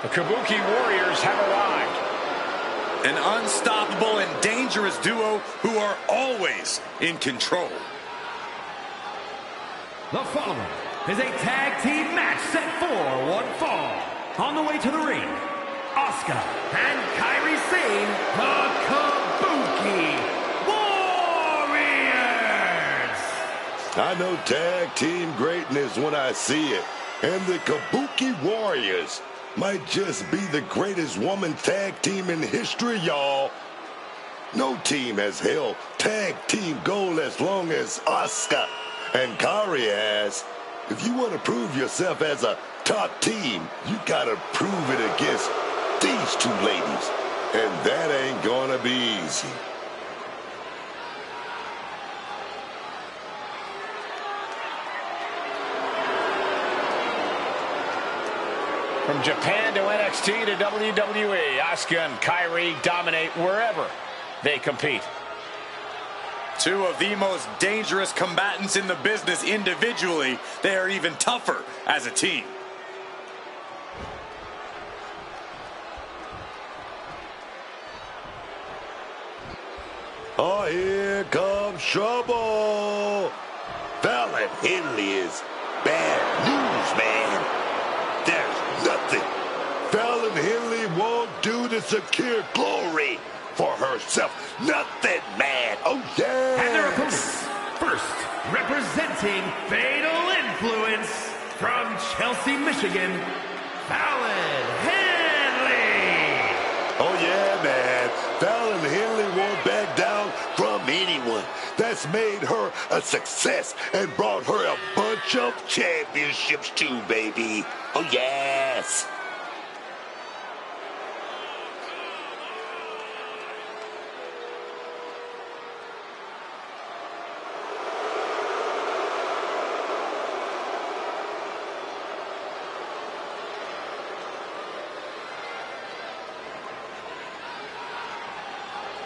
The Kabuki Warriors have arrived. An unstoppable and dangerous duo who are always in control. The following is a tag team match set for one fall. On the way to the ring, Asuka and Kairi Sane, the Kabuki Warriors. I know tag team greatness when I see it. And the Kabuki Warriors might just be the greatest woman tag team in history, y'all. No team has held tag team gold as long as Asuka and Kairi has. If you want to prove yourself as a top team, you gotta prove it against these two ladies. And that ain't gonna be easy. From Japan to NXT to WWE, Asuka and Kairi dominate wherever they compete. Two of the most dangerous combatants in the business individually. They are even tougher as a team. Oh, here comes trouble. Fallon Henley is bad news, man. There's nothing Fallon Henley won't do to secure glory for herself. Nothing, man. Oh, yeah. And their opponents, first representing Fatal Influence from Chelsea, Michigan, Fallon Henley. Oh, yeah, man. Fallon Henley won't back down from anyone. That's made her a success and brought her a bunch of championships too, baby. Oh, yes.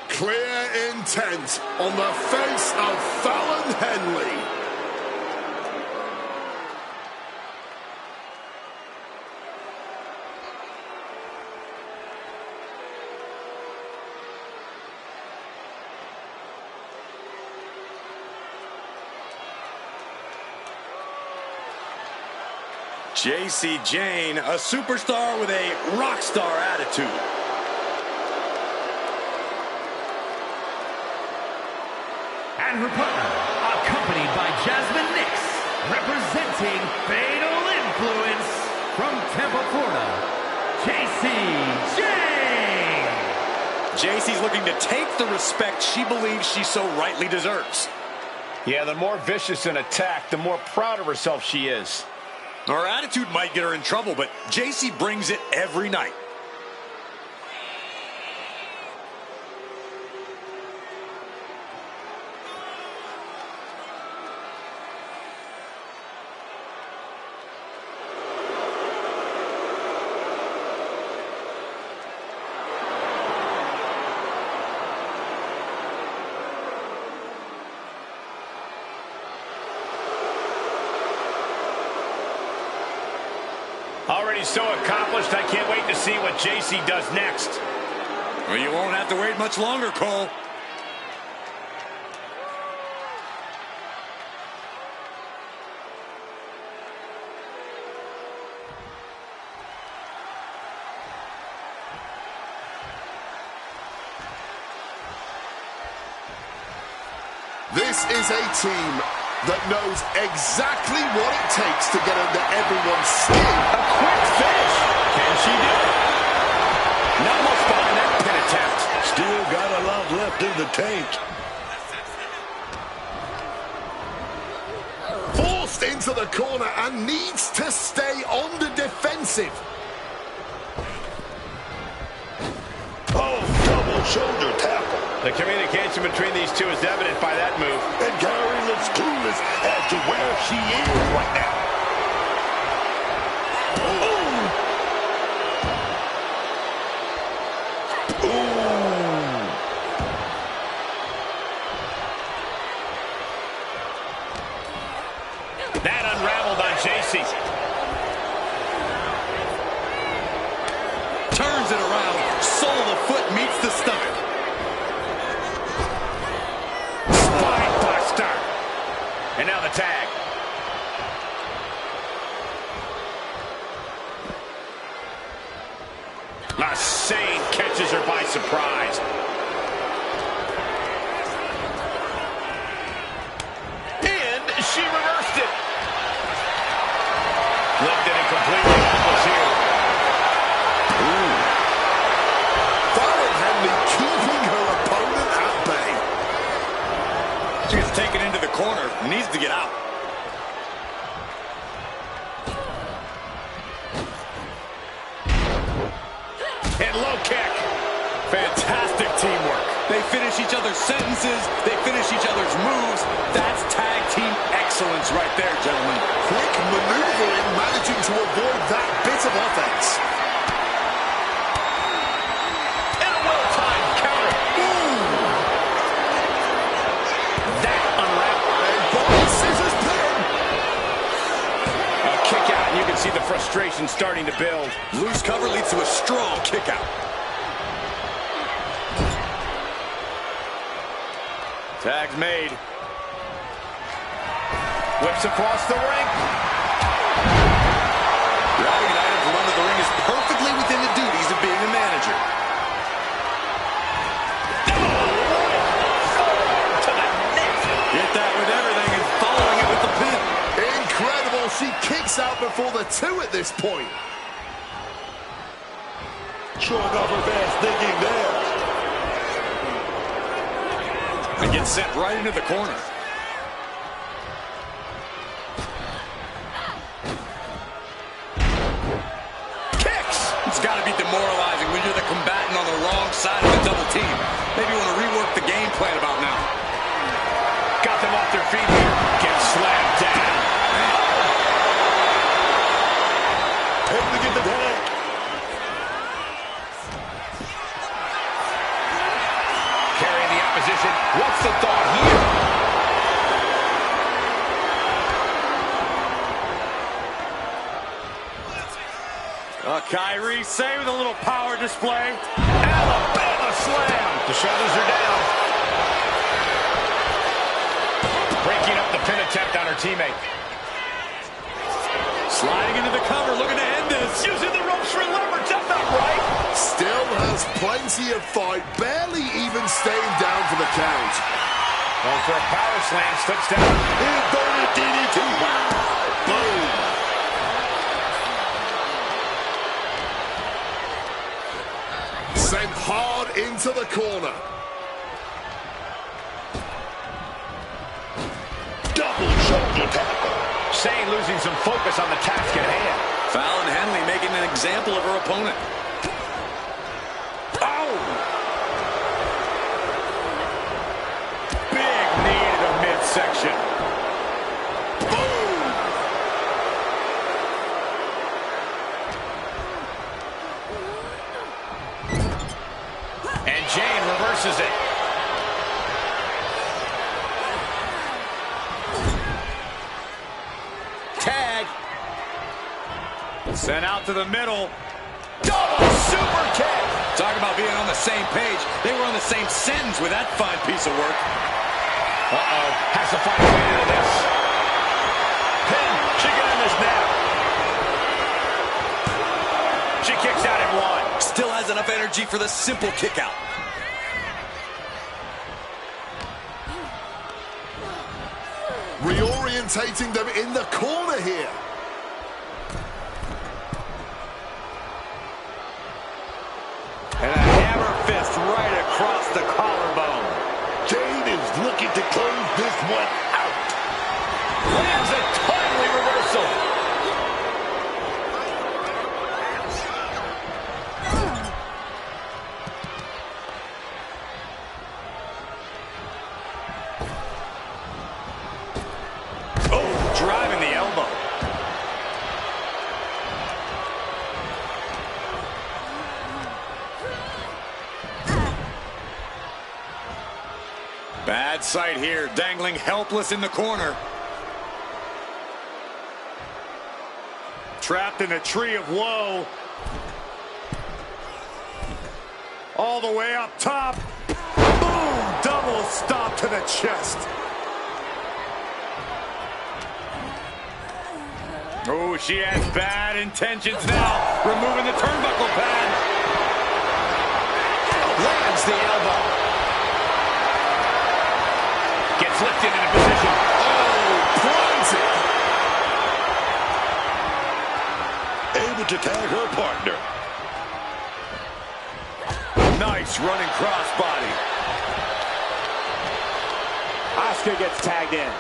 Clear intent on the face of Fallon Henley. JC Jane, a superstar with a rock star attitude. And her partner, accompanied by Jasmine Nix, representing Fatal Influence from Tampa, Florida, JC Jane. JC's looking to take the respect she believes she so rightly deserves. Yeah, the more vicious an attack, the more proud of herself she is. Her attitude might get her in trouble, but JC brings it every night. Already so accomplished, I can't wait to see what JC does next. Well, you won't have to wait much longer, Cole. This is a team that knows exactly what it takes to get under everyone's skin. A quick finish. Can she do it? Not much behind that pin attempt. Still got a lot left in the tank. Forced into the corner and needs to stay on the defensive. Oh, double shoulder tackle. The communication between these two is evident by that move. And Kairi looks clueless as to where she is right now. Ooh. Ooh. That unraveled on JC. And now the tag. Sane catches her by surprise. And she reversed it. Lifted and completely helpless here. Ooh. Fallon Henley keeping her opponent at bay. She gets taken into the corner. Needs to get out. And low kick. Fantastic teamwork. They finish each other's sentences. They finish each other's moves. That's tag team excellence right there, gentlemen. Quick maneuvering, managing to avoid that bit of offense. And a well-timed counter. Ooh. That unwrapped. And body scissors pin. A kick out, and you can see the frustration starting to build. Loose cover leads to a strong kick out. Tag's made. Whips across the ring. Grabbing an item from under the ring is perfectly within the duties of being a manager. To the neck. Hit that with everything and following it with the pin. Incredible. She kicks out before the two at this point. Showing off her best thinking there. And gets sent right into the corner. Kicks. It's got to be demoralizing when you're the combatant on the wrong side of the double team. Maybe you want to rework the game plan about now. Got them off their feet here. Gets slammed down. Able to get the tag. Carrying the opposition. What's the thought here? Kyrie Sane with a little power display. Alabama slam. The shoulders are down. Breaking up the pin attempt on her teammate. Sliding into the cover, looking to end this. Using the ropes for leverage. That's not right. Still has plenty of fight, barely even staying down for the count. Going for a power slam. Slips down. Inverted DDT. Boom. Sent hard into the corner. Double shoulder tackle. Sane losing some focus on the task at hand. Fallon Henley making an example of her opponent. Oh! Big knee to the midsection. Boom. And Jane reverses it. Tag. Sent out to the middle. Double super kick. Talk about being on the same page. They were on the same sentence with that fine piece of work. Uh-oh. Has to find a way into this. Pin. She can end this now. She kicks out at one. Still has enough energy for the simple kick out. Reorientating them in the corner here. And a hammer fist right across the collarbone. Jade is looking to close this one out. Lands a timely reversal. Oh, driving the elbow. Bad sight here, dangling helpless in the corner. Trapped in a tree of woe. All the way up top. Boom! Double stop to the chest. Oh, she has bad intentions now. Removing the turnbuckle pad. Lands the elbow. Gets lifted into position. Oh, planted. Able to tag her partner. Nice running crossbody. Asuka gets tagged in.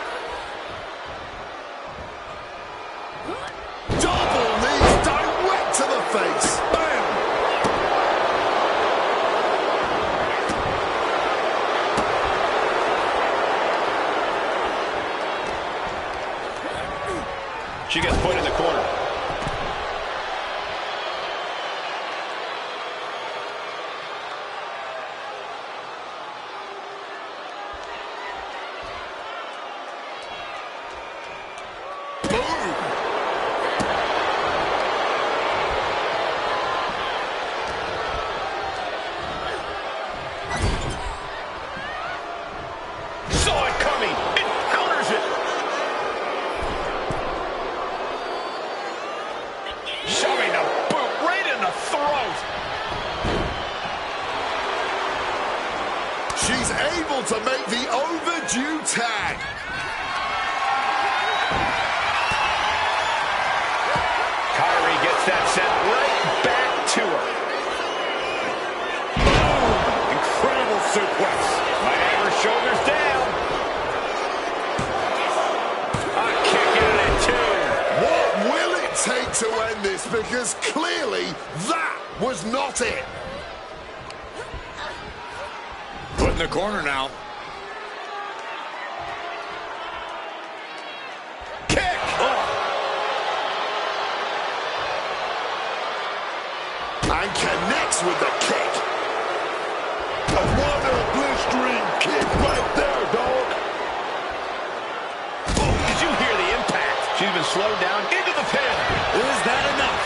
Double knees direct to the face. Bam! She gets put in the corner. She's able to make the overdue tag. Kyrie gets that set right back to her. Boom! Incredible suplex. Might have her shoulders down. A kick out at two. What will it take to end this? Because clearly that was not it. Put in the corner now. Kick! Oh. And connects with the kick. What a blistering kick right there, dog. Oh, did you hear the impact? She's been slowed down into the pin. Is that enough?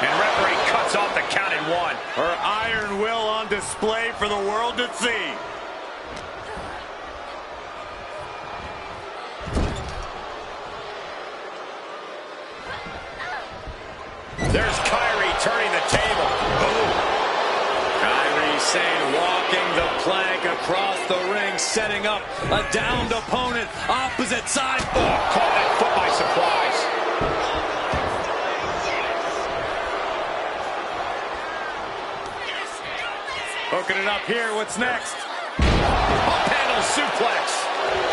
And referee cuts off the count at one. Her iron will on display for the world to see. There's Kyrie turning the table. Oh. Kyrie Sane walking the plank across the ring, setting up a downed opponent, opposite side. Oh, caught that foot by surprise. Hooking it up here, what's next? Panel suplex.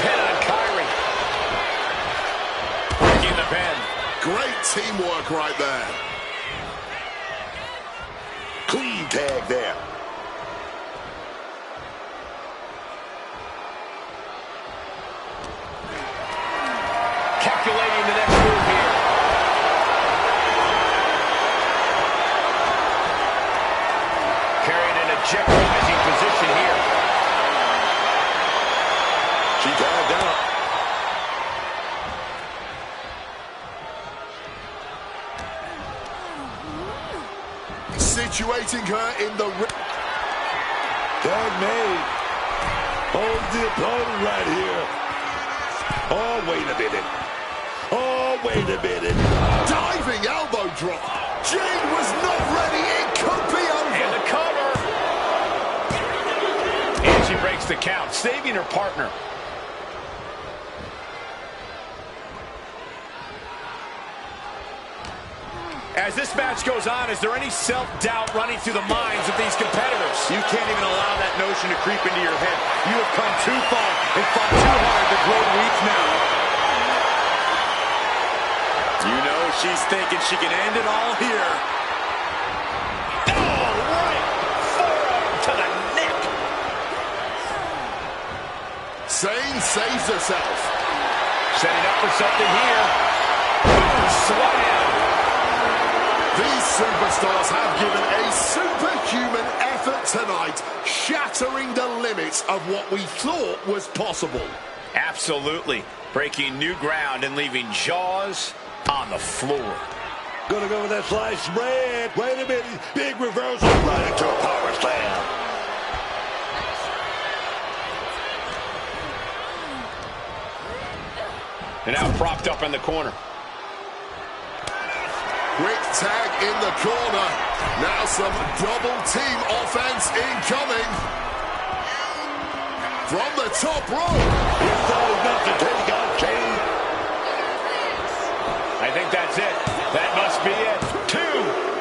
Pin on Kyrie. Breaking the pin. Great teamwork right there. Clean tag there. Calculating the next move here. Carrying in a jeopardizing position here. She tagged out. Situating her in the ring. Tag made. Holds the opponent right here. Oh, wait a minute. Oh, wait a minute. Diving elbow drop. Jade was not ready. It could be over. And the cover. And she breaks the count, saving her partner. As this match goes on, is there any self-doubt running through the minds of these competitors? You can't even allow that notion to creep into your head. You have come too far and fought too hard to grow weak now. You know she's thinking she can end it all here. Oh, right forearm to the neck. Sane saves herself. Setting up for something here. Boom, slam. These superstars have given a superhuman effort tonight, shattering the limits of what we thought was possible. Absolutely. Breaking new ground and leaving jaws on the floor. Gonna go with that slice spread. Wait a minute. Big reversal right into a power slam. And now propped up in the corner. Quick tag in the corner. Now some double team offense incoming. From the top rope. It's all enough to take out Kane. I think that's it. That must be it. 2.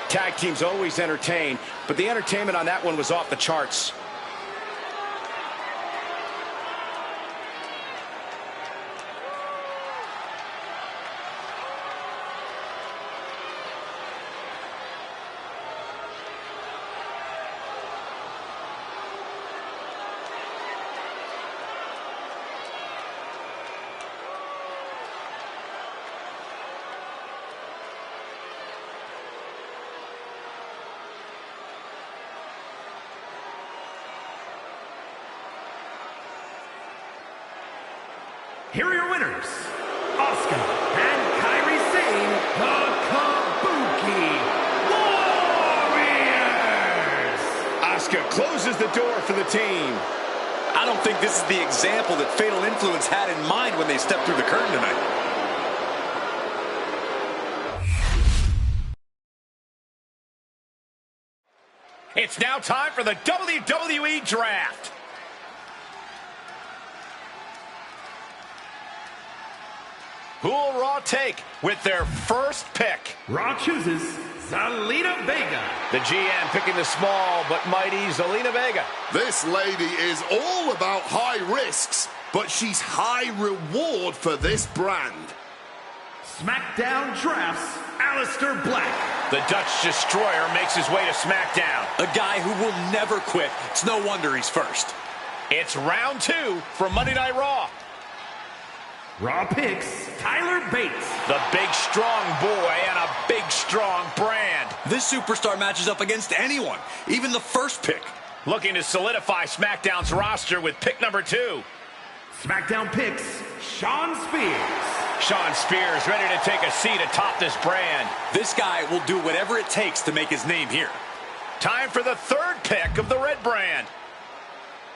Tag teams always entertain, but the entertainment on that one was off the charts. Here are your winners, Asuka and Kairi Sane, the Kabuki Warriors! Asuka closes the door for the team. I don't think this is the example that Fatal Influence had in mind when they stepped through the curtain tonight. It's now time for the WWE Draft. Who will Raw take with their first pick? Raw chooses Zelina Vega. The GM picking the small but mighty Zelina Vega. This lady is all about high risks, but she's high reward for this brand. SmackDown drafts Aleister Black. The Dutch Destroyer makes his way to SmackDown. A guy who will never quit. It's no wonder he's first. It's round 2 for Monday Night Raw. Raw picks Tyler Bates. The big, strong boy and a big, strong brand. This superstar matches up against anyone, even the first pick. Looking to solidify SmackDown's roster with pick number 2. SmackDown picks Shawn Spears. Shawn Spears ready to take a seat atop this brand. This guy will do whatever it takes to make his name here. Time for the 3rd pick of the red brand.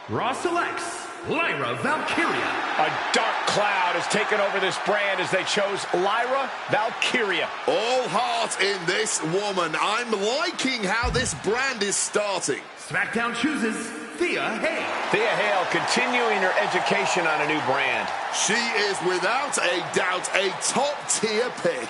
Raw selects Lyra Valkyria. A dark cloud has taken over this brand as they chose Lyra Valkyria. All heart in this woman. I'm liking how this brand is starting. SmackDown chooses Thea Hale. Thea Hale continuing her education on a new brand. She is without a doubt a top-tier pick.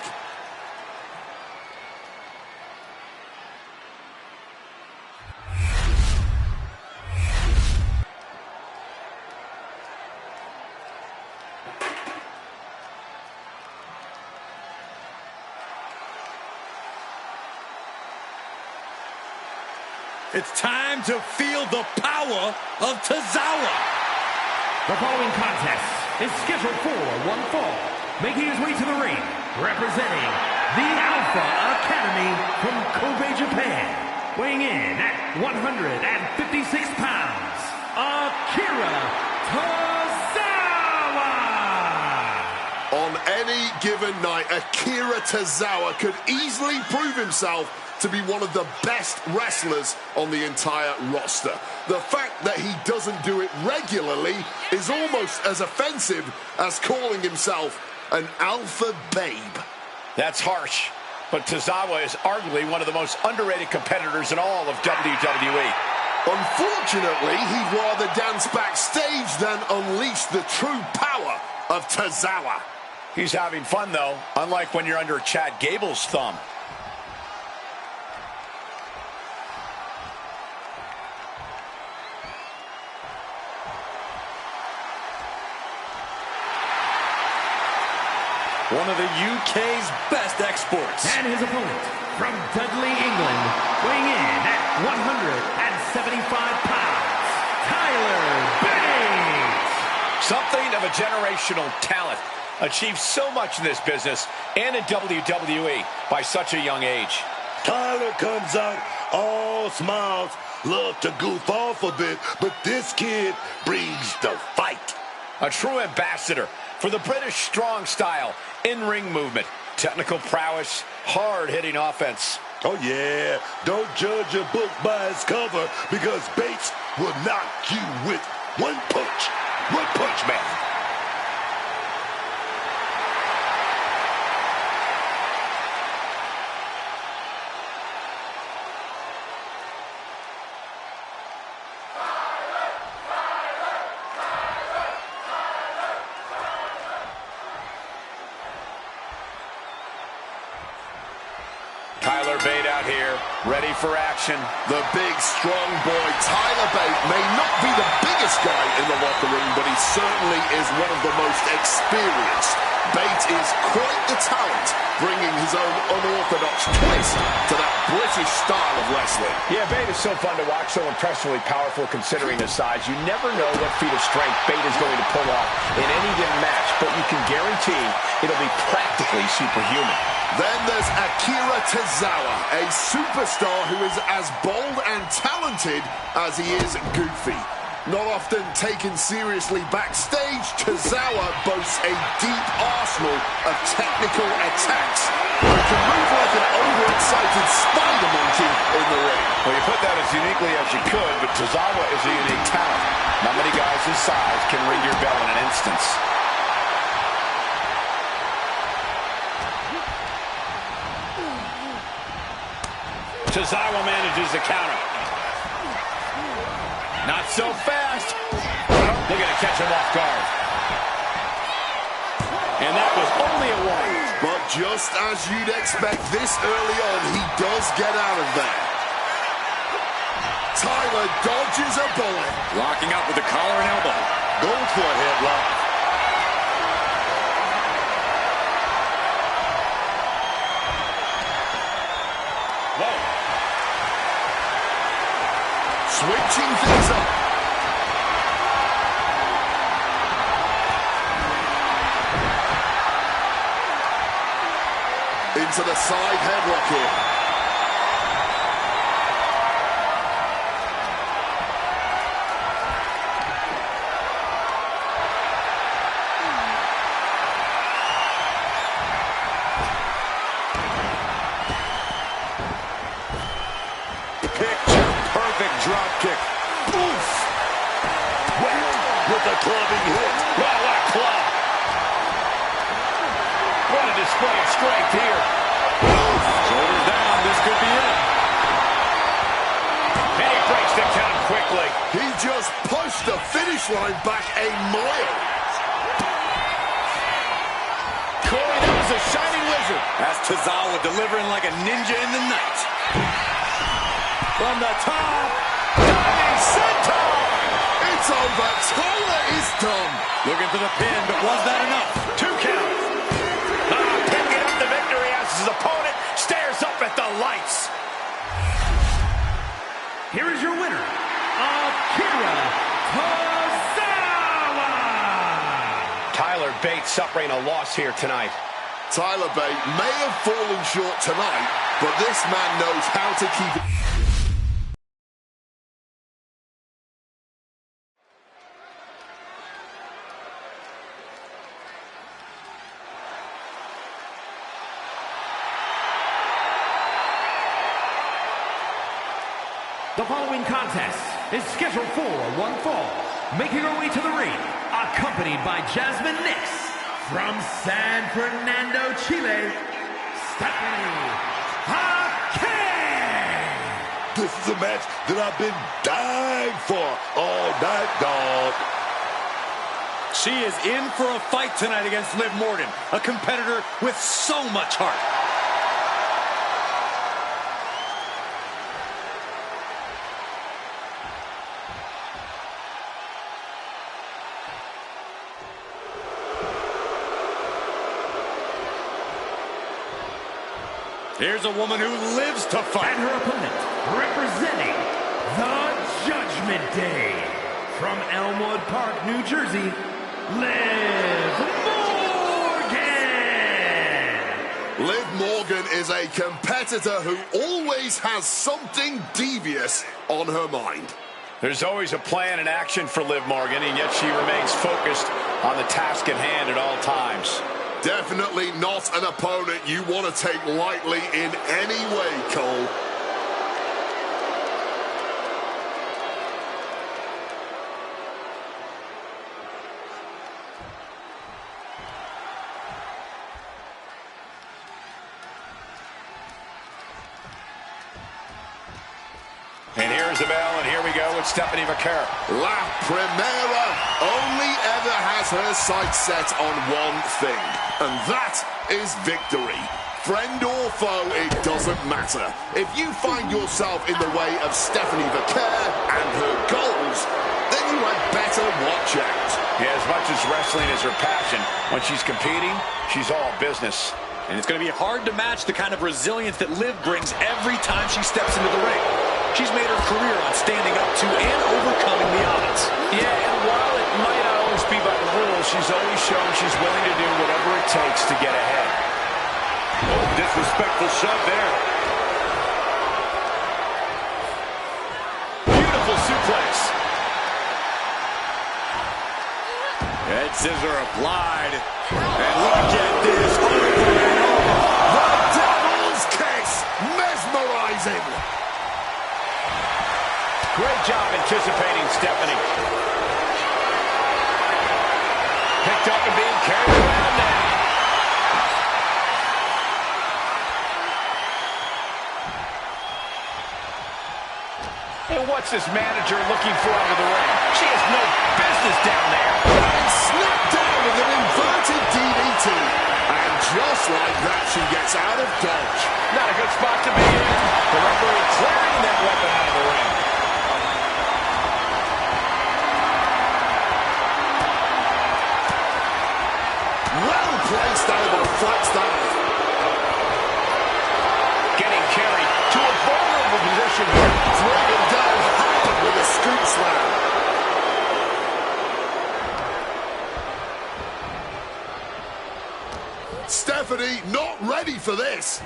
It's time to feel the power of Tozawa. The following contest is scheduled for one fall. Making his way to the ring, representing the Alpha Academy from Kobe, Japan. Weighing in at 156 pounds, Akira Tozawa. On any given night, Akira Tozawa could easily prove himself to be one of the best wrestlers on the entire roster. The fact that he doesn't do it regularly is almost as offensive as calling himself an alpha babe. That's harsh, but Tozawa is arguably one of the most underrated competitors in all of WWE. Unfortunately, he'd rather dance backstage than unleash the true power of Tozawa. He's having fun, though, unlike when you're under Chad Gable's thumb. One of the UK's best exports. And his opponent from Dudley, England, weighing in at 175 pounds, Tyler Bates. Something of a generational talent. Achieved so much in this business and in WWE by such a young age. Tyler comes out all smiles, love to goof off a bit, but this kid brings the fight. A true ambassador for the British strong style, in-ring movement, technical prowess, hard-hitting offense. Oh, yeah. Don't judge a book by its cover, because Bates will knock you with one punch. One punch, man. Tyler Bate out here, ready for action. The big, strong boy, Tyler Bate, may not be the biggest guy in the locker room, but he certainly is one of the most experienced. Bate is quite the talent, bringing his own unorthodox twist to that British style of wrestling. Yeah, Bate is so fun to watch, so impressively powerful considering his size. You never know what feat of strength Bate is going to pull off in any given match, but you can guarantee it'll be practically superhuman. Then there's Akira Tozawa, a superstar who is as bold and talented as he is goofy. Not often taken seriously backstage, Tozawa boasts a deep arsenal of technical attacks. He can move like an overexcited spider monkey in the ring. Well, you put that as uniquely as you could, but Tozawa is a unique talent. Not many guys his size can ring your bell in an instance. Tozawa manages the counter. Not so fast. Looking to catch him off guard. And that was only a one. But just as you'd expect this early on, he does get out of there. Tyler dodges a bullet. Locking up with the collar and elbow. Goes for a headlock. Whoa. Switching things up. Into the side headlock here. Drop kick. Oof! Whacked with a clubbing hit. Wow, what a club. What a display of strength here. Oof. Shoulders down, this could be it. And he breaks the count quickly. He just pushed the finish line back a mile. Corey, that was a shining wizard. That's Tozawa delivering like a ninja in the night. From the top. Diving senton. It's over. Tyler is done. Looking for the pin, but was that enough? 2 count. Picking up the victory as his opponent stares up at the lights. Here is your winner, Akira Tozawa. Tyler Bate suffering a loss here tonight. Tyler Bate may have fallen short tonight, but this man knows how to keep it. The following contest is scheduled for one fall. Making her way to the ring, accompanied by Jasmine Nix from San Fernando, Chile, Stephanie Hackett. This is a match that I've been dying for all night, dog. She is in for a fight tonight against Liv Morgan, a competitor with so much heart. Here's a woman who lives to fight. And her opponent, representing the Judgment Day, from Elmwood Park, New Jersey, Liv Morgan. Liv Morgan is a competitor who always has something devious on her mind. There's always a plan and action for Liv Morgan, and yet she remains focused on the task at hand at all times. Definitely not an opponent you want to take lightly in any way, Cole. And here's the bell, and here we go with Stephanie McCare. La Primera only ever has her sights set on one thing, and that is victory. Friend or foe, it doesn't matter. If you find yourself in the way of Stephanie McCare and her goals, then you had better watch out. Yeah, as much as wrestling is her passion, when she's competing, she's all business. And it's going to be hard to match the kind of resilience that Liv brings every time she steps into the ring. She's made her career on standing up to and overcoming the odds. Yeah, and while it might not always be by the rules, she's always shown she's willing to do whatever it takes to get ahead. Oh, disrespectful shove there. Beautiful suplex. Head scissor applied. And look at this. Over and over. The Devil's Kiss. Mesmerizing. Great job anticipating Stephanie. Picked up and being carried around now. And what's this manager looking for out of the ring? She has no business down there. And snapped down with an inverted DDT. And just like that, she gets out of dodge. Not a good spot to be in. The referee clearing that weapon out of the ring. Well placed elbow, flex down. Getting carried to a vulnerable position here. Throwing him down hard with a scoop slam. Stephanie not ready for this.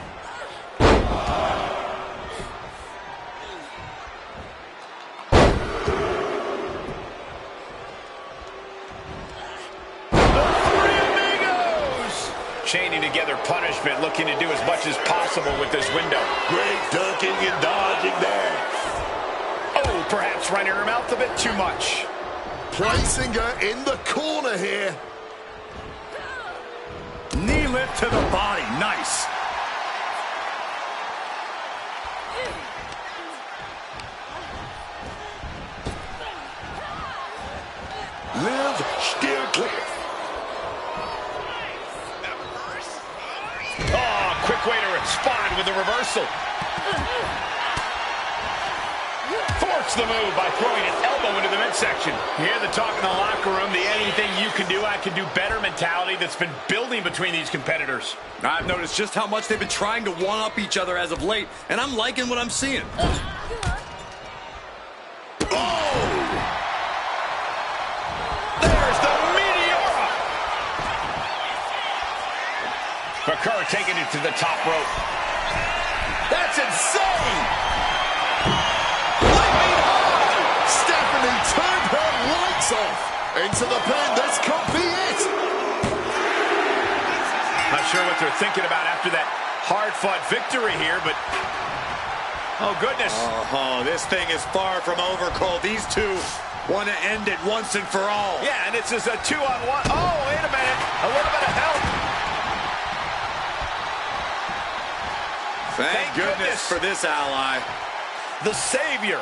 Chaining together punishment, looking to do as much as possible with this window. Great ducking and dodging there. Oh, perhaps running her mouth a bit too much. Placing her in the corner here. Knee lift to the body. Nice. Liv steer clear. Oh, quick way to respond with the reversal. Thwarts the move by throwing an elbow into the midsection. You hear the talk in the locker room, the anything you can do, I can do better mentality that's been building between these competitors. I've noticed just how much they've been trying to one-up each other as of late, and I'm liking what I'm seeing. McCare taking it to the top rope. That's insane! Lightning high! Stephanie turned her lights off. Into the pin, this could be it. Not sure what they're thinking about after that hard-fought victory here, but... oh, goodness. Oh, this thing is far from over, Cole. These two want to end it once and for all. Yeah, and it's just a 2-on-1. Oh, wait a minute. A little bit of help. Thank goodness for this ally. The Savior.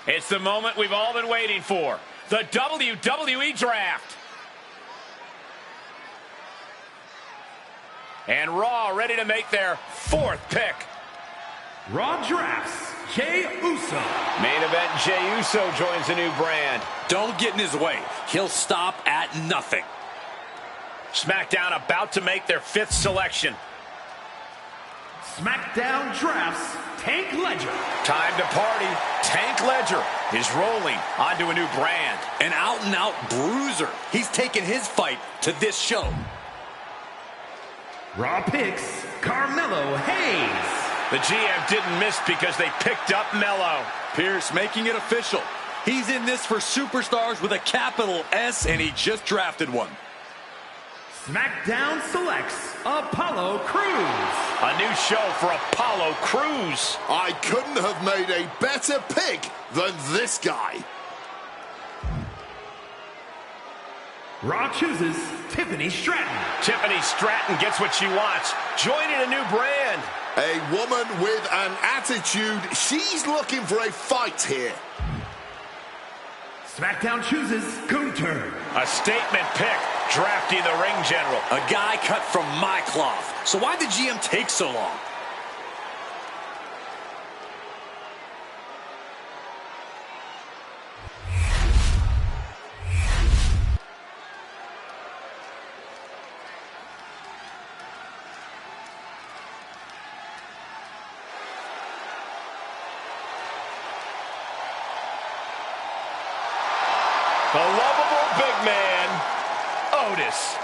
It's the moment we've all been waiting for. The WWE Draft. And Raw ready to make their fourth pick. Raw drafts Jey Uso. Main event, Jey Uso joins a new brand. Don't get in his way. He'll stop at nothing. SmackDown about to make their fifth selection. SmackDown drafts Tank Ledger. Time to party. Tank Ledger is rolling onto a new brand. An out-and-out bruiser. He's taken his fight to this show. Raw picks Carmelo Hayes. The GM didn't miss because they picked up Mello. Pierce making it official. He's in this for superstars with a capital S, and he just drafted one. SmackDown selects Apollo Crews. A new show for Apollo Crews. I couldn't have made a better pick than this guy. Raw chooses Tiffany Stratton. Tiffany Stratton gets what she wants. Joining a new brand. A woman with an attitude. She's looking for a fight here. SmackDown chooses Gunther. A statement pick, drafting the ring general. A guy cut from my cloth. So why did GM take so long? The lovable big man, Otis.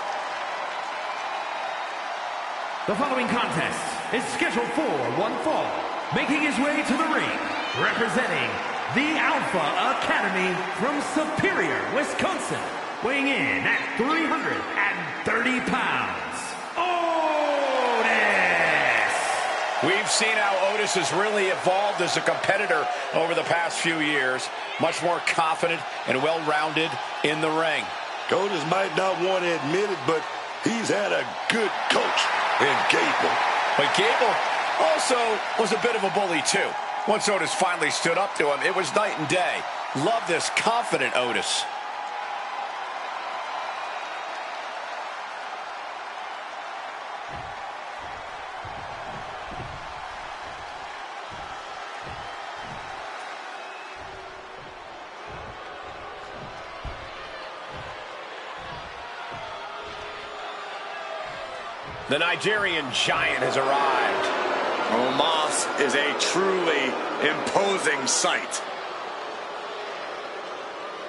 The following contest is scheduled for one fall. Making his way to the ring, representing the Alpha Academy from Superior, Wisconsin. Weighing in at 330 pounds, Otis! We've seen how Otis has really evolved as a competitor over the past few years. Much more confident and well-rounded in the ring. Otis might not want to admit it, but he's had a good coach in Gable. But Gable also was a bit of a bully, too. Once Otis finally stood up to him, it was night and day. Love this confident Otis. The Nigerian giant has arrived. Omos is a truly imposing sight.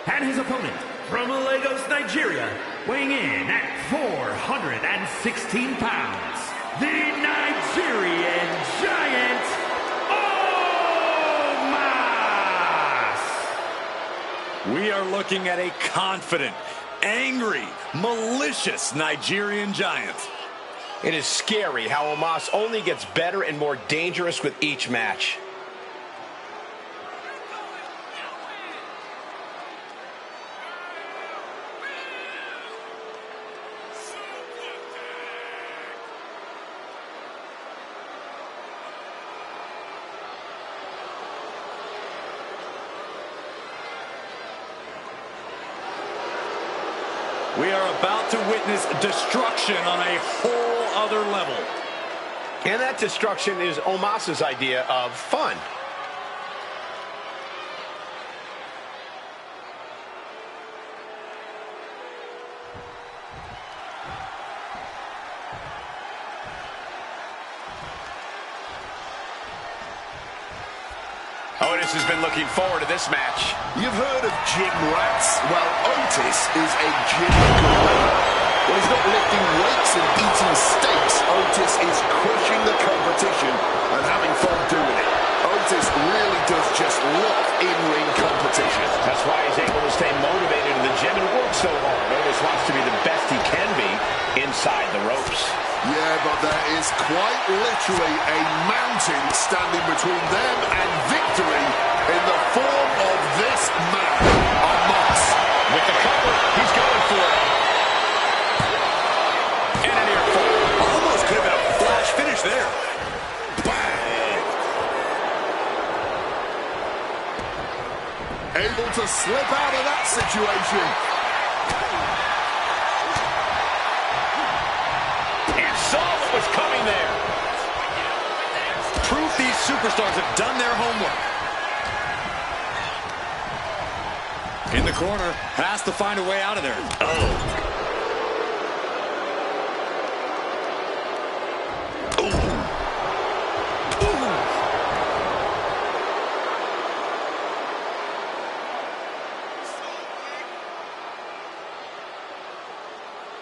And his opponent from Lagos, Nigeria, weighing in at 416 pounds, the Nigerian giant, Omos! We are looking at a confident, angry, malicious Nigerian giant. It is scary how Omos only gets better and more dangerous with each match. We are about to witness destruction on a whole other level. And that destruction is Omos's idea of fun. Otis has been looking forward to this match. You've heard of gym rats? Well, Otis is a gym gorilla. When he's not lifting weights and eating steaks, Otis is crushing the competition and having fun doing it. Otis really does just love in-ring competition. That's why he's able to stay motivated in the gym and work so hard. Otis wants to be the best he can be inside the ropes. Yeah, but there is quite literally a mountain standing between them and victory in the form of this man, Omos. With the cover, he's going for it. And an ear fall. Almost could have been a flash finish there. Bang! Able to slip out of that situation. Saw what was coming there. Proof these superstars have done their homework. In the corner, has to find a way out of there. Oh.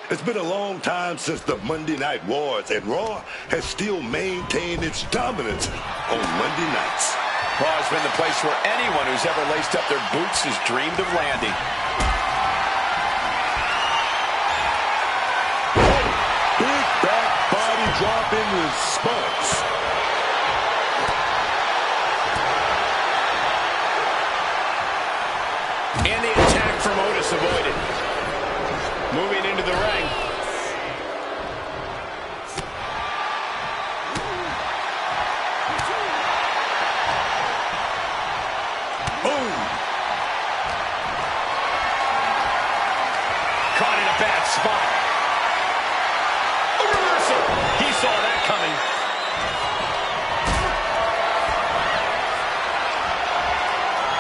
It's been a long time since the Monday Night Wars, and Raw has still maintained its dominance on Monday nights. Raw has been the place where anyone who's ever laced up their boots has dreamed of landing. Big back body drop in response. And the attack from Otis avoided. Moving into the ring. Boom. Caught in a bad spot. A reversal. He saw that coming.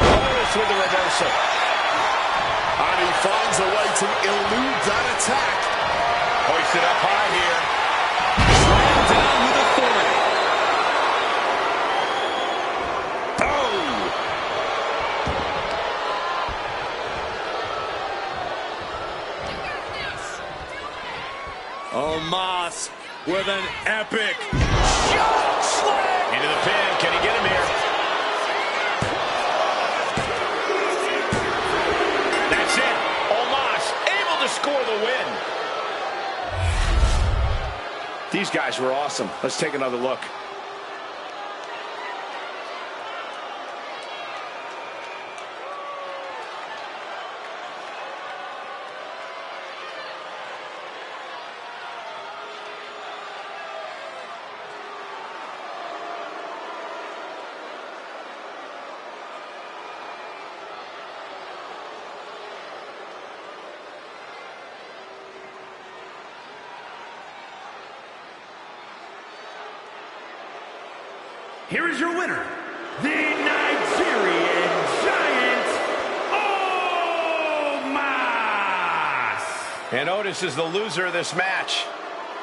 Otis with the reversal. And he finds a way to elude that attack. Hoisted up high here. Slammed down with authority. Omos with an epic choke slam. Into the pin. Can he get him here? That's it. Omos able to score the win. These guys were awesome. Let's take another look. Here is your winner, the Nigerian Giant, Omos! And Otis is the loser of this match.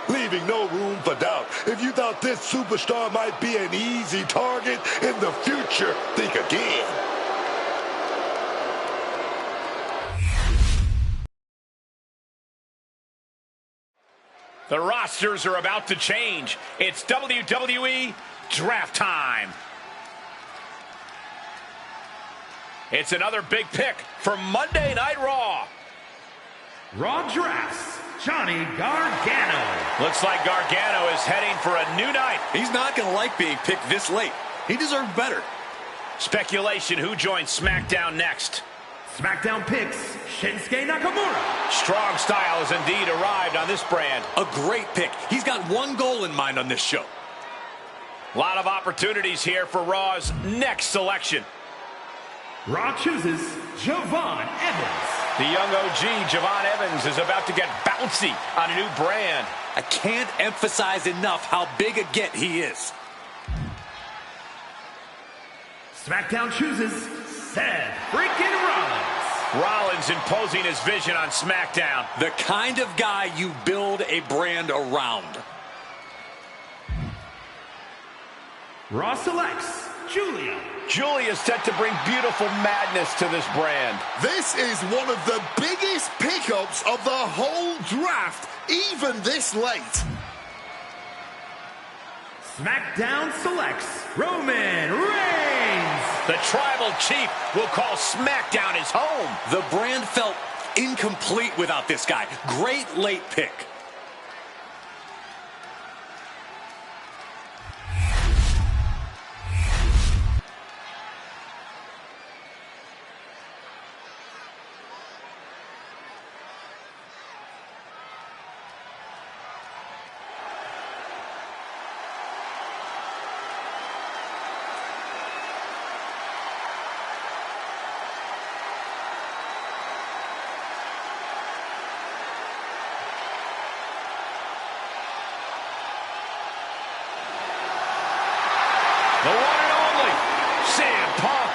Leaving no room for doubt. If you thought this superstar might be an easy target in the future, think again. The rosters are about to change. It's WWE Draft time. It's another big pick for Monday Night Raw. Raw drafts Johnny Gargano. Looks like Gargano is heading for a new night. He's not going to like being picked this late. He deserved better. Speculation who joins SmackDown next. SmackDown picks Shinsuke Nakamura. Strong style has indeed arrived on this brand. A great pick. He's got one goal in mind on this show. A lot of opportunities here for Raw's next selection. Raw chooses Javon Evans. The young OG, Javon Evans, is about to get bouncy on a new brand. I can't emphasize enough how big a get he is. SmackDown chooses Seth freaking Rollins. Rollins imposing his vision on SmackDown. The kind of guy you build a brand around. Raw selects Julia. Julia is set to bring beautiful madness to this brand. This is one of the biggest pickups of the whole draft, even this late. SmackDown selects Roman Reigns. The tribal chief will call SmackDown his home. The brand felt incomplete without this guy. Great late pick. The one and only CM Punk.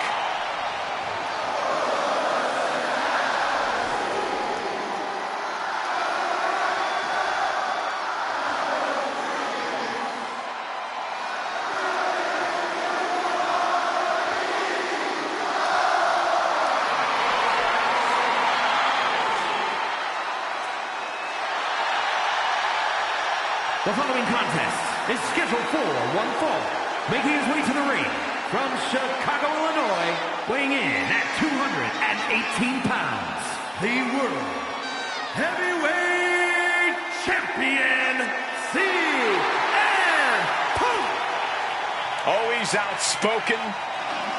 The following contest is scheduled for one fall. Making his way to the ring from Chicago, Illinois, weighing in at 218 pounds, the World Heavyweight Champion, CM Punk. Always outspoken,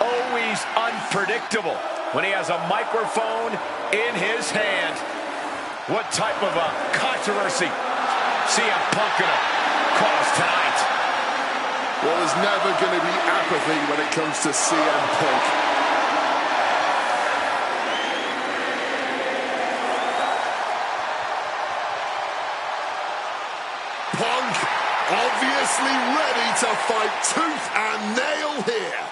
always unpredictable when he has a microphone in his hand. What type of a controversy CM Punk gonna cause tonight? Well, there's never going to be apathy when it comes to CM Punk. Punk obviously ready to fight tooth and nail here.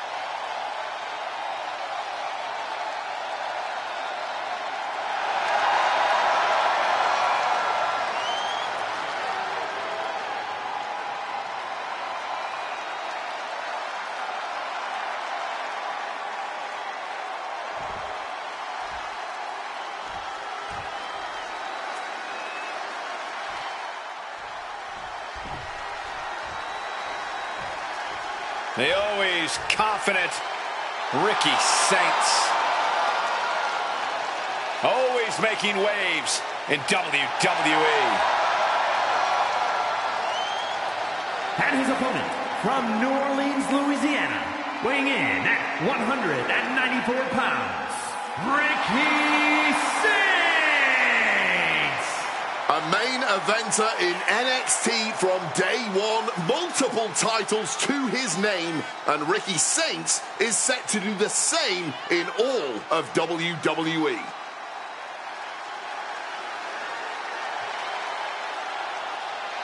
The always confident Ricky Saints. Always making waves in WWE. And his opponent from New Orleans, Louisiana, weighing in at 194 pounds, Ricky Saints! A main eventer in NXT from day one, multiple titles to his name, and Ricky Saints is set to do the same in all of WWE.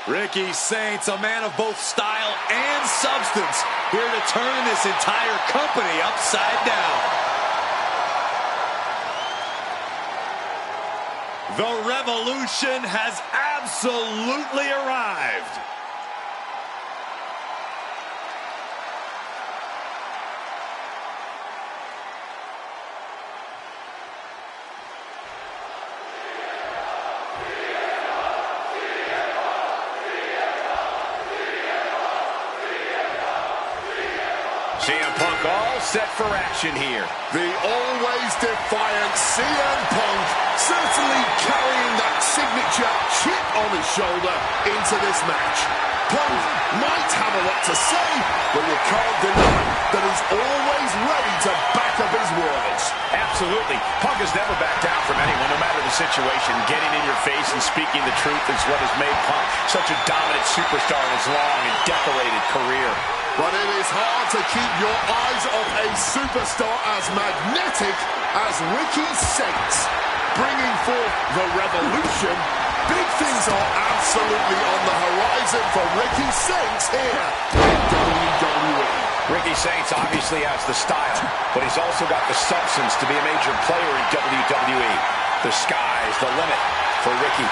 Ricky Saints, a man of both style and substance, here to turn this entire company upside down. The revolution has absolutely arrived. CM Punk all set for action here. The always defiant CM Punk certainly carrying that signature chip on his shoulder into this match. Punk might have a lot to say, but you can't deny that he's always ready to back up his words. Absolutely. Punk has never backed down from anyone, no matter the situation. Getting in your face and speaking the truth is what has made Punk such a dominant superstar in his long and decorated career. But it is hard to keep your eyes off a superstar as magnetic as Ricky Saints. Bringing forth the revolution, big things are absolutely on the horizon for Ricky Saints here in WWE. Ricky Saints obviously has the style, but he's also got the substance to be a major player in WWE. The sky's the limit for Ricky.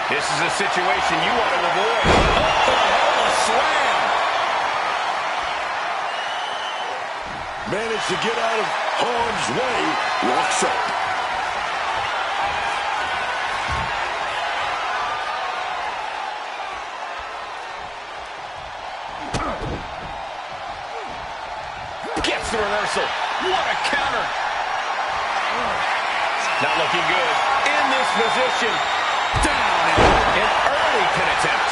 This is a situation you want to avoid. Oh, a slam! Managed to get out of harm's way. Walks up. Gets the reversal. What a counter. Not looking good. In this position. Down. An early pin attempt.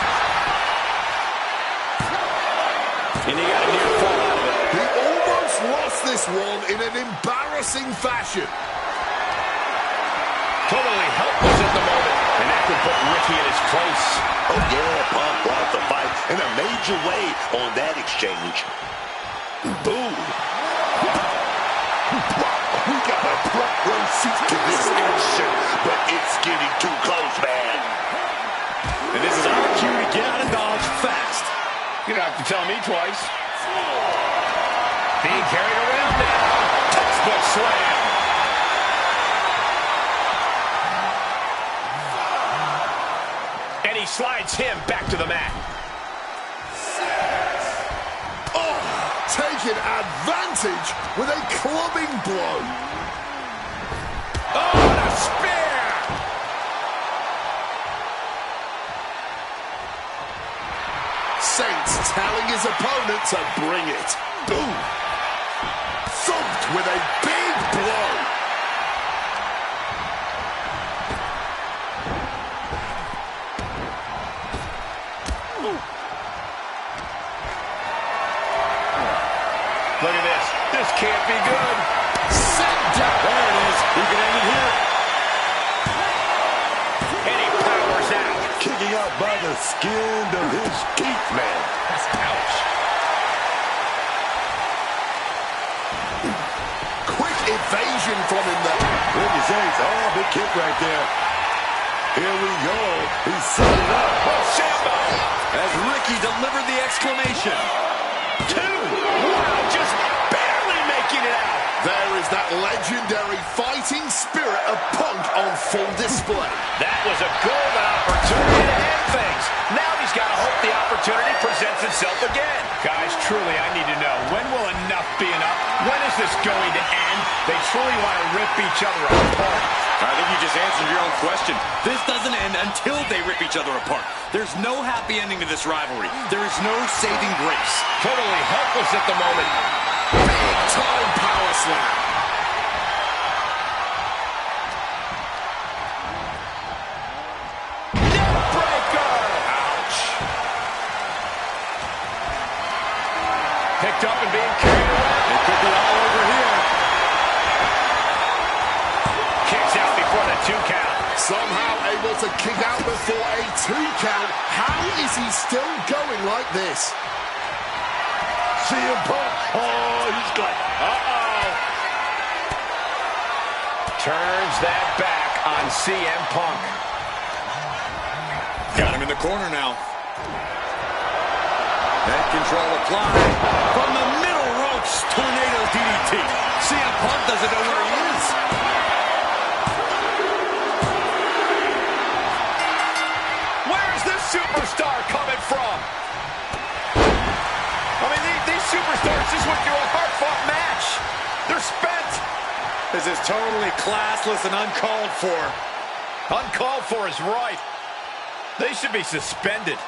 And he got a near fall out of it. He almost lost this one in an embarrassing fashion. Totally helpless at the moment. And that could put Ricky in his place. Oh, yeah, Punk lost the fight in a major way on that exchange. Boom. We got a front row seat to this action, but it's getting too close, man. And this is our cue to get out of Dodge fast. You don't have to tell me twice. Being carried around now. Textbook slam. And he slides him back to the mat. Oh, taking advantage with a clubbing blow. Oh, and a spear. Saints telling his opponent to bring it. Boom. Thumped with a big blow. Look at this. This can't be good. Set down. There it is. He can end it here. And he powers out. Kicking out by the skin of his teeth, man. Ouch. Quick evasion from him there. Ricky Zane's big kick right there. Here we go. He's setting it up. Oh, Sambo. As Ricky delivered the exclamation. 2. Wow, just barely making it out. There is that legendary fighting spirit of Punk on full display. That was a golden opportunity to end things. Now he's got to hope the opportunity presents itself again. Guys, truly, I need to know, when will enough be enough? When is this going to end? They truly want to rip each other apart. I think you just answered your own question. This doesn't end until they rip each other apart. There's no happy ending to this rivalry. There is no saving grace. Totally helpless at the moment. Big time power slam. Neckbreaker. Ouch. Picked up and being carried away. It could be all over here. Kicks out before the 2 count. Somehow able to kick out before a 2 count. How is he still going like this? CM Punk. Oh, he's got. Uh-oh. Turns that back on CM Punk. Got him in the corner now. Head control applied. From the middle ropes, tornado DDT. CM Punk doesn't know where he is. Where's this superstar coming from? I mean, these superstars just went through a hard-fought match. They're spent. This is totally classless and uncalled for. Uncalled for is right. They should be suspended.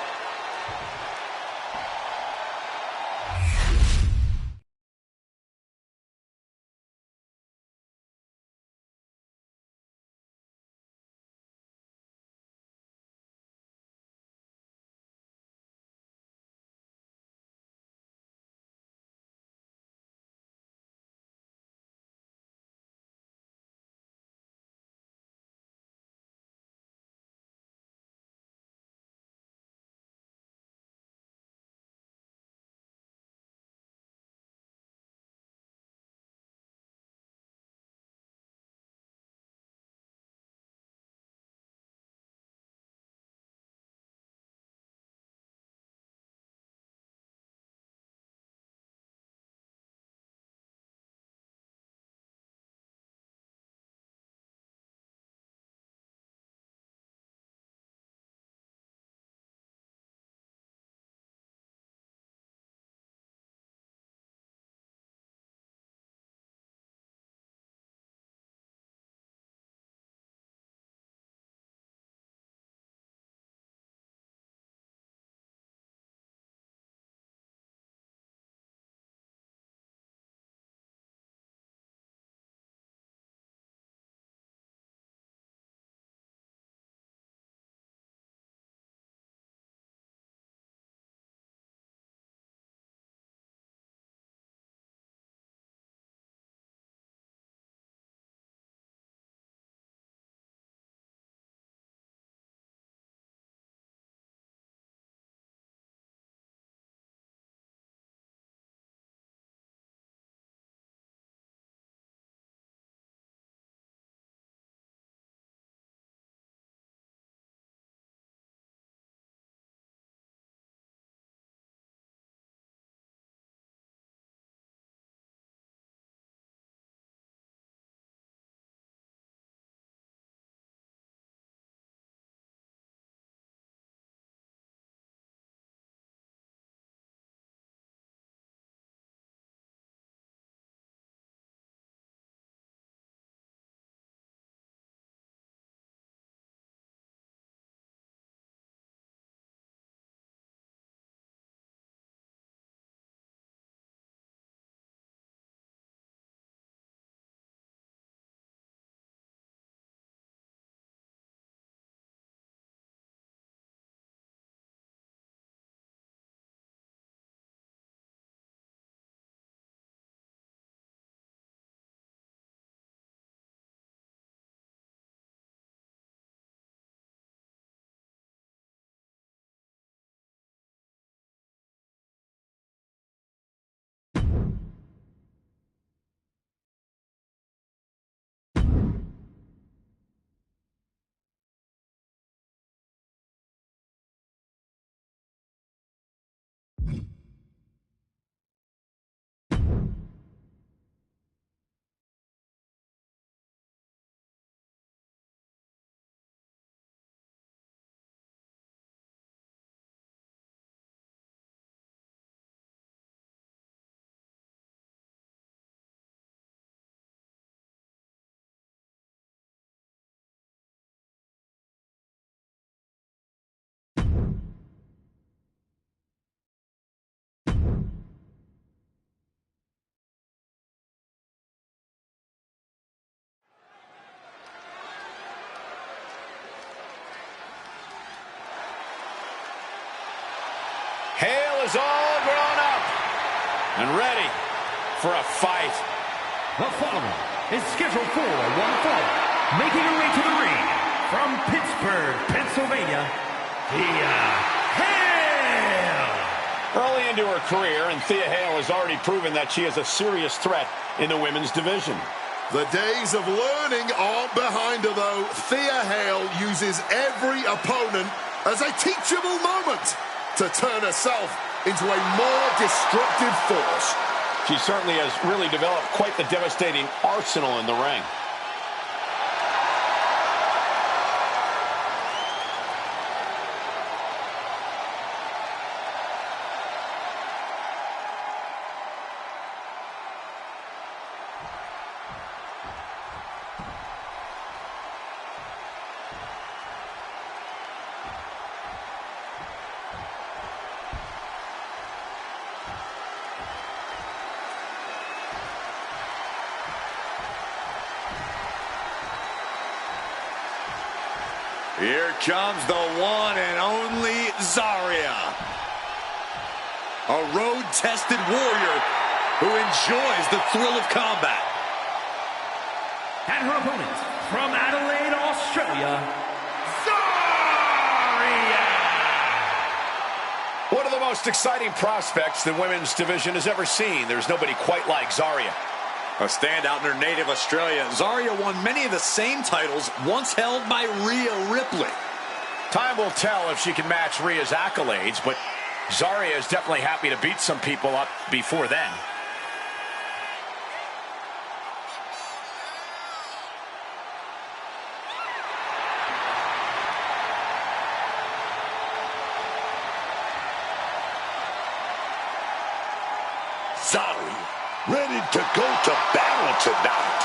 And ready for a fight. The following is scheduled for one fall. Making her way to the ring from Pittsburgh, Pennsylvania, Thea Hale. Early into her career, and Thea Hale has already proven that she is a serious threat in the women's division. The days of learning aren't behind her, though. Thea Hale uses every opponent as a teachable moment to turn herself into a more destructive force. She certainly has really developed quite the devastating arsenal in the ring. Here comes the one and only Zarya. A road-tested warrior who enjoys the thrill of combat. And her opponent from Adelaide, Australia, Zarya. One of the most exciting prospects the women's division has ever seen. There's nobody quite like Zarya. A standout in her native Australia, Zarya won many of the same titles once held by Rhea Ripley. Time will tell if she can match Rhea's accolades, but Zarya is definitely happy to beat some people up before then. Zarya, ready to go to battle tonight.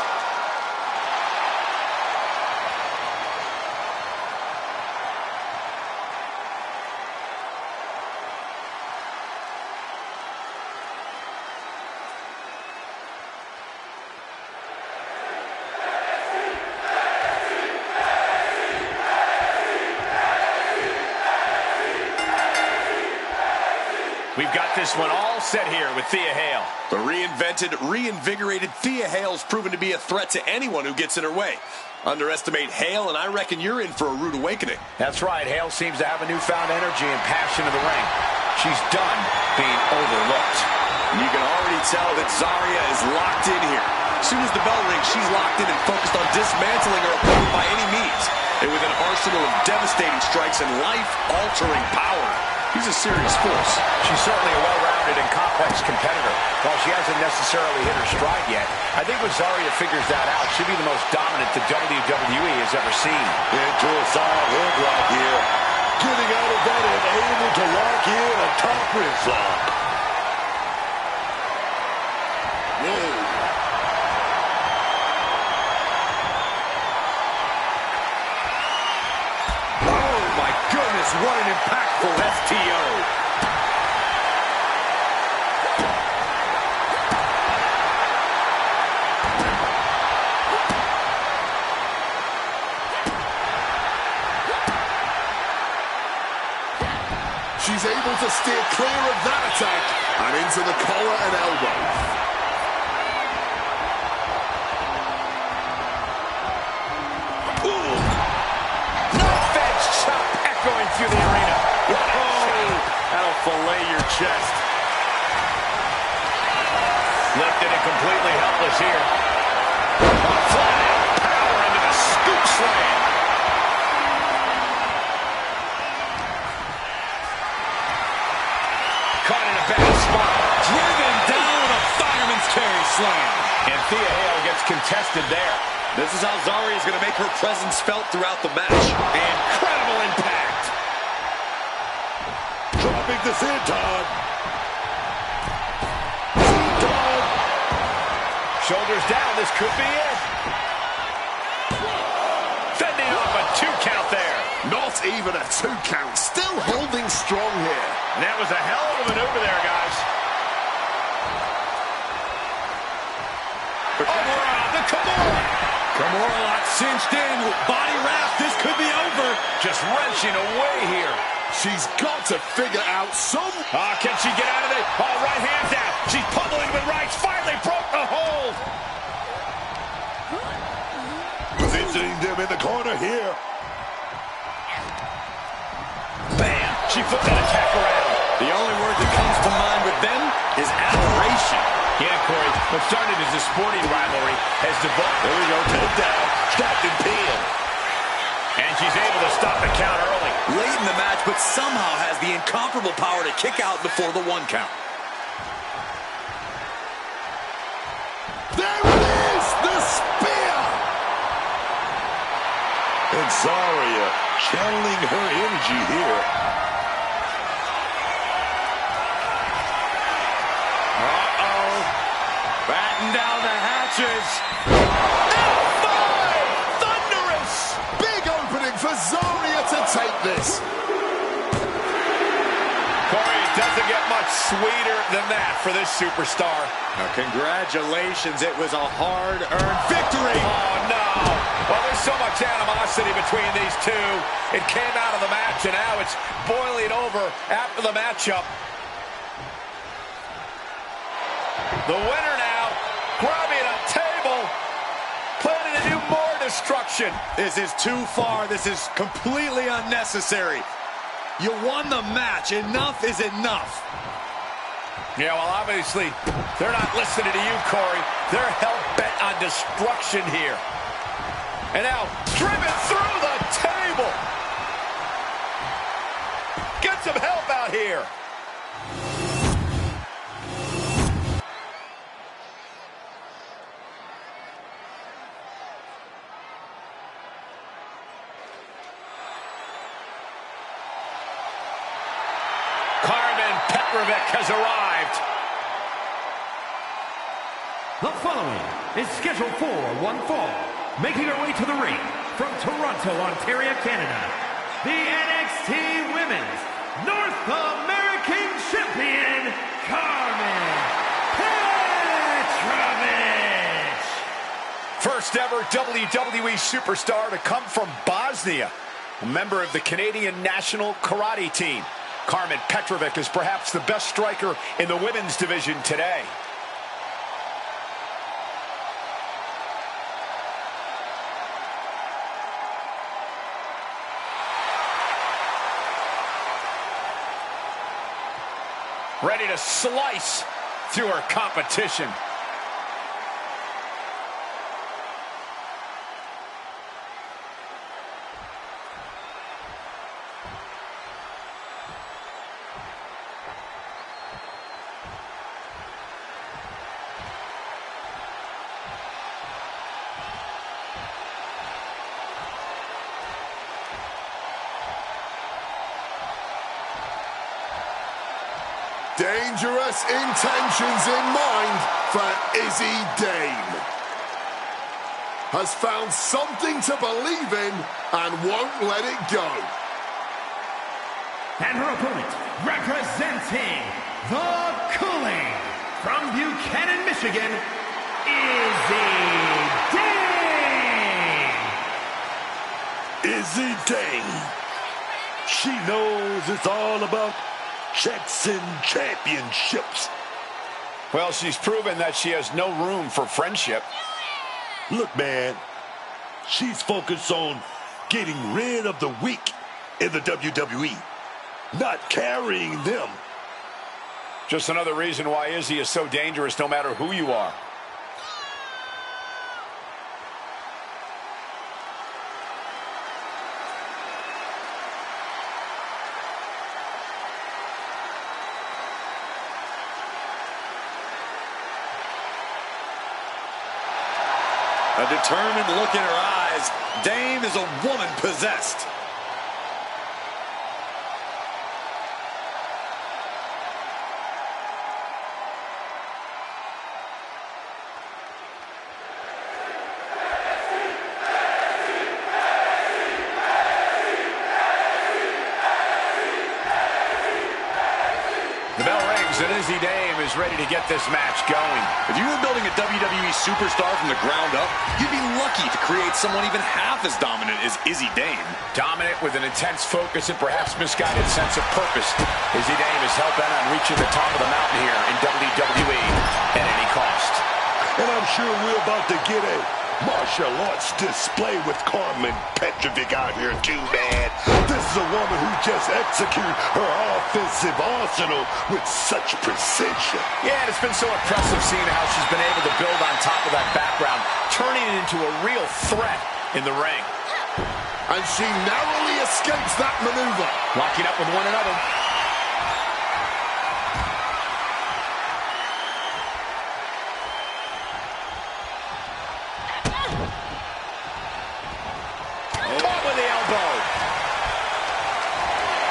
We've got this one all set here with Thea Hale. The reinvigorated Thea Hale's proven to be a threat to anyone who gets in her way. Underestimate Hale, and I reckon you're in for a rude awakening. That's right. Hale seems to have a newfound energy and passion in the ring. She's done being overlooked. You can already tell that Zarya is locked in here. As soon as the bell rings, she's locked in and focused on dismantling her opponent by any means. And with an arsenal of devastating strikes and life-altering power, he's a serious force. She's certainly a well-rounded and complex competitor. While she hasn't necessarily hit her stride yet, I think when Zarya figures that out, she'll be the most dominant the WWE has ever seen. Into a solid headlock here. Getting out of that and able to lock in a top wrist lock. Whoa. Oh, my goodness, what an impactful STO. She's able to steer clear of that attack and into the collar and elbow. Ooh. No fence chop echoing through the arena. That'll fillet your chest. Lifted and completely helpless here. Flat out power into the scoop slam. Caught in a bad spot. Driven down with a fireman's carry slam. And Thea Hale gets contested there. This is how Zarya is going to make her presence felt throughout the match. Incredible impact. Dropping the senton. Shoulders down. This could be it. Fending off a 2 count there. Not even a 2 count. Still holding strong here. And that was a hell of a maneuver there, guys. The Kimura lock cinched in with body wrap. This could be over. Just wrenching away here. She's got to figure out some... Can she get out of it? Oh, right hand down. She's pummeling with rights. Finally broke the hold. Positioning them in the corner here. Bam! She flipped that attack around. The only word that comes to mind with them is admiration. Yeah, Corey, what started as a sporting rivalry has devolved. There we go, takedown, strapped and pinned. And she's able to stop the count early. Late in the match, but somehow has the incomparable power to kick out before the 1 count. There it is, the spear! And Zarya channeling her energy here. Uh-oh. Batten down the hatches. F5! Thunderous! Big opening for Zarya to take this. Corey, it doesn't get much sweeter than that for this superstar. Now, congratulations. It was a hard-earned victory. Oh, no. Well, there's so much animosity between these two. It came out of the match, and now it's boiling over after the matchup. The winner now, grabbing a table, planning to do more destruction. This is too far. This is completely unnecessary. You won the match. Enough is enough. Yeah, well, obviously, they're not listening to you, Corey. They're hell-bent on destruction here. And now, driven through the table. Get some help out here. Petrovic has arrived. The following is scheduled for one fall. Making her way to the ring from Toronto, Ontario, Canada, the NXT Women's North American Champion, Carmen Petrovic. First ever WWE superstar to come from Bosnia, a member of the Canadian national karate team. Carmen Petrovic is perhaps the best striker in the women's division today. Ready to slice through her competition. Dangerous intentions in mind for Izzy Dame. Has found something to believe in and won't let it go. And her opponent, representing the Cooling from Buchanan, Michigan, Izzy Dame. Izzy Dame. She knows it's all about checks and championships. Well, she's proven that she has no room for friendship. Look, man, she's focused on getting rid of the weak in the WWE, not carrying them. Just another reason why Izzy is so dangerous no matter who you are. A determined look in her eyes. Dame is a woman possessed. The bell rings. moves, and Izzy Dame is ready to get this match going. If you were building a WWE superstar from the ground up, you'd be lucky to create someone even half as dominant as Izzy Dame. Dominant with an intense focus and perhaps misguided sense of purpose. Izzy Dame is hell-bent on reaching the top of the mountain here in WWE at any cost. And I'm sure we're about to get a martial arts display with Carmen Petrovic out here too, man. This is a woman who just executes her offensive arsenal with such precision. Yeah, and it's been so impressive seeing how she's been able to build on top of that background, turning it into a real threat in the ring. And she narrowly escapes that maneuver. Locking up with one another.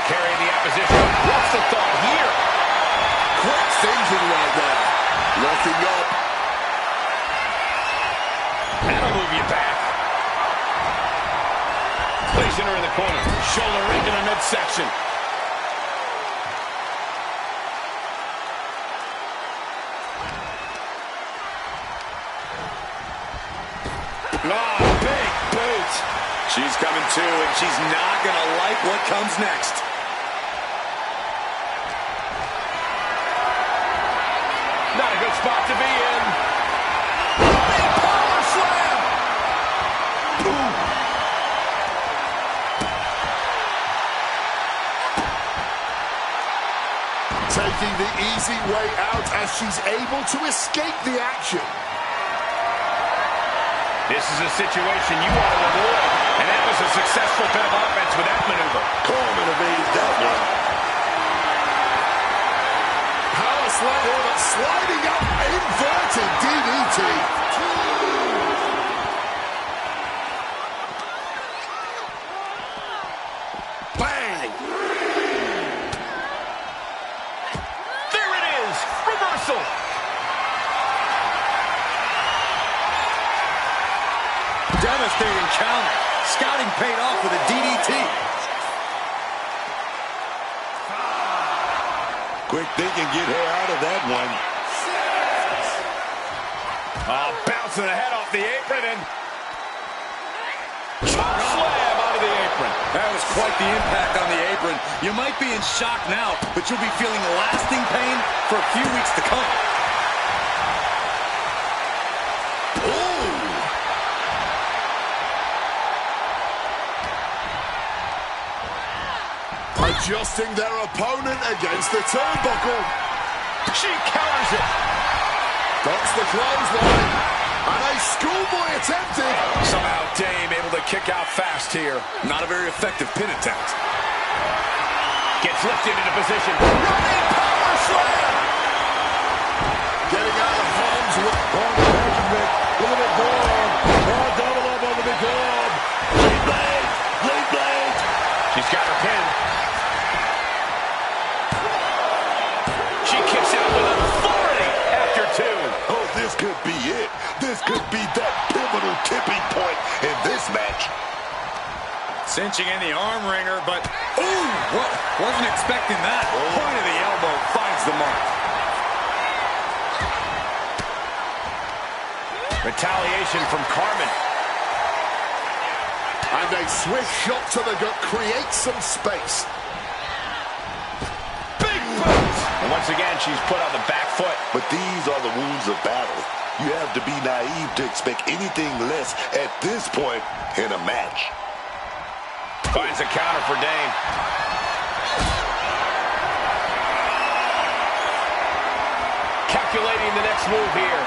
Carrying the opposition. What's the thought here? Quick thinking right there. Locking up. That'll move you back. Placing her in the corner. Shoulder right in the midsection. Big boot. She's coming too, and she's not going to like what comes next. Not a good spot to be in. Power slam. Boom. Taking the easy way out as she's able to escape the action. This is a situation you want to avoid, and that was a successful bit of offense with that maneuver. Carmen evaded that one. Power slam order, sliding up, inverted DDT. Bang! There it is, reversal. Devastating counter. Scouting paid off with a DDT. Quick thinking, get her out of that one. Bouncing the head off the apron and chop slam out of the apron. That was quite the impact on the apron. You might be in shock now, but you'll be feeling lasting pain for a few weeks to come. Adjusting their opponent against the turnbuckle. She counters it. Ducks the clothesline. And a schoolboy attempted. Somehow Dame able to kick out fast here. Not a very effective pin attempt. Gets lifted into position. Running power slam. Getting out of harm's way. Look at it go on. Double up on the big arm. Blade blade. Blade blade. She's got her pin. She kicks out with authority after two. Oh, this could be it. This could be that pivotal tipping point in this match. Cinching in the arm wringer, but ooh, wasn't expecting that. Point of the elbow finds the mark. Retaliation from Carmen. And a swift shot to the gut creates some space. Big boot. And once again, she's put on the back foot. But these are the wounds of battle. You have to be naive to expect anything less at this point in a match. Finds a counter for Dame. Calculating the next move here.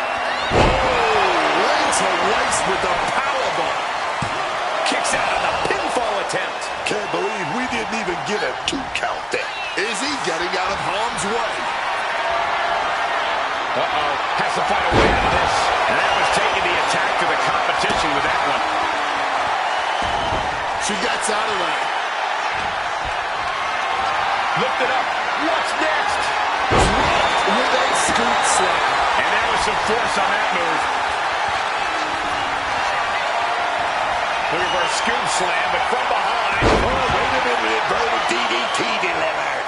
Way to waste with the powerbomb. Kicks out on the pinfall attempt. Can't believe we didn't even get a 2 count there. Is he getting out of harm's way? Has to find a way out of this. And that was taking the attack to the competition with that one. She gets out of there. Lift it up. What's next? Dropped with a scoop slam. And there was some force on that move. Looking for a scoop slam, but from behind. Oh, wait a minute. Inverted DDT delivered.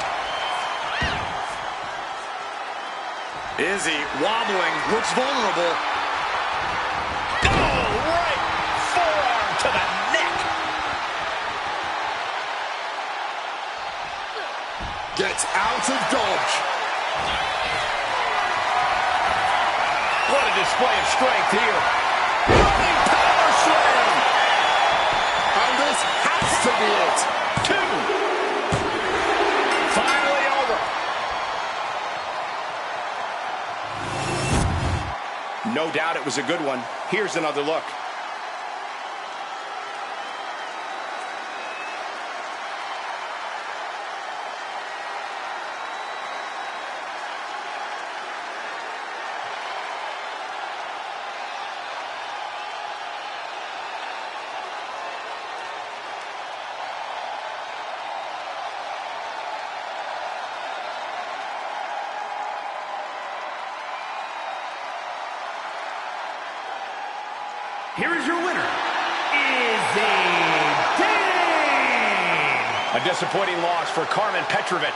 he? Wobbling, looks vulnerable. Oh, right forearm to the neck. Gets out of dodge. What a display of strength here. Running power slam. And this has to be it. 2. Finally over. No doubt it was a good one. Here's another look. Here is your winner, Izzy Dane. A disappointing loss for Carmen Petrovic.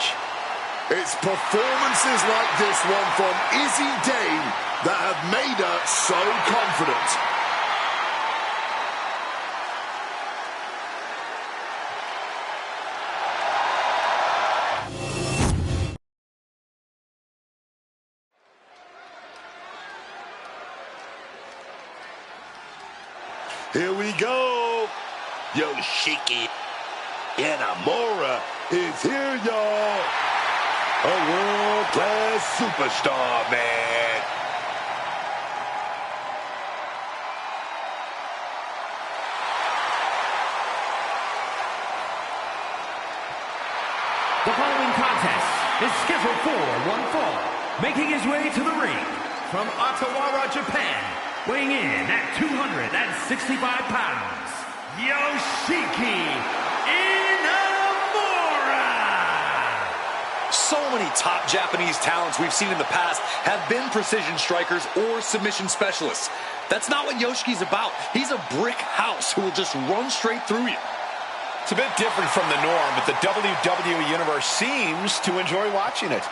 It's performances like this one from Izzy Dane that have made her so confident. Here we go. Yoshiki Inamura is here, y'all. A world-class superstar, man. The following contest is scheduled for one fall. Making his way to the ring from Ottawa, Japan, weighing in at 265 pounds, Yoshiki Inamura. So many top Japanese talents we've seen in the past have been precision strikers or submission specialists. That's not what Yoshiki's about. He's a brick house who will just run straight through you. It's a bit different from the norm, but the WWE Universe seems to enjoy watching it.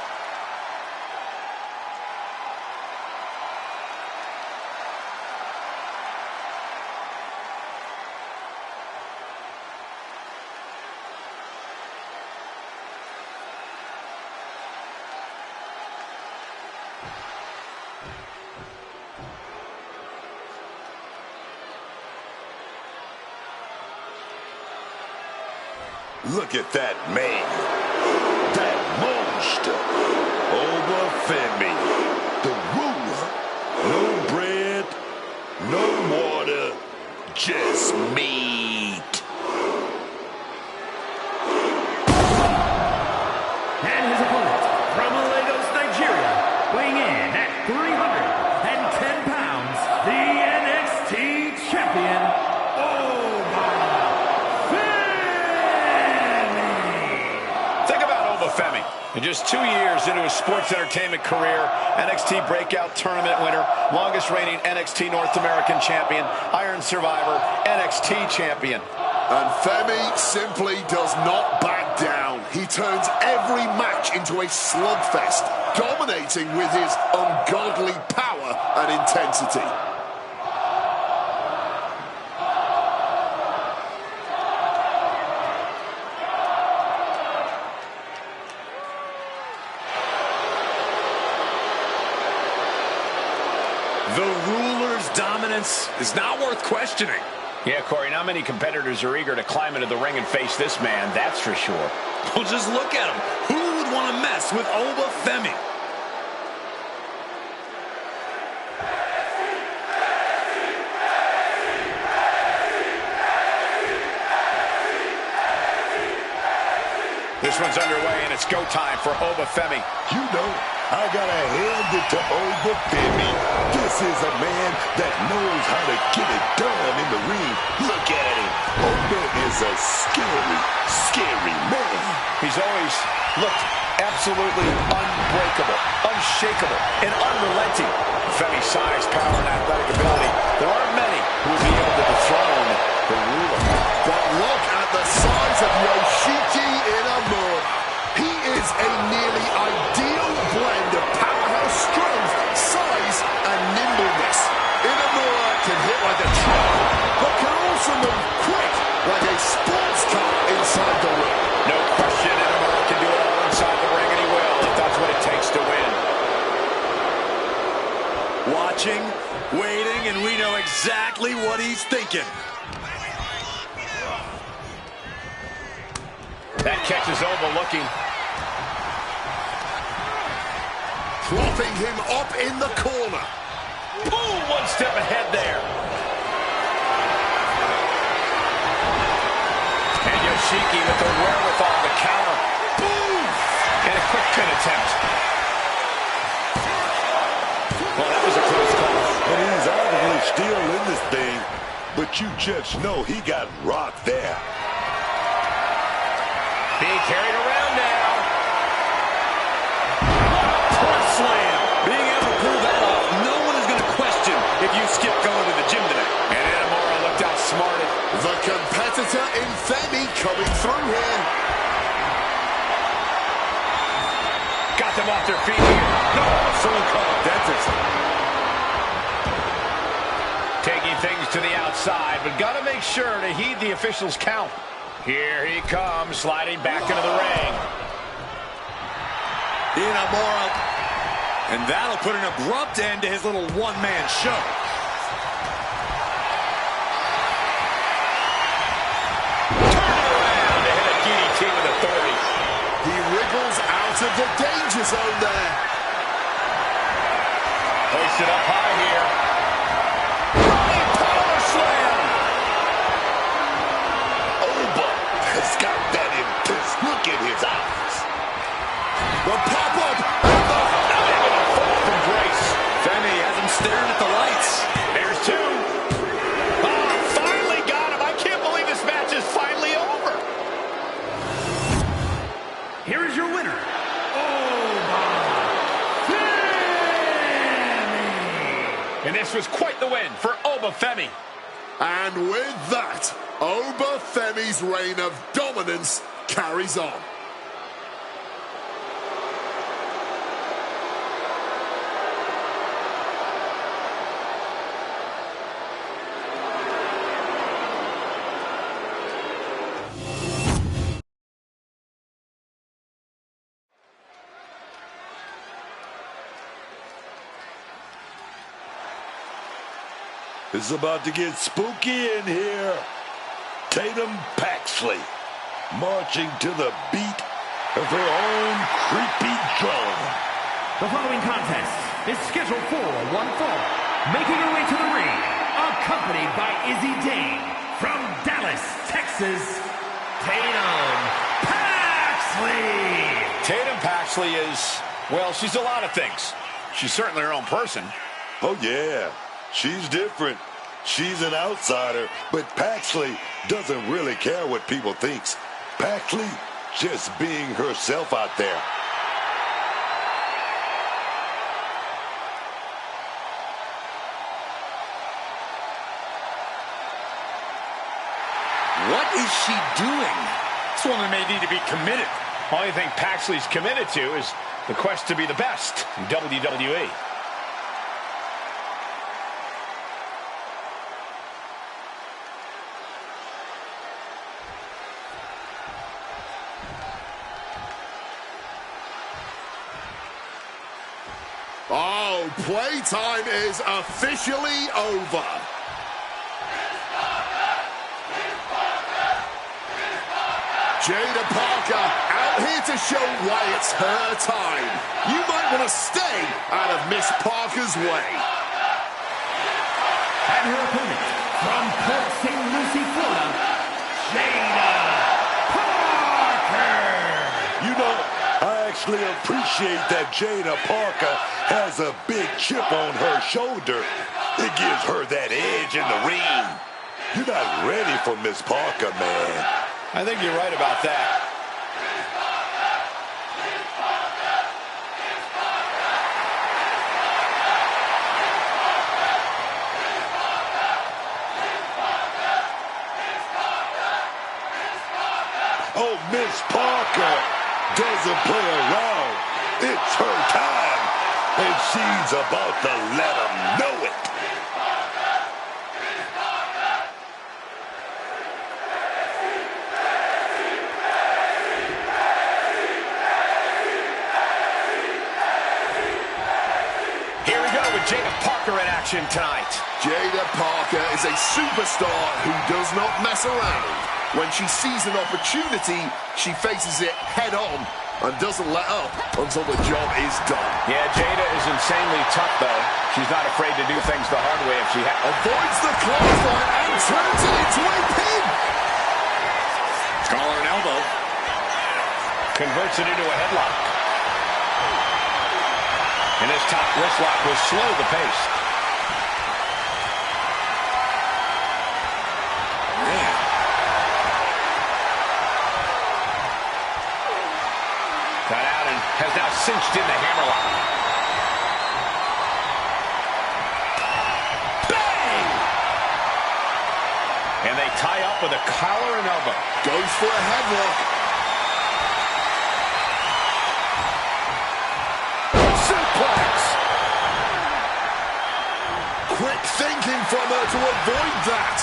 Look at that man. That monster. Obafemi. The ruler. No bread, no water, just meat. And his opponent from Lagos, Nigeria, weighing in at 310 pounds, the NXT champion, Femi. In just 2 years into his sports entertainment career, NXT Breakout Tournament winner, longest reigning NXT North American champion, Iron Survivor, NXT champion. And Femi simply does not back down. He turns every match into a slugfest, dominating with his ungodly power and intensity. The ruler's dominance is not worth questioning. Yeah, Corey, not many competitors are eager to climb into the ring and face this man, that's for sure. Well, just look at him. Who would want to mess with Obafemi? This one's underway, and it's go time for Obafemi. You know, I gotta hand it to Obafemi. This is a man that knows how to get it done in the ring. Look at him. Oba is a scary, scary man. He's always looked absolutely unbreakable, unshakable, and unrelenting. Femi's size, power, and athletic ability, there aren't many who will be able to dethrone the ruler. But look at the size of Yoshiki Inamura. He is a nearly ideal blend of powerhouse strength watching, waiting, and we know exactly what he's thinking. That catches Oba looking. Propping him up in the corner. Boom! One step ahead there. And Yoshiki with the wherewithal to counter. Boom! And a quick pin attempt. Well, that was a close call. And he's obviously still in this thing, but you just know he got rocked there. Being carried around now. Front slam. Being able to pull that off, no one is going to question if you skip going to the gym today. And Inamura looked outsmarted. The competitor in Femi coming through here. Got them off their feet here. No, someone called a dentist. Taking things to the outside, but got to make sure to heed the officials' count. Here he comes, sliding back into the ring. Inamura. And that'll put an abrupt end to his little one-man show. Turn it around to hit a DDT with authority. He wriggles out of the danger zone there. Hoisted up high here. Running power slam. Oba has got that intense look in his eyes. The pop-up. Not even a fall from grace. Femi has him staring at the lights. There's two. Oh, finally got him. I can't believe this match is finally over. Here is your winner, Oba Femi. And this was quite the win for Oba Femi. And with that, Oba Femi's reign of dominance carries on. It's about to get spooky in here. Tatum Paxley marching to the beat of her own creepy drum. The following contest is scheduled for one fall. Making her way to the ring, accompanied by Izzy Dane from Dallas, Texas, Tatum Paxley. Tatum Paxley is, well, she's a lot of things. She's certainly her own person. Oh, yeah. She's different. She's an outsider, but Paxley doesn't really care what people think. Paxley just being herself out there. What is she doing? This woman may need to be committed. Only thing Paxley's committed to is the quest to be the best in WWE. Oh, playtime is officially over. Jada Parker out here to show why it's her time. You might want to stay out of Miss Parker's way. And her opponent from Port St. Lucie, Florida, Jada Parker. You know, I actually appreciate that Jada Parker has a big chip on her shoulder. It gives her that edge in the ring. You're not ready for Miss Parker, man. I think you're right about that. Oh, Miss Parker doesn't play around. It's her time, and she's about to let them know it. Jada Parker in action tonight. Jada Parker is a superstar who does not mess around. When she sees an opportunity, she faces it head on and doesn't let up until the job is done. Yeah, Jada is insanely tough, though. She's not afraid to do things the hard way if she avoids the clothesline and turns it into a pin. Collar and elbow. Converts it into a headlock. And this top wrist lock will slow the pace. Man. Got out and has now cinched in the hammerlock. Bang! And they tie up with a collar and elbow. Goes for a headlock. Quick thinking from her to avoid that.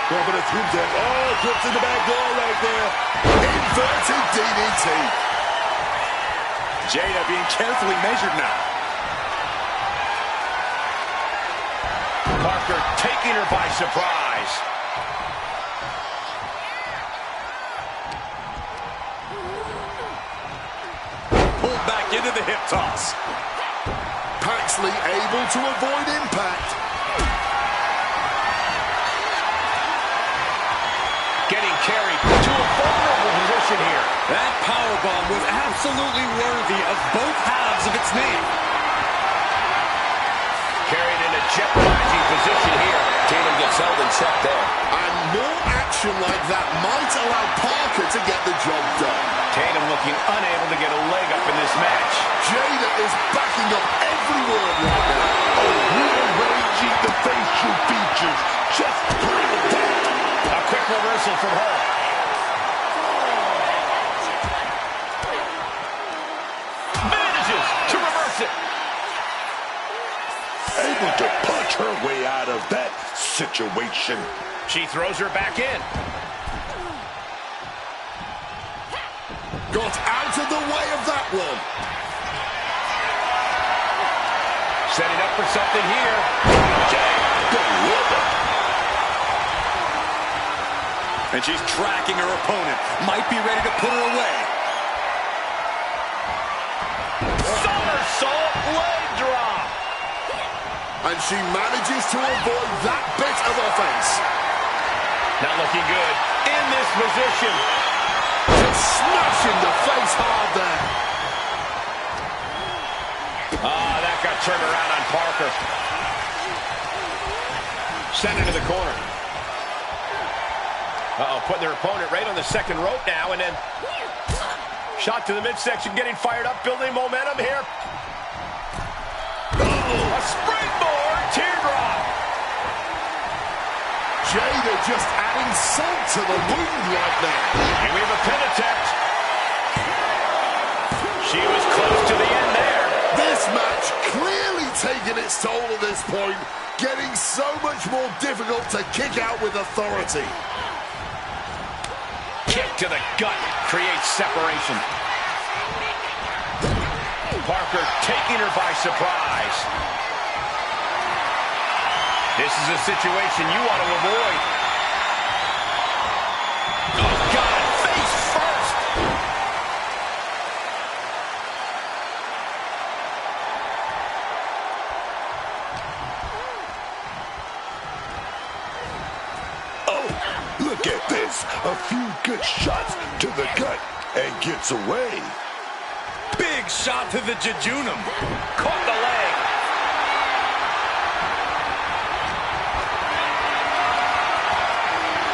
Grabbing a tombstone. Oh, drops in the back door right there. Inverted DDT. Jada being carefully measured now. Parker taking her by surprise. Pulled back into the hip toss. Paxley able to avoid impact. Getting carried to a vulnerable position here. That powerbomb was absolutely worthy of both halves of its name. Carried in a jeopardizing position here. Tatum gets held and set there. And more action like that might allow Parker to get the job done. Tatum looking unable to get a leg up in this match. Jada is backing up every word right now. Oh, rearranging the facial features. Just bring it down. A quick reversal from her. Manages to reverse it. Able to punch her way out of that situation. She throws her back in. Got out of the way of that one. Setting up for something here. Deliver. And she's tracking her opponent. Might be ready to put her away. Somersault leg drop. And she manages to avoid that bit of offense. Not looking good in this position. Just smashing the face hard there. Ah, that got turned around on Parker. Sent into the corner. Putting their opponent right on the second rope now, and then shot to the midsection, getting fired up, building momentum here. A springboard teardrop. Jada just adding salt to the wound right now. And we have a pin attempt. She was close to the end there. This match clearly taking its toll at this point, getting so much more difficult to kick out with authority. Kick to the gut creates separation. Parker taking her by surprise. This is a situation you want to avoid. Oh, God, face first. Oh, look at this. A few good shots to the gut and gets away. Big shot to the jejunum. Caught the leg.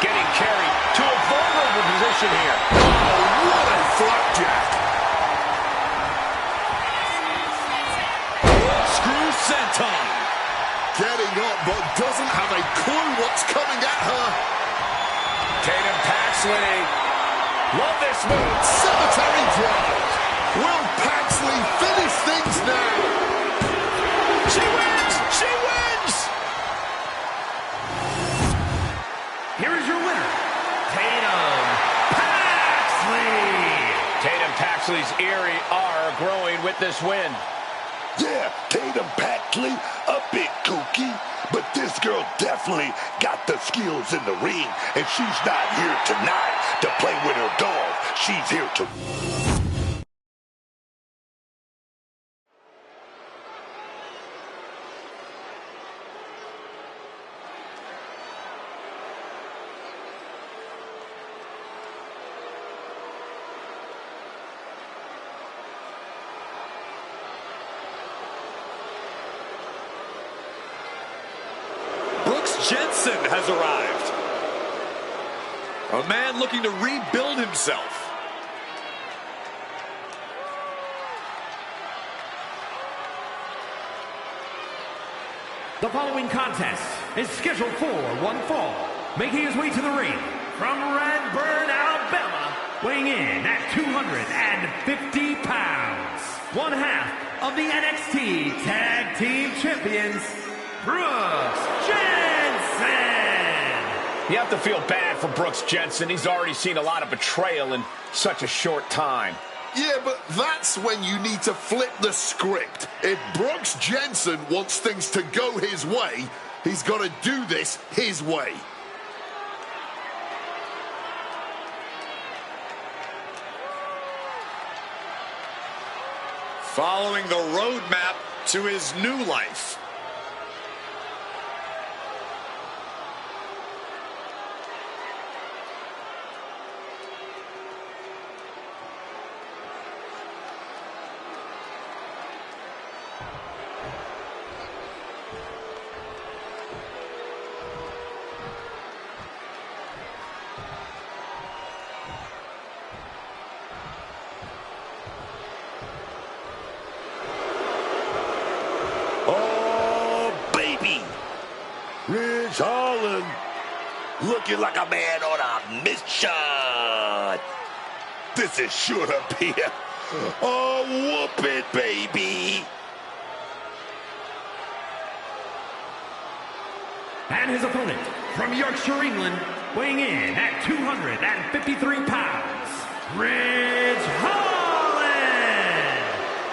Getting carried to a vulnerable position here. Oh, what a flapjack. Screw senton. Getting up, but doesn't have a clue what's coming at her. Tatum Paxley. Love this move. Cemetery drive. Will Paxley finish things now? She wins! She wins! Here is your winner, Erie are growing with this win. Yeah, Tatum Paxley, a bit kooky, but this girl definitely got the skills in the ring, and she's not here tonight to play with her dog. She's here to... Jensen has arrived. A man looking to rebuild himself. The following contest is scheduled for one fall. Making his way to the ring from Redburn, Alabama, weighing in at 250 pounds. One half of the NXT Tag Team Champions, Brooks Jensen. You have to feel bad for Brooks Jensen. He's already seen a lot of betrayal in such a short time. Yeah, but that's when you need to flip the script. If Brooks Jensen wants things to go his way, he's got to do this his way. Following the roadmap to his new life. Ridge Holland, looking like a man on a mission. This is sure to be a whooping, baby. And his opponent from Yorkshire, England, weighing in at 253 pounds, Ridge Holland.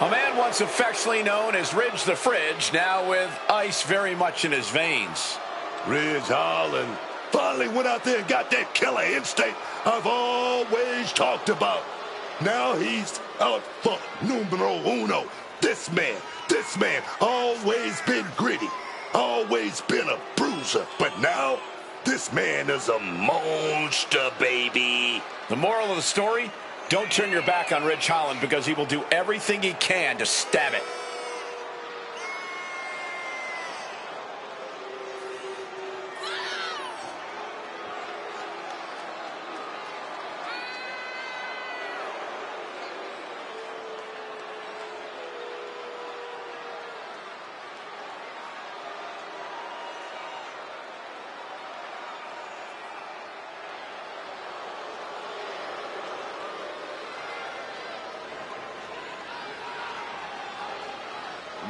A man once affectionately known as Ridge the Fridge, now with ice very much in his veins. Ridge Holland finally went out there and got that killer instinct I've always talked about. Now he's out for numero uno. This man always been gritty, always been a bruiser. But now, this man is a monster, baby. The moral of the story, don't turn your back on Ridge Holland because he will do everything he can to stab it.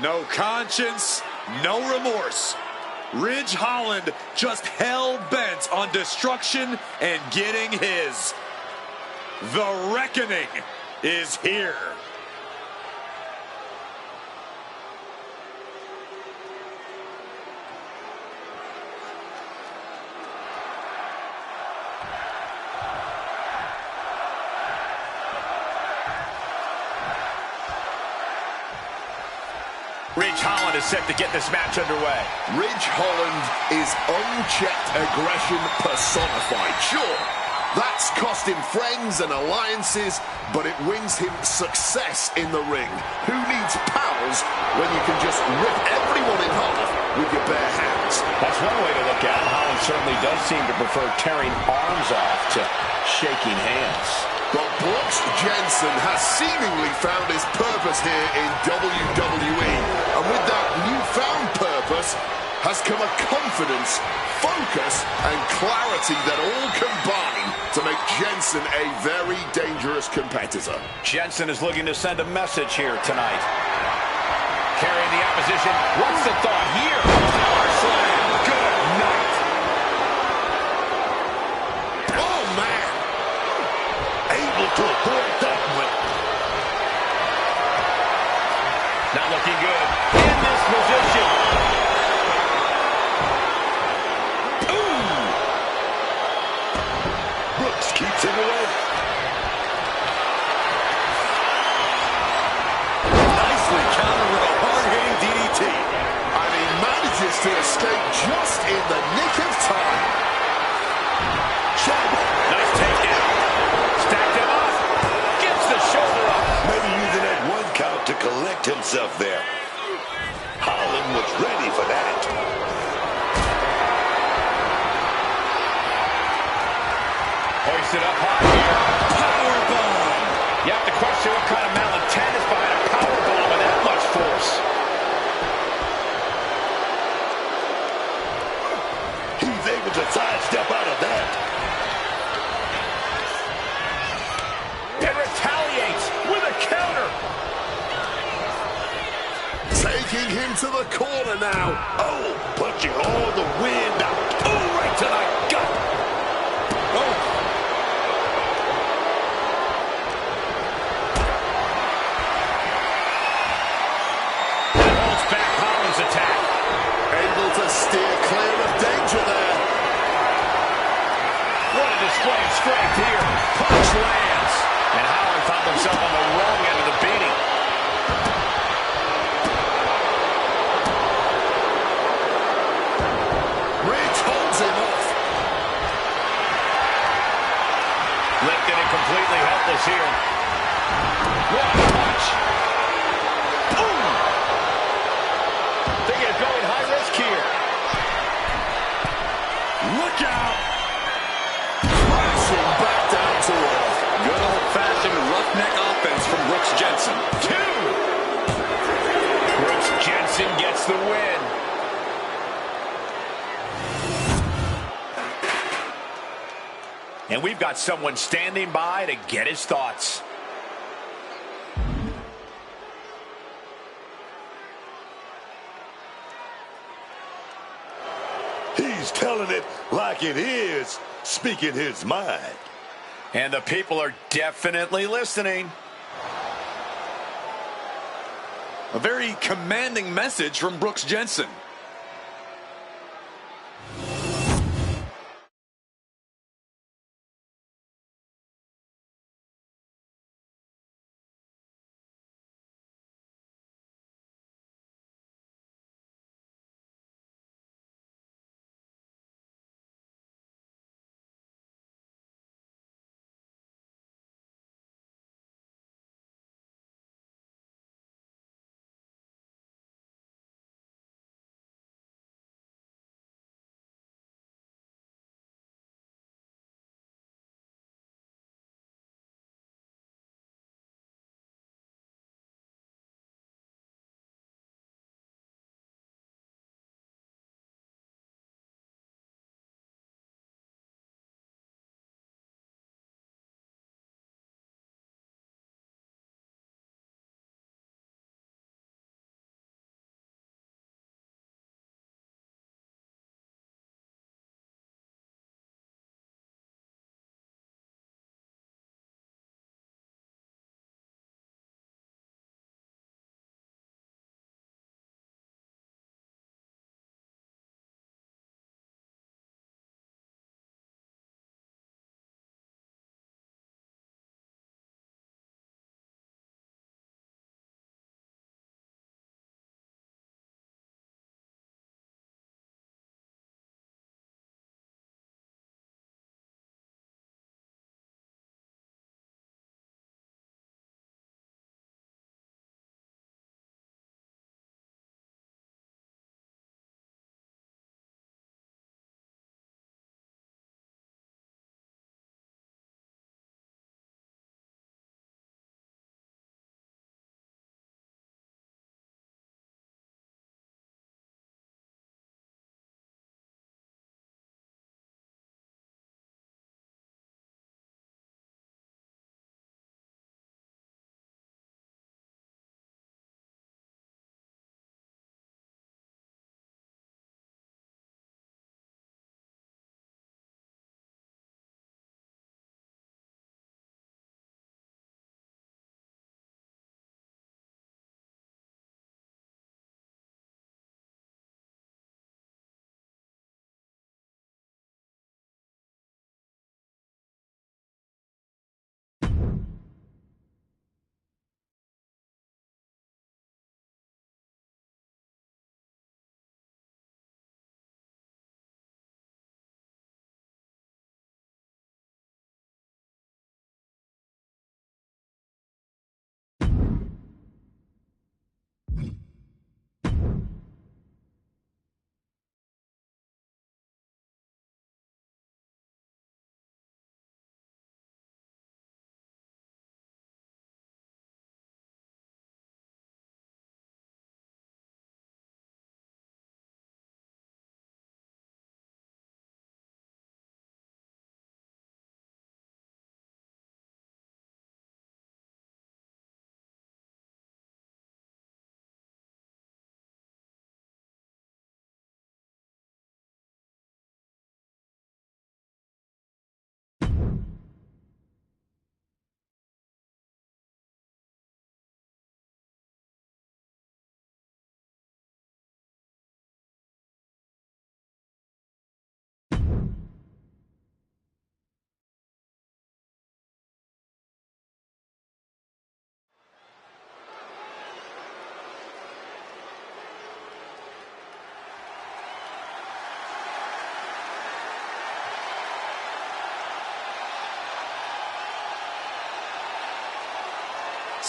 No conscience, no remorse. Ridge Holland just hell-bent on destruction and getting his. The reckoning is here. Ridge Holland is set to get this match underway. Ridge Holland is unchecked aggression personified. Sure, that's cost him friends and alliances, but it wins him success in the ring. Who needs pals when you can just rip everyone in half with your bare hands? That's one way to look at it. Holland certainly does seem to prefer tearing arms off to shaking hands. But Brooks Jensen has seemingly found his purpose here in WWE. And with that newfound purpose has come a confidence, focus, and clarity that all combine to make Jensen a very dangerous competitor. Jensen is looking to send a message here tonight. Carrying the opposition. What's the thought here? Power slam. Good night. Oh, man. Able to avoid that one. to escape just in the nick of time. Nice takedown. Stacked him up. Gets the shoulder up. Maybe using that 1 count to collect himself there. Holland was ready for that. Hoisted up high here. Powerbomb. You have to question what kind of malintent is behind a powerbomb with that much force. He's able to sidestep out of that. And retaliates with a counter. Taking him to the corner now. Oh, punching all the wind out. Oh, right to the gut. Oh. Holds back Holland's attack. Able to steer clear of danger there. What a display of strength here. Punch lands. And Holland found himself on the wrong end of the beating. Ridge holds him off. Lifted and completely helpless here. What a punch. Boom. Thinking of going high risk here. Look out. Crashing back down to earth. Good old-fashioned roughneck offense from Brooks Jensen. 2. Brooks Jensen gets the win. And we've got someone standing by to get his thoughts. He's telling it like it is, speaking his mind. And the people are definitely listening. A very commanding message from Brooks Jensen.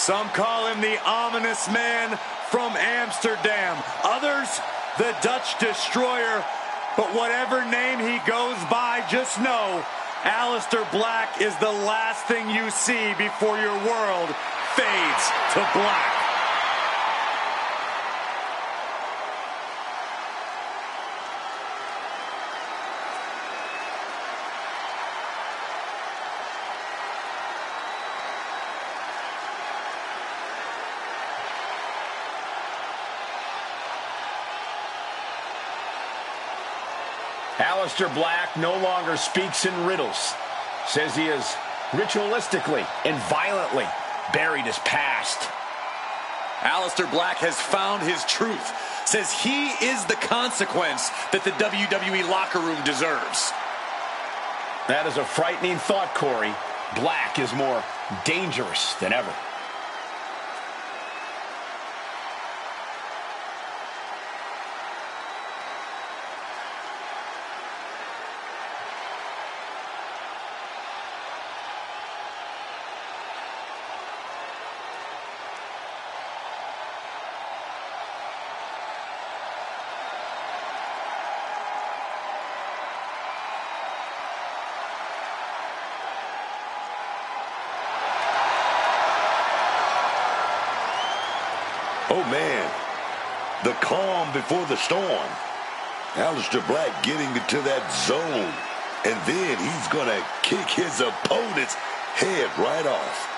Some call him the ominous man from Amsterdam. Others, the Dutch Destroyer. But whatever name he goes by, just know Aleister Black is the last thing you see before your world fades to black. Aleister Black no longer speaks in riddles. Says he has ritualistically and violently buried his past. Aleister Black has found his truth. Says he is the consequence that the WWE locker room deserves. That is a frightening thought, Corey. Black is more dangerous than ever. Oh, man. The calm before the storm. Aleister Black getting into that zone. And then he's going to kick his opponent's head right off.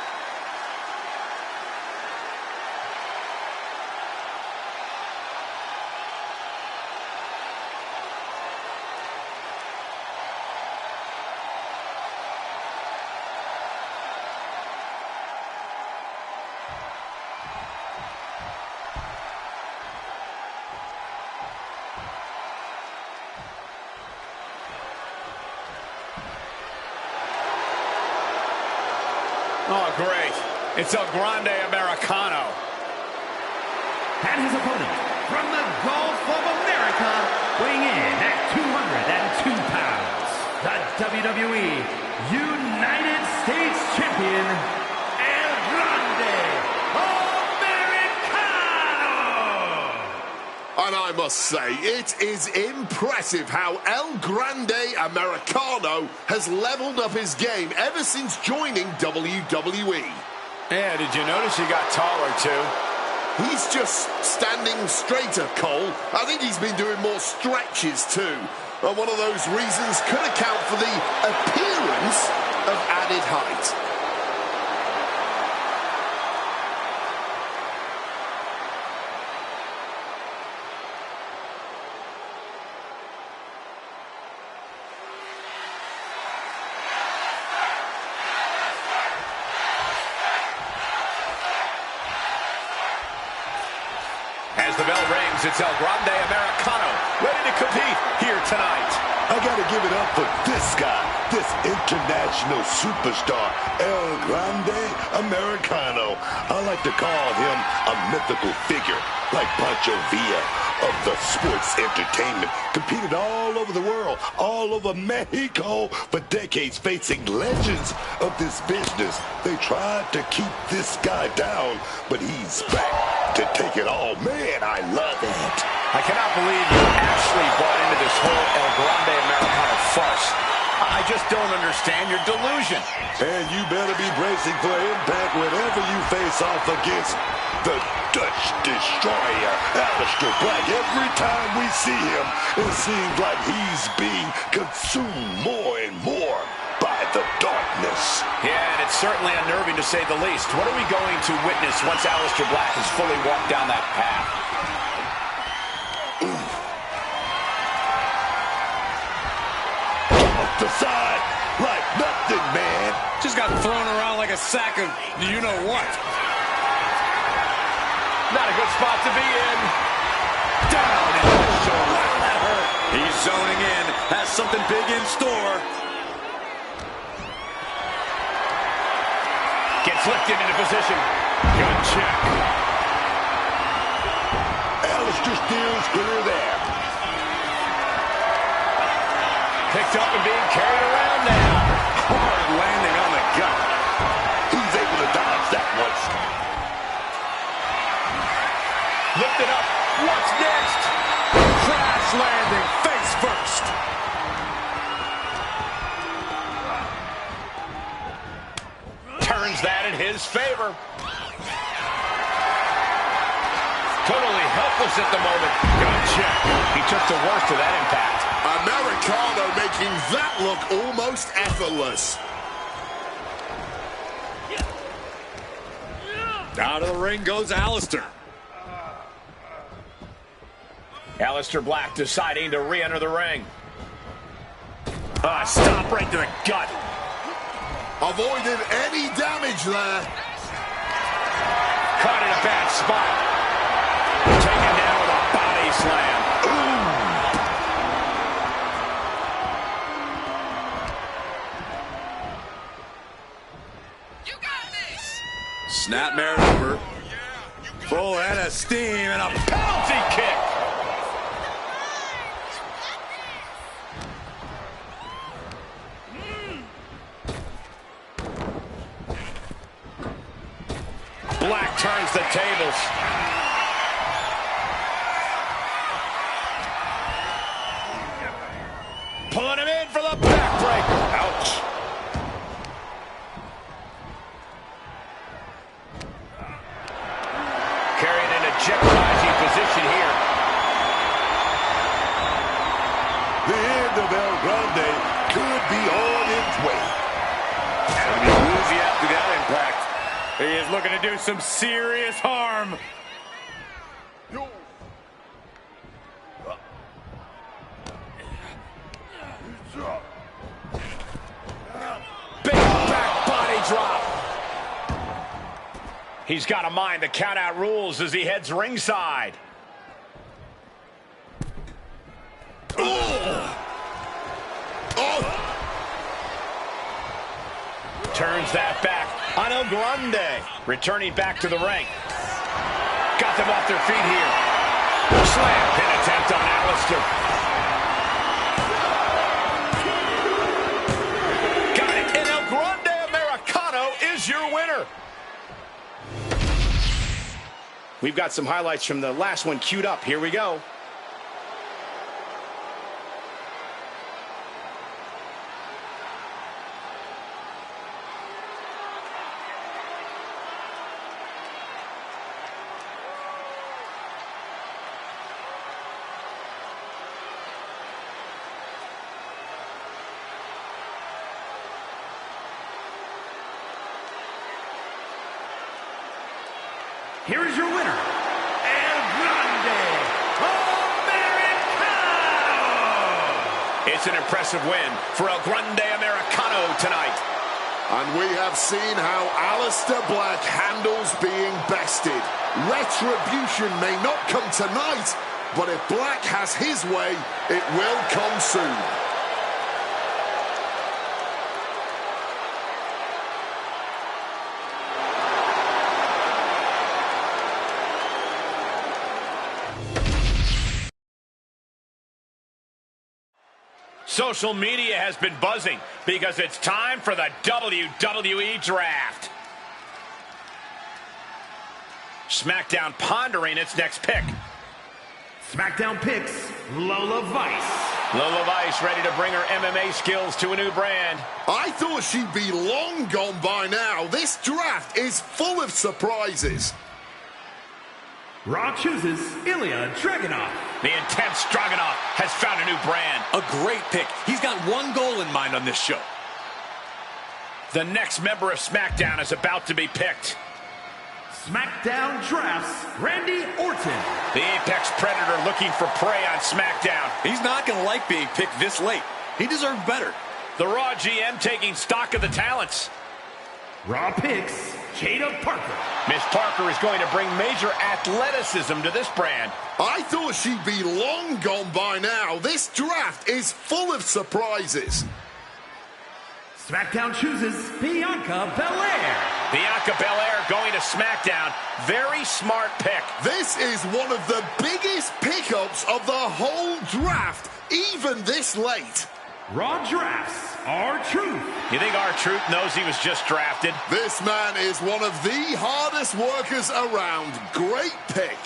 Oh, great. It's El Grande Americano. And his opponent, from the Gulf of America, weighing in at 202 pounds, the WWE United States Champion, El Grande Americano! And I must say, it is impressive how El Grande Americano has leveled up his game ever since joining WWE. Yeah, did you notice he got taller, too? He's just standing straighter, Cole. I think he's been doing more stretches, too. And one of those reasons could account for the appearance of added height. As the bell rings, it's El Grande Americano, ready to compete here tonight. I gotta give it up for this guy, this international superstar, El Grande Americano. I like to call him a mythical figure, like Pancho Villa of the sports entertainment. Competed all over the world, all over Mexico for decades, facing legends of this business. They tried to keep this guy down, but he's back to take it all. Man, I love it. I cannot believe you actually bought into this whole El Grande Americano farce. I just don't understand your delusion. And you better be bracing for impact whenever you face off against the Dutch Destroyer, Aleister Black. Every time we see him, it seems like he's being consumed more and more by the darkness. Yeah, and it's certainly unnerving to say the least. What are we going to witness once Aleister Black has fully walked down that path? Off the side like nothing, man. Just got thrown around like a sack of you-know-what. Not a good spot to be in. Down in the shoulder. That hurt. He's zoning in. Has something big in store. Gets lifted into position. Good check. Aleister steers clear there. Picked up and being carried around now. Hard landing on the gut. He's able to dodge that one. Crash landing, face first. Turns that in his favor. Totally helpless at the moment. Good check. He took the worst of that impact. Americano making that look almost effortless. Out of the ring goes Aleister. Aleister Black deciding to re-enter the ring. Stop right to the gut. Avoided any damage there. Caught in a bad spot. Taken down with a body slam. You got this. Snapmare over. Full head of steam and a Penalty kick. Black turns the tables. Pulling him in for the backbreaker. Ouch. Carried in a jeopardizing position here. The end of El Grande could be on its way. gonna be woozy after that impact. He is looking to do some serious harm. Big back body drop. He's got to mind the count-out rules as he heads ringside. Turns that back on El Grande. Returning back to the ring. Got them off their feet here. Slam pin attempt on Aleister. Got it. And El Grande Americano is your winner. We've got some highlights from the last one queued up. Here we go. Here is your winner, El Grande Americano! It's an impressive win for El Grande Americano tonight. And we have seen how Aleister Black handles being bested. Retribution may not come tonight, but if Black has his way, it will come soon. Social media has been buzzing because it's time for the WWE Draft. SmackDown pondering its next pick. SmackDown picks Lola Vice. Lola Vice ready to bring her MMA skills to a new brand. I thought she'd be long gone by now. This draft is full of surprises. Raw chooses Ilya Dragunov. The intense Dragunov has found a new brand. A great pick. He's got one goal in mind on this show. The next member of SmackDown is about to be picked. SmackDown drafts Randy Orton. The Apex Predator looking for prey on SmackDown. He's not going to like being picked this late. He deserves better. The Raw GM taking stock of the talents. Raw picks Jada Parker. Miss Parker is going to bring major athleticism to this brand. I thought she'd be long gone by now. This draft is full of surprises. SmackDown chooses Bianca Belair. Bianca Belair going to SmackDown. Very smart pick. This is one of the biggest pickups of the whole draft, even this late. Raw drafts R-Truth. You think R-Truth knows he was just drafted? This man is one of the hardest workers around. Great pick.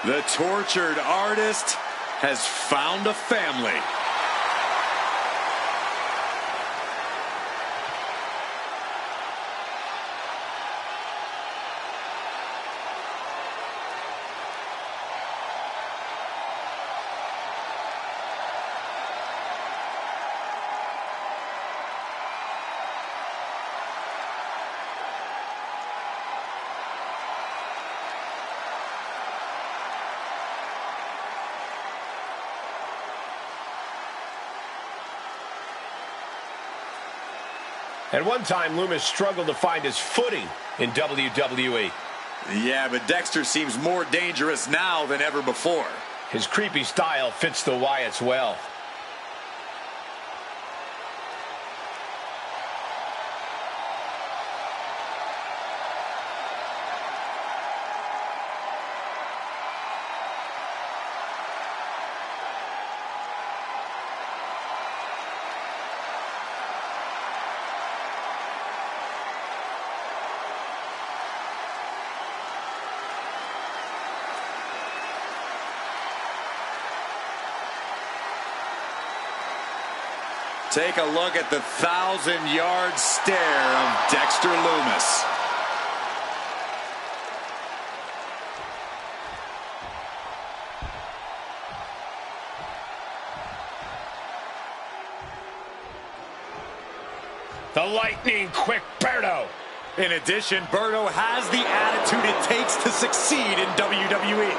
The tortured artist has found a family. At one time, Lumis struggled to find his footing in WWE. Yeah, but Dexter seems more dangerous now than ever before. His creepy style fits the Wyatts well. Take a look at the 1,000-yard stare of Dexter Lumis. The lightning quick Berto. In addition, Berto has the attitude it takes to succeed in WWE.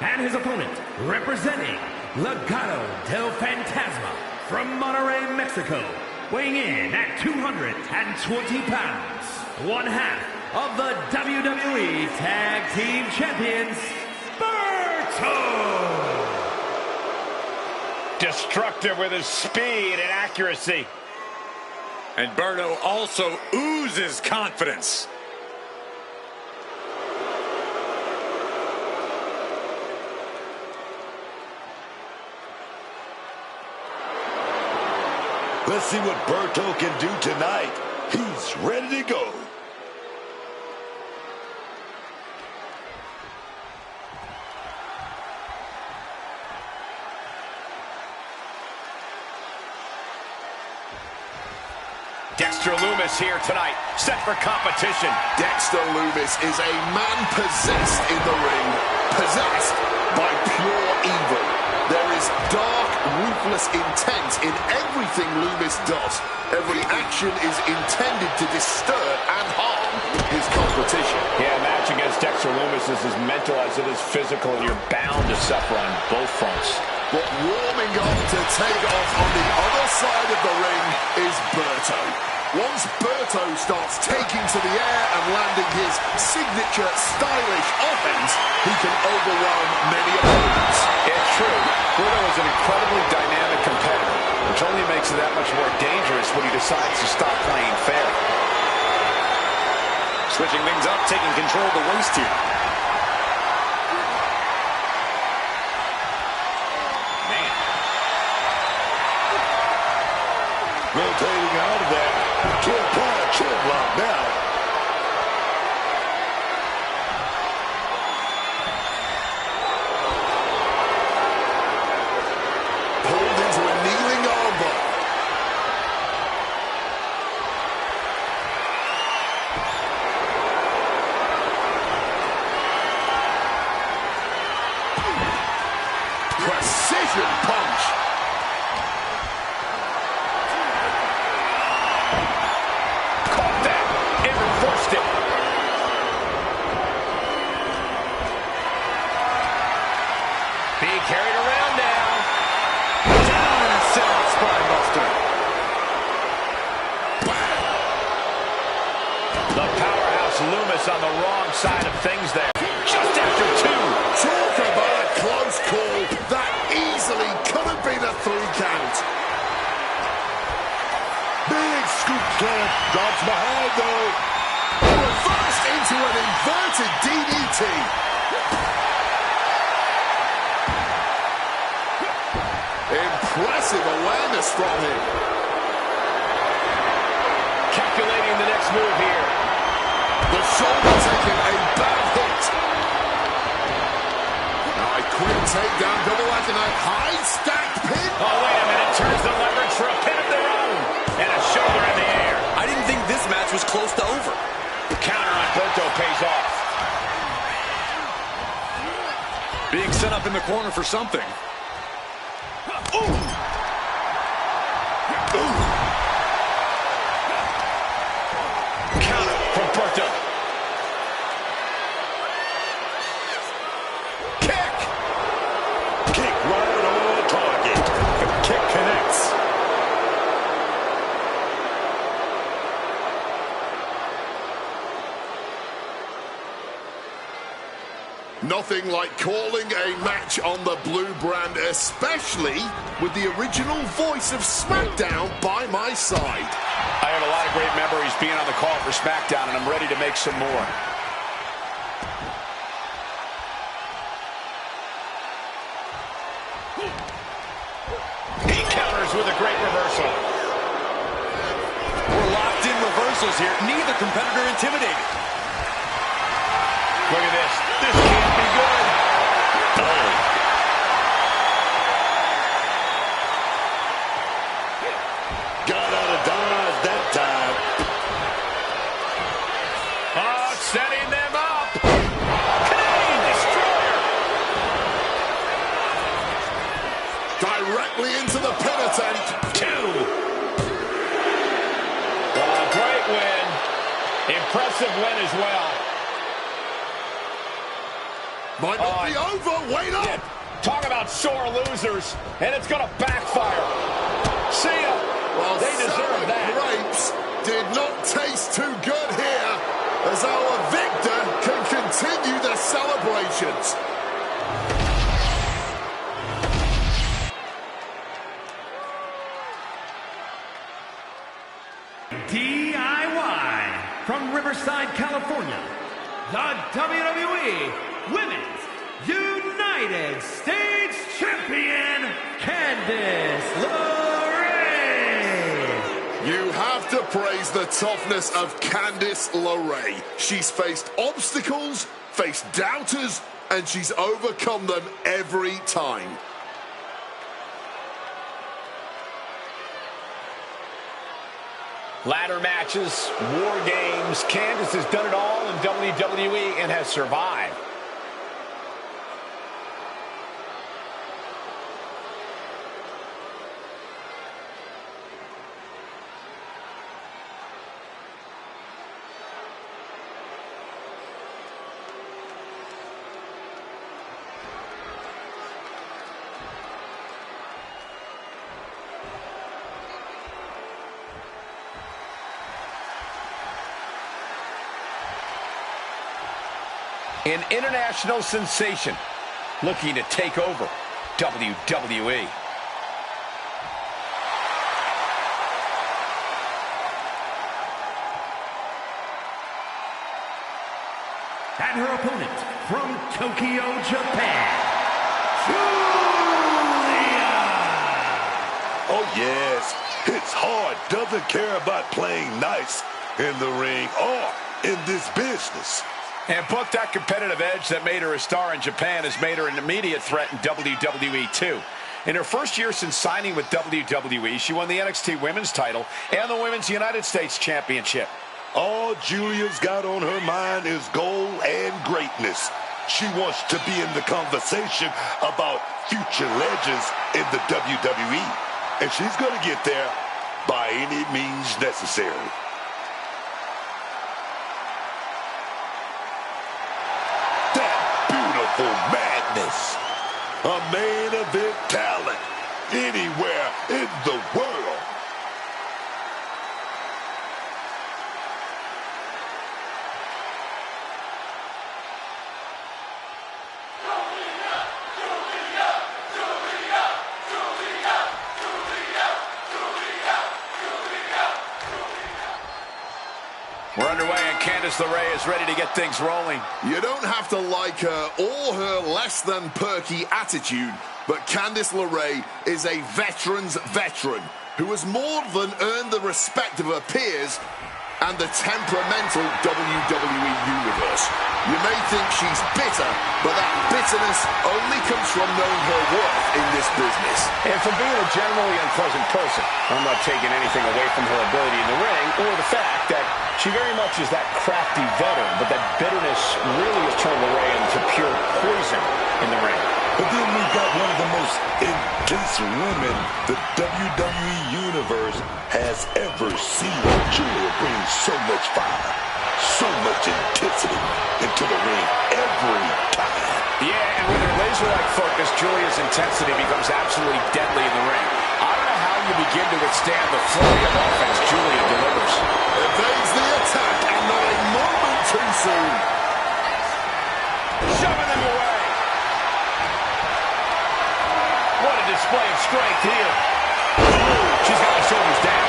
And his opponent, representing Legado del Fantasma from Monterrey, Mexico, weighing in at 220 pounds, one half of the WWE Tag Team Champions, Berto! Destructive with his speed and accuracy. And Berto also oozes confidence. Let's see what Berto can do tonight. He's ready to go. Dexter Lumis here tonight, set for competition. Dexter Lumis is a man possessed in the ring, possessed by pure evil. There is dark, ruthless intent in everything Lumis does. Every action is intended to disturb and harm his competition. Yeah, a match against Dexter Lumis is as mental as it is physical, and you're bound to suffer on both fronts. But warming up to take off on the other side of the ring is Berto. Once Berto starts taking to the air and landing his signature stylish offense, he can overwhelm many opponents. It's true. Berto is an incredibly dynamic competitor, which only makes it that much more dangerous when he decides to stop playing fair. Switching things up, taking control of the waist here. Rotating out of that. Can't pull a chin lock now. Pulled into a kneeling armbar. side of things there. Just after 2. Talk about a close call. That easily could have been a 3 count. Big scoop slam. Drops behind, though. Reversed into an inverted DDT. Impressive awareness from him. Calculating the next move here. The shoulder taking a bad hit. Now a quick takedown, double after that high stacked pin. Oh, wait a minute. Turns the leverage for a pin of their own. And a shoulder in the air. I didn't think this match was close to over. The counter on Berto pays off. Being set up in the corner for something. Ooh. Ooh. Counter from Berto. Kick. Kick right on target. The kick connects. Nothing like calling a match on the blue brand, especially with the original voice of SmackDown by my side. I have a lot of great memories being on the call for SmackDown, and I'm ready to make some more. He counters with a great reversal. We're locked in reversals here. Neither competitor intimidated. Look at this. This can't be good. Oh. Got out of dodge that time. Oh, setting them up. Canadian Destroyer. Directly into the pin attempt. 2. A great win. Impressive win as well. Might not be over. Wait up. Talk about sore losers, and it's going to backfire. See ya. Well, They deserve sour that. grapes did not taste too good here, as our victor can continue the celebrations. DIY from Riverside, California, the WWE Women's United States Champion, Candice LeRae. You have to praise the toughness of Candice LeRae. She's faced obstacles, faced doubters, and she's overcome them every time. Ladder matches, war games. Candice has done it all in WWE and has survived. An international sensation looking to take over WWE. And her opponent from Tokyo, Japan, Julia. Oh, yes. It's hard. Doesn't care about playing nice in the ring or in this business. And put that competitive edge that made her a star in Japan has made her an immediate threat in WWE too. In her first year since signing with WWE, she won the NXT Women's title and the Women's United States Championship. All Julia's got on her mind is gold and greatness. She wants to be in the conversation about future legends in the WWE. And she's going to get there by any means necessary. Madness. A main event talent anywhere in the world. Candice LeRae is ready to get things rolling. You don't have to like her or her less-than-perky attitude, but Candice LeRae is a veteran's veteran who has more than earned the respect of her peers and the temperamental WWE Universe. You may think she's bitter, but that bitterness only comes from knowing her worth in this business. And from being a generally unpleasant person, I'm not taking anything away from her ability in the ring or the fact that she very much is that crafty veteran, but that bitterness really has turned LeRae into pure poison in the ring. But then we've got one of the most intense women the WWE Universe has ever seen. Julia brings so much fire, so much intensity into the ring every time. Yeah, and with her laser-like focus, Julia's intensity becomes absolutely deadly in the ring. I don't know how you begin to withstand the flurry of offense Julia delivers. Evades the attack, and not a moment too soon. Shoving them away. What a display of strength here. She's got the shoulders down.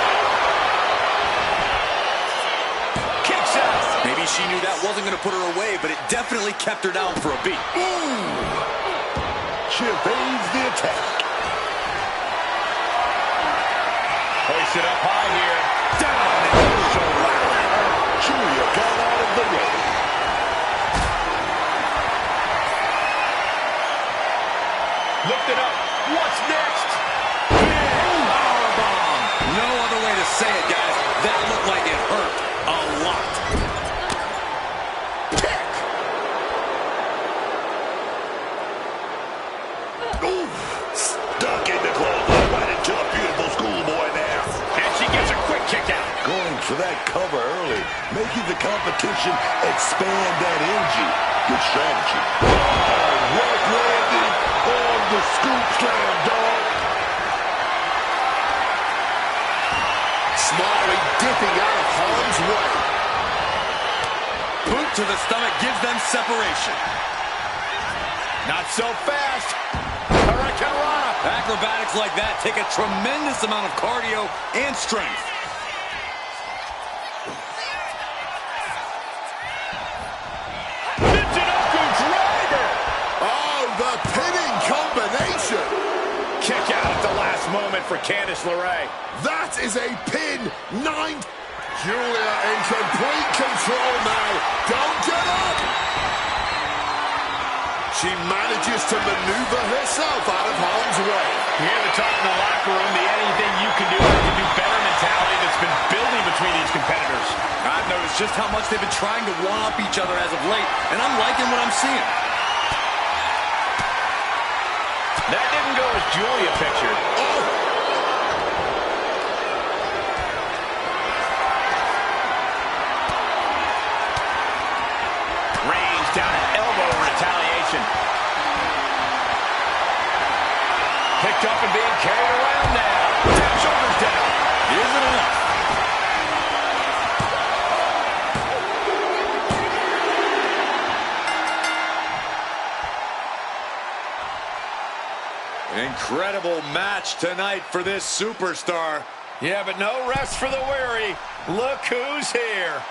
Kicks out. Maybe she knew that wasn't going to put her away, but it definitely kept her down for a beat. Ooh! She evades the attack. Hoist it up high here. Down and no shoulder. Julia got out of the way. Lift it up. What's next? Powerbomb. No other way to say it, guys. That looked like it hurt a lot. Kick. Ooh, stuck in the clothesline right into a beautiful schoolboy there. And she gets a quick kick out. Going for that cover early, making the competition expand that energy. Good strategy. Oh, work landing on the scoop slam, dog. Smartly dipping out of harm's way. Boot to the stomach gives them separation. Not so fast. Hurricanrana. Acrobatics like that take a tremendous amount of cardio and strength. Michinoku driver. Oh, the pinning combination. Kick out at the last moment for Candice LeRae. That is a pin. 9. Julia in complete control now. Don't get up. She manages to maneuver herself out of harm's way. You hear the talk in the locker room, the anything you can do, I can do better mentality that's been building between these competitors. I've noticed just how much they've been trying to one-up each other as of late, and I'm liking what I'm seeing. That didn't go as Julia pictured. Range down an elbow in retaliation. Picked up and being carried around now. Shoulders down. Isn't enough. Incredible match tonight for this superstar. Yeah, but no rest for the weary. Look who's here.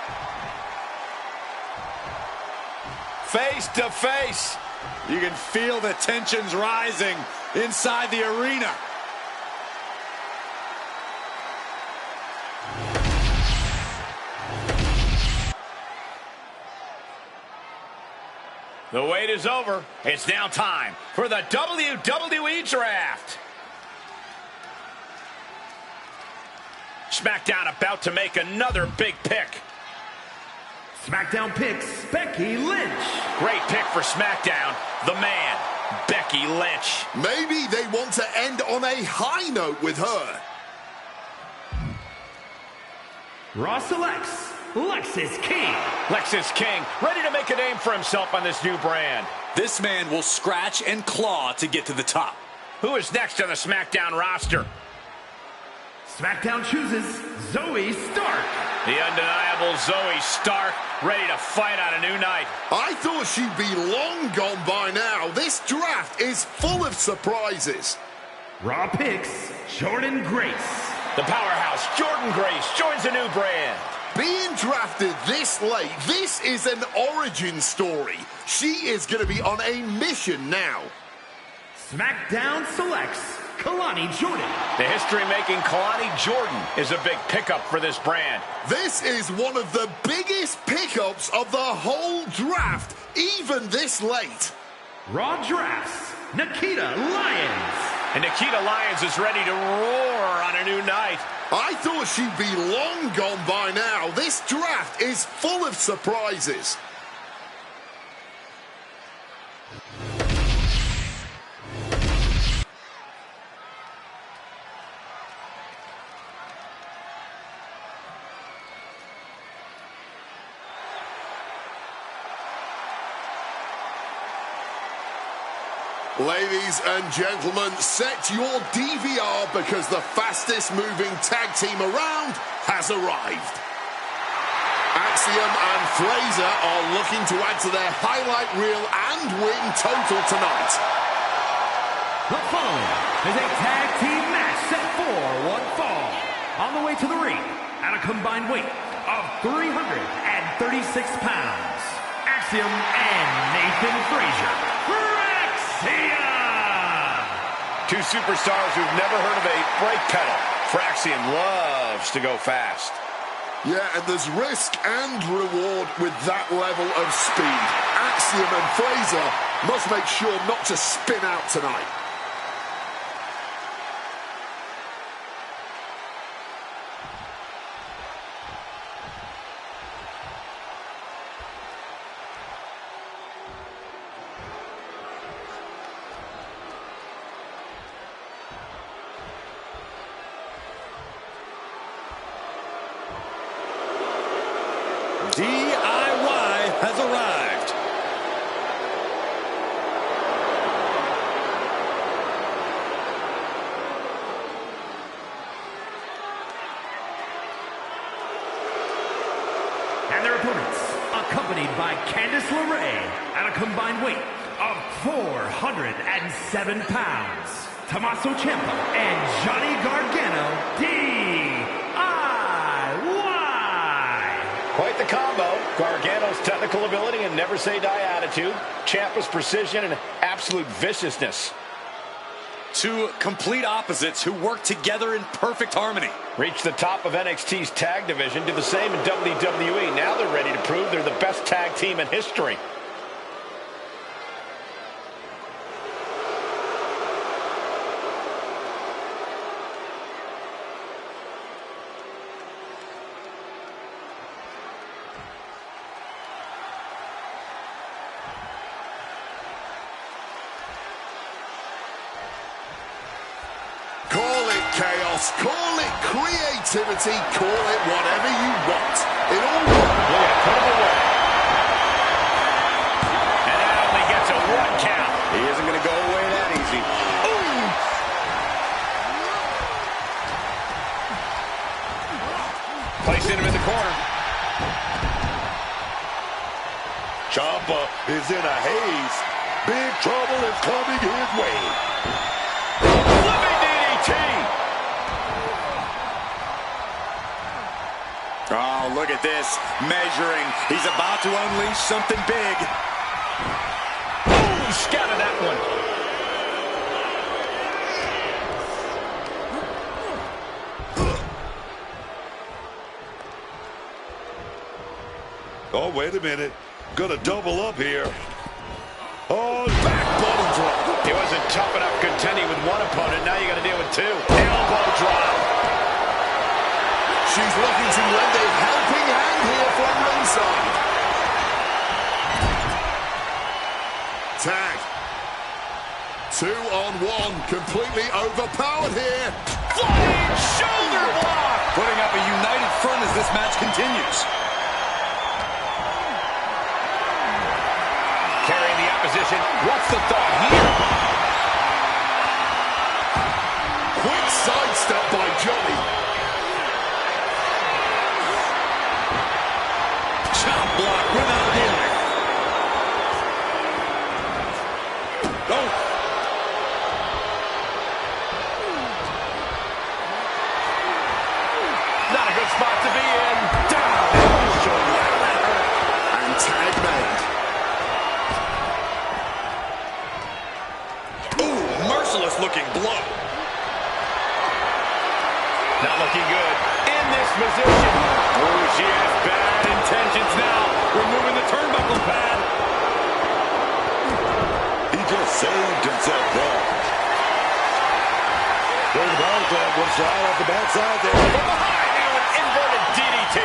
Face to face. You can feel the tensions rising inside the arena. The wait is over. It's now time for the WWE Draft. SmackDown about to make another big pick. SmackDown picks Becky Lynch. Great pick for SmackDown. The man, Becky Lynch. Maybe they want to end on a high note with her. Raw selects Lexis King. Lexis King, ready to make a name for himself on this new brand. This man will scratch and claw to get to the top. Who is next on the SmackDown roster? SmackDown chooses Zoe Stark. The undeniable Zoe Stark, ready to fight on a new night. I thought she'd be long gone by now. This draft is full of surprises. Raw picks Jordynne Grace. The powerhouse, Jordynne Grace, joins a new brand. being drafted this late, this is an origin story. She is going to be on a mission now. SmackDown selects Kalani Jordan. The history-making Kalani Jordan is a big pickup for this brand. This is one of the biggest pickups of the whole draft, even this late. Raw drafts Nikita Lyons. And Nikita Lyons is ready to roar on a new night. I thought she'd be long gone by now. This draft is full of surprises. Ladies and gentlemen, set your DVR because the fastest moving tag team around has arrived. Axiom and Fraser are looking to add to their highlight reel and win total tonight. The following is a tag team match set for one fall. On the way to the ring at a combined weight of 336 pounds, Axiom and Nathan Fraser. Two superstars who've never heard of a brake pedal. Fraxian loves to go fast. Yeah, and there's risk and reward with that level of speed. Axiom and Fraser must make sure not to spin out tonight. DIY has arrived. And their opponents, accompanied by Candice LeRae at a combined weight of 407 pounds, Tommaso Ciampa and Johnny Gargano, DIY. Quite the combo. Gargano's technical ability and never say die attitude. Ciampa's precision and absolute viciousness. Two complete opposites who work together in perfect harmony. Reached the top of NXT's tag division, did the same in WWE. Now they're ready to prove they're the best tag team in history. Chaos, call it creativity, call it whatever you want. It all works. Yeah, put him away. And that only gets a one count. He isn't going to go away that easy. Ooh. Placing him in the corner. Ciampa is in a haze. Big trouble is coming his way. Flipping DDT. Oh, look at this. Measuring. He's about to unleash something big. Ooh, scattered that one. Oh, wait a minute. Gonna double up here. Oh, back bottom drop. It wasn't tough enough contending with one opponent. Now you got to deal with two. Elbow drop. She's looking to lend a helping hand here from ringside. Tag. 2-on-1, completely overpowered here. Flying shoulder block. Putting up a united front as this match continues. Carrying the opposition. What's the thought here? Quick sidestep by Johnny. Chop block without him. Oh. Not a good spot to be in. Down. looking blow. Not looking good in this position. Oh, she has bad intentions now. Removing the turnbuckle pad. He just saved himself there. There's the ball club. One slide off the backside there. From behind, now an inverted DDT.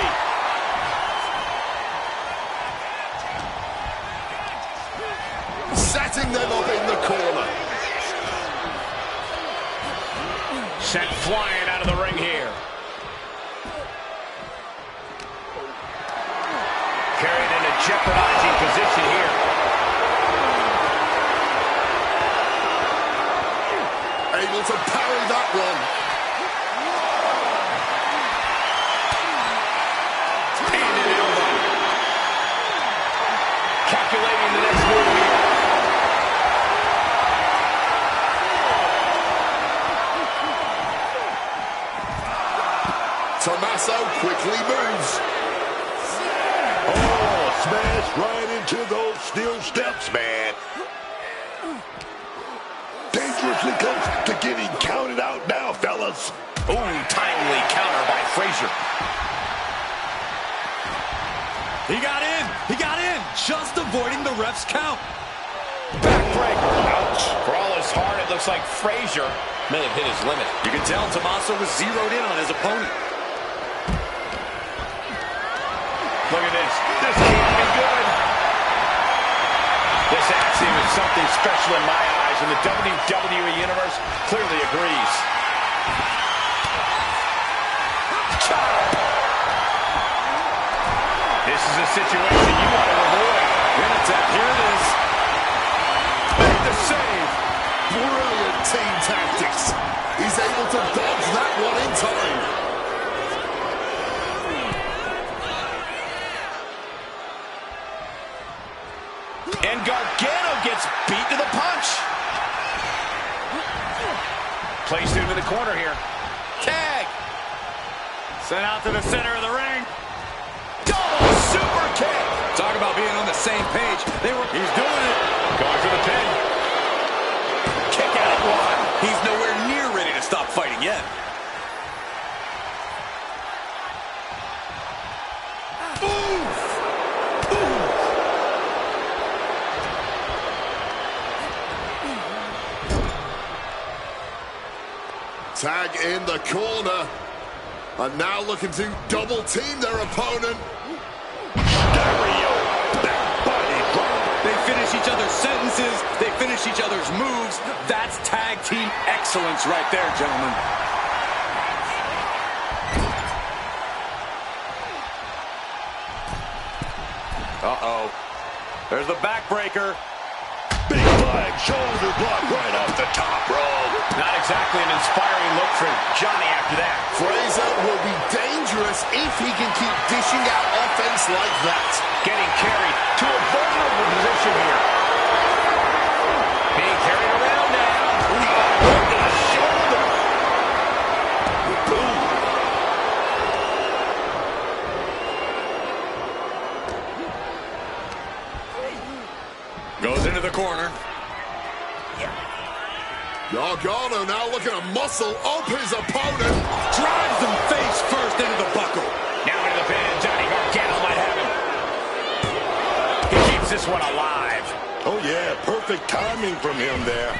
Setting them up in the corner. Sent flying out of the ring here. Carried in a jeopardizing position here. Able to parry that one. And an elbow. Calculating the next move here. Tommaso quickly moves. Oh, smashed right into those steel steps, man. Dangerously close to getting counted out now, fellas. Ooh, timely counter by Frazier. He got in. He got in. Just avoiding the ref's count. Backbreaker. Ouch. For all his heart, it looks like Frazier may have hit his limit. You can tell Tommaso was zeroed in on his opponent. Look at this. This can't be good. This axiom is something special in my eyes, and the WWE Universe clearly agrees. Chop. This is a situation you want to avoid. Pin attack. Here it is. Make the save. Brilliant team tactics. He's able to dodge that one in time. And Gargano gets beat to the punch. Placed into the corner here. Tag. Sent out to the center of the ring. Double super kick. Talk about being on the same page. He's doing it. Going for the pin. Kick out at one. He's nowhere near ready to stop fighting yet. Tag in the corner. And now looking to double team their opponent. Stereo. That body drop. They finish each other's sentences. They finish each other's moves. That's tag team excellence right there, gentlemen. Uh-oh. There's the backbreaker. Big flag shoulder block right off the top rope. Not exactly an inspiring look for Johnny after that. Frazier will be dangerous if he can keep dishing out offense like that. Getting carried to a vulnerable position here. Being carried around now. With the shoulder. Boom. Goes into the corner. Gargano now looking to muscle up his opponent. Drives him face first into the buckle. Now into the pin. Johnny Gargano might have him. He keeps this one alive. Oh, yeah. Perfect timing from him there.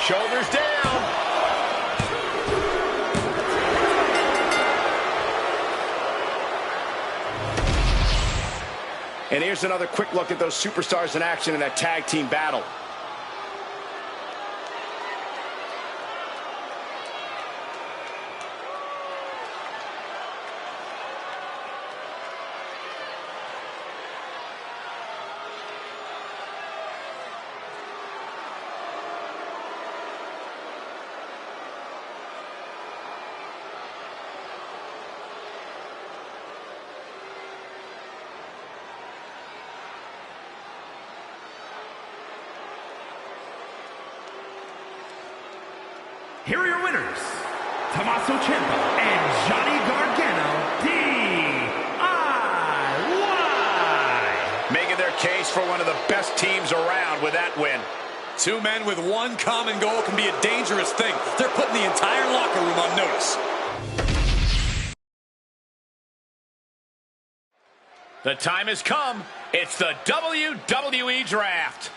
Shoulders down. And here's another quick look at those superstars in action in that tag team battle. here are your winners, Tommaso Ciampa and Johnny Gargano, DIY. Making their case for one of the best teams around with that win. Two men with one common goal can be a dangerous thing. They're putting the entire locker room on notice. The time has come. It's the WWE Draft.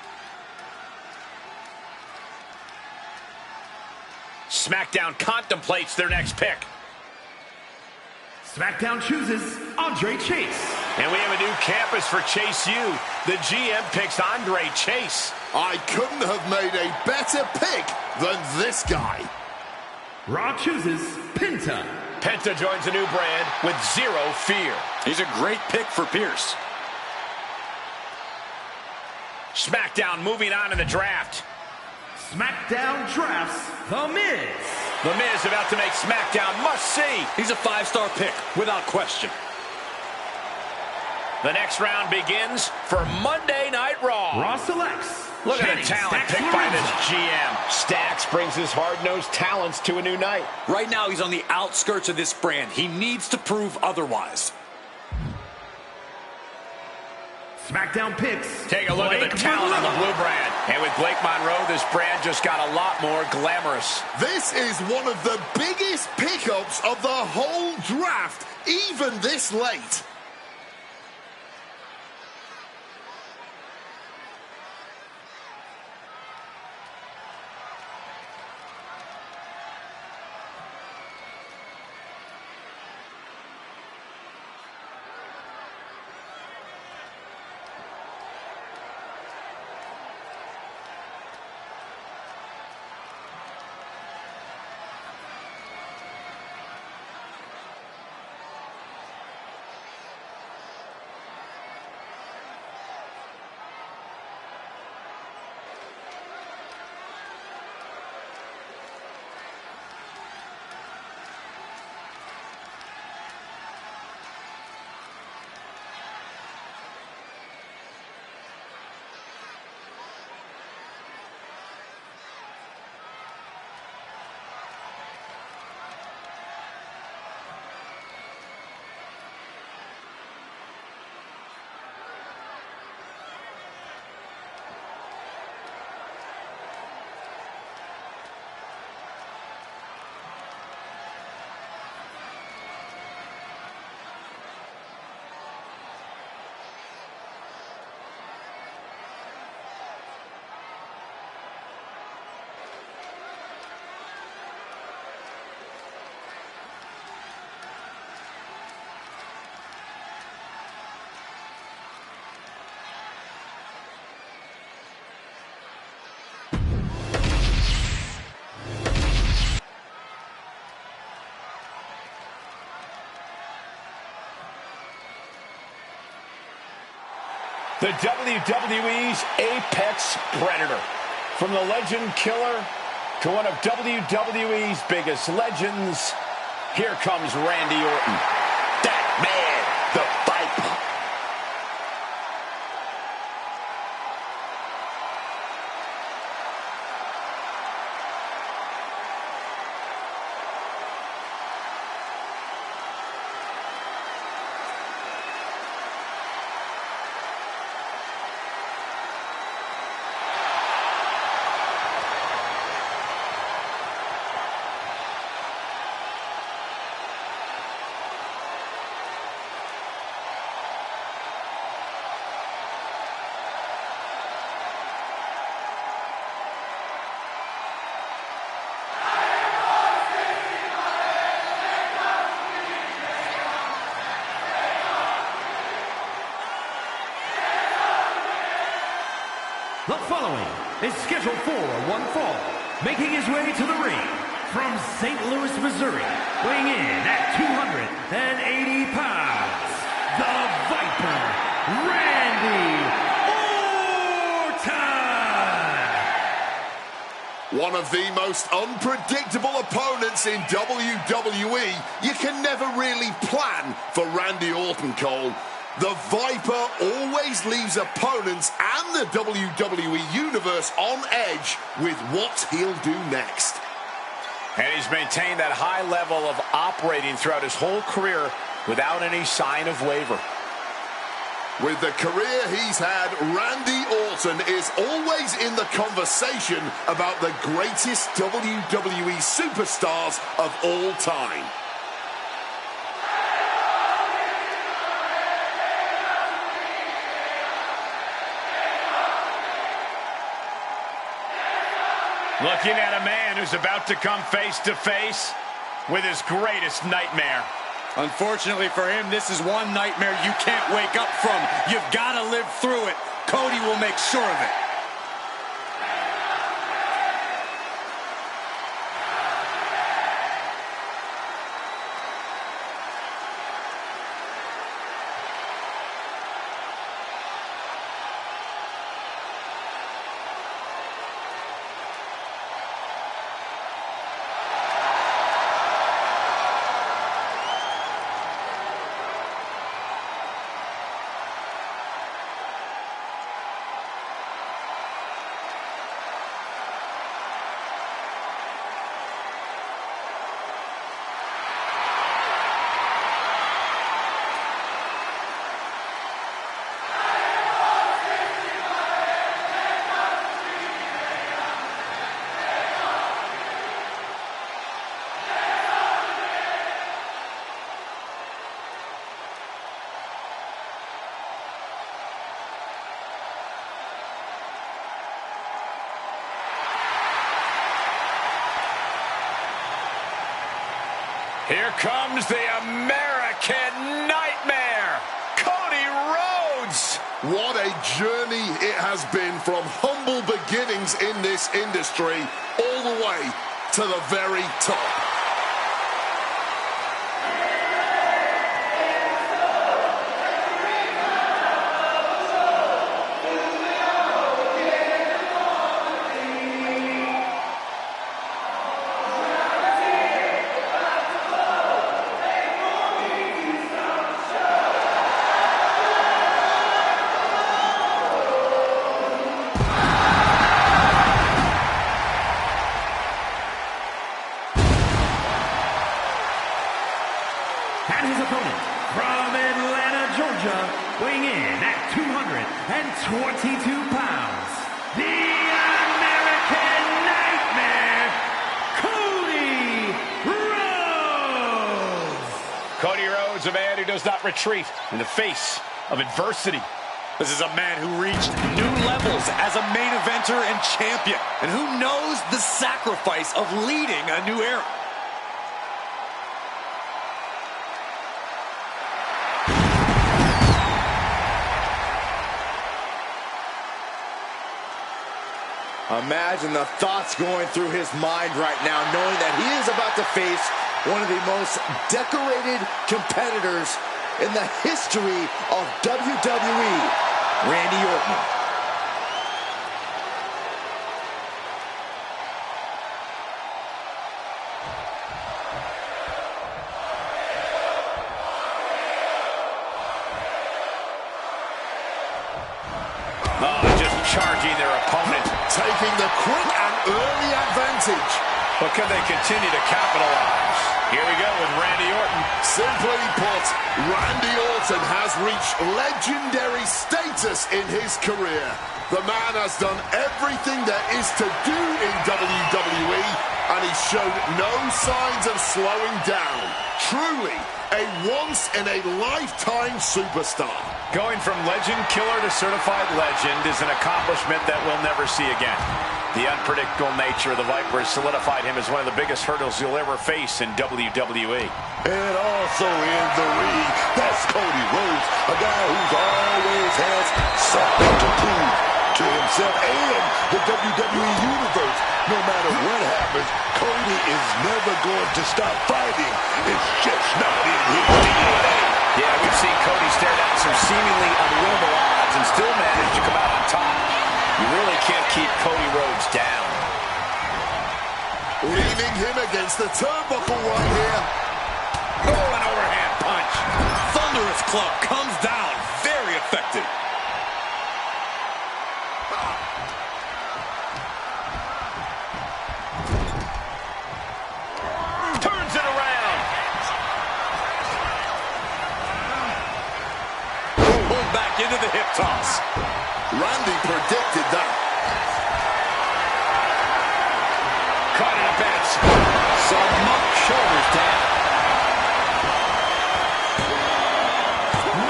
SmackDown contemplates their next pick. SmackDown chooses Andre Chase. And we have a new campus for Chase U. The GM picks Andre Chase. I couldn't have made a better pick than this guy. Raw chooses Penta. Penta joins a new brand with zero fear. He's a great pick for Pierce. SmackDown moving on in the draft. SmackDown drafts The Miz. The Miz about to make SmackDown must-see. He's a 5-star pick, without question. The next round begins for Monday Night Raw. Raw selects. Look at the Channing talent Stacks picked by Lorenzo. this GM. Stacks brings his hard-nosed talents to a new night. Right now, he's on the outskirts of this brand. He needs to prove otherwise. SmackDown picks. Take a look at the talent on the blue brand. And with Blake Monroe, this brand just got a lot more glamorous. This is one of the biggest pickups of the whole draft, even this late. The WWE's Apex Predator. From the legend killer to one of WWE's biggest legends, here comes Randy Orton. That man, the Viper. The following is scheduled for one fall, making his way to the ring from St. Louis, Missouri, weighing in at 280 pounds, the Viper, Randy Orton! One of the most unpredictable opponents in WWE. You can never really plan for Randy Orton, Cole. The Viper always leaves opponents and the WWE Universe on edge with what he'll do next. And he's maintained that high level of operating throughout his whole career without any sign of waver. With the career he's had, Randy Orton is always in the conversation about the greatest WWE superstars of all time. Looking at a man who's about to come face to face with his greatest nightmare. Unfortunately for him, this is one nightmare you can't wake up from. You've got to live through it. Cody will make sure of it. Here comes the American Nightmare, Cody Rhodes. What a journey it has been from humble beginnings in this industry all the way to the very top. And his opponent, from Atlanta, Georgia, weighing in at 222 pounds, the American Nightmare, Cody Rhodes! Cody Rhodes, a man who does not retreat in the face of adversity. This is a man who reached new levels as a main eventer and champion, and who knows the sacrifice of leading a new era. Imagine the thoughts going through his mind right now, knowing that he is about to face one of the most decorated competitors in the history of WWE, Randy Orton. Just charging their opponent. Taking the quick and early advantage. But can they continue to capitalize? Here we go with Randy Orton. Simply put, Randy Orton has reached legendary status in his career. The man has done everything there is to do in WWE, and he showed no signs of slowing down. Truly, a once-in-a-lifetime superstar. Going from legend killer to certified legend is an accomplishment that we'll never see again. The unpredictable nature of the Viper has solidified him as one of the biggest hurdles you'll ever face in WWE. And also in the ring, that's Cody Rhodes, a guy who's always has something to prove to himself and the WWE Universe. No matter what happens, Cody is never going to stop fighting. It's just not in his DNA. Yeah, we've seen Cody stare down some seemingly unwinnable odds and still manage to come out on top. You really can't keep Cody Rhodes down. Leaning him against the turnbuckle right here. Oh, an overhand punch. Thunderous club comes down. Very effective. Some muck shoulders, Dan.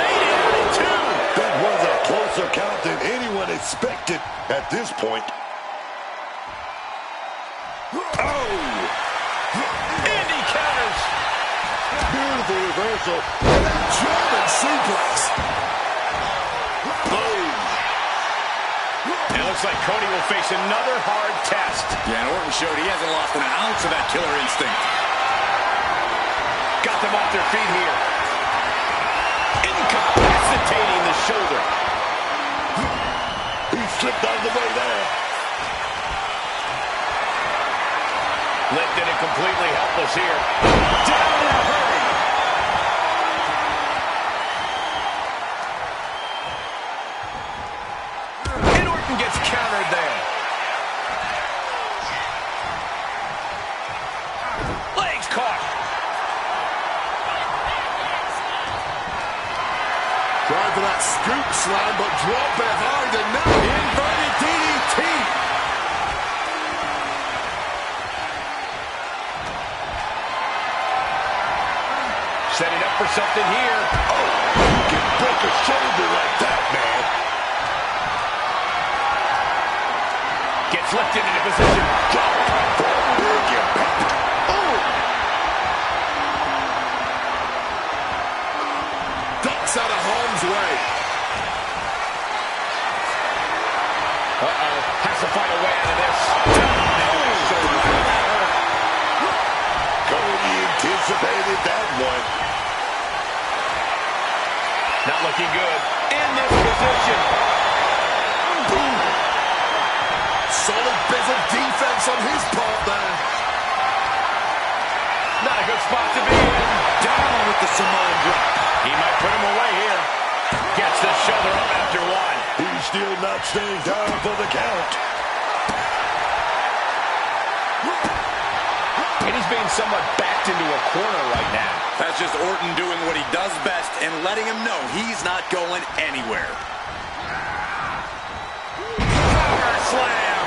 Made it out in two. That was a closer count than anyone expected at this point. Oh! And he counters. Beautiful reversal. German suplex. Boom. It looks like Cody will face another hard test. Yeah, and Orton showed he hasn't lost an ounce of that killer instinct. Got them off their feet here. Incapacitating the shoulder. He slipped out of the way there. Lifted and completely helpless here. Down in a hurry. And Orton gets countered there. Legs caught. Trying for that scoop slam, but drop behind and now Inverted DDT. Setting up for something here. Oh, you can break a shoulder like that, man. Gets lifted into position. Drop for a big impact. Oh, ducks out of harm's way. Uh-oh. Has to find a way out of this. Cody anticipated that one. Not looking good. In this position. Boom. Solid bit of defense on his part there. Not a good spot to be in. Down with the Samoan drop. He might put him away here. Gets the shoulder up after one. He's still not staying down for the count. And he's being somewhat backed into a corner right now. That's just Orton doing what he does best and letting him know he's not going anywhere. Power slam.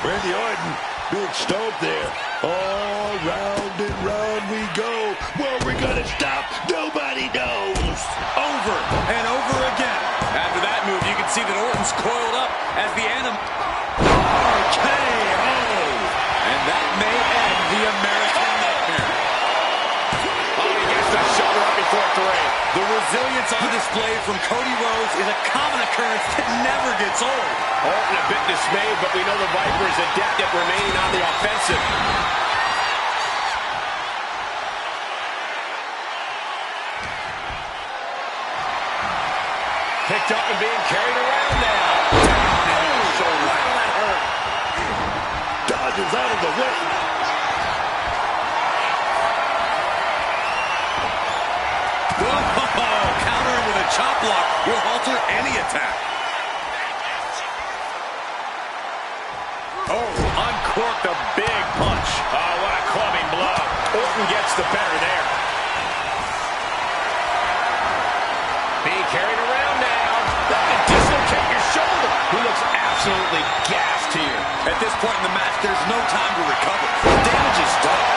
Randy Orton, big stomp there. All round and round we go. Where we gonna stop? Nobody knows. Over and over again. After that move, you can see that Orton's coiled up as the Animal. RKO. And that may end the American Nightmare. Oh, he gets the shoulder up before three. The resilience on display from Cody Rhodes is a common occurrence that never gets old. Orton a bit dismayed, but we know the Viper is adept at remaining on the offensive. Picked up and being carried around now. Shoulder. That hurt. Dodges out of the way. Whoa, countering with a chop block will alter any attack. Oh, uncorked a big punch. Oh, what a clubbing blow. Orton gets the better there. Being carried around now. That can dislocate your shoulder. He looks absolutely gassed here. At this point in the match, there's no time to recover. The damage is done.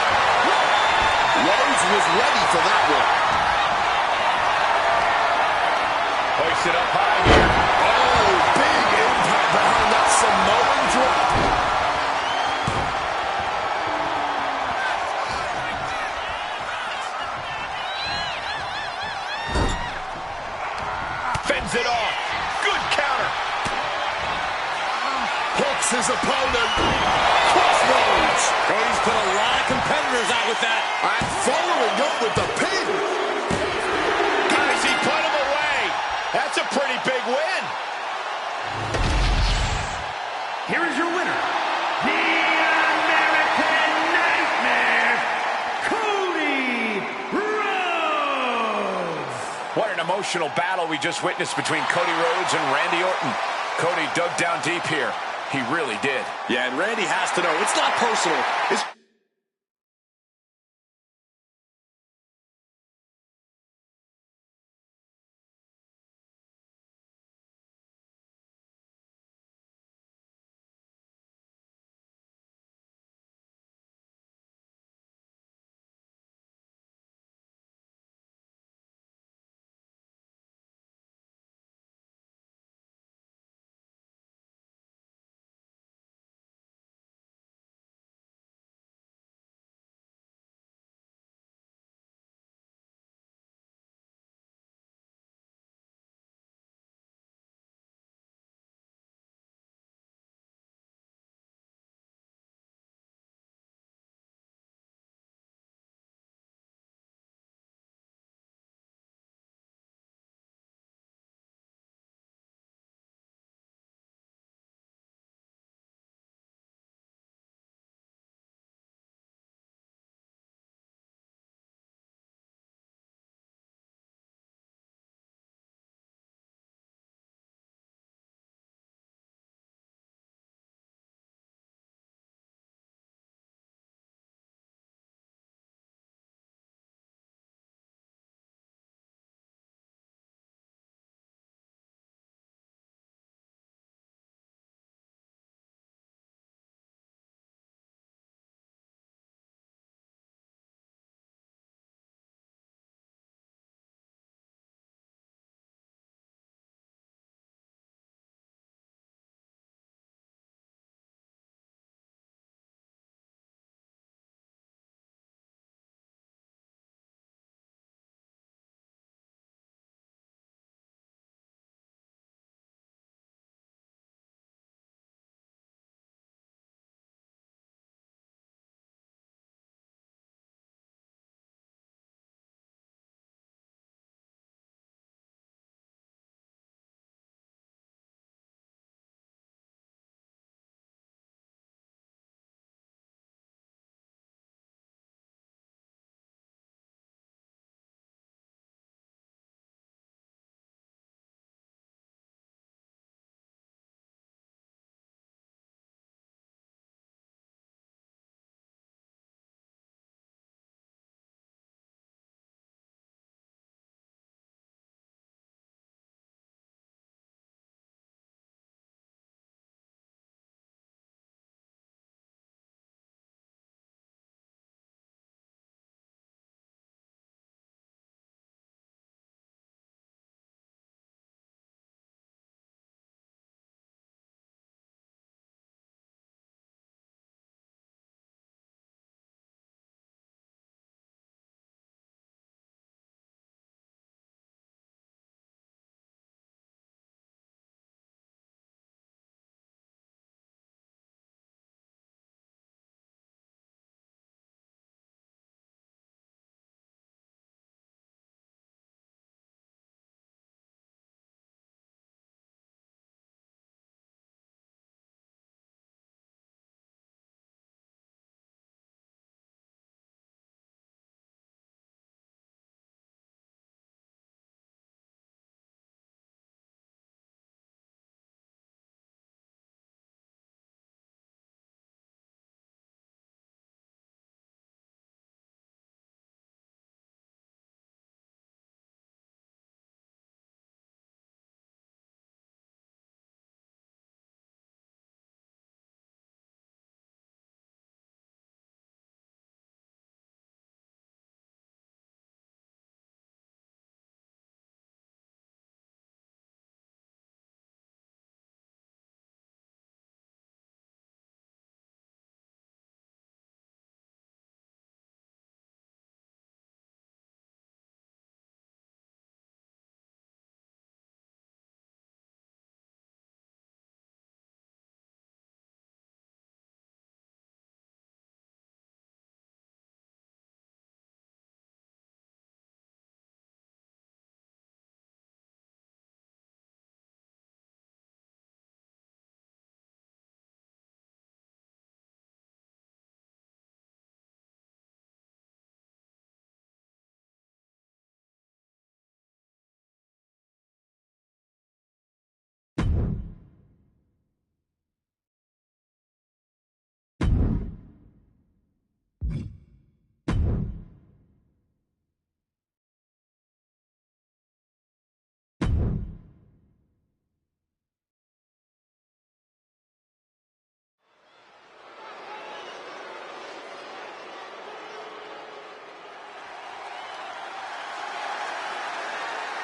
Rhodes was ready for that one. Hoisted up high here. Oh, big impact behind that Samoan drop. Fends it off. Good counter. Hooks his opponent. Crossroads. Cody's put a lot of competitors out with that. And following up with the pin. Guys, he put him away. That's a pretty big win. Here is your winner, the American Nightmare, Cody Rhodes. What an emotional battle we just witnessed between Cody Rhodes and Randy Orton. Cody dug down deep here. He really did. Yeah, and Randy has to know it's not personal. It's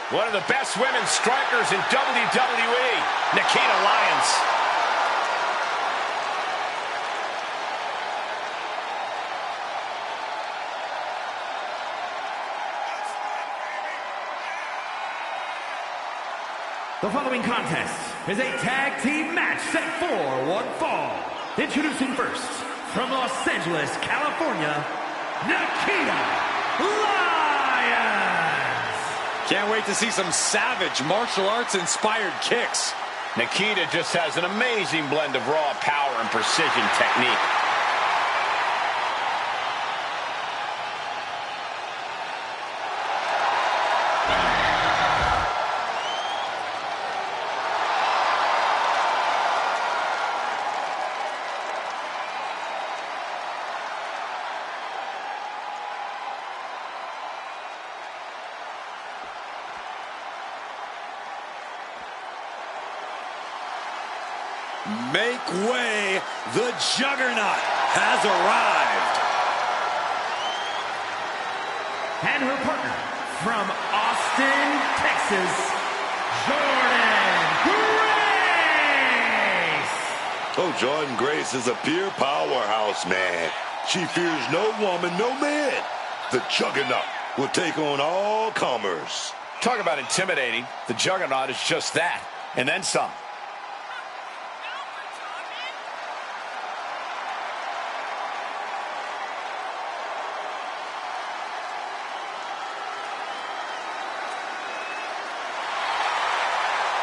One of the best women's strikers in WWE, Nikita Lyons. The following contest is a tag team match set for one fall. Introducing first, from Los Angeles, California, Nikita Lyons. Can't wait to see some savage martial arts-inspired kicks. Nikita just has an amazing blend of raw power and precision technique. Make way, the Juggernaut has arrived. And her partner, from Austin, Texas, Jordan Grace. Oh, Jordan Grace is a pure powerhouse, man. She fears no woman, no man. The Juggernaut will take on all comers. Talk about intimidating. The Juggernaut is just that, and then some.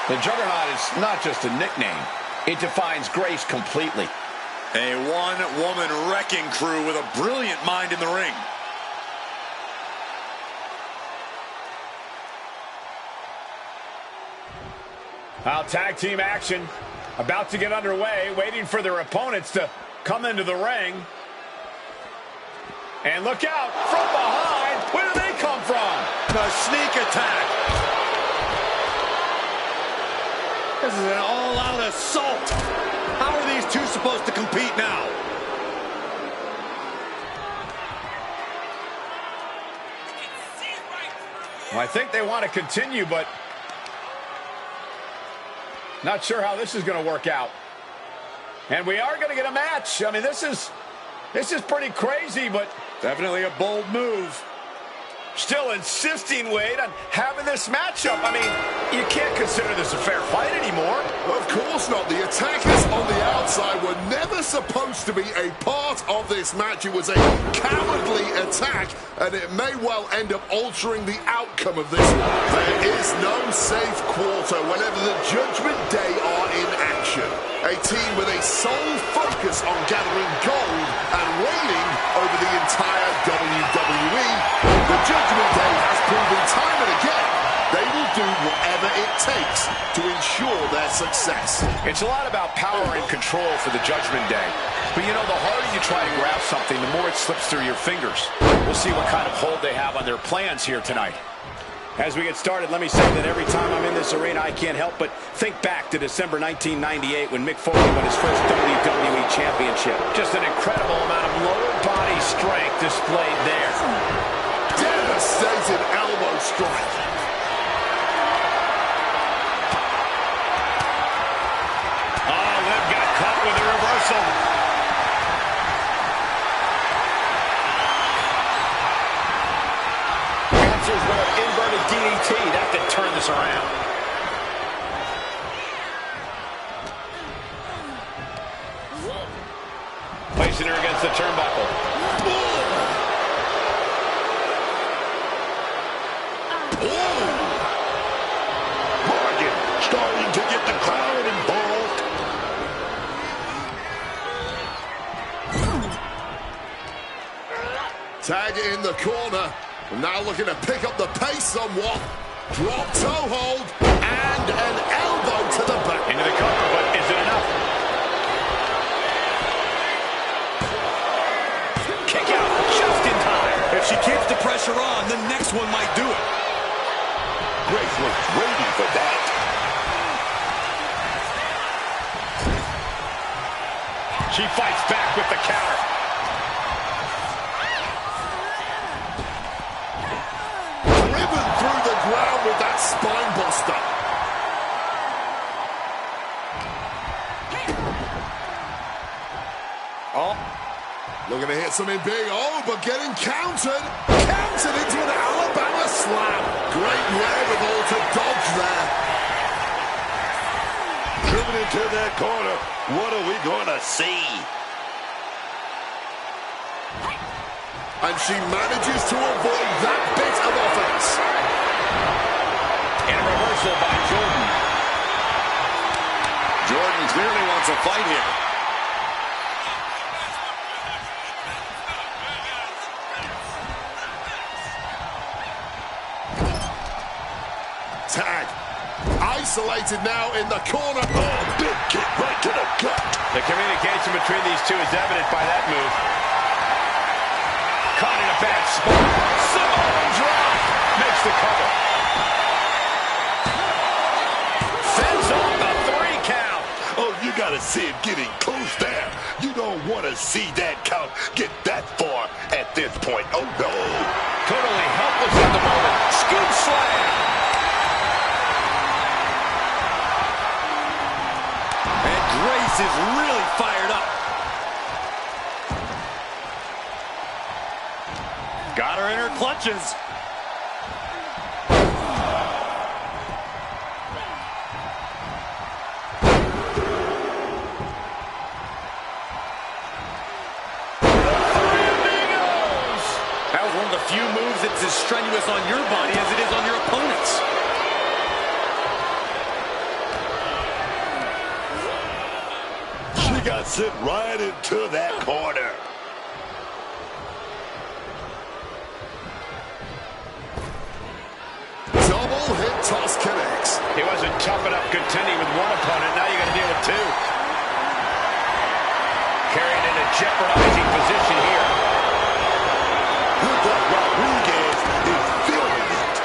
The Juggernaut is not just a nickname. It defines Grace completely. A one-woman wrecking crew with a brilliant mind in the ring. Now tag team action about to get underway, waiting for their opponents to come into the ring. And look out, from behind, where do they come from? A sneak attack. This is an all-out assault. How are these two supposed to compete now? Well, I think they want to continue, but not sure how this is going to work out. And we are going to get a match. I mean, this is pretty crazy, but definitely a bold move. Still insisting, Wade, on having this matchup. I mean, you can't consider this a fair fight anymore. Of course not. The attackers on the outside were never supposed to be a part of this match. It was a cowardly attack, and it may well end up altering the outcome of this one. There is no safe quarter whenever the Judgment Day are in action. A team with a sole focus on gathering gold and reigning over the entire WWE. The Judgment Day has proven time and again they will do whatever it takes to ensure their success. It's a lot about power and control for the Judgment Day. But you know, the harder you try to grab something, the more it slips through your fingers. We'll see what kind of hold they have on their plans here tonight. As we get started, let me say that every time I'm in this arena, I can't help but think back to December 1998 when Mick Foley won his first WWE Championship. Just an incredible amount of lower body strength displayed there. Devastating elbow strike. Oh, Liv got caught with a reversal. Answers with an inverted DDT. That could turn this around. Placing her against the turnbuckle. Morgan starting to get the crowd involved. Tag in the corner. Now looking to pick up the pace somewhat. Drop toe hold and an elbow to the back. Into the cover, but is it enough? Kick out just in time. If she keeps the pressure on, the next one might do it. Grace was waiting for that. She fights back with the counter. Driven through the ground with that Looking to hit something big. Oh, but getting countered. Countered into an Alabama slam. Great wherewithal to dodge there. Driven into that corner. What are we going to see? And she manages to avoid that bit of offense. And a reversal by Jordan. Jordan clearly wants a fight here. Tag. Isolated now in the corner. Oh, big kick right to the gut. The communication between these two is evident by that move. Caught in a bad spot. Samoan drop. Makes the cover. Fends off the 3 count. Oh, you got to see it getting close there. You don't want to see that count get that far at this point. Oh, no. Totally helpless at the moment. Scoop slam. And Grace is really fired up. Got her in her clutches. That was one of the few moves that's as strenuous on your body as it is on your opponent's. She got sent right into that corner. Double hip toss connects. He wasn't tough enough contending with one opponent. Now you got to deal with 2. Carried in a jeopardizing position here. Look like Rodriguez is feeling it.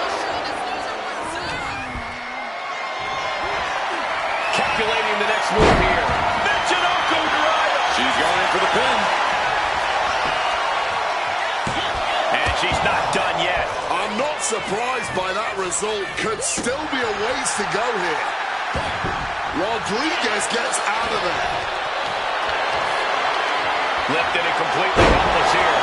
Calculating the next move here. Michinoku driver. She's going in for the pin. And she's not done yet. I'm not surprised by that result. Could still be a ways to go here. Rodriguez gets out of there. Lifted and completely helpless here.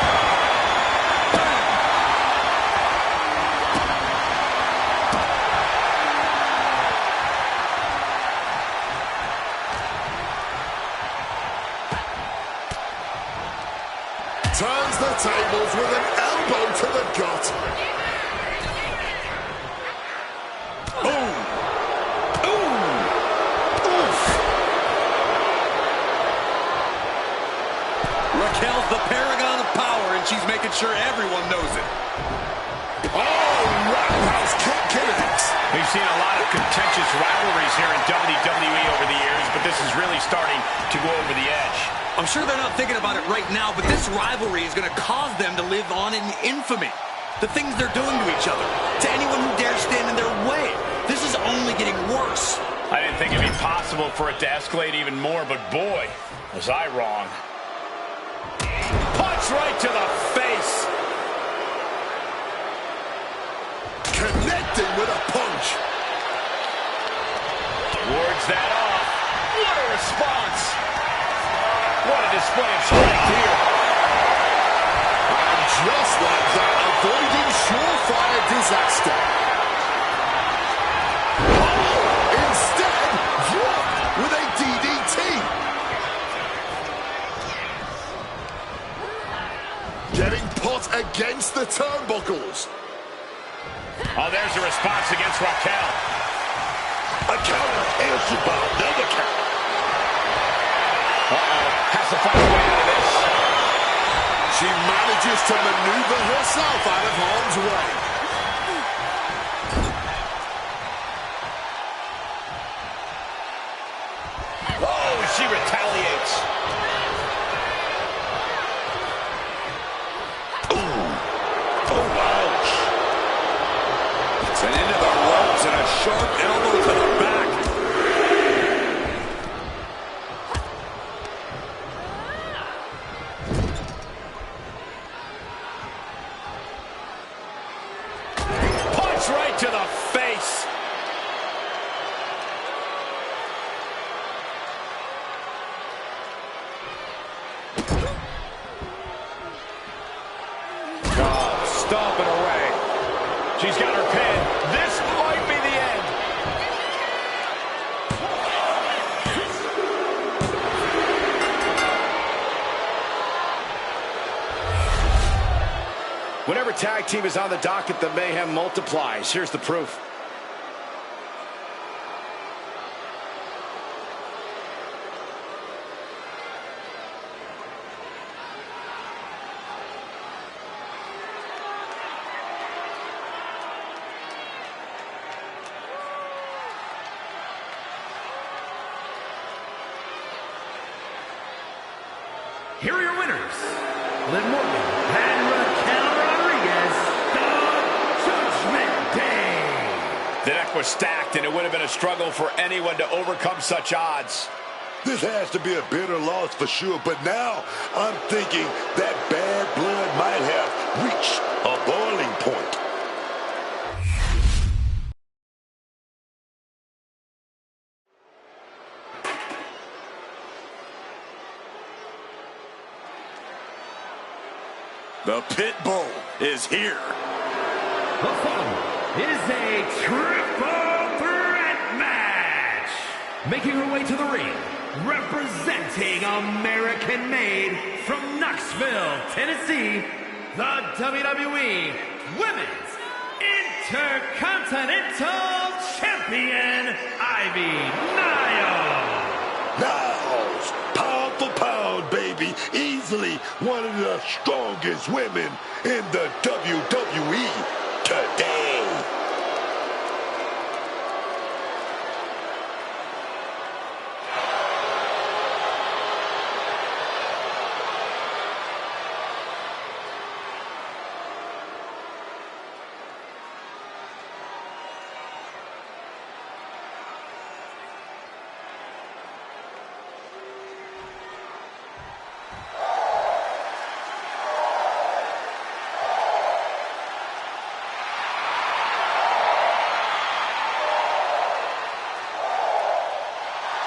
Turns the tables with an elbow to the gut. Boom. Ooh. Oof. Raquel's the paragon of power, and she's making sure everyone knows it. Oh, roundhouse kick connects. We've seen a lot of contentious rivalries here in WWE over the years, but this is really starting to go over the edge. I'm sure they're not thinking about it right now, but this rivalry is going to cause them to live on in infamy. The things they're doing to each other, to anyone who dares stand in their way. This is only getting worse. I didn't think it'd be possible for it to escalate even more, but boy, was I wrong. Punch right to the face. Connecting with a punch. Wards that off. What a response. What a display of strength here. And just like that, avoiding surefire disaster. Oh, instead, dropped with a DDT. Getting put against the turnbuckles. Oh, there's a response against Raquel. A counter answered by another count. Uh-oh. Has to find a way out of this. She manages to maneuver herself out of harm's way. Oh, she retaliates. Oh, ouch. And into the ropes and a sharp elbow to the back. Punch right to the face. Whenever tag team is on the docket, the mayhem multiplies. Here's the proof. Here are your winners, Liv Morgan and Raquel Rodriguez, the Judgment Day. The deck was stacked, and it would have been a struggle for anyone to overcome such odds. This has to be a bitter loss for sure, but now I'm thinking that bad blood might have reached a boiling point. The pit bull is here. The following is a triple threat match. Making her way to the ring, representing American-made from Knoxville, Tennessee, the WWE Women's Intercontinental Champion, Ivy Nile. Niles, pound for pound, baby. Easily one of the strongest women in the WWE today.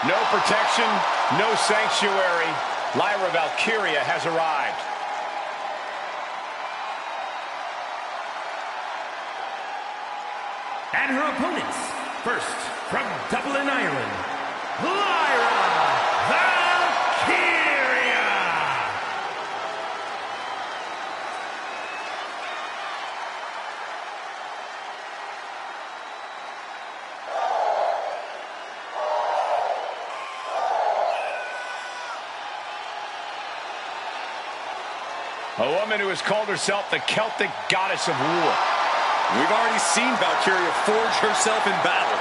No protection, no sanctuary. Lyra Valkyria has arrived. And her opponents, first from Dublin, Ireland, Lyra Valkyria. A woman who has called herself the Celtic goddess of war. We've already seen Valkyria forge herself in battle.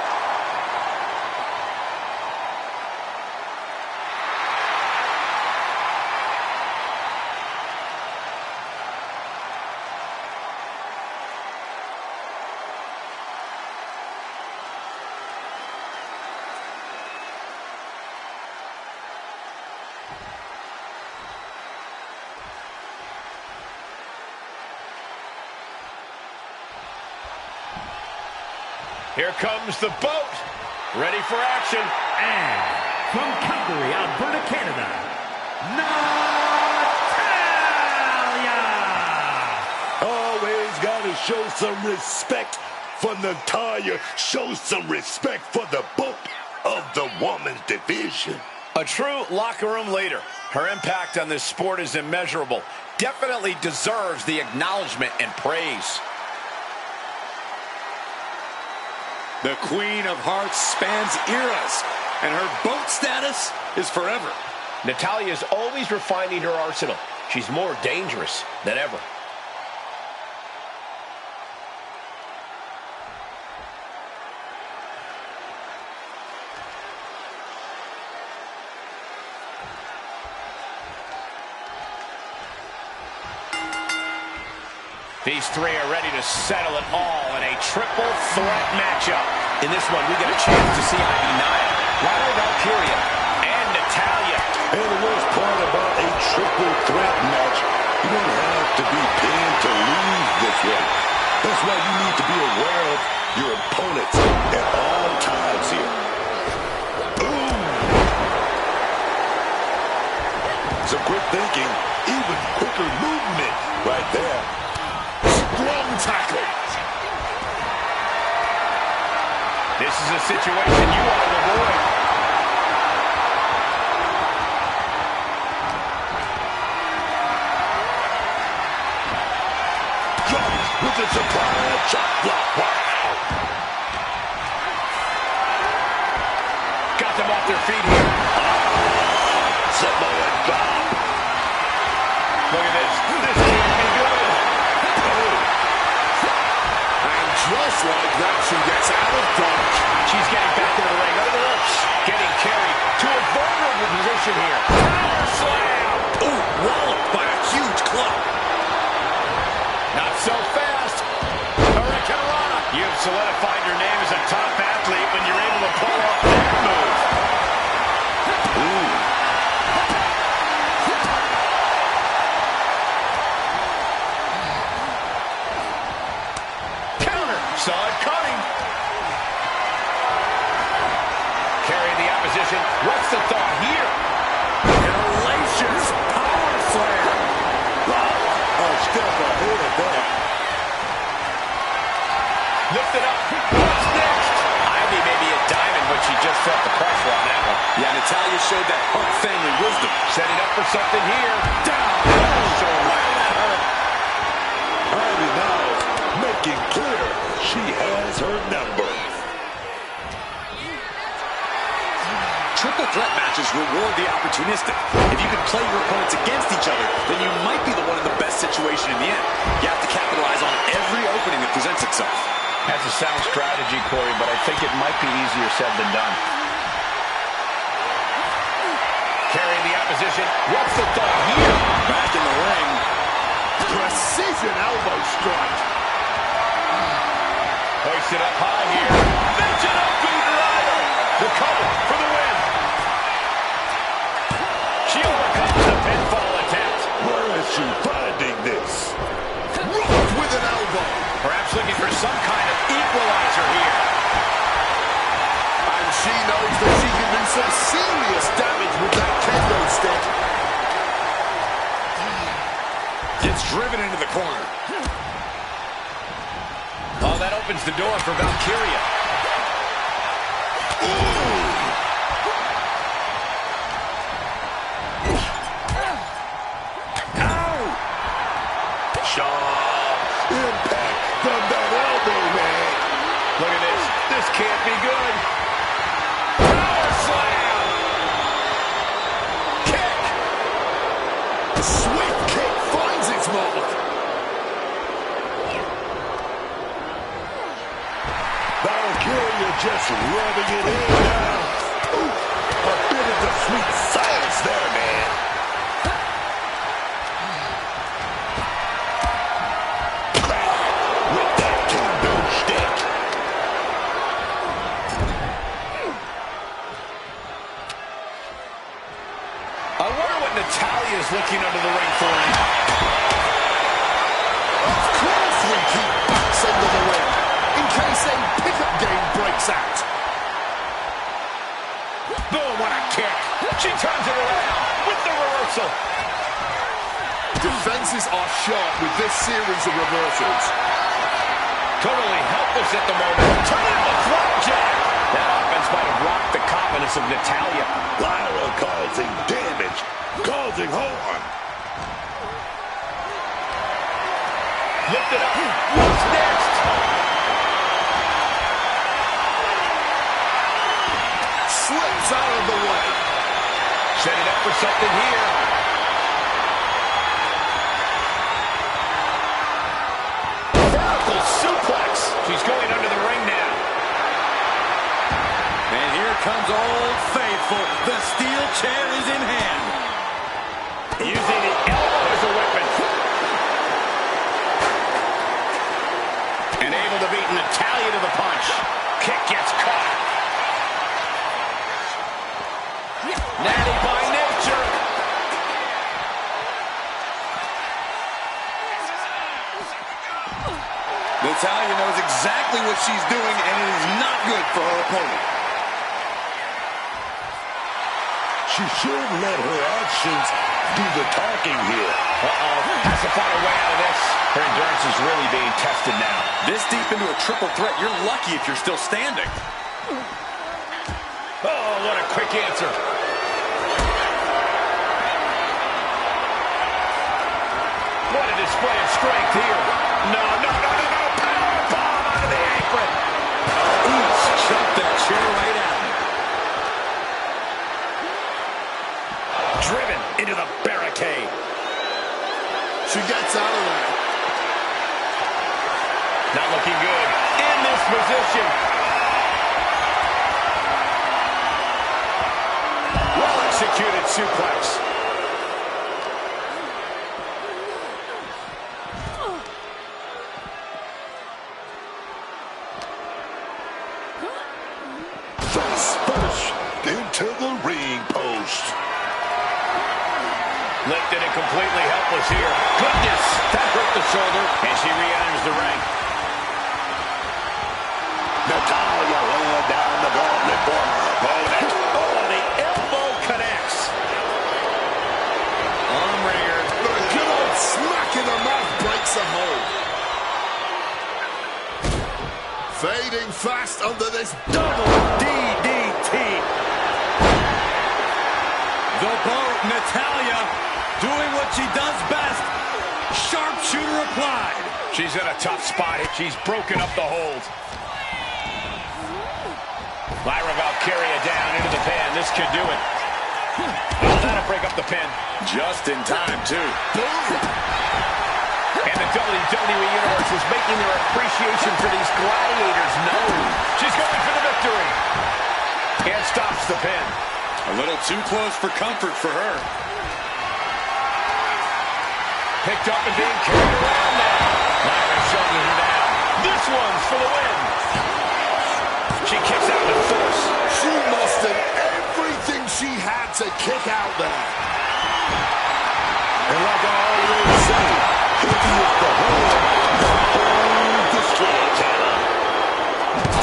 Here comes the boat, ready for action. And from Calgary, Alberta, Canada, Natalya! Always gotta show some respect for Natalya. Show some respect for the boat of the women's division. A true locker room leader. Her impact on this sport is immeasurable. Definitely deserves the acknowledgement and praise. The Queen of Hearts spans eras, and her boat status is forever. Natalya is always refining her arsenal. She's more dangerous than ever. These three are ready to settle it all in a triple threat matchup. In this one, we get a chance to see Ivy Nile, Lyra Valkyria, and Natalya. And the worst part about a triple threat match, you don't have to be pinned to lose this one. That's why you need to be aware of your opponents at all times here. Boom! Some quick thinking, even quicker movement right there. Strong tackle. This is a situation you want to avoid. Drums with a surprise chop block. Wow. Got them off their feet here. Samoa drop. Look at this. This can't be good. And just like that, she gets out of dodge. She's getting back into the ring. Under the ropes. Getting carried to a vulnerable position here. Power slam. Ooh, walloped by a huge club. Not so fast. Hurricanrana. You've solidified your name as a top athlete when you're able to pull off that move. Ooh. Counter. Saw it coming. Carrying the opposition. What's the thought here? Hellacious power slam. A step ahead of that. Lift it up. What's next? Ivy may be a diamond, but she just felt the pressure on that one. Yeah, Natalya showed that Hart family wisdom. Setting up for something here. Down. So right at her. Ivy now making clear she has her number. Triple threat matches reward the opportunistic. If you can play your opponents against each other, then you might be the one in the best situation in the end. You have to capitalize on every opening that presents itself. That's a sound strategy, Corey, but I think it might be easier said than done. Carrying the opposition. What's the thought here? Back in the ring. Precision elbow strike. Hoisted up high here. Mention of Boot Rider. The cover for the win. She overcomes the pinfall attempt. Where is she finding this? Rocked with an elbow. Perhaps looking for some kind of equalizer here. And she knows that she can do some serious damage with that kendo stick. Gets driven into the corner. Oh, that opens the door for Valkyria. Impact from that elbow, man. Look at this. This can't be good. Power slam. Kick. Sweep kick finds its mark. Valkyria just rubbing it in now. Ooh, a bit of the sweet science there, man. With that kendo stick. I wonder what Natalya is looking under the ring for now. Of course we keep backs under the ring, in case a pickup game breaks out. Boom, what a kick. She turns it around with the reversal. Defenses are sharp with this series of reversals. Totally helpless at the moment. Turn it into flapjack. That offense might have rocked the confidence of Natalya. Lyra causing damage, causing harm. Lift it up. What's next? Slips out of the way. Setting up for something here. Vertical suplex. She's going under the ring now. And here comes Old Faithful. The steel chair is in hand. Using the elbow as a weapon. And able to beat Natalya to the punch. Kick gets caught. Natty by nature. Natalya knows exactly what she's doing, and it is not good for her opponent. She should let her actions do the talking here. Has to find a way out of this. Her endurance is really being tested now. This deep into a triple threat, you're lucky if you're still standing. Oh, what a quick answer. What a display of strength here. No, no, no, no, no. Powerbomb onto the apron. Ooh, chucked that chair right at him. Driven into the barricade. She gets out of there. Not looking good in this position. Well-executed suplex. Face first into the ring post. Lifted and completely helpless here. Goodness, that hurt the shoulder. And she re-enters the ring. Natalia laying down the gauntlet for her opponent. Oh, the elbow connects. Arm wringer. But a good old smack in the mouth breaks the hold. Fading fast under this Double DDT. The boat, Natalia, doing what she does best. Sharpshooter applied. She's in a tough spot. She's broken up the hold. Lyra Valkyria down into the pin. This could do it. Oh, that'll break up the pin. Just in time, too. And the WWE Universe is making their appreciation for these gladiators known. She's going for the victory. And stops the pin. A little too close for comfort for her. Picked up and being carried around now. Lyra showing her down. This one's for the win. She kicks out with force. She mustered everything she had to kick out there. And like I always say, heavy is the hold, the hold destroys Hannah.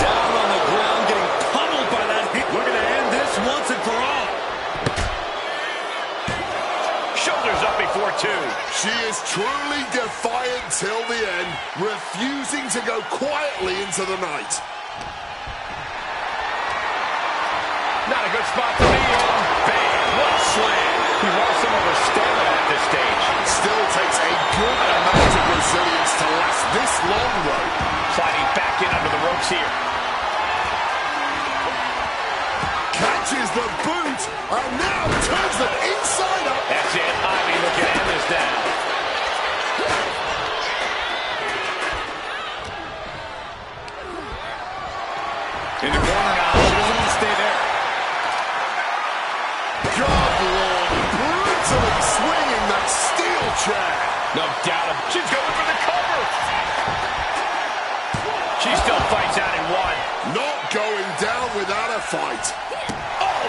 Down on the ground, getting pummeled by that hit. Looking to end this once and for all. Shoulders up before two. She is truly defiant till the end, refusing to go quietly into the night. Not a good spot to be in. Bam, what a slam. He lost some of her stamina at this stage. Still takes a good amount of resilience to last this long, though. Sliding back in under the ropes here. Catches the boot, and now turns them inside up. That's it. Ivy looking to end this down. In the corner now. She doesn't want to stay there. God, Lord, brutally swinging that steel chair. No doubt. She's going for the cover. She still fights out in one. Not going down without a fight. Oh!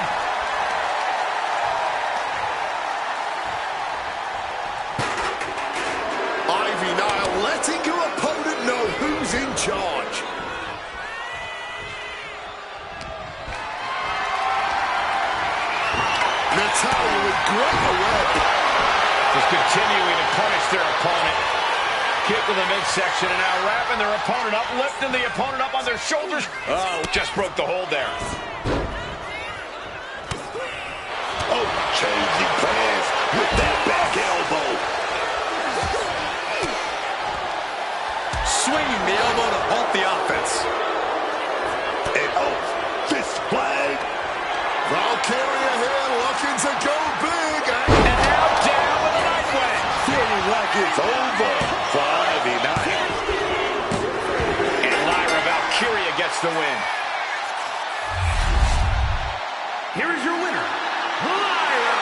Ivy Nile letting her opponent know who's in charge. Natalia with great awareness. Just continuing to punish their opponent. Kick to the midsection and now wrapping their opponent up, lifting the opponent up on their shoulders. Oh, just broke the hold there. Oh, changing plans with that back elbow. Swinging the elbow to halt the offense. And oh, fist flag. Valkyria here looking to go big. And now down with a knife wedge. Feeling like it's over for Ivy Nile. And Lyra Valkyria gets the win. Here is your winner, Lyra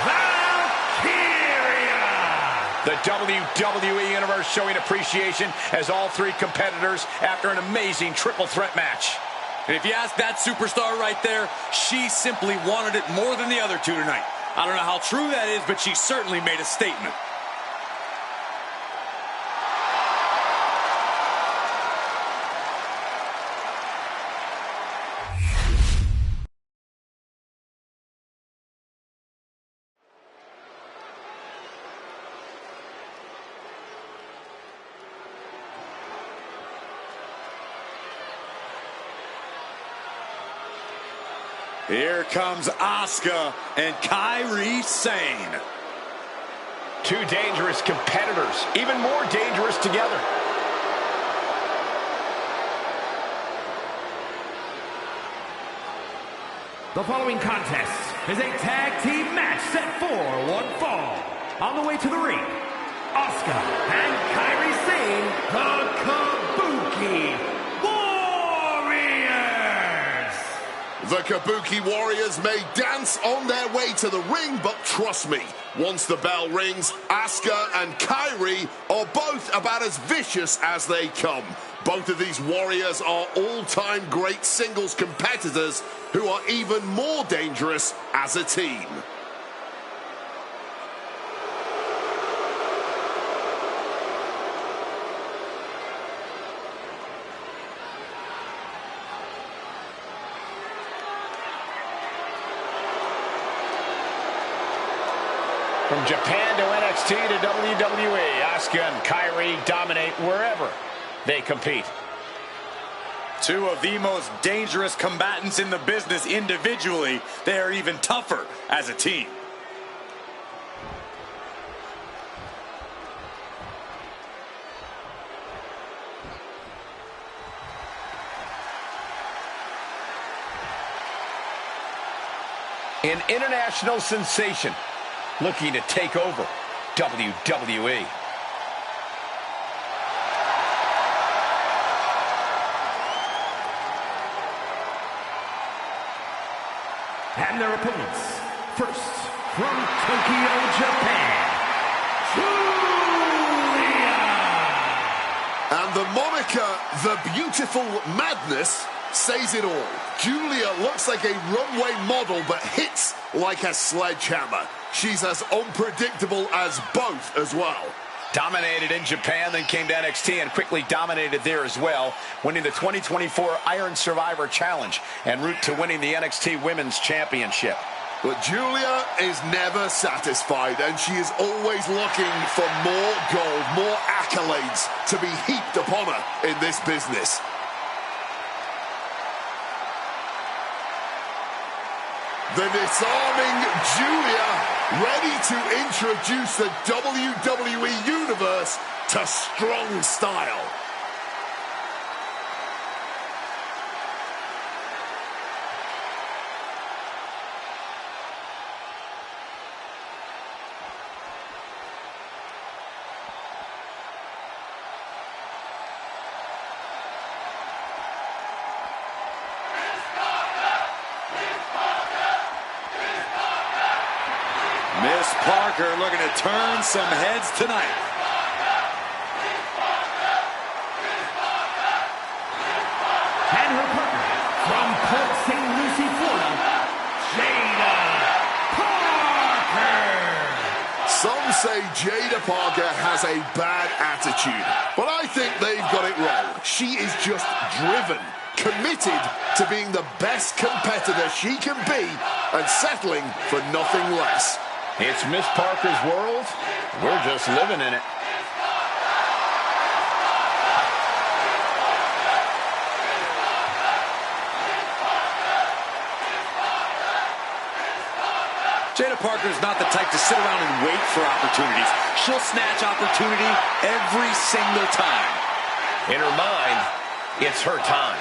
Valkyria. The WWE Universe showing appreciation as all three competitors after an amazing triple threat match. And if you ask that superstar right there, she simply wanted it more than the other two tonight. I don't know how true that is, but she certainly made a statement. Here comes Asuka and Kairi Sane. Two dangerous competitors, even more dangerous together. The following contest is a tag team match set for one fall. On the way to the ring, Asuka and Kairi Sane, the Kabuki Warriors! The Kabuki Warriors may dance on their way to the ring, but trust me, once the bell rings, Asuka and Kairi are both about as vicious as they come. Both of these warriors are all-time great singles competitors who are even more dangerous as a team. From Japan to NXT to WWE, Asuka and Kairi dominate wherever they compete. Two of the most dangerous combatants in the business individually. They are even tougher as a team. An international sensation looking to take over WWE. And their opponents, first from Tokyo, Japan, Julia! And the moniker, The Beautiful Madness, says it all. Julia looks like a runway model, but hits like a sledgehammer. She's as unpredictable as both as well. Dominated in Japan, then came to NXT and quickly dominated there as well, winning the 2024 Iron Survivor Challenge en route to winning the NXT Women's Championship. But Julia is never satisfied, and she is always looking for more gold, more accolades to be heaped upon her in this business. The disarming Julia, ready to introduce the WWE Universe to strong style. Miss Parker looking to turn some heads tonight. And her partner, from Port St. Lucie, Florida, Jada Parker! Some say Jada Parker has a bad attitude, but I think they've got it wrong. She is just driven, committed to being the best competitor she can be, and settling for nothing less. It's Miss Parker's world. We're just living in it. Jada Parker's not the type to sit around and wait for opportunities. She'll snatch opportunity every single time. In her mind, it's her time.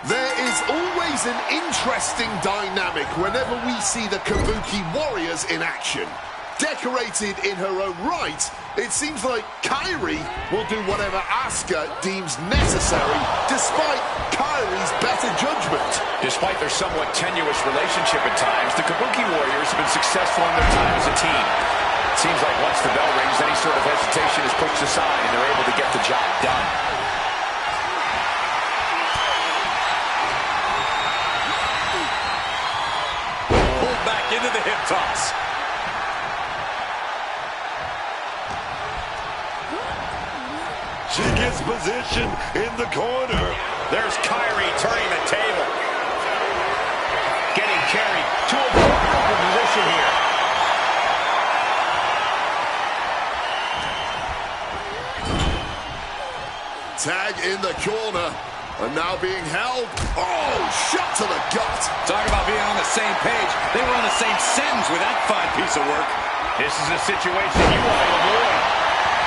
There is always an interesting dynamic whenever we see the Kabuki Warriors in action. Decorated in her own right, it seems like Kairi will do whatever Asuka deems necessary, despite Kairi's better judgment. Despite their somewhat tenuous relationship at times, the Kabuki Warriors have been successful in their time as a team. It seems like once the bell rings, any sort of hesitation is pushed aside and they're able to get the job done. Pulled back into the hip toss. She gets position in the corner. There's Kairi turning the table. Getting carried to a vulnerable position here. Tag in the corner. And now being held. Oh, shot to the gut. Talk about being on the same page. They were on the same sentence with that fine piece of work. This is a situation you want to avoid.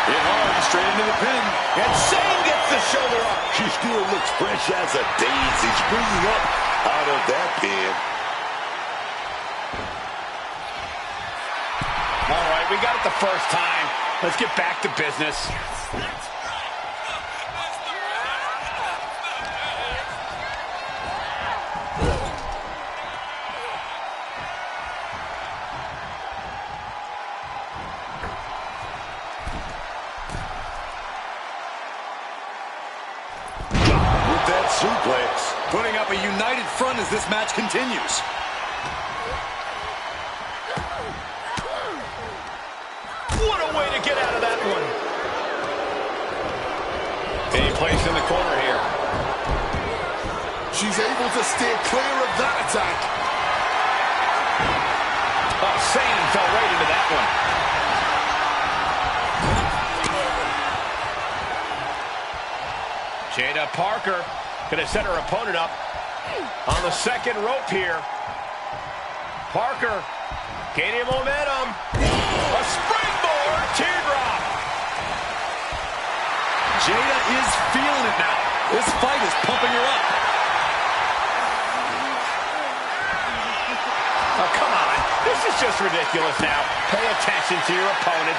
Hit hard, straight into the pin. And Shane gets the shoulder up. She still looks fresh as a daisy, springing up out of that pin. All right, we got it the first time. Let's get back to business. Suplex. Putting up a united front as this match continues. What a way to get out of that one. Any place in the corner here. She's able to steer clear of that attack. Oh, Shane fell right into that one. Jada Parker gonna set her opponent up on the second rope here. Parker gaining momentum. A springboard teardrop. Jada is feeling it now. This fight is pumping her up. Oh, come on. This is just ridiculous now. Pay attention to your opponent.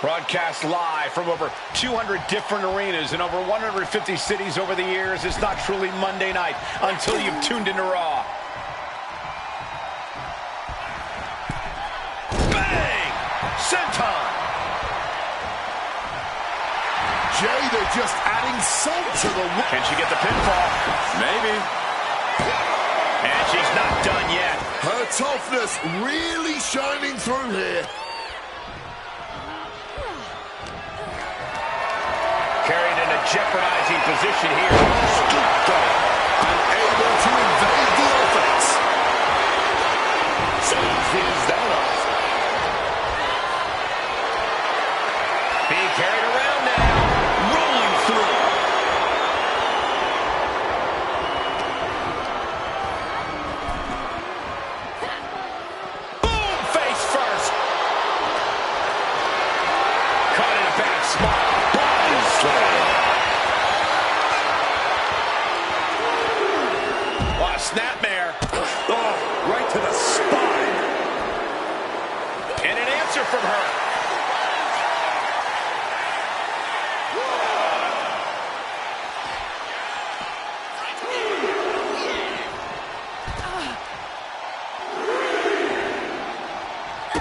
Broadcast live from over 200 different arenas in over 150 cities over the years. It's not truly Monday night until you've tuned into Raw. Bang! Senton! Jada just adding salt to the wound. Can she get the pinfall? Maybe. And she's not done yet. Her toughness really shining through here. Carried in a jeopardizing position here. Unable to invade the offense. Saves his that off. Being carried around now. Rolling through. Boom! Face first. Caught in a bad spot. What a snapmare. Oh, right to the spine. And an answer from her.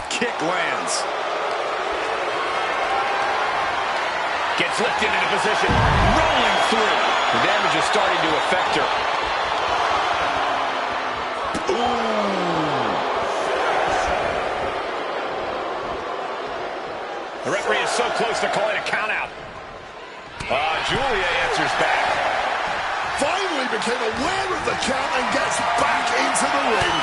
Kick lands. Gets lifted into position. Rolling through. The damage is starting to affect her. The referee is so close to calling a countout. Julia answers back. Finally became aware of the count and gets back into the ring.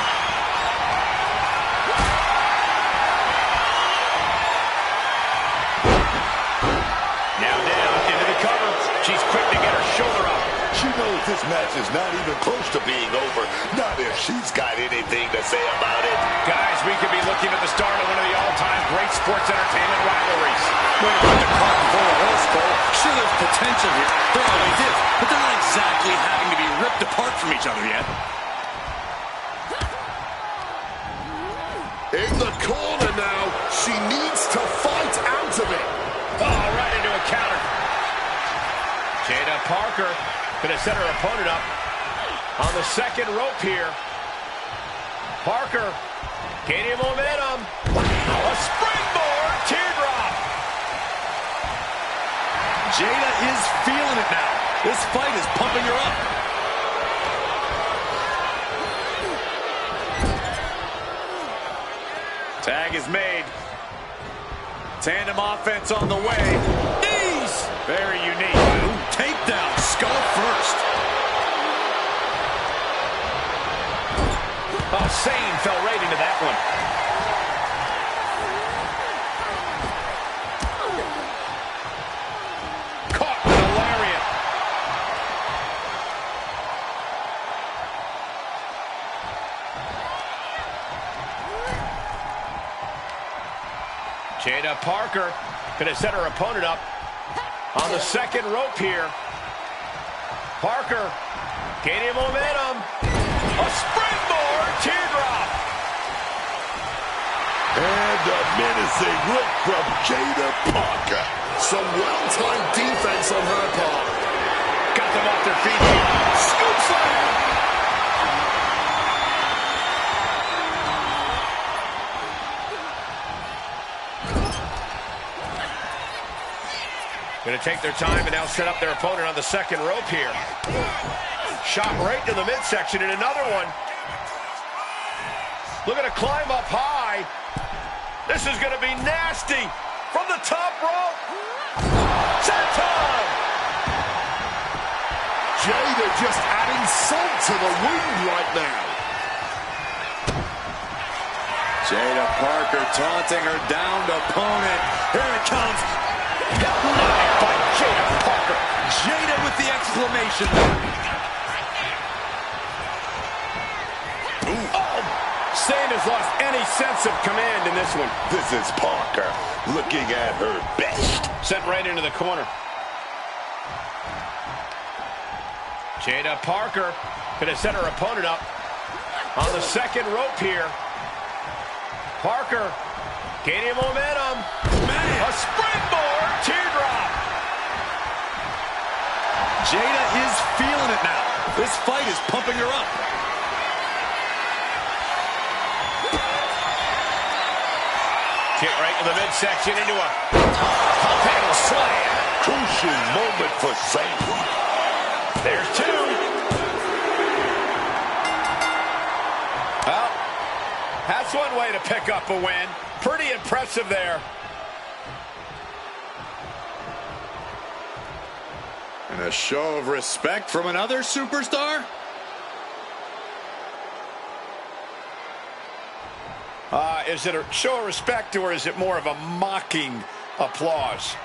Now down into the cover. She's quick to get her shoulder up. She knows this match is not even close to being over. Not if she's got anything to say about it. Guys, we could be looking at the start of one of the all-time great sports entertainment rivalries. Way to put the cart before the horse, Cole. Sure, there's potential here. There always is. But they're not exactly having to be ripped apart from each other yet. In the corner now. She needs to fight out of it. Oh, right into a counter. Jada Parker gonna set her opponent up on the second rope here. Parker gaining momentum. A springboard teardrop. Jada is feeling it now. This fight is pumping her up. Tag is made. Tandem offense on the way. Knees! Very unique. Ooh, takedown. Skull first. Oh, Sane fell right into that one. Caught with a lariat. Jada Parker gonna set her opponent up on the second rope here. Parker gaining momentum. A springboard teardrop. And a menacing look from Jada Parker. Some well-timed defense on her part. Got them off their feet. Scoop slam. Going to take their time and now set up their opponent on the second rope here. Shot right to the midsection and another one. Looking to climb up high. This is going to be nasty. From the top rope. Senton! Jada just adding salt to the wound right now. Jada Parker taunting her downed opponent. Here it comes. By Jada Parker. Jada with the exclamation mark. Sane has lost any sense of command in this one. This is Parker looking at her best. Sent right into the corner. Jada Parker going to set her opponent up on the second rope here. Parker gaining momentum. A springboard teardrop. Jada is feeling it now. This fight is pumping her up. Kick right to the midsection into a top handle slam. Crucial moment for Sane. There's two. Well, that's one way to pick up a win. Pretty impressive there. And a show of respect from another superstar. Is it a show of respect or is it more of a mocking applause?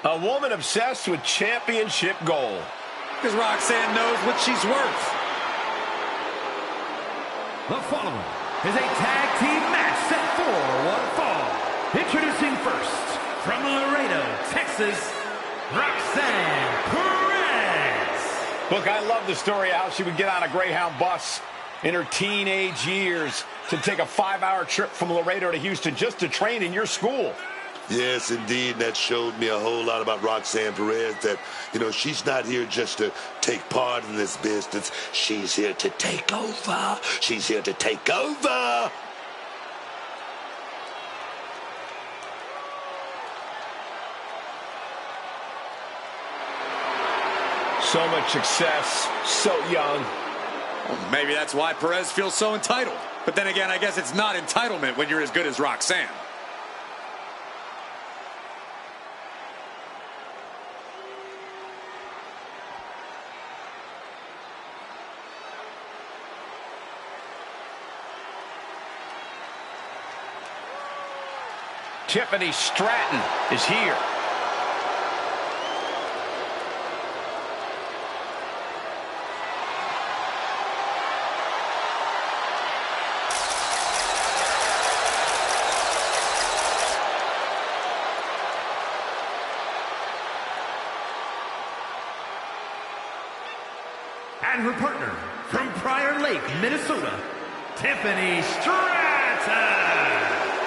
A woman obsessed with championship gold. Because Roxanne knows what she's worth. The following is a tag team match set for one fall. Introducing first, from Laredo, Texas, Roxanne Perez. Look, I love the story of how she would get on a Greyhound bus in her teenage years to take a 5-hour trip from Laredo to Houston just to train in your school. Yes, indeed. That showed me a whole lot about Roxanne Perez, that, you know, she's not here just to take part in this business. She's here to take over. She's here to take over. So much success, so young. Well, maybe that's why Perez feels so entitled. But then again, I guess it's not entitlement when you're as good as Roxanne. Tiffany Stratton is here. And her partner, from Prior Lake, Minnesota, Tiffany Stratton.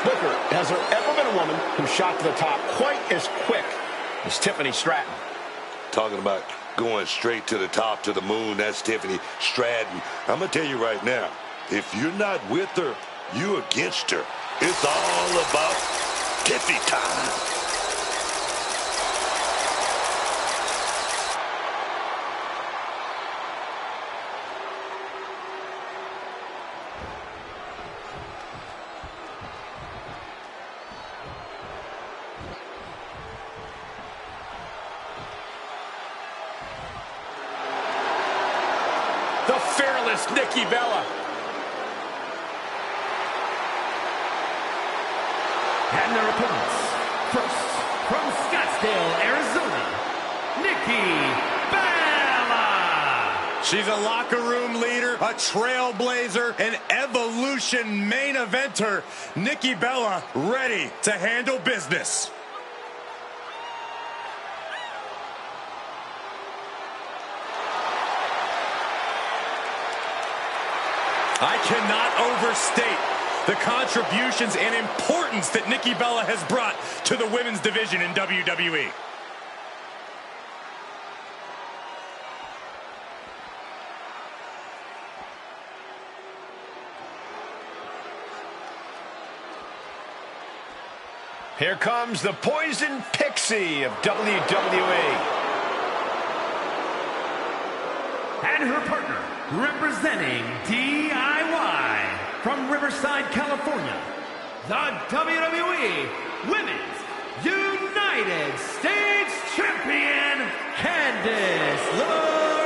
Booker, has there ever been a woman who shot to the top quite as quick as Tiffany Stratton? Talking about going straight to the top, to the moon, that's Tiffany Stratton. I'm going to tell you right now, if you're not with her, you're against her. It's all about Tiffy time. fearless Nikki Bella. And their opponents, first, from Scottsdale, Arizona, Nikki Bella. She's a locker room leader, a trailblazer, an Evolution main eventer. Nikki Bella ready to handle business. I cannot overstate the contributions and importance that Nikki Bella has brought to the women's division in WWE. Here comes the Poison Pixie of WWE. And her partner, representing DIY from Riverside, California, the WWE Women's United States Champion, Candice LeRae.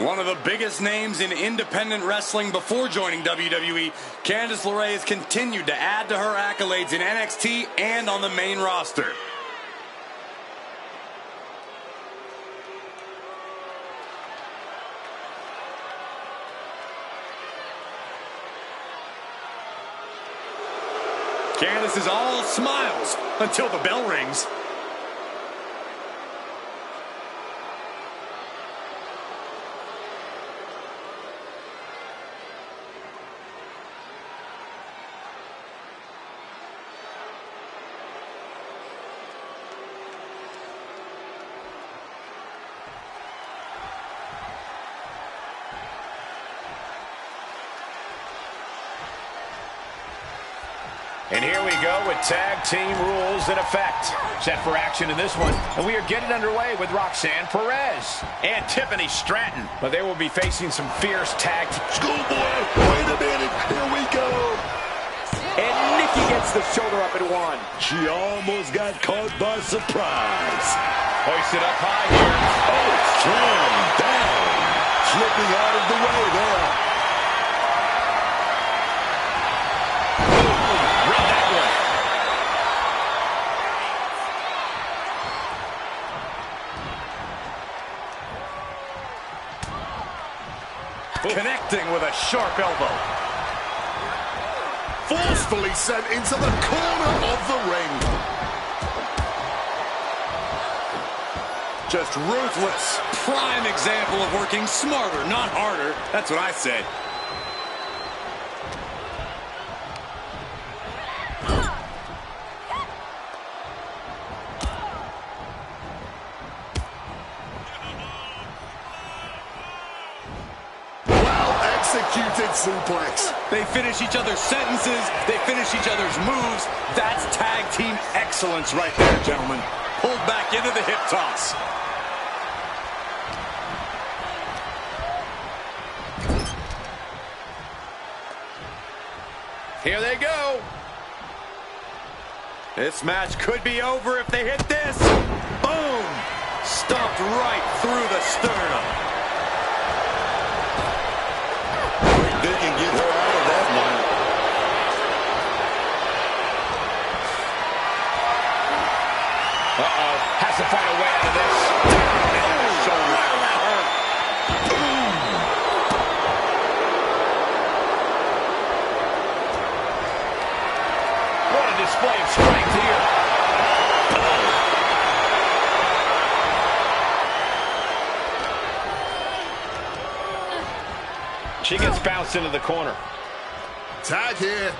One of the biggest names in independent wrestling before joining WWE, Candice LeRae has continued to add to her accolades in NXT and on the main roster. Candice is all smiles until the bell rings. And here we go with tag team rules in effect. Set for action in this one. And we are getting underway with Roxanne Perez and Tiffany Stratton. But they will be facing some fierce tag. Schoolboy, wait a minute. Here we go. And Nikki gets the shoulder up at one. She almost got caught by surprise. Hoisted up high here. Oh, slammed down. Slipping out of the way there. Connecting with a sharp elbow. Forcefully sent into the corner of the ring. Just ruthless. Prime example of working smarter, not harder. That's what I said. Executed suplex. They finish each other's sentences. They finish each other's moves. That's tag team excellence right there, gentlemen. Pulled back into the hip toss. Here they go. This match could be over if they hit this. Boom! Stomped right through the sternum. They can get her out of that one. Uh-oh. Has to find a way out of this. What a display of strength here. She gets bounced into the corner. Tag here.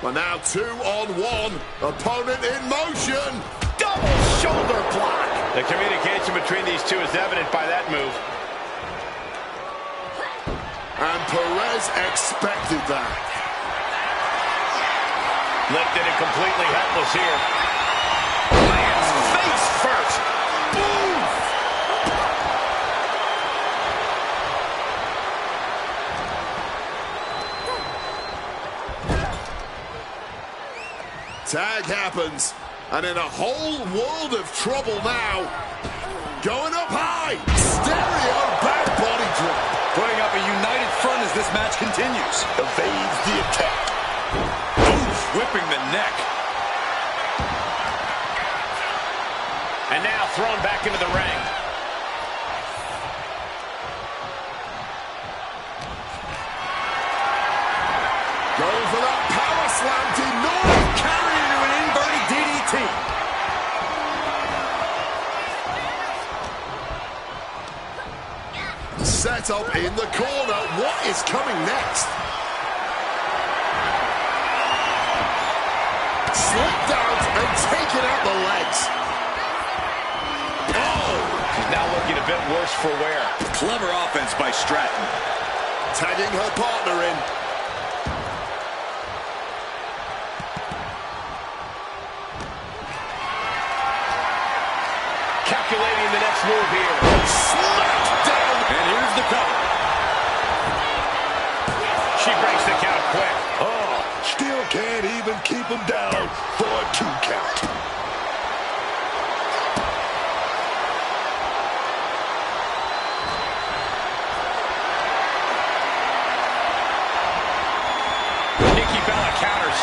We're now 2-on-1. Opponent in motion. Double shoulder block. The communication between these two is evident by that move. And Perez expected that. Lifted and completely helpless here. Lands face first. Boom! Tag happens, and in a whole world of trouble now. Going up high, stereo back body drop. this match continues. Evades the attack. Oof, whipping the neck. And now thrown back into the ring. Going for that power slam, denied. Carried into an inverted DDT. Set up in the corner. What is coming next? Slipped out and taken out the legs. Oh! She's now looking a bit worse for wear. Clever offense by Stratton. Tagging her partner in. Calculating the next move here. Smacked down. And here's the cover. She breaks the count quick. Oh, still can't even keep him down for a 2 count. Nikki Bella counters.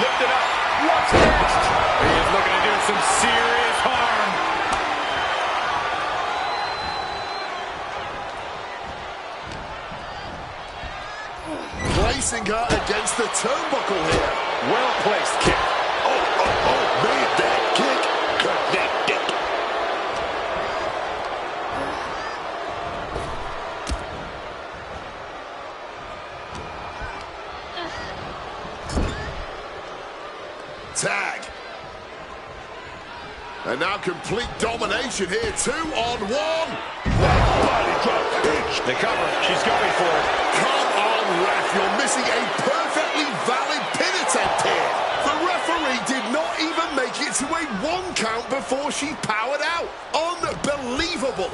Lifted up. What's next? He's looking to do some serious harm. Placing her against the turnbuckle here. Well-placed kick. Made that kick connected. Tag. And now complete domination here. 2-on-1. Body drop pitch. The cover. She's going for it. Come on, ref. You're missing a perfectly valid pin attempt here. The referee did not even make it to a 1 count before she powered out. Unbelievable.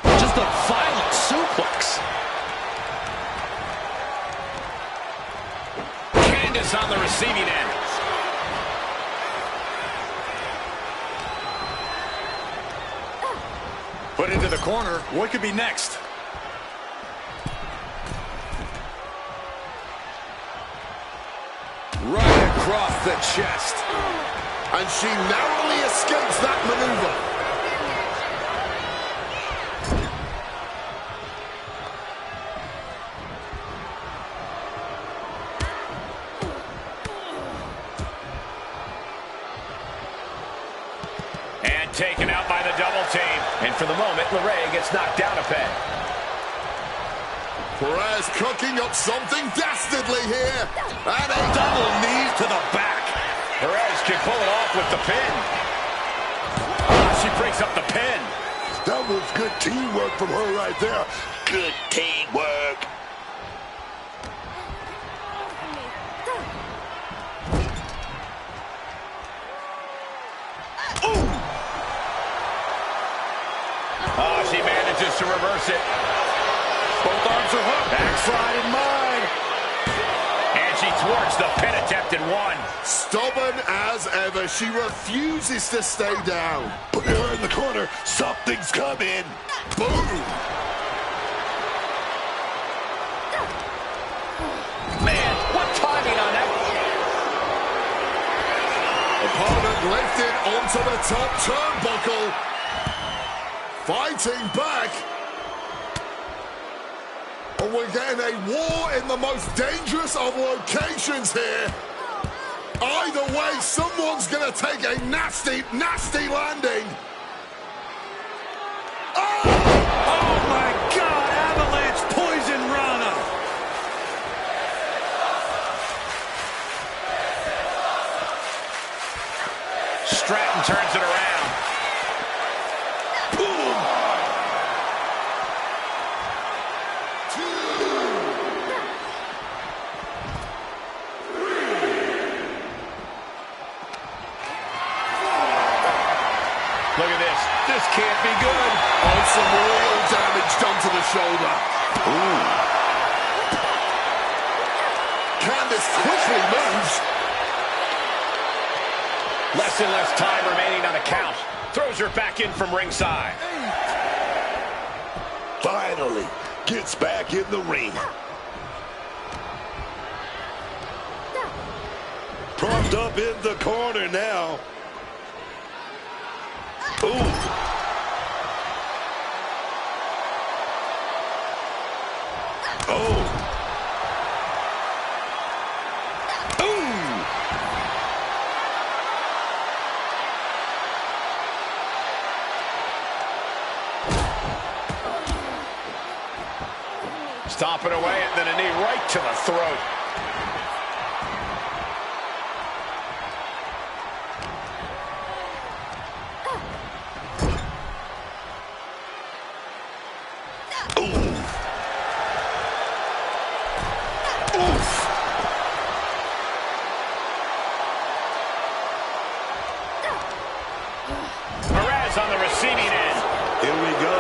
Just a violent suplex. Candace on the receiving end. Put into the corner. What could be next? Right across the chest. And she narrowly escapes that maneuver. And taken out by the double team. And for the moment, LeRae gets knocked down a peg. Perez cooking up something dastardly here. And a Double knees to the back. Perez can pull it off with the pin. She breaks up the pin. That was good teamwork from her right there. Good teamwork. Oh, she manages to reverse it. Both arms are hooked. Backslide in mine. And she thwarts the pin attempt in 1. stubborn as ever. She refuses to stay down. Put her in the corner. Something's coming. Boom. Man, what timing on that. Opponent lifted onto the top turnbuckle. Fighting back. And we're getting a war in the most dangerous of locations here. Either way, someone's going to take a nasty, nasty landing. Oh! Oh my God, Avalanche poison Rana. Stratton turns it around. Boom. shoulder. Ooh. Candice quickly moves. Less and less time remaining on the count. Throws her back in from ringside. Finally gets back in the ring. Propped up in the corner now. Ooh. Oh. Stomping away and then a knee right to the throat. On the receiving end. Here we go,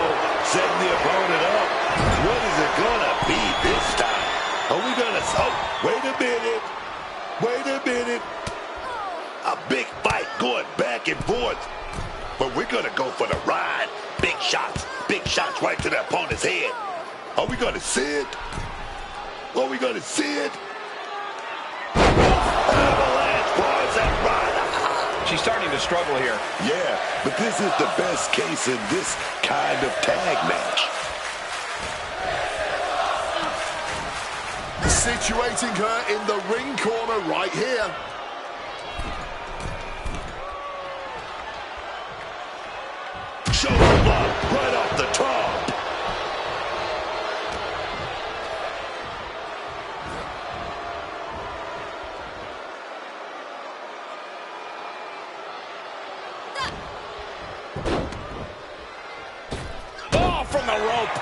setting the opponent up. What is it gonna be this time? Are we gonna... Oh, wait a minute. Wait a minute. A big fight going back and forth. But we're gonna go for the ride. Big shots right to the opponent's head. Are we gonna see it? Are we gonna see it? Avalanche bars that ride. She's starting to struggle here. Yeah, but this is the best case in this kind of tag match. Situating her in the ring corner right here. Shoulder block right off the top. From the rope.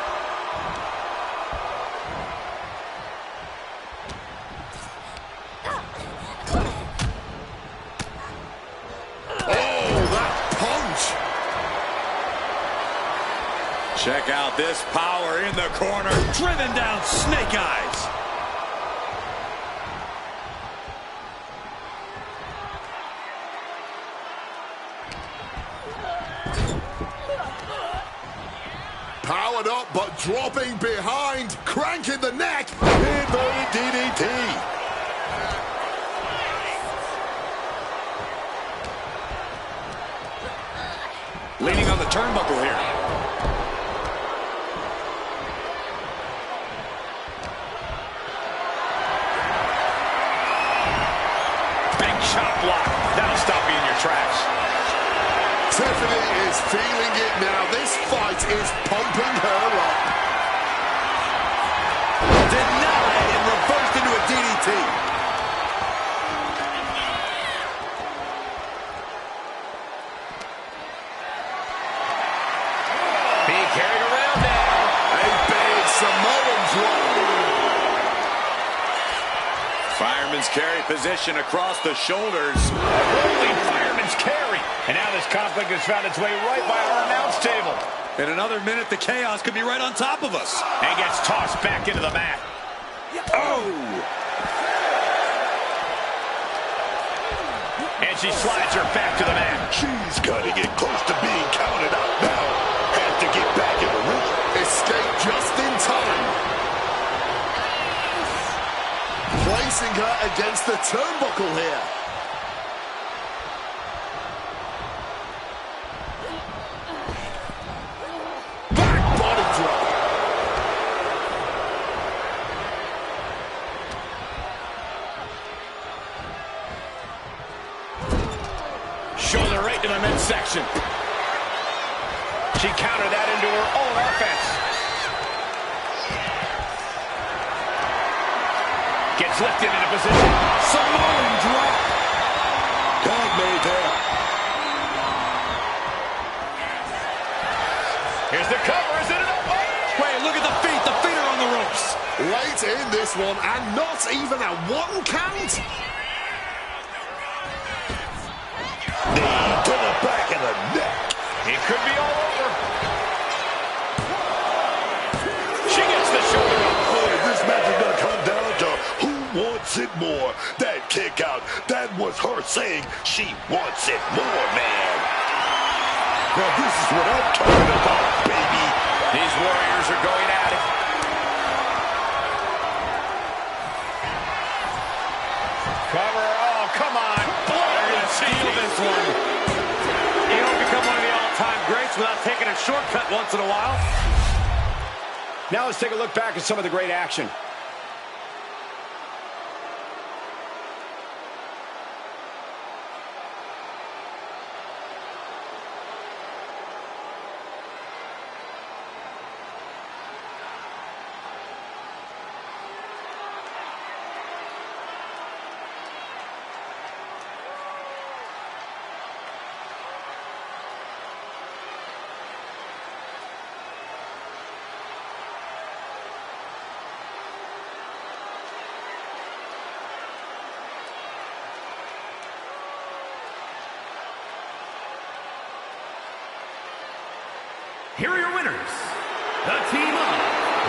Oh, that punch. Check out this power in the corner. Driven down Snake Eyes. Powered up, but dropping behind. Cranking the neck. Inverted DDT. Leaning on the turnbuckle here. Big chop block. That'll stop you in your tracks. Tiffany is feeling it now. This fight is pumping her up. Denied and reversed into a DDT. Being carried around now. A big Samoan drop. Fireman's carry position across the shoulders. A rolling fireman's carry. And now this conflict has found its way right by our announce table. In another minute, the chaos could be right on top of us. And gets tossed back into the mat. Oh! And she slides her back to the mat. She's cutting it close to being counted out now. Has to get back in the ring. Escape just in time. Placing her against the turnbuckle here. Shoulder right to the midsection. She countered that into her own offense. Gets lifted into position. Samoan drop. Tag made there. Here's the cover. Is it enough? Wait, look at the feet. The feet are on the ropes. Late in this one, and not even a one count. Knee to the back of the neck. It could be all over. more. That kick out, that was her saying she wants it more, man. Now this is what I'm talking about, baby. These Warriors are going at it. Cover. Oh, come on. Steal this one. You don't become one of the all-time greats without taking a shortcut once in a while. Now let's take a look back at some of the great action. Here are your winners, the team of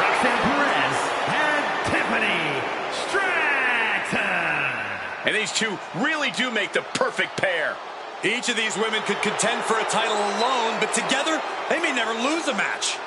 Roxanne Perez and Tiffany Stratton. And these two really do make the perfect pair. Each of these women could contend for a title alone, but together, they may never lose a match.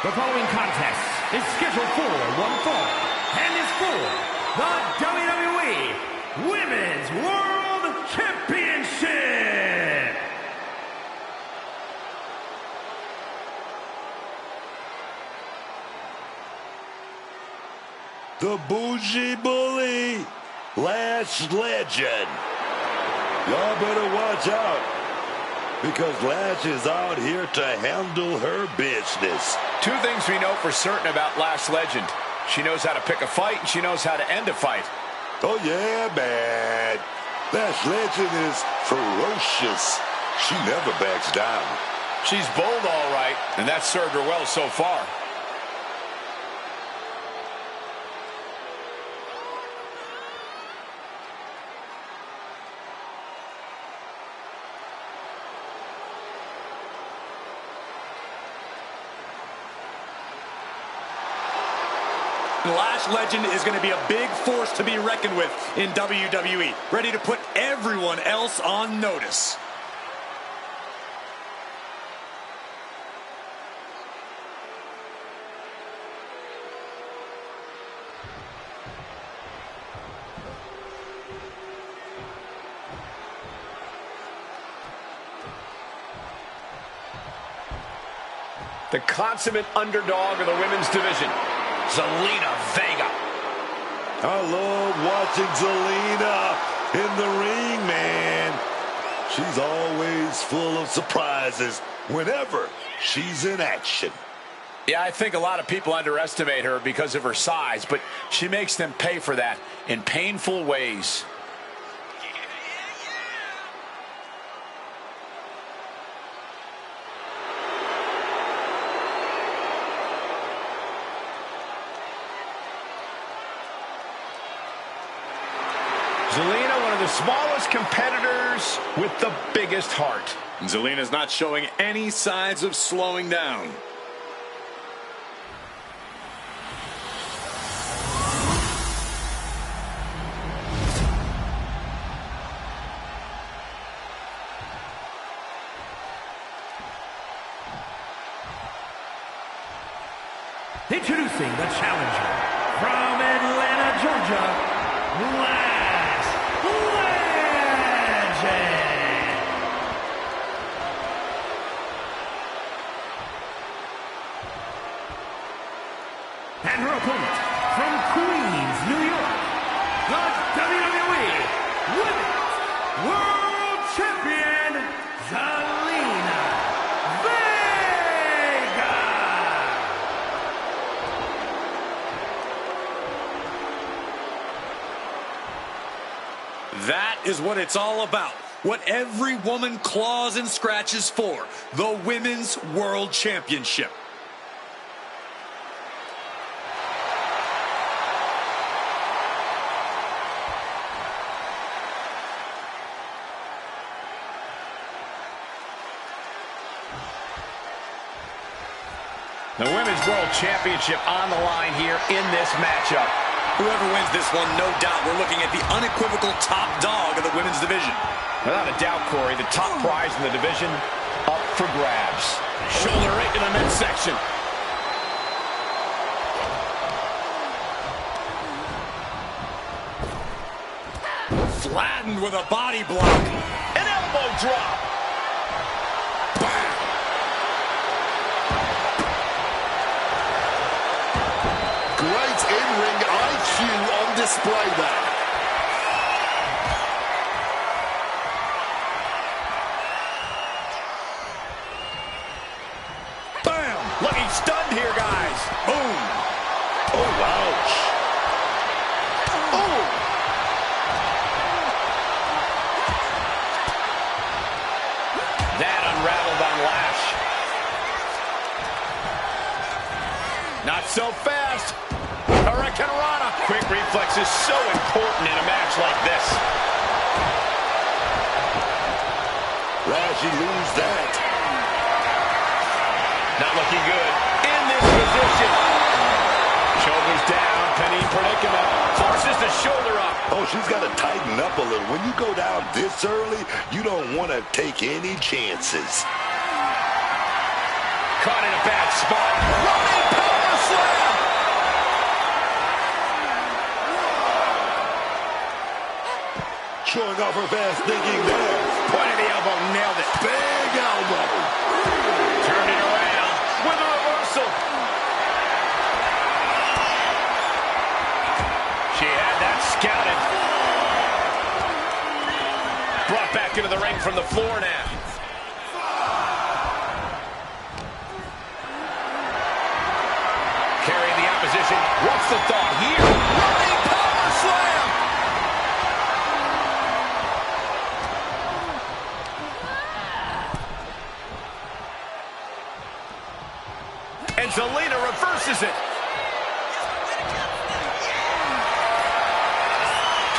The following contest is scheduled for one fall and is for the WWE Women's World Championship. The Bougie Bully, Lash Legend. Y'all better watch out, because Lash is out here to handle her business. Two things we know for certain about Lash Legend. She knows how to pick a fight, and she knows how to end a fight. Oh yeah, man. Lash Legend is ferocious. She never backs down. She's bold, all right, and that's served her well so far. Lash Legend is going to be a big force to be reckoned with in WWE, ready to put everyone else on notice. The consummate underdog of the women's division, Zelina Vega. I love watching Zelina in the ring, man. She's always full of surprises whenever she's in action. Yeah, I think a lot of people underestimate her because of her size, but she makes them pay for that in painful ways. Zelina, one of the smallest competitors with the biggest heart. Zelina's not showing any signs of slowing down. Introducing the challenger from Atlanta, Georgia, Lash Legend. And her opponent from Queens, New York, the WWE Women's World Champion, Zelina Vega. That is what it's all about. what every woman claws and scratches for, the Women's World Championship. The Women's World Championship on the line here in this matchup. Whoever wins this one, no doubt, we're looking at the unequivocal top dog of the women's division. Without a doubt, Corey, the top prize in the division up for grabs. Shoulder right in the midsection. Flattened with a body block. An elbow drop. Great in-ring IQ on display there. Bam! Looking stunned here, guys. Boom. Oh, ouch. Oh. That unraveled on Lash. Not so fast. Hurricane Rana. Quick reflex is so important in a match like this. Lashley lose that. Not looking good. In this position. Shoulders down. Penny predicament. Forces the shoulder up. Oh, she's got to tighten up a little. When you go down this early, you don't want to take any chances. Caught in a bad spot. Running power slam. Showing off her fast thinking there. Point of the elbow. Nailed it. Big elbow. Turned it around with a reversal. She had that scouted. Brought back into the ring from the floor now. Carrying the opposition. What's the thought here? Running power slam. And Zelina reverses it.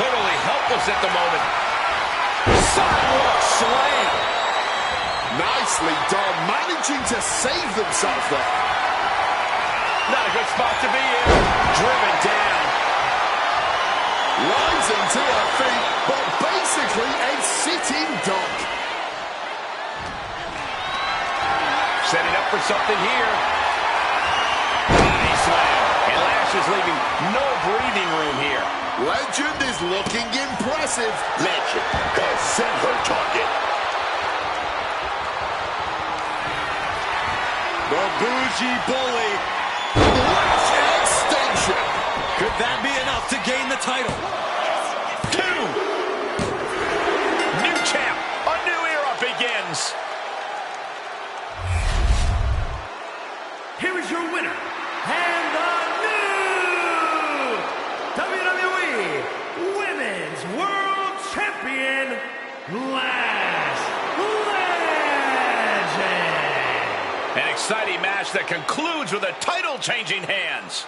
Totally helpless at the moment. Sidewalk slam. Nicely done, managing to save themselves there. Not a good spot to be in. Driven down. Rising to her feet, but basically a sitting duck. Setting up for something here. Body slam. And Lash is leaving no breathing room here. Legend is looking impressive. Legend has set her target. The bougie bully. Lash extension. Could that be enough to gain the title? 2. New champ. A new era begins. Here is your winner, and the new WWE Women's World Champion, Lash Legend. An exciting match that concludes with a title changing hands.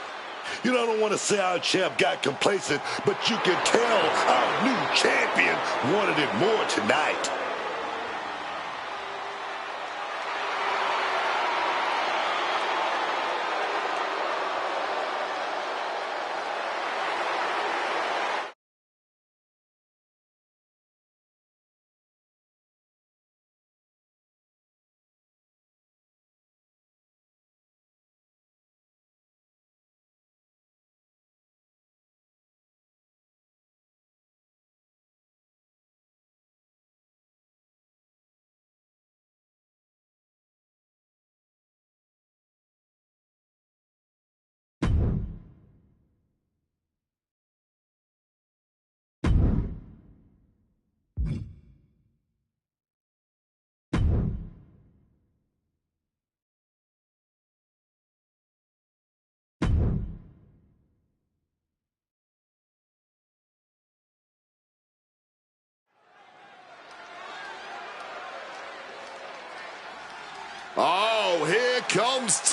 You know, I don't want to say our champ got complacent, but you can tell our new champion wanted it more tonight.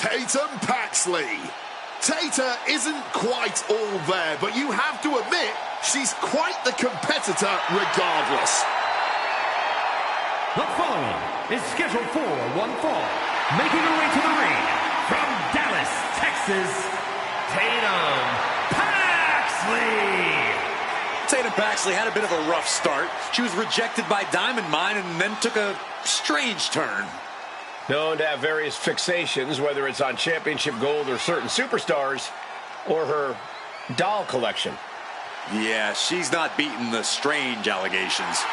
Tatum Paxley. Tata isn't quite all there, but you have to admit she's quite the competitor regardless. The following is scheduled for one fall, making her way to the ring from Dallas, Texas, Tatum Paxley. Tatum Paxley had a bit of a rough start. She was rejected by Diamond Mine and then took a strange turn. Known to have various fixations, whether it's on championship gold or certain superstars, or her doll collection. Yeah, she's not beating the strange allegations.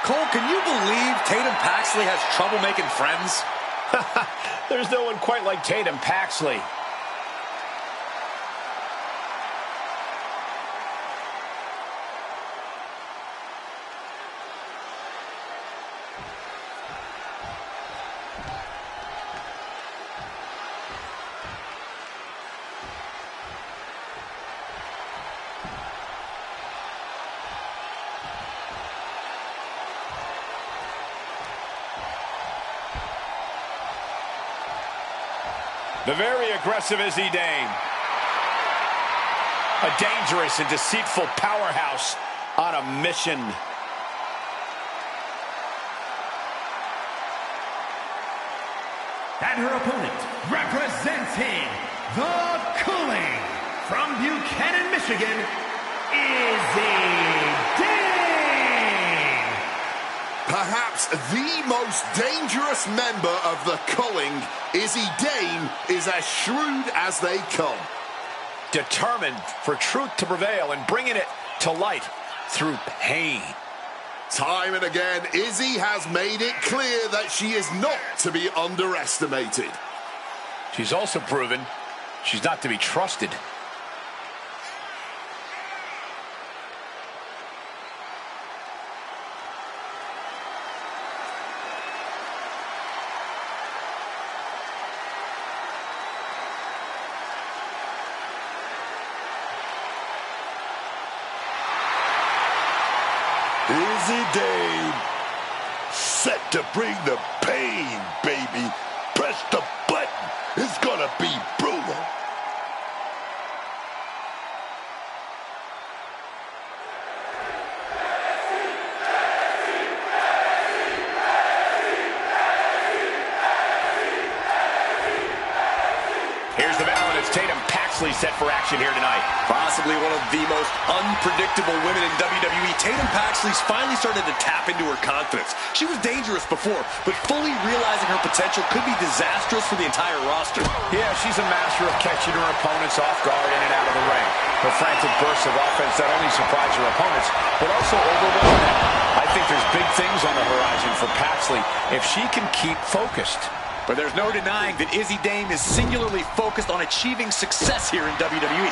Cole, can you believe Tatum Paxley has trouble making friends? There's no one quite like Tatum Paxley. The very aggressive Izzy Dame. A dangerous and deceitful powerhouse on a mission. And her opponent, representing the Cooling from Buchanan, Michigan, Izzy Dame. Perhaps the most dangerous member of the Culling, Izzy Dame, is as shrewd as they come. Determined for truth to prevail and bringing it to light through pain. Time and again, Izzy has made it clear that she is not to be underestimated. She's also proven she's not to be trusted. Izzy Dame, set to bring the pain, baby. Press the button. It's gonna be brutal. Here's the bell, and it's Tatum Paxley set for action here tonight. Possibly one of the most unpredictable women in WWE. Tatum Paxley's finally started to tap into her confidence. She was dangerous before, but fully realizing her potential could be disastrous for the entire roster. Yeah, she's a master of catching her opponents off guard in and out of the ring. Her frantic bursts of offense not only surprise her opponents, but also overwhelm them. I think there's big things on the horizon for Paxley if she can keep focused. But there's no denying that Izzy Dame is singularly focused on achieving success here in WWE.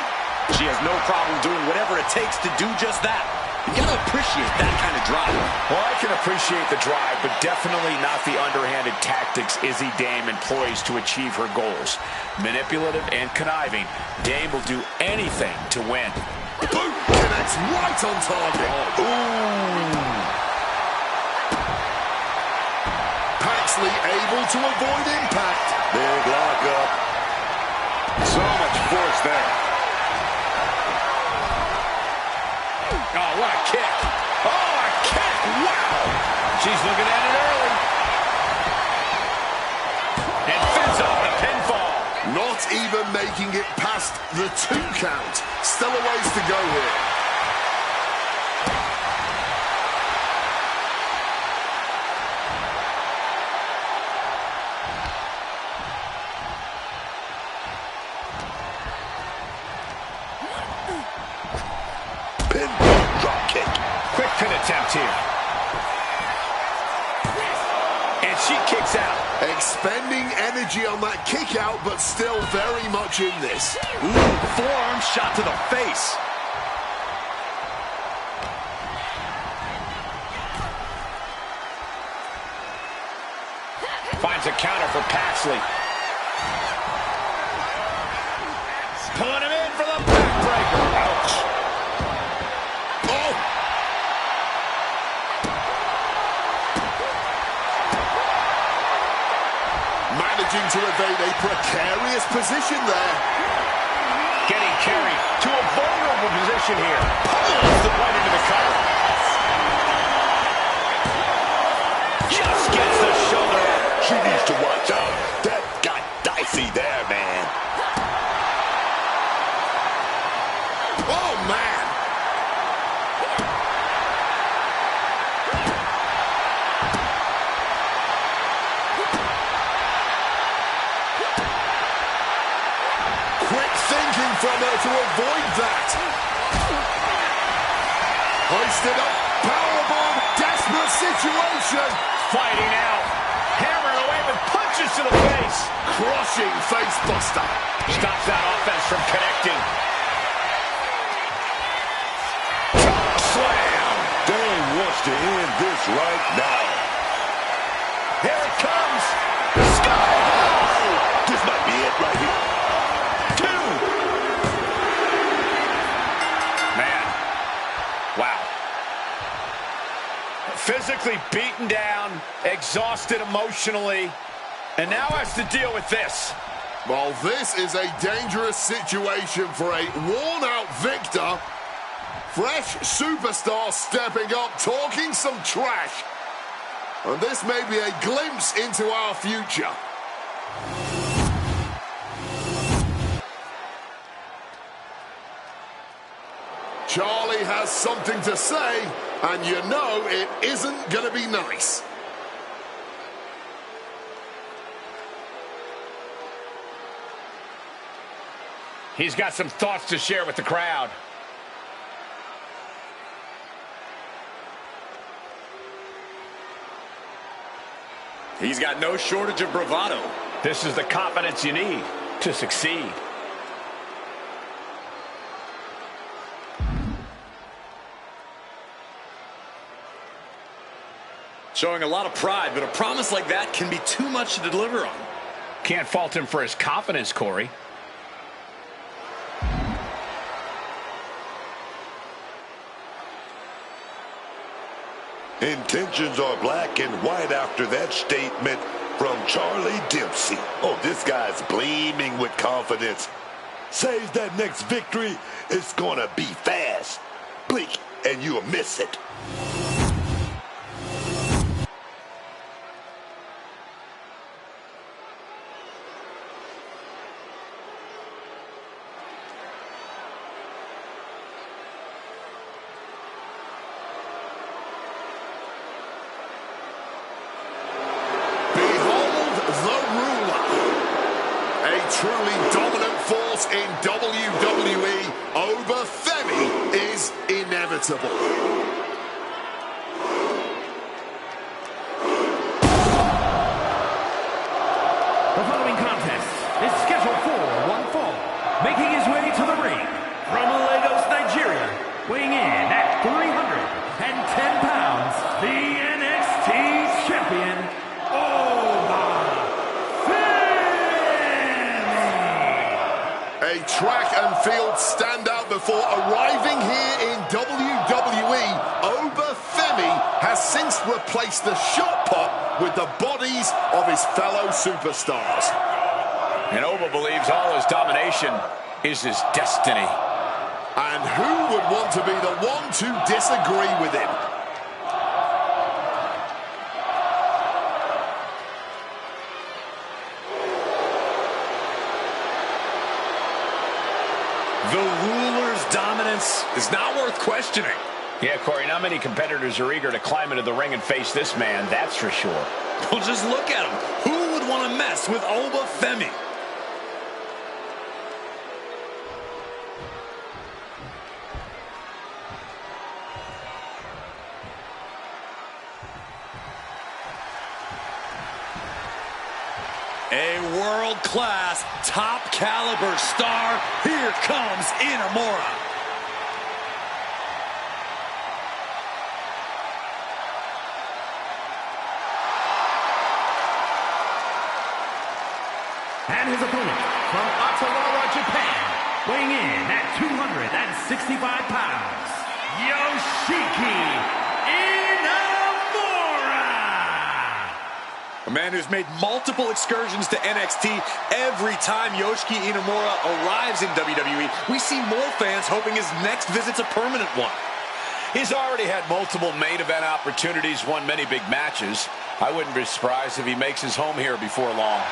She has no problem doing whatever it takes to do just that. You gotta appreciate that kind of drive. Well, I can appreciate the drive, but definitely not the underhanded tactics Izzy Dame employs to achieve her goals. Manipulative and conniving, Dame will do anything to win. Boom! Connects right on target. Ooh! Paxley able to avoid impact. Big lockup. So much force there. Oh, what a kick. Oh, a kick. Wow. She's looking at it early. And fends off the pinfall. Not even making it past the 2 count. Still a ways to go here. Pinfall drop kick. Quick pin attempt here. And she kicks out. Expending energy on that kick out, but still very much in this. Ooh, forearm shot to the face. Finds a counter for Paxley. Pulling him in for the backbreaker. Ouch. Oh, managing to evade a precarious position there. Getting carried to a vulnerable position here. Pummels the right into the cover. Just gets the shoulder up. She needs to watch out. That got dicey there, man. Oh, man. Quick thinking from her to avoid that. Hoisted up, powerbomb, desperate situation. Fighting out. Hammering away with punches to the face. Crushing face buster. Stops that offense from connecting. Slam. Dane wants to end this right now. Here it comes. Sky high. This might be it right here. Man. Wow. Physically beaten down, exhausted emotionally, and now has to deal with this. Well, this is a dangerous situation for a worn-out Victor. Fresh superstar stepping up, talking some trash. And this may be a glimpse into our future. Charlie has something to say, and you know it isn't going to be nice. He's got some thoughts to share with the crowd. He's got no shortage of bravado. This is the confidence you need to succeed. Showing a lot of pride, but a promise like that can be too much to deliver on. Can't fault him for his confidence, Corey. Intentions are black and white after that statement from Charlie Dempsey. Oh, this guy's gleaming with confidence. Says that next victory is gonna be fast. Blink and you'll miss it. Truly dominant force in WWE, over Femi is inevitable. The following contest is scheduled for one fall. Making his way to the ring from Lagos, Nigeria, weighing in at 310 pounds, the NXT champion, a track and field standout before arriving here in WWE, Oba Femi has since replaced the shot put with the bodies of his fellow superstars. And Oba believes all his domination is his destiny. And who would want to be the one to disagree with him? The ruler's dominance is not worth questioning. Yeah, Corey, not many competitors are eager to climb into the ring and face this man, that's for sure. Well, just look at him. Who would want to mess with Oba Femi? A world-class, top-caliber star. Here comes Inamura. And his opponent from Ottawa, Japan, weighing in at 265 pounds, Yoshiki Inamura. A man who's made multiple excursions to NXT. Every time Yoshiki Inamura arrives in WWE, we see more fans hoping his next visit's a permanent one. He's already had multiple main event opportunities, won many big matches. I wouldn't be surprised if he makes his home here before long.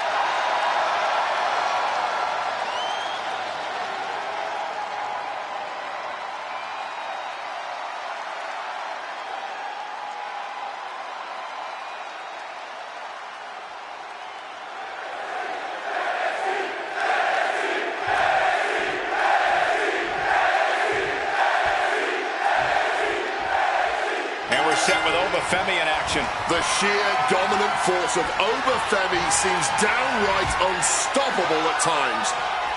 Set with Obafemi in action. The sheer dominant force of Obafemi seems downright unstoppable at times.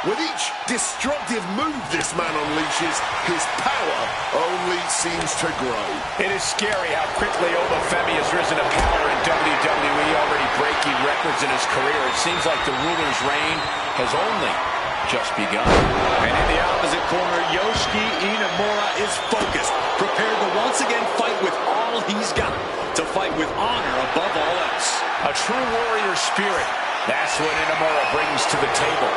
With each destructive move this man unleashes, his power only seems to grow. It is scary how quickly Obafemi has risen to power in WWE, already breaking records in his career. It seems like the ruler's reign has only just begun. And in the opposite corner, Yoshiki Inamura is focused, prepared to once again fight with all he's got, to fight with honor above all else. A true warrior spirit. That's what Inamura brings to the table.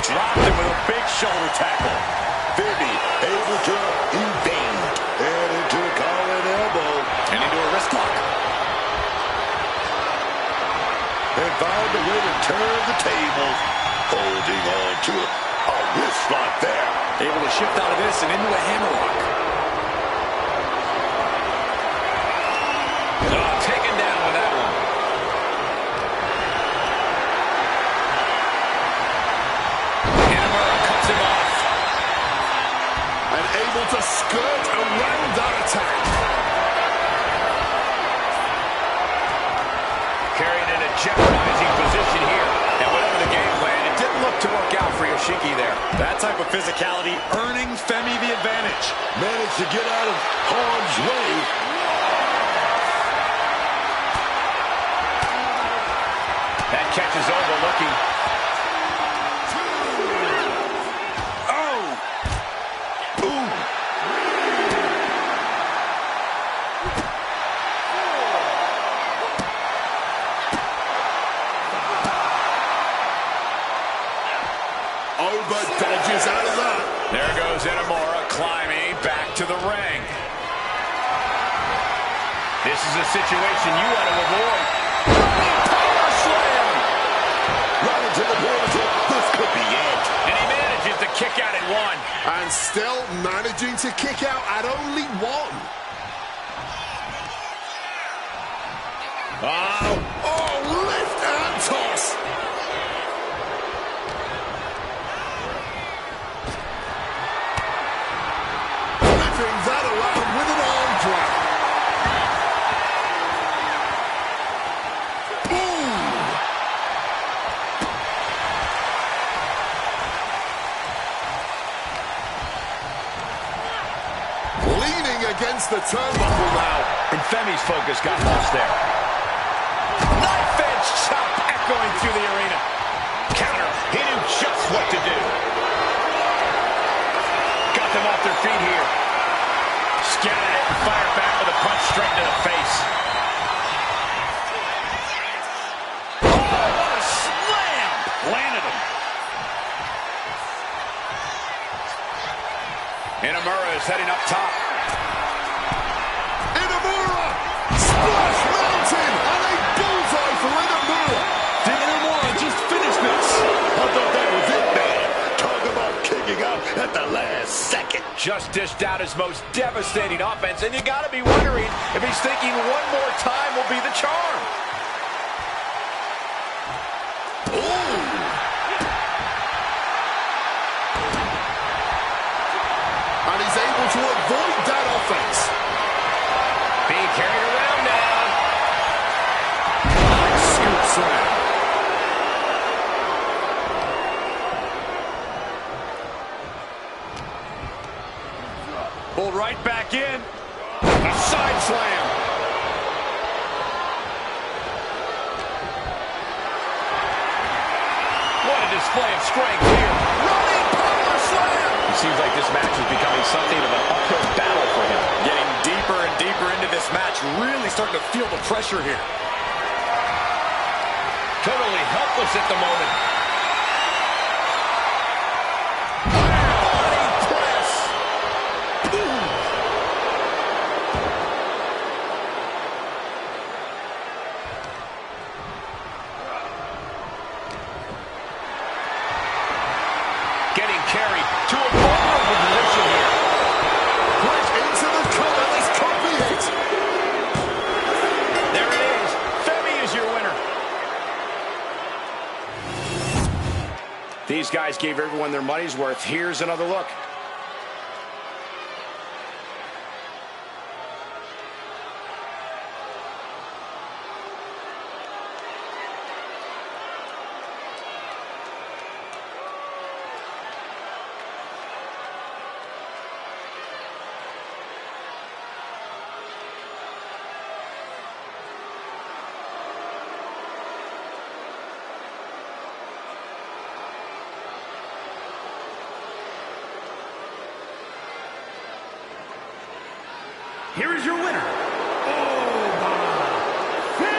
Dropped him with a big shoulder tackle. Femi able to evade and into a collar and elbow. And into a wrist lock. And found a way to turn the table. Holding on to a wrist lock there. Able to shift out of this and into a hammerlock. Taken down with that one. Inamura cuts him off. And able to skirt around that attack. Carried in a jeopardizing position here. And whatever the game plan, it didn't look to work out for Yoshiki there. That type of physicality earning Femi the advantage. Managed to get out of harm's way. That catch is overlooking. Oba dodges out of that. There goes Inamura climbing back to the ring. This is a situation you want to avoid. Power slam! Right into the portal. This could be it. And he manages to kick out at one. And still managing to kick out at only one. Oh, lift and toss. Flipping that around with an arm drag. Leaning against the turnbuckle now. And Femi's focus got lost there. Knife edge chop echoing through the arena. Counter. He knew just what to do. Got them off their feet here. Scattered it and fired back with a punch straight to the face. Oh, what a slam! Landed him. Inamura is heading up top. Inamura! Splash Mountain! And a bullseye for Inamura! Did Inamura just finish this? I thought that was it, man. Talk about kicking out at the last second. Just dished out his most devastating offense, and you gotta be wondering if he's thinking one more time will be the charm. And he's able to avoid that offense. Being carried around now. Scoop slam. Pulled right back in. A side slam. What a display of strength here. Running power slam. It seems like this match is becoming something of an uphill battle for him. Getting deeper and deeper into this match, really starting to feel the pressure here. Totally helpless at the moment. Getting carried to a vulnerable position here. Right into the cover. This could be it. There it is. Femi is your winner. These guys gave everyone their money's worth. Here's another look. Here is your winner, Femi.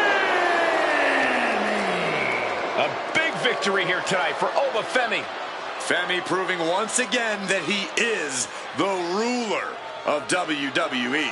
A big victory here tonight for Oba Femi. Femi proving once again that he is the ruler of WWE.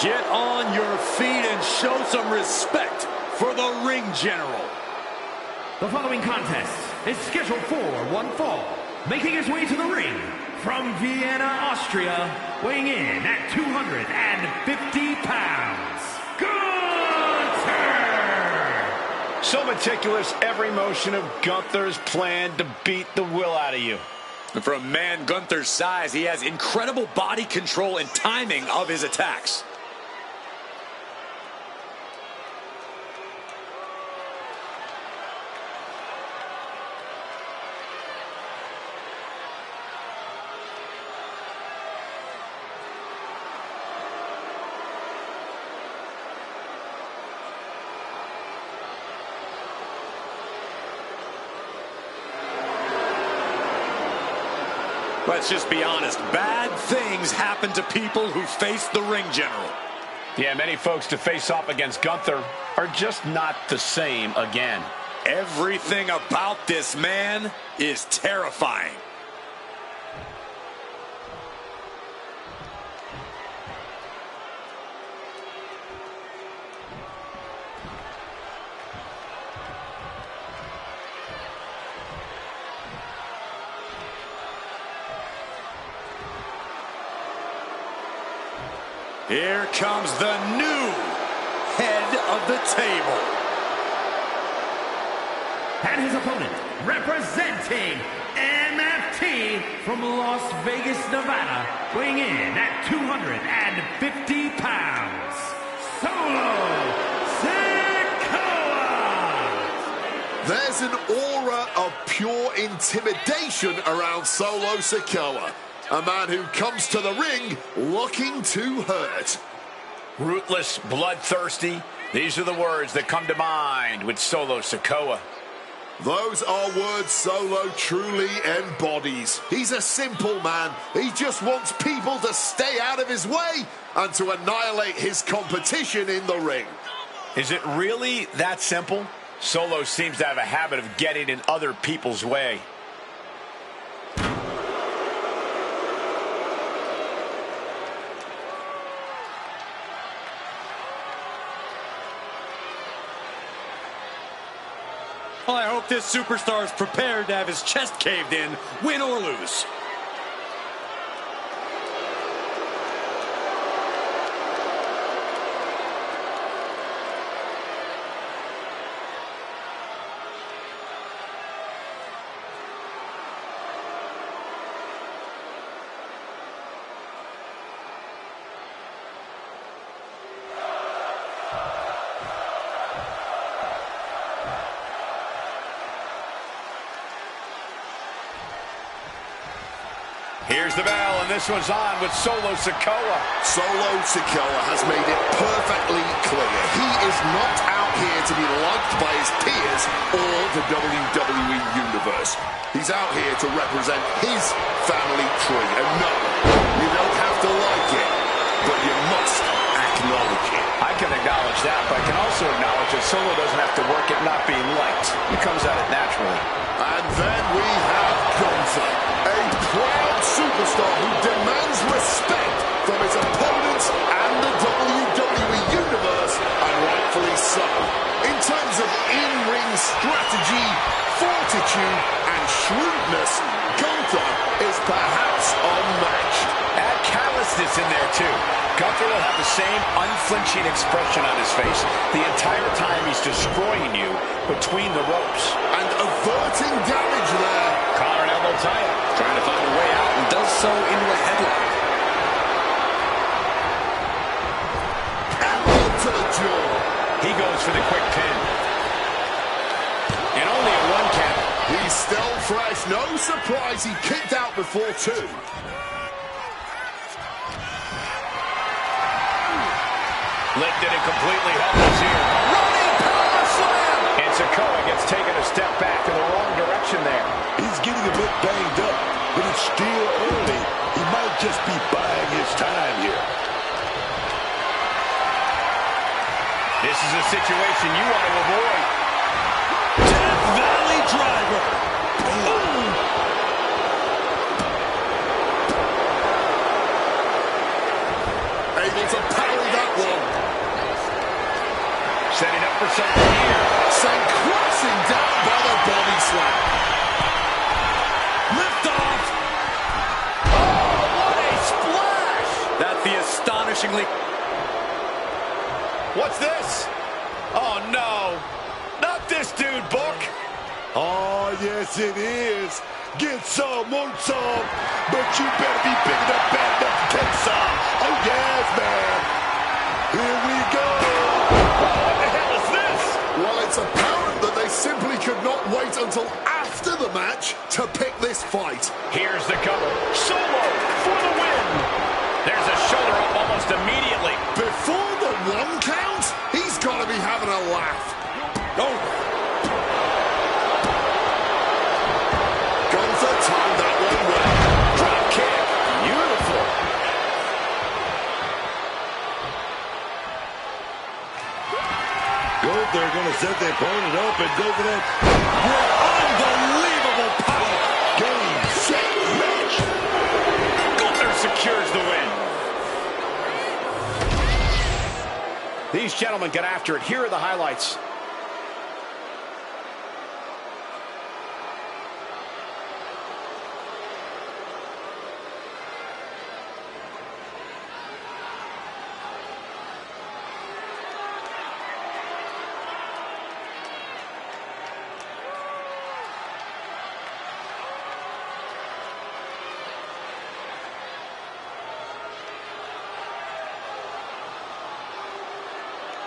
Get on your feet and show some respect for the ring general. The following contest is scheduled for one fall. Making his way to the ring from Vienna, Austria, weighing in at 250 pounds, Gunther! So meticulous, every motion of Gunther's plan to beat the will out of you. And for a man Gunther's size, he has incredible body control and timing of his attacks. Let's just be honest, bad things happen to people who face the ring general. Yeah, many folks to face off against Gunther are just not the same again. Everything about this man is terrifying. Here comes the new head of the table. And his opponent, representing MFT from Las Vegas, Nevada, weighing in at 250 pounds, Solo Sikoa! There's an aura of pure intimidation around Solo Sikoa. A man who comes to the ring looking to hurt. Ruthless, bloodthirsty. These are the words that come to mind with Solo Sikoa. Those are words Solo truly embodies. He's a simple man. He just wants people to stay out of his way and to annihilate his competition in the ring. Is it really that simple? Solo seems to have a habit of getting in other people's way. Well, I hope this superstar is prepared to have his chest caved in, win or lose. Here's the bell, and this one's on with Solo Sikoa. Solo Sikoa has made it perfectly clear. He is not out here to be liked by his peers or the WWE Universe. He's out here to represent his family tree. And no, you don't have to like it, but you must acknowledge it. I can acknowledge that, but I can also acknowledge that Solo doesn't have to work at not being liked. He comes at it naturally. And then we have Gunther, a proud superstar who demands respect from his opponents and the WWE Universe, and rightfully so. In terms of in-ring strategy, fortitude, and shrewdness, Gunther is perhaps unmatched. Add callousness in there, too. Gunther will have the same unflinching expression on his face the entire time he's destroying you between the ropes. And averting damage there. Collar and elbow tie-up. Trying to find a way out and does so into a headlock. Elbow to the jaw. He goes for the quick pin. And only a one count. He's still fresh. No surprise he kicked out before two. Lifted and completely helpless here. Running power slam! And Sikoa gets taken a step back in the wrong direction there. He's getting a bit banged up, but it's still early. He might just be buying his time here. This is a situation you want to avoid. Death Valley Driver! Boom! Able to parry that for something here. Sent crashing down by the body slam. Lift off. Oh, what a splash! That's the astonishingly... What's this? Oh, no. Not this dude, Book. Oh, yes, it is. Get some, want some, but you better be big enough, bad enough to take some. Oh, yes, man. Here we go. What the hell is this? Well, it's apparent that they simply could not wait until after the match to pick this fight. Here's the cover. Solo for the win. There's a shoulder up almost immediately. Before the 1 count, he's got to be having a laugh. Oh. Gunther timed that one well. Drop kick. Beautiful. They're going to set their opponent up and go for that. Unbelievable power. Game, set, match. Gunther secures the win. These gentlemen get after it. Here are the highlights.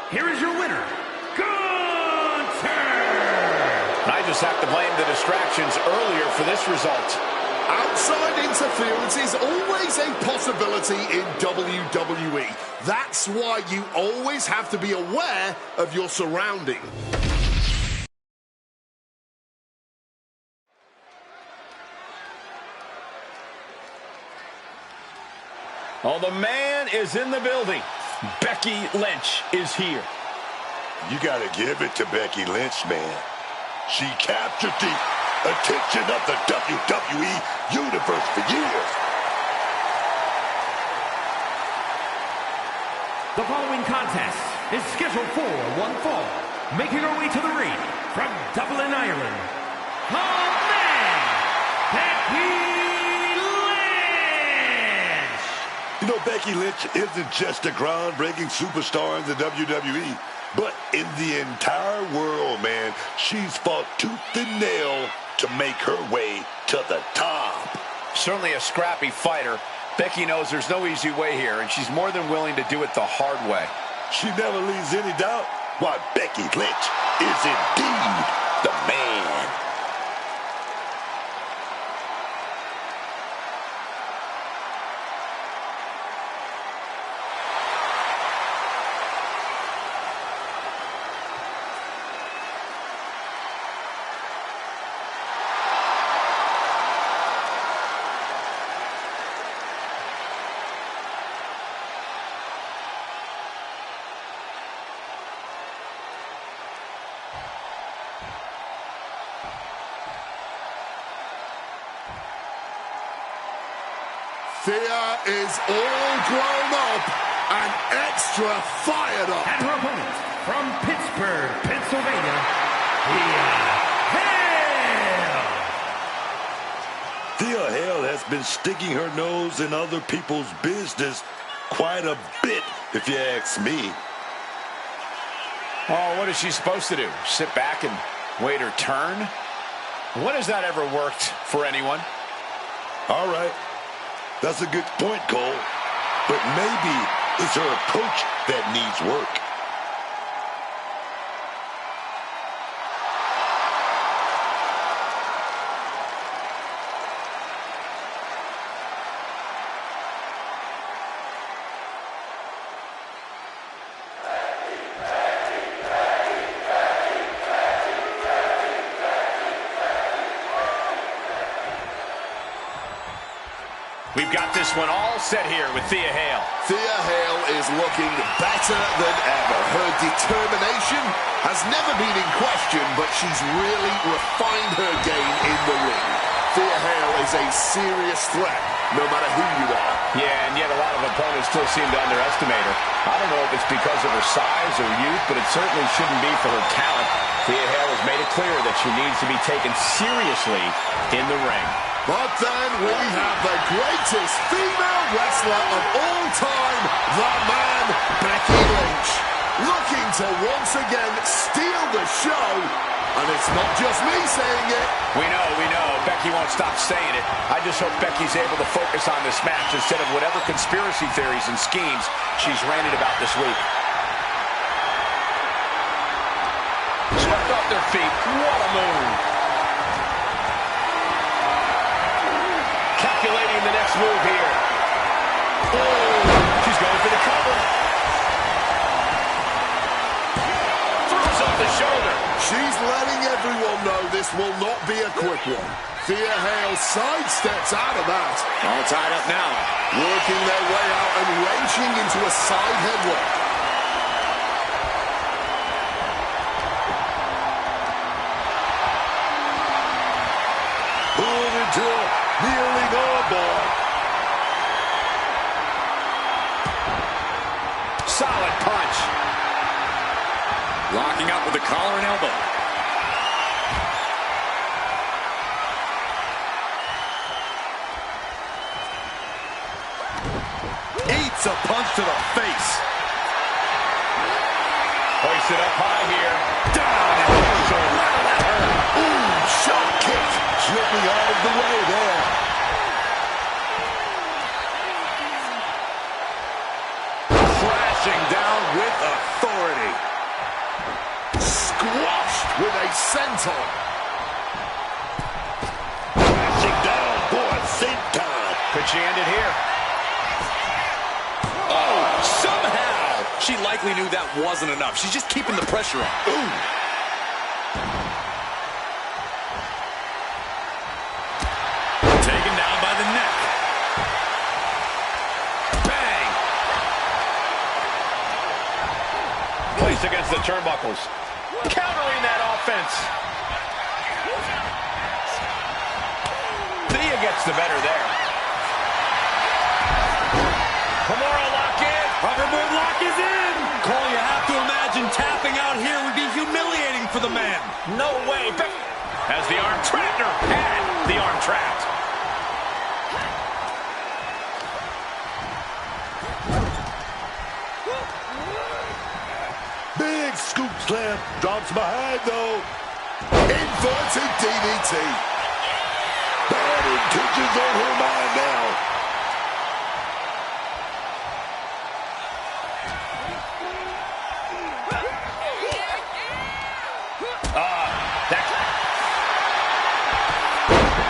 Here is your winner, Gunther! I just have to blame the distractions earlier for this result. Outside interference is always a possibility in WWE. That's why you always have to be aware of your surroundings. Oh, the man is in the building. Becky Lynch is here. You got to give it to Becky Lynch, man. She captured the attention of the WWE Universe for years. The following contest is scheduled for one fall. Making her way to the ring from Dublin, Ireland, the man, Becky Lynch! You know, Becky Lynch isn't just a groundbreaking superstar in the WWE, but in the entire world, man. She's fought tooth and nail to make her way to the top. Certainly a scrappy fighter. Becky knows there's no easy way here, and she's more than willing to do it the hard way. She never leaves any doubt why Becky Lynch is indeed the man. Thea is all grown up and extra fired up. And her opponent from Pittsburgh, Pennsylvania, Thea Hale! Thea Hale has been sticking her nose in other people's business quite a bit, if you ask me. Oh, what is she supposed to do? Sit back and wait her turn? When has that ever worked for anyone? All right. That's a good point, Cole. But maybe it's her approach that needs work. We've got this one all set here with Thea Hale. Thea Hale is looking better than ever. Her determination has never been in question, but she's really refined her game in the ring. Thea Hale is a serious threat, no matter who you are. Yeah, and yet a lot of opponents still seem to underestimate her. I don't know if it's because of her size or youth, but it certainly shouldn't be for her talent. Thea Hale has made it clear that she needs to be taken seriously in the ring. But then we have the greatest female wrestler of all time, the man, Becky Lynch, looking to once again steal the show. And it's not just me saying it. We know. Becky won't stop saying it. I just hope Becky's able to focus on this match instead of whatever conspiracy theories and schemes she's ranted about this week. Swept off their feet. What a move. Calculating the next move here. Oh, she's going for the cover. Throws off the shoulder. She's letting everyone know this will not be a quick one. Thea Hale sidesteps out of that. All tied up now. Working their way out and wrenching into a side headlock. Pulled into a kneeling armbar. Solid punch. Locking up with the collar and elbow. Eats a punch to the face. Hoisted up high here. Down and shoulder. That hurt. Ooh, shot kick. Slipping out of the way there. Crashing down with authority. Squashed with a senton. Crashing down for a senton. Could she end it here? Oh, somehow. She likely knew that wasn't enough. She's just keeping the pressure on. Ooh. Taken down by the neck. Bang! Placed against the turnbuckles. Countering that offense. Thea gets the better there. Kimura lock in. Hoverboard lock is in. Cole, you have to imagine tapping out here would be humiliating for the man. No way. Has the arm trapped her. Had the arm trapped. Big scoop slam. Drops behind, though. Inverted DDT. Bad intentions on her mind now.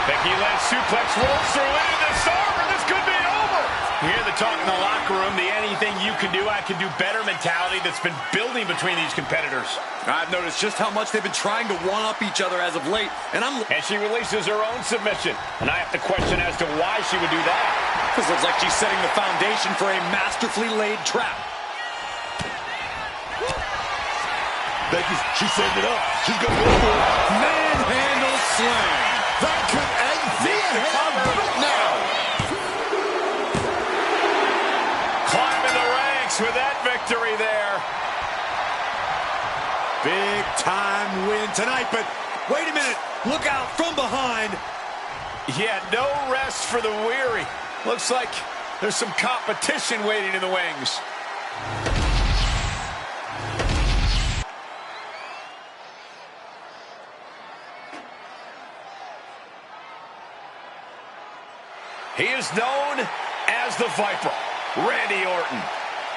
Becky Lynch suplex rolls through into this arm, and this could be over. You hear the talk in the locker room, the anything you can do, I can do better mentality that's been building between these competitors. I've noticed just how much they've been trying to one-up each other as of late, and And she releases her own submission, and I have to question as to why she would do that. This looks like she's setting the foundation for a masterfully laid trap. She's setting it up. She's going to go for it. Manhandle slam. That could end Thea Hale right now. Climbing the ranks with that victory there. Big time win tonight, but wait a minute. Look out from behind. Yeah, no rest for the weary. Looks like there's some competition waiting in the wings. He is known as the Viper, Randy Orton.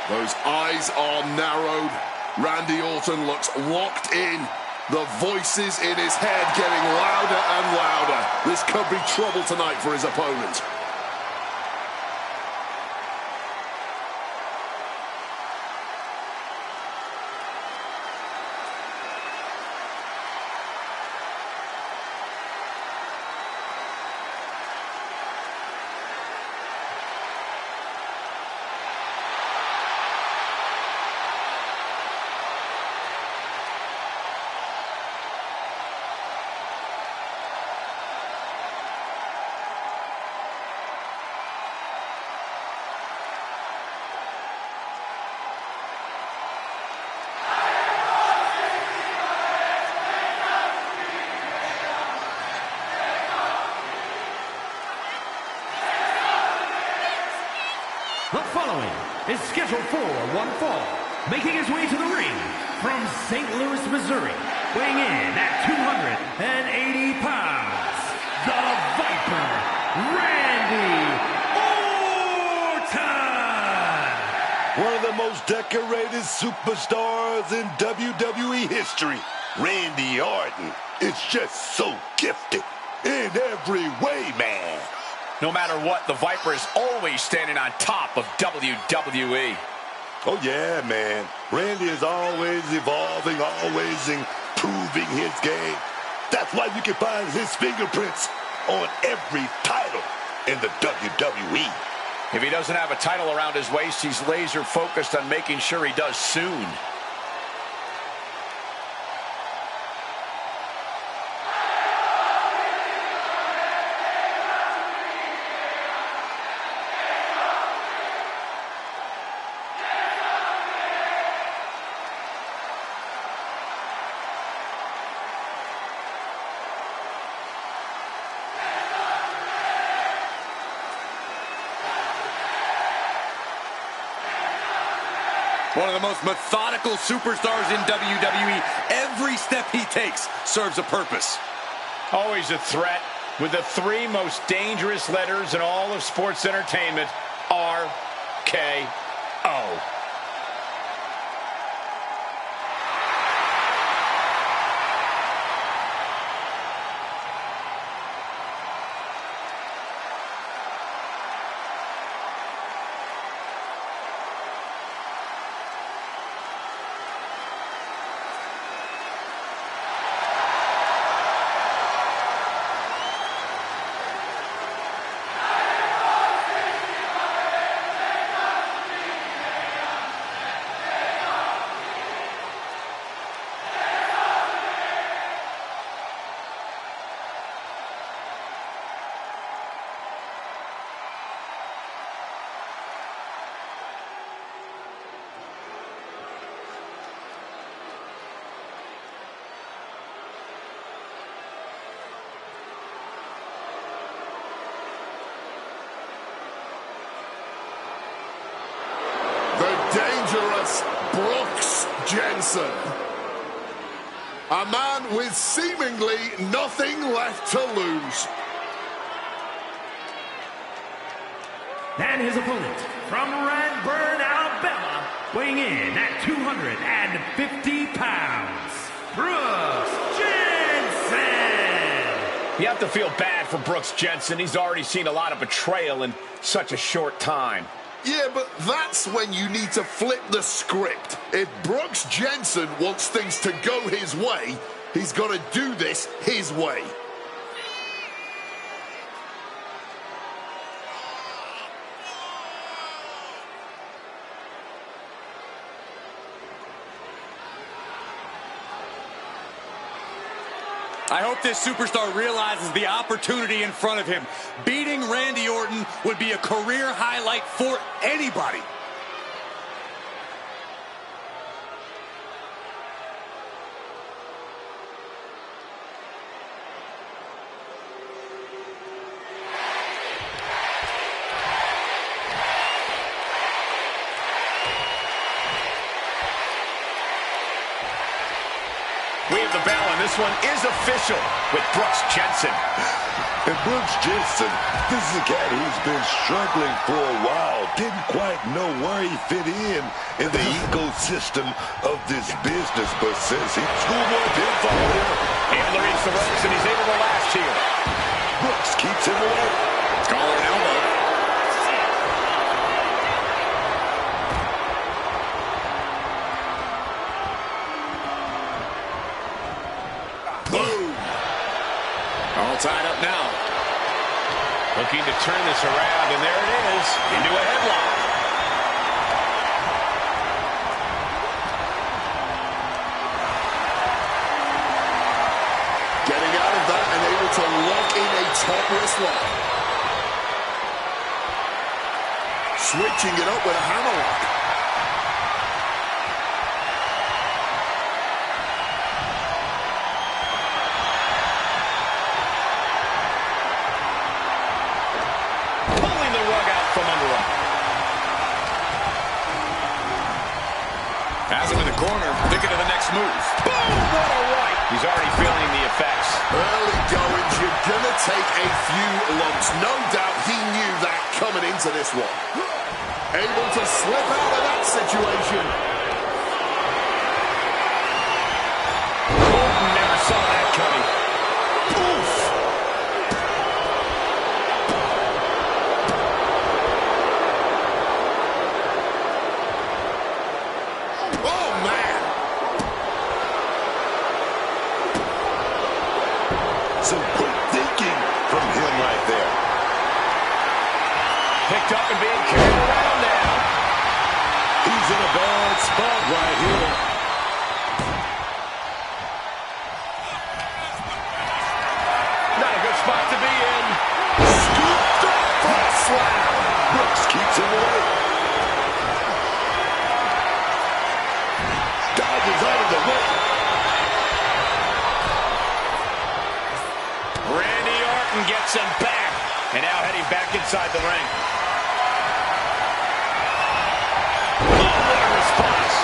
Those eyes are narrowed. Randy Orton looks locked in. The voices in his head getting louder and louder. This could be trouble tonight for his opponent. The following is scheduled for one fall, making his way to the ring from St. Louis, Missouri, weighing in at 280 pounds, the Viper, Randy Orton! One of the most decorated superstars in WWE history, Randy Orton, is just so gifted in every way, man. No matter what, the Viper is always standing on top of WWE. Oh, yeah, man. Randy is always evolving, always improving his game. That's why you can find his fingerprints on every title in the WWE. If he doesn't have a title around his waist, he's laser focused on making sure he does soon. One of the most methodical superstars in WWE. Every step he takes serves a purpose. Always a threat with the three most dangerous letters in all of sports entertainment, RKO. Dangerous Brooks Jensen. A man with seemingly nothing left to lose. And his opponent from Redburn, Alabama, weighing in at 250 pounds, Brooks Jensen. You have to feel bad for Brooks Jensen. He's already seen a lot of betrayal in such a short time. Yeah, but that's when you need to flip the script. If Brooks Jensen wants things to go his way, he's got to do this his way. I hope this superstar realizes the opportunity in front of him. Beating Randy Orton would be a career highlight for anybody. We have the bell, and this one is official with Brooks Jensen. And Brooks Jensen, this is a cat who's been struggling for a while, didn't quite know where he fit in the ecosystem of this business, but since he schoolboy pinfall here. Able to reach the ropes, and he's able to last here. Brooks keeps him away. Collar and elbow. Boom. All tied up now. Looking to turn this around, and there it is, into a headlock. Getting out of that and able to lock in a top wrist lock. Switching it up with a hammerlock. Pulling the rug out from under him. smooth. Boom! What a right! He's already feeling the effects. Early goings, you're going to take a few lumps. No doubt he knew that coming into this one. Able to slip out of that situation. Never saw that coming. Poof! Oh, man! Some quick thinking from him right there. Picked up and being carried around now. He's in a bad spot right here. Not a good spot to be in. Scooped up for a slam. Brooks keeps him away. Dodges out of the way. Randy Orton gets him back. And now heading back inside the ring. Oh, what a response.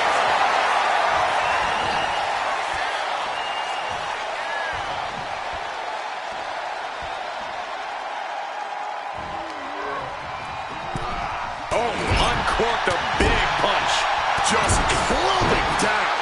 Oh, uncorked a big punch. Just clubbing down.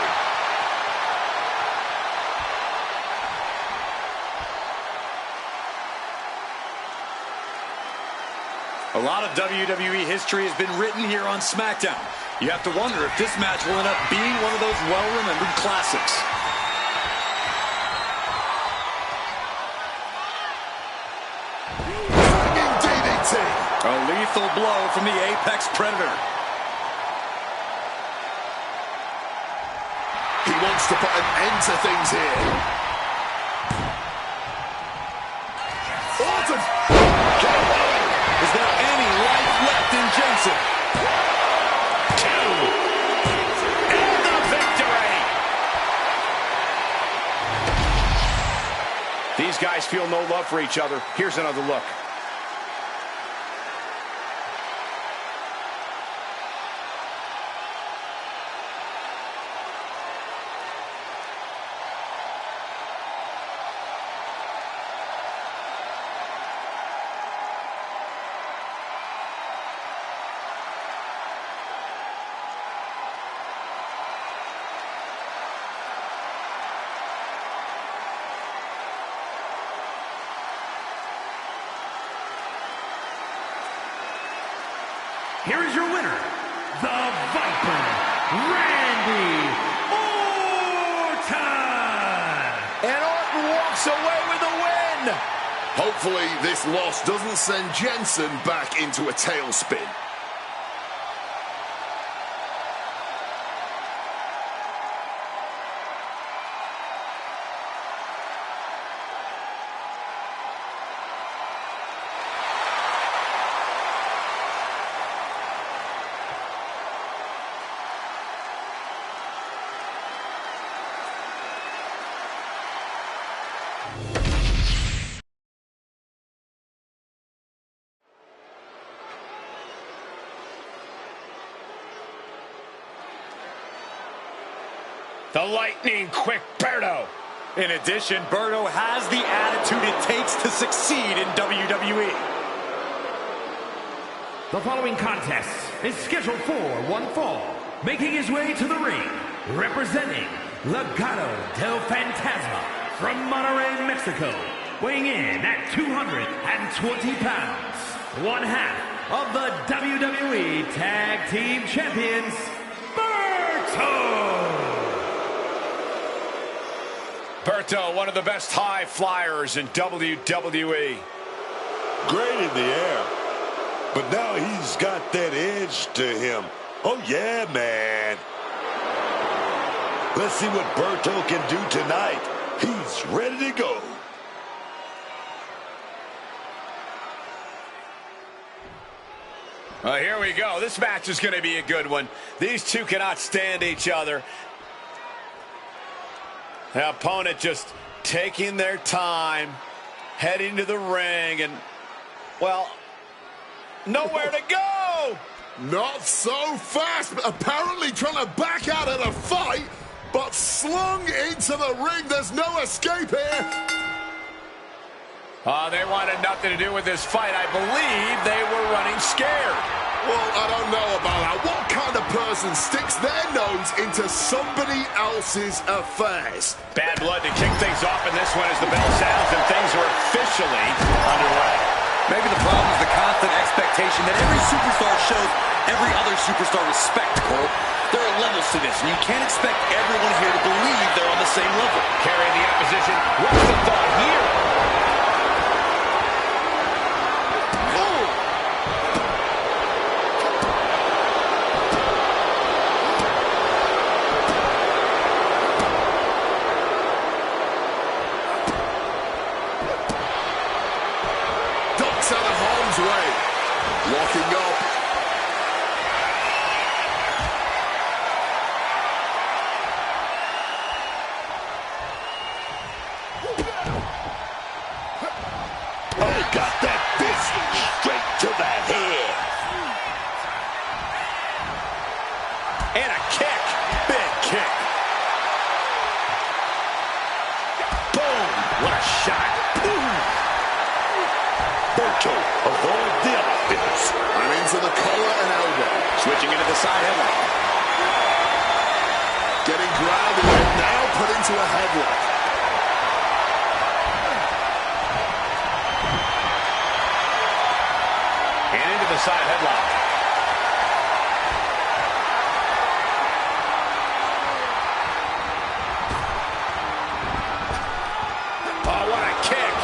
A lot of WWE history has been written here on SmackDown. You have to wonder if this match will end up being one of those well-remembered classics. Swinging DDT. A lethal blow from the Apex Predator. He wants to put an end to things here. Orton. Is there any life left in Jensen? And the victory! These guys feel no love for each other. Here's another look. Here is your winner, the Viper, Randy Orton! And Orton walks away with the win! Hopefully this loss doesn't send Jensen back into a tailspin. The lightning quick Berto. In addition, Berto has the attitude it takes to succeed in WWE. The following contest is scheduled for one fall. Making his way to the ring, representing Legado del Fantasma from Monterrey, Mexico. Weighing in at 220 pounds. One half of the WWE Tag Team Champions, Berto! Berto, one of the best high flyers in WWE. Great in the air. But now he's got that edge to him. Oh, yeah, man. Let's see what Berto can do tonight. He's ready to go. Well, here we go. This match is going to be a good one. These two cannot stand each other. The opponent just taking their time, heading to the ring, and, well, nowhere to go. Not so fast, but apparently trying to back out of the fight. but slung into the ring. There's no escape here. They wanted nothing to do with this fight. I believe they were running scared. Well, I don't know about that. What kind of person sticks their nose into somebody else's affairs? Bad blood to kick things off in this one as the bell sounds and things are officially underway. Maybe the problem is the constant expectation that every superstar shows every other superstar respect, Cole. There are levels to this, and you can't expect everyone here to believe they're on the same level. Carrying the opposition. What's the thought here? Ducks out of harm's way. Locking up. Got that fist straight to the head. And a kick. Big kick. Boom. What a shot. Ooh. Berto avoid the offense. And into the collar and elbow. Switching into the side headlock. Getting grounded and now put into a headlock. And into the side headlock. Oh, what a kick.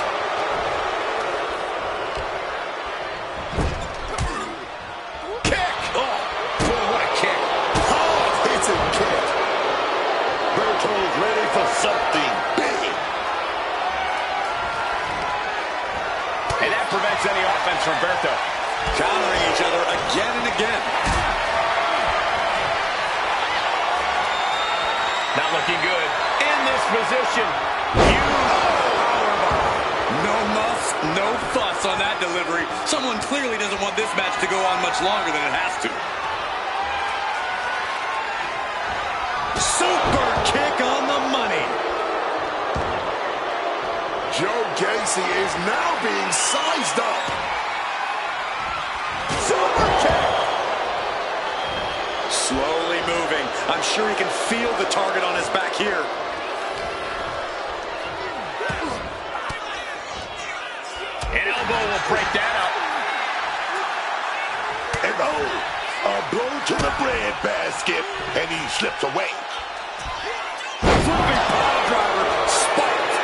Kick. Oh, what a kick. Hard-hitting kick. Berto's ready for something big. And that prevents any offense from Berto. Countering each other again and again. Not looking good. In this position. Huge powerbomb. No muss, no fuss on that delivery. Someone clearly doesn't want this match to go on much longer than it has to. Super kick on the money. Joe Gacy is now being sized up. Super kick. Slowly moving. I'm sure he can feel the target on his back here. An elbow will break that up. And a blow to the bread basket, and he slips away. Flipping pile driver. Spiked.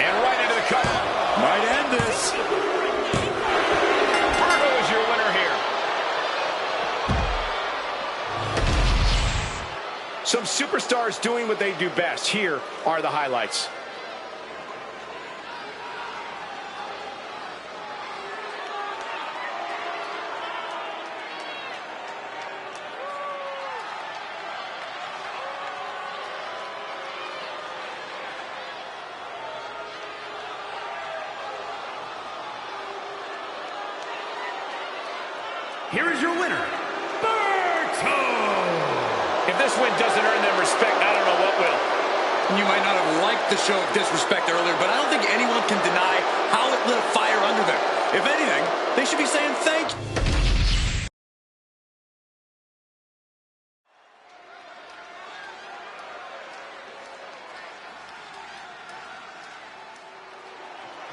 And right into the cover. Might end this. Berto is your winner here. Some superstars doing what they do best. Here are the highlights. Here is your winner, Berto! If this win doesn't earn them respect, I don't know what will. You might not have liked the show of disrespect earlier, but I don't think anyone can deny how it lit a fire under them. If anything, they should be saying thank you.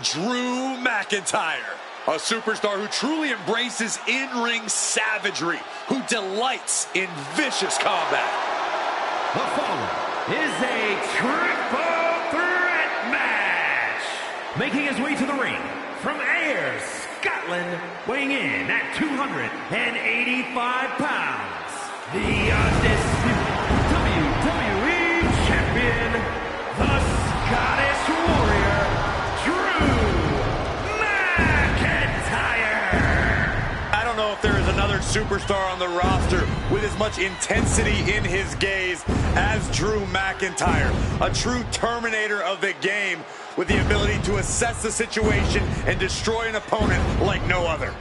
Drew McIntyre, a superstar who truly embraces in-ring savagery, who delights in vicious combat. The following is a triple threat match. Making his way to the ring from Ayr, Scotland, weighing in at 285 pounds, the undisputed WWE Champion, the Scottish Warrior, I don't know if there is another superstar on the roster with as much intensity in his gaze as Drew McIntyre. A true terminator of the game with the ability to assess the situation and destroy an opponent like no other.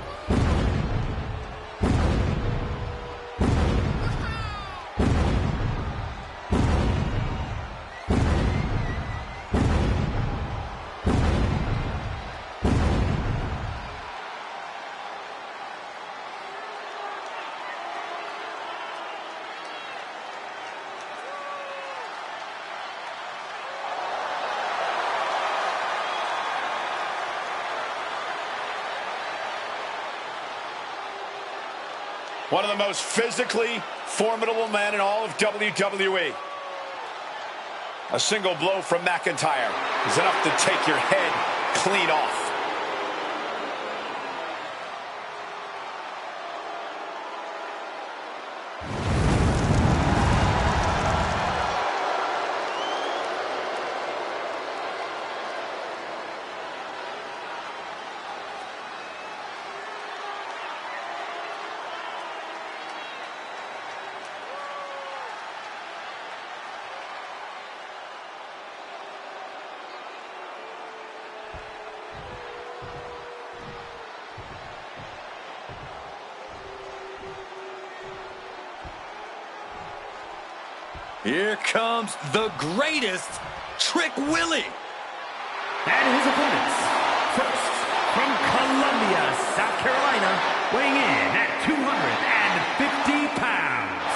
One of the most physically formidable men in all of WWE. A single blow from McIntyre is enough to take your head clean off. Here comes the greatest, Trick Willie. And his opponents, first, from Columbia, South Carolina, weighing in at 250 pounds,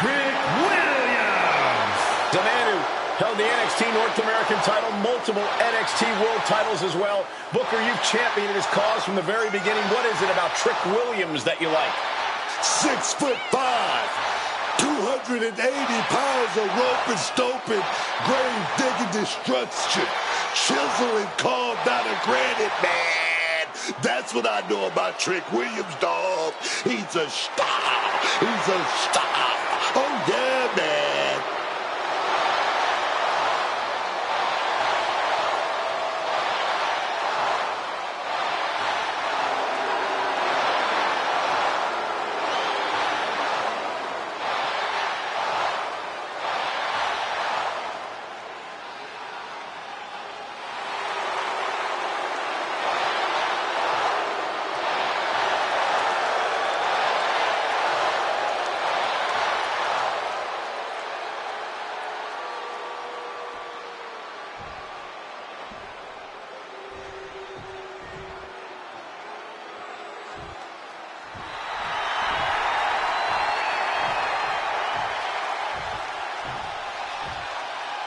Trick Williams. The man who held the NXT North American title, multiple NXT World titles as well. Booker, you've championed his cause from the very beginning. What is it about Trick Williams that you like? 6'5", 280 pounds of rope and stomping, grave digging destruction, chiseling carved out of granite, man. That's what I know about Trick Williams, dog. He's a star. He's a star. Oh, yeah, man.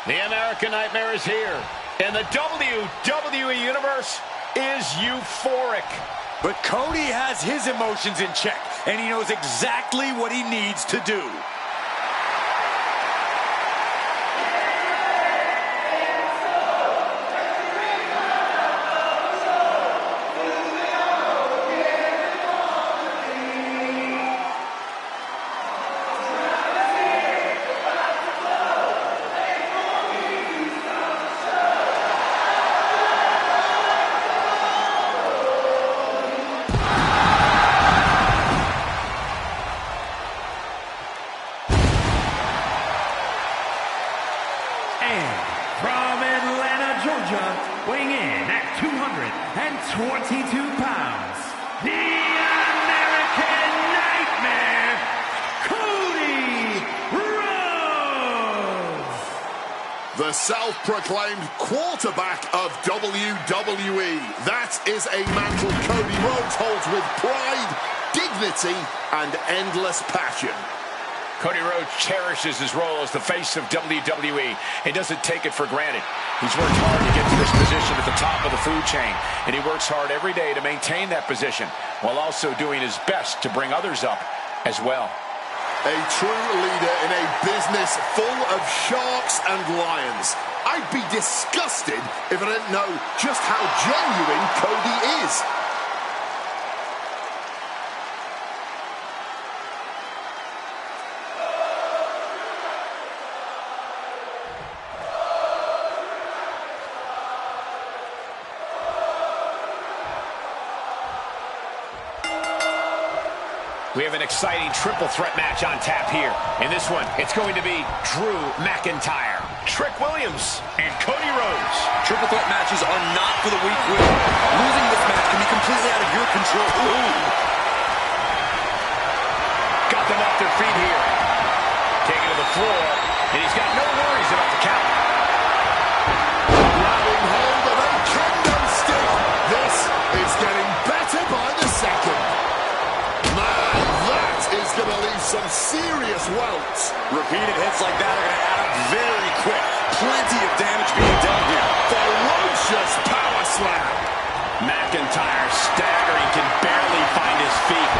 The American Nightmare is here, and the WWE Universe is euphoric. But Cody has his emotions in check, and he knows exactly what he needs to do. Weighing in at 222 pounds, the American Nightmare, Cody Rhodes. The self-proclaimed quarterback of WWE. That is a mantle Cody Rhodes holds with pride, dignity, and endless passion. Cody Rhodes cherishes his role as the face of WWE and doesn't take it for granted. He's worked hard to get to this position at the top of the food chain, and he works hard every day to maintain that position while also doing his best to bring others up as well. A true leader in a business full of sharks and lions. I'd be disgusted if I didn't know just how genuine Cody is. We have an exciting triple threat match on tap here. In this one, it's going to be Drew McIntyre, Trick Williams, and Cody Rhodes. Triple threat matches are not for the weak-willed. Losing this match can be completely out of your control. Ooh. Got them off their feet here. Taken to the floor, and he's got no worries about the count. Grabbing hold of a kendo stick. This is getting better by the second. Man, that is going to leave some serious welts. Repeated hits like that are going to add up very quick. Plenty of damage being done here. Ferocious power slam. McIntyre staggering, can barely find his feet.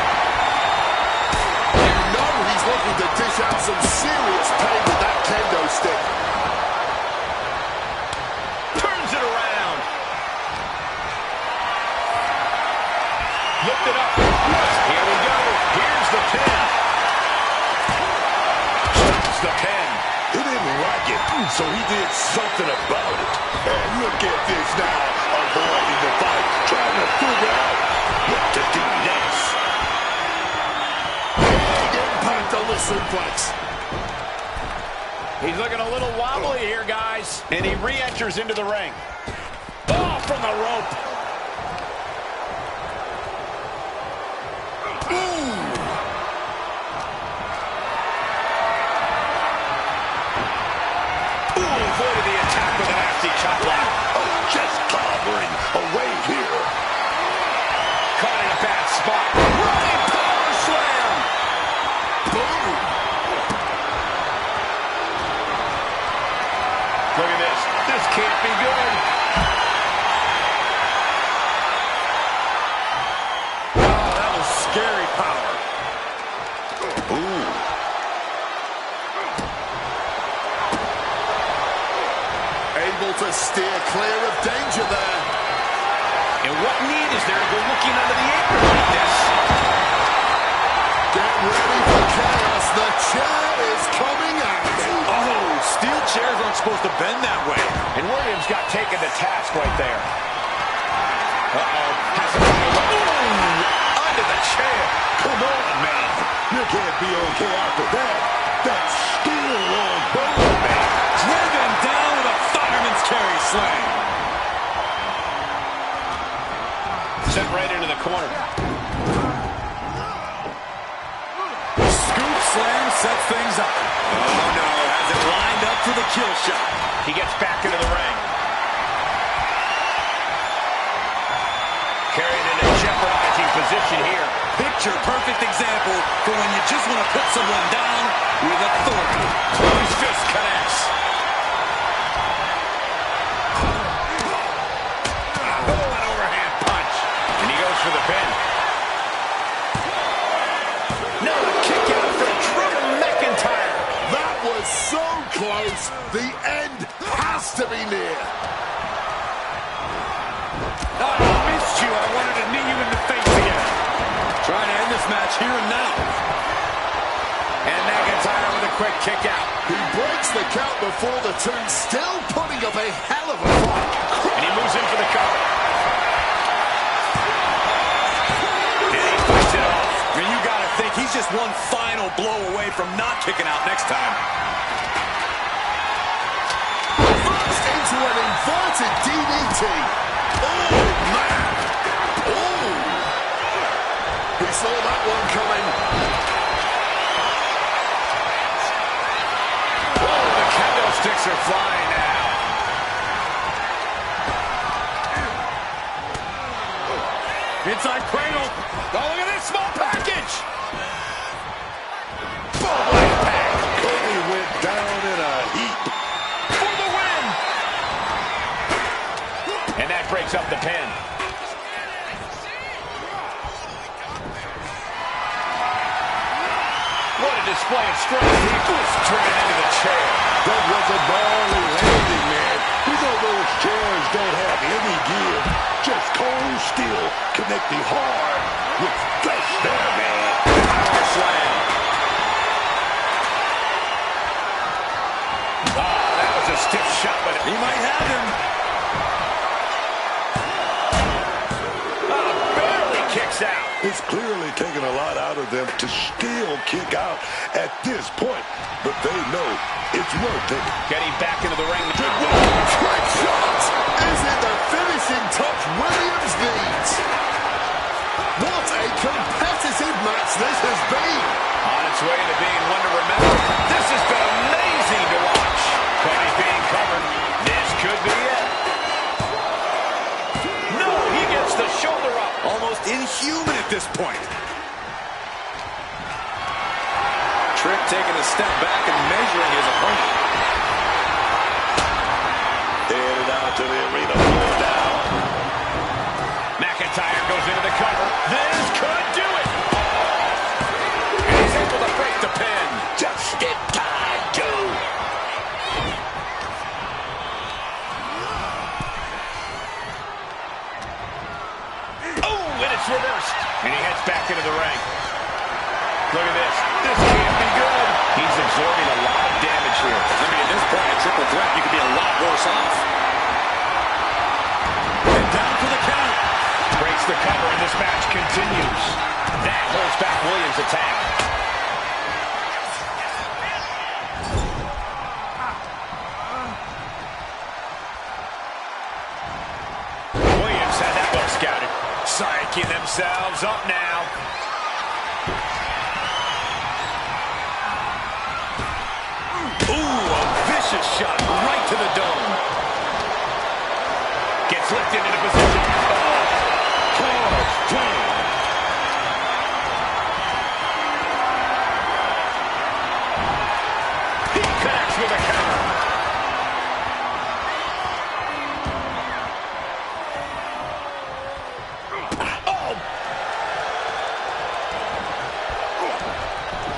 so he did something about it. And look at this now, avoiding the fight, trying to figure out what to do next. Impact on the suplex. He's looking a little wobbly here, guys. And he re-enters into the ring. Oh, from the rope. Avoided the attack with a nasty chop block. Oh, just clobbering away here. Caught in a bad spot. Running power slam. Boom. Look at this. This can't be good. Oh, that was scary power. Ooh. Able to steer clear of danger there. And what need is there to go looking under the apron like this? Get ready for chaos. The chair is coming out. Oh, steel chairs aren't supposed to bend that way. And Williams got taken to task right there. Uh-oh. Has to find a way. Ooh, under the chair. Come on, man. You can't be okay after that. That's still on board, man. Driven down with a fireman's carry slam. Sent right into the corner. Scoop slam sets things up. Oh, no. Has it lined up for the kill shot. He gets back into the ring. Carried in a jeopardizing position here. Picture perfect example for when you just want to put someone down with authority. His fist connects. Oh, an overhand punch. And he goes for the pin. No, a kick out for Drew McIntyre. That was so close. The end has to be near. I missed you. I wanted to knee you in the face again. Trying to end this match here and now. And McIntyre with a quick kick out. He breaks the count before the two, still putting up a hell of a fight. And he moves in for the cover. And he fights it off. I mean, you got to think he's just one final blow away from not kicking out next time. First into an inverted DDT. Oh, man. Oh. He saw that one coming. Oh, the kendo sticks are flying now. Inside cradle. Oh, look at this small package. Boom, impact. Cody went down in a heap. For the win. And that breaks up the pin. What a display of strength. He was driven into the chair. That was a gnarly landing, man. We know those chairs don't have any give. Just cold steel connecting hard with flesh there, man. Power slam. Ah, that was a stiff shot, but He might have him. barely kicks out. It's clearly taken a lot out of them to still kick out at this point, but they know it's worth it. Getting back into the ring. Quick shot. Is it the finishing touch Williams needs? What a competitive match this has been. On its way to being one to remember. This has been amazing to watch. Cody being covered. This could be it. No, he gets the shoulder up. Almost inhuman at this point. Trick taking a step back and measuring his opponent. Headed out to the arena floor now. McIntyre goes into the cover. This could do it. And he's able to break the pin. Just in time, Joe. Oh, and it's reversed. And he heads back into the ring. Look at this. This can't be good. He's absorbing a lot of damage here. I mean, at this point, a triple threat, you could be a lot worse off. And down for the count. Breaks the cover, and this match continues. That holds back Williams' attack. Williams had that well scouted. Psyching themselves up now. Ooh, a vicious shot right to the dome. Gets lifted into position. He connects with a counter.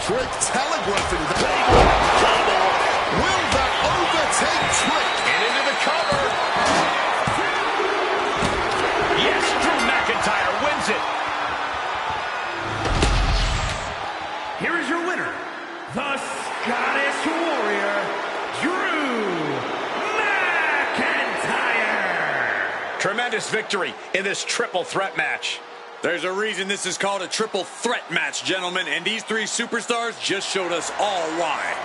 Trick telegraphing that. Will that overtake Trick? And into the cover. Yes, Drew McIntyre wins it. Here is your winner, the Scottish Warrior, Drew McIntyre. Tremendous victory in this triple threat match. There's a reason this is called a triple threat match, gentlemen, and these three superstars just showed us all why.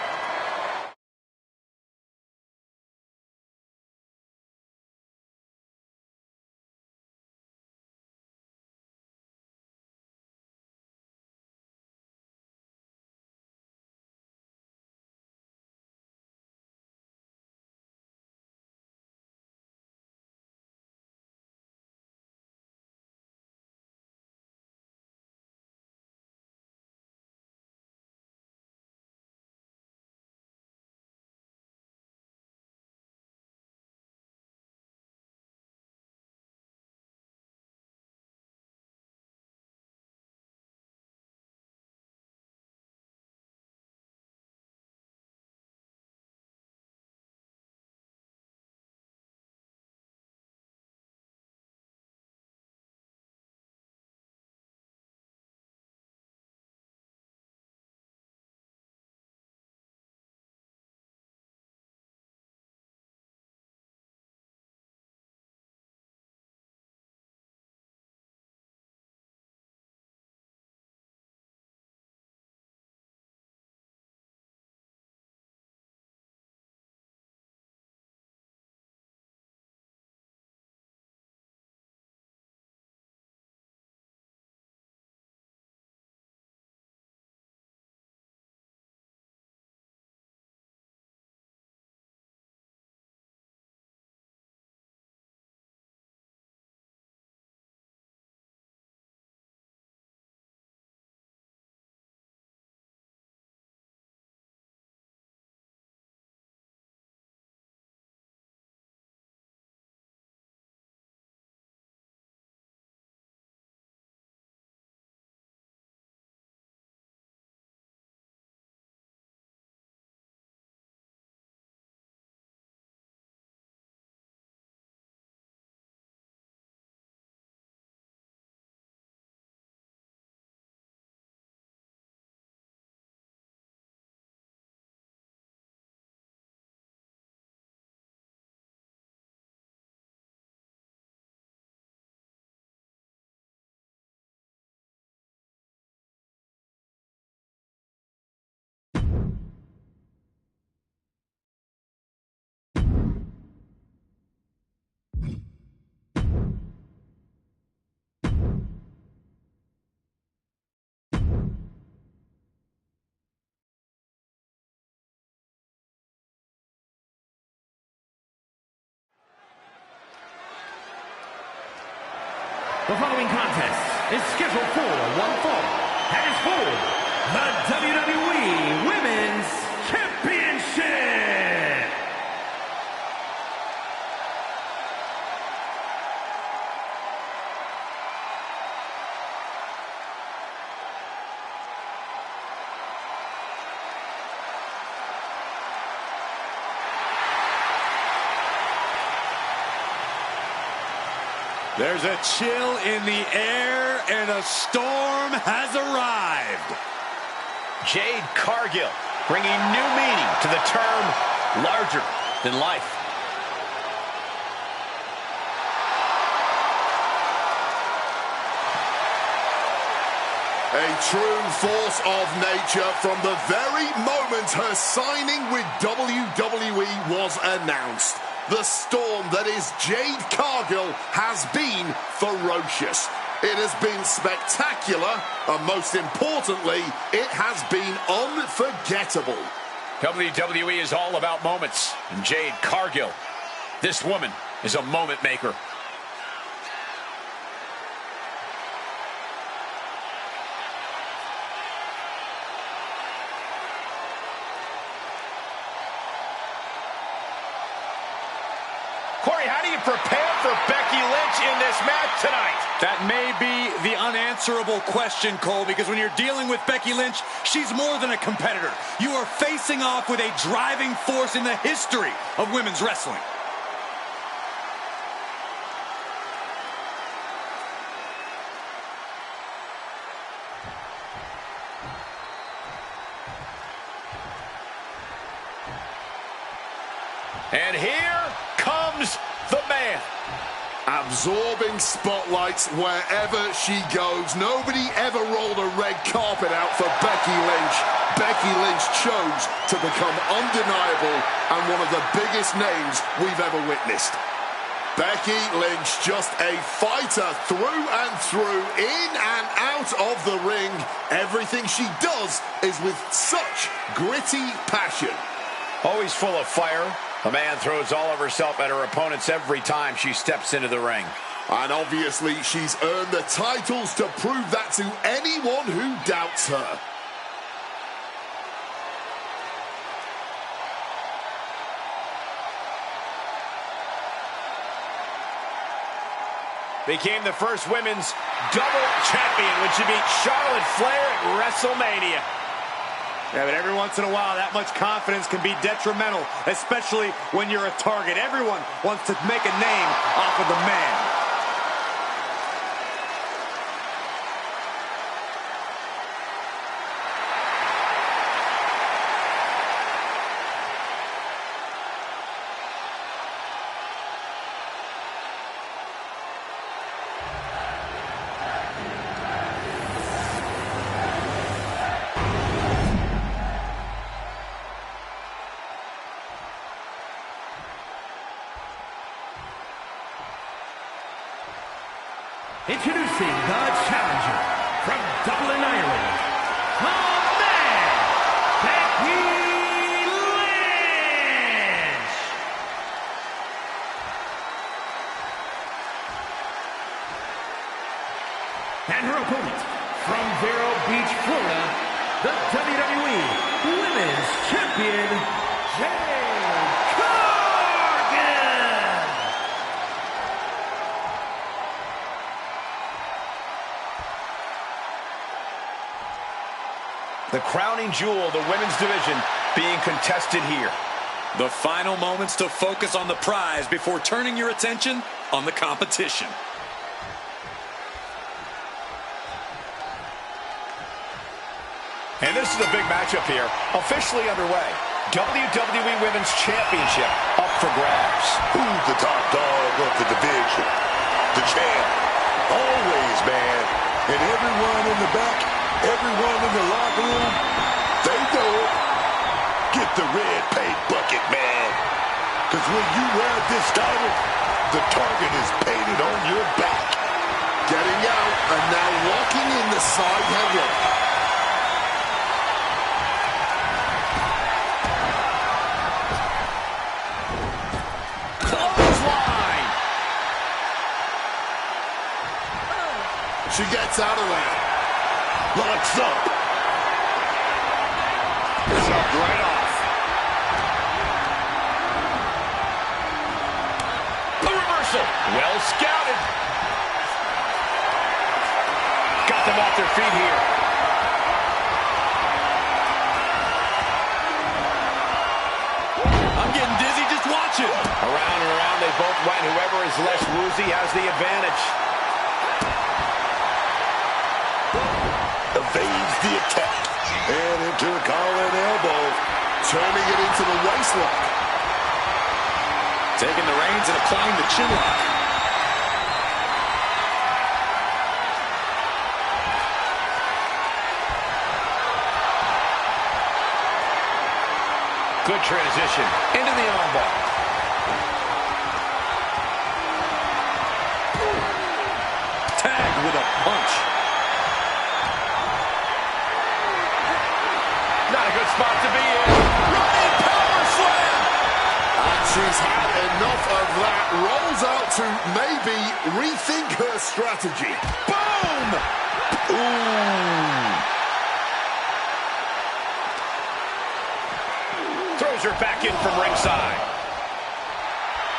The following contest is scheduled for one fall and is for the WWE Women's Championship. There's a chill in the air, and a storm has arrived. Jade Cargill bringing new meaning to the term larger than life. A true force of nature from the very moment her signing with WWE was announced. The storm that is Jade Cargill has been ferocious. It has been spectacular, and most importantly, it has been unforgettable. WWE is all about moments, and Jade Cargill, this woman is a moment maker. Corey, how do you prepare for Becky Lynch in this match tonight? That may be the unanswerable question, Cole, because when you're dealing with Becky Lynch, she's more than a competitor. You are facing off with a driving force in the history of women's wrestling. And here comes the man. Absorbing spotlights wherever she goes. Nobody ever rolled a red carpet out for Becky Lynch. Becky Lynch chose to become undeniable and one of the biggest names we've ever witnessed. Becky Lynch, just a fighter through and through, in and out of the ring. Everything she does is with such gritty passion. Always full of fire. The man throws all of herself at her opponents every time she steps into the ring. And obviously she's earned the titles to prove that to anyone who doubts her. Became the first women's double champion when she beat Charlotte Flair at WrestleMania. Yeah, but every once in a while, that much confidence can be detrimental, especially when you're a target. Everyone wants to make a name off of the man. Introducing the challenger from Dublin, Ireland, the man, Becky Lynch. And her opponent from Vero Beach, Florida, the WWE Women's Champion, Jade Cargill. The crowning jewel of the women's division being contested here. The final moments to focus on the prize before turning your attention on the competition. And this is a big matchup here, officially underway. WWE Women's Championship up for grabs. Who's the top dog of the division? The champ. Always, man. And everyone in the back, everyone in the locker room, they know it. Get the red paint bucket, man. Because when you wear this title, the target is painted on your back. Getting out and now locking in the side headlock. She gets out of there. Locks up. Shoved right off. A reversal. Well scouted. Got them off their feet here. I'm getting dizzy just watching. Around and around they both went. Whoever is less woozy has the advantage. Evades the attack. And into a collar and elbow. Turning it into the waistlock. Taking the reins and applying the chin lock. Good transition into the armbar. Tagged with a punch. Not a good spot to be in. Running power slam. And she's had enough of that. Rolls out to maybe rethink her strategy. Boom! Ooh. Throws her back in from ringside.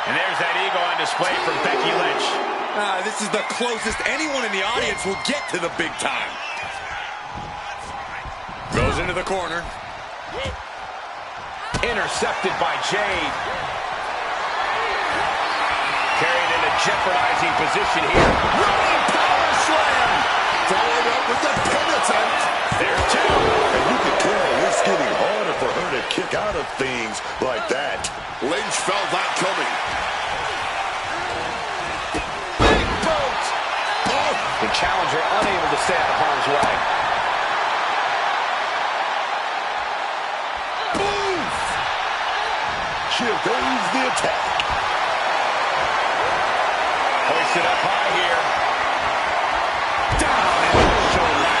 And there's that ego on display from Becky Lynch. This is the closest anyone in the audience will get to the big time. Goes into the corner. Intercepted by Jade. Carried in a jeopardizing position here. Running power slam. Followed up with the pin attempt. There's two. And you can tell it's getting harder for her to kick out of things like that. Lynch felt that coming. Big boot. Oh. The challenger unable to stay out of harm's way. Boom! Here goes the attack. Hoisted up high here. Down and shoulder.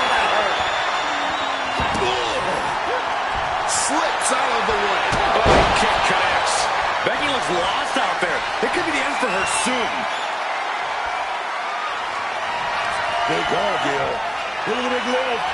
Slips out of the way. Oh, kick connects. Becky looks lost out there. It could be the end for her soon. Big Gargill. Look at the big lift.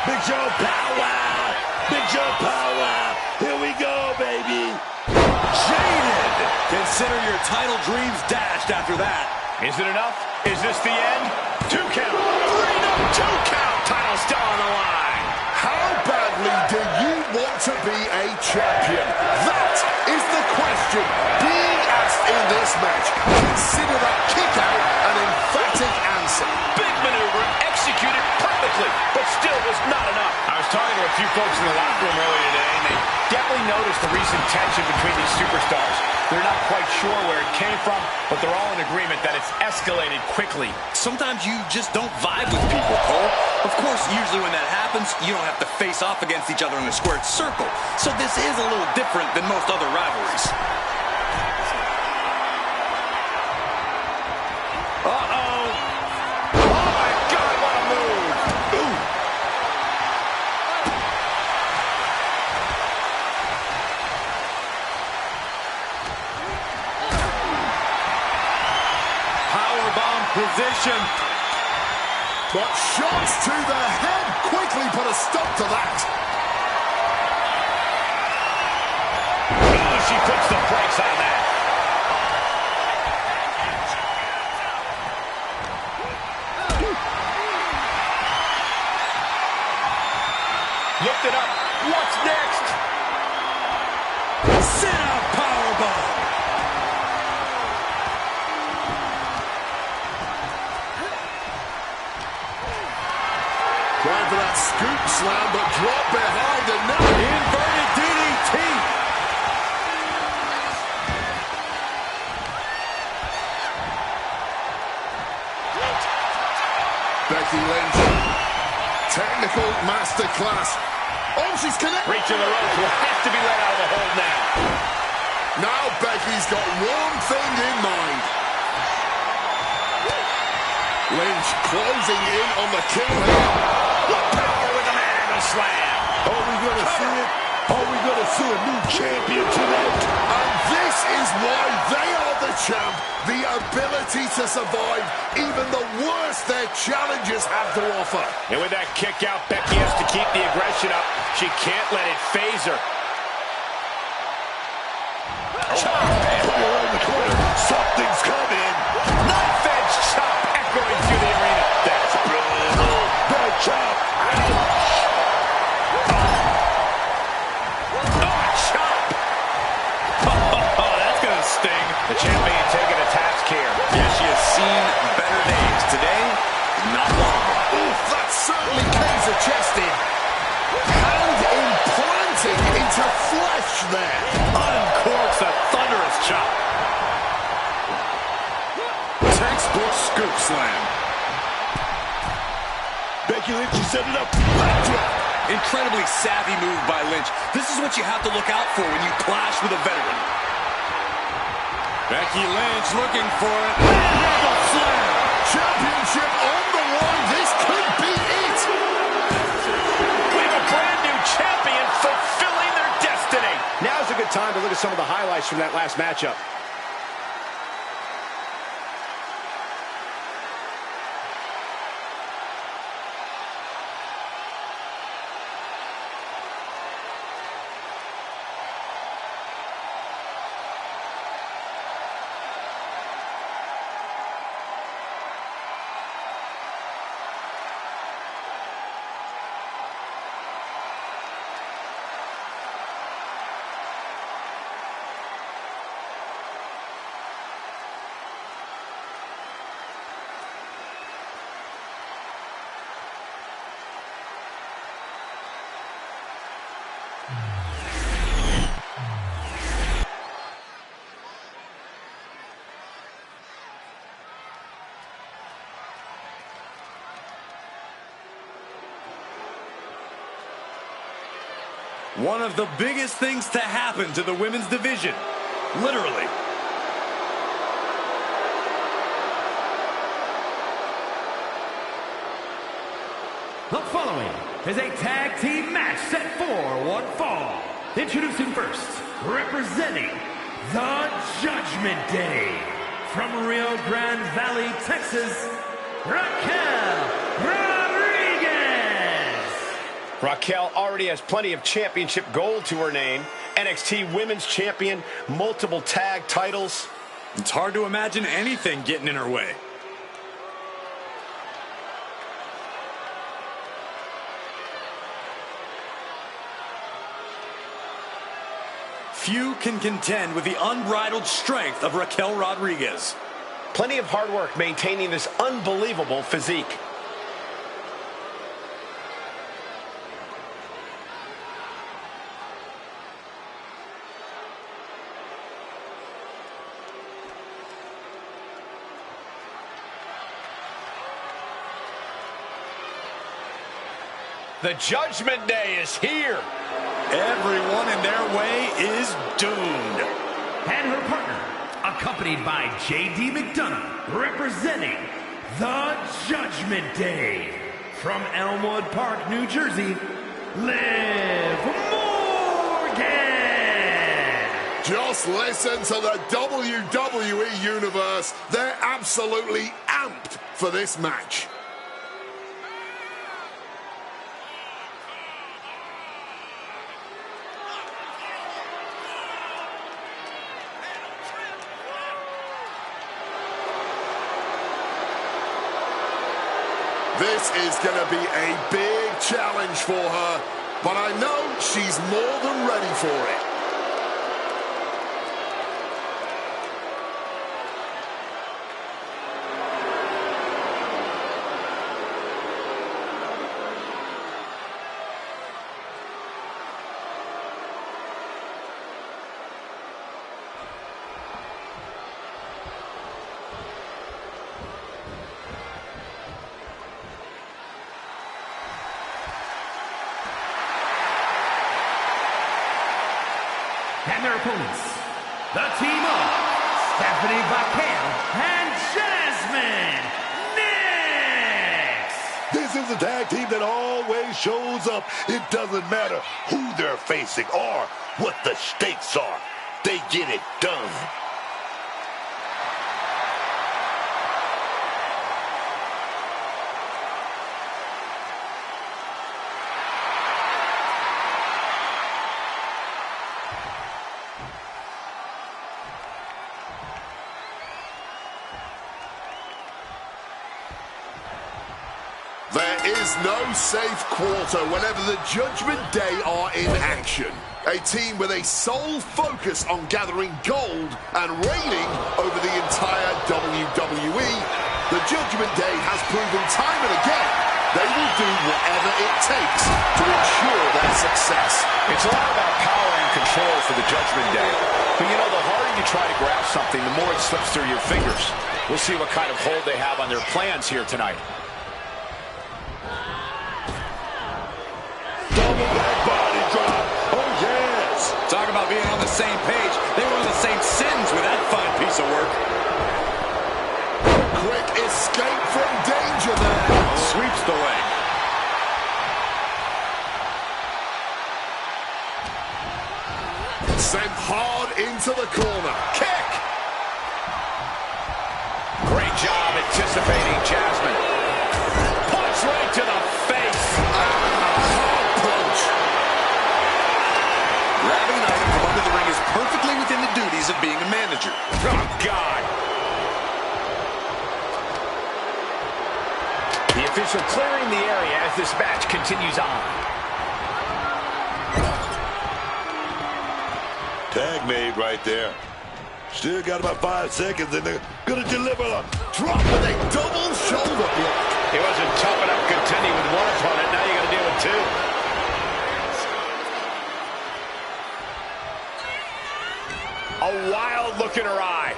Big Show power. Big Show power. Here we go, baby. Jaded. Consider your title dreams dashed after that. Is it enough? Is this the end? 2 count. 3, no, 2 count. Title still on the line. How badly do you want to be a champion? That is the question being asked in this match. Consider that kick out an emphatic answer. Big maneuver, executed perfectly, but still was not enough. I was talking to a few folks in the locker room earlier today, and they definitely noticed the recent tension between these superstars. They're not quite sure where it came from, but they're all in agreement that it's escalated quickly. Sometimes you just don't vibe with people, Cole. Of course, usually when that happens, you don't have to face off against each other in a squared circle. So this is a little different than most other rivalries. Uh-oh. Oh, my God, what a move. Ooh. Powerbomb position. But shots to the head quickly put a stop to that. Oh, she puts the brakes on that. Lift it up. What's next? Sit-out powerbomb. Trying for that scoop slam, but drop behind and now Inverted DDT. Becky Lynch. Technical masterclass. Oh, she's connected. Reach of the ropes will have to be let out of the hold now. Now Becky's got one thing in mind. Lynch closing in on the kill here. The power with the manhandle slam. Are we going to see it? Are we going to see a new champion tonight? And this is why they are the champ. The ability to survive even the worst their challengers have to offer. And with that kick out, Becky has to keep the aggression up. She can't let it phase her. Chop, put her in the corner. Something's coming. Knife edge chop echoing through the arena. That's brutal. Bad chop. The champion taking a task here. Yeah, she has seen better days. Today, not one of them. Oof, that certainly caves her chest in. Hand implanting into flesh there. Uncorks a thunderous chop. Scoop slam. Becky Lynch, she set it up. Incredibly savvy move by Lynch. This is what you have to look out for when you clash with a veteran. Becky Lynch looking for it. Manhandle slam. Championship on the line. This could be it. We have a brand new champion fulfilling their destiny. Now's a good time to look at some of the highlights from that last matchup. One of the biggest things to happen to the women's division. Literally. The following is a tag team match set for one fall. Introducing first, representing the Judgment Day, from Rio Grande Valley, Texas, Raquel Rodriguez. Raquel already has plenty of championship gold to her name. NXT Women's Champion, multiple tag titles. It's hard to imagine anything getting in her way. Few can contend with the unbridled strength of Raquel Rodriguez. Plenty of hard work maintaining this unbelievable physique. The Judgment Day is here. Everyone in their way is doomed. And her partner, accompanied by J.D. McDonough, representing the Judgment Day, from Elmwood Park, New Jersey, Liv Morgan. Just listen to the WWE Universe. They're absolutely amped for this match. This is going to be a big challenge for her, but I know she's more than ready for it. And their opponents, the team of Stephanie Vaquero and Jasmine Nix. This is a tag team that always shows up. It doesn't matter who they're facing or what the stakes are. They get it done. There is no safe quarter whenever the Judgment Day are in action. A team with a sole focus on gathering gold and reigning over the entire WWE. The Judgment Day has proven time and again they will do whatever it takes to ensure their success. It's a lot about power and control for the Judgment Day. But you know, the harder you try to grab something, the more it slips through your fingers. We'll see what kind of hold they have on their plans here tonight. Double back body drop. Oh, yes. Talk about being on the same page. They were on the same sins with that fine piece of work. Quick escape from danger there. Sweeps the leg. Sent hard into the corner. Kick! Great job anticipating Jasmine. Punch right to the face. Hard punch. Grabbing an item from under the ring is perfectly within the duties of being a manager. Oh, God. The official clearing the area as this match continues on. Tag made right there. Still got about 5 seconds, and they're going to deliver a Drop with a double shoulder block. He wasn't tough enough contending with one opponent. Now you got to deal with two. A wild look in her eye.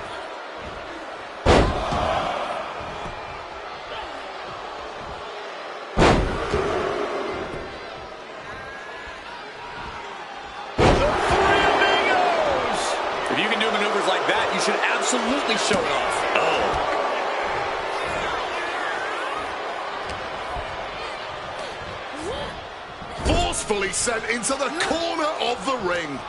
If you can do maneuvers like that, you should absolutely show it off. Forcefully sent into the corner of the ring.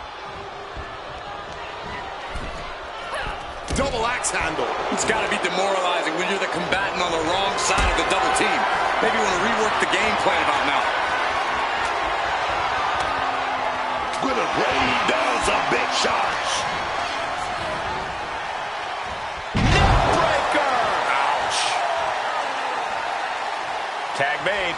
Double axe handle. It's got to be demoralizing when you're the combatant on the wrong side of the double team. Maybe you want to rework the game plan about now. gonna rain down some big shots. Neckbreaker! Ouch. Tag made.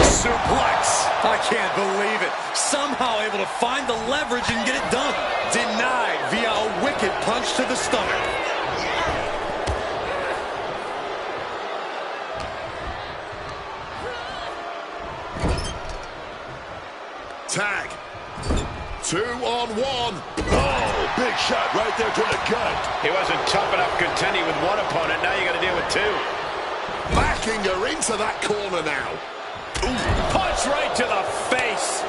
Suplex. I can't believe it. Somehow able to find the leverage and get it done. Denied via a wicked punch to the stomach. Tag. 2-on-1. Oh, big shot right there to the gut. He wasn't tough enough contending with one opponent. Now you got to deal with two. Backing her into that corner now. Ooh, punch right to the face.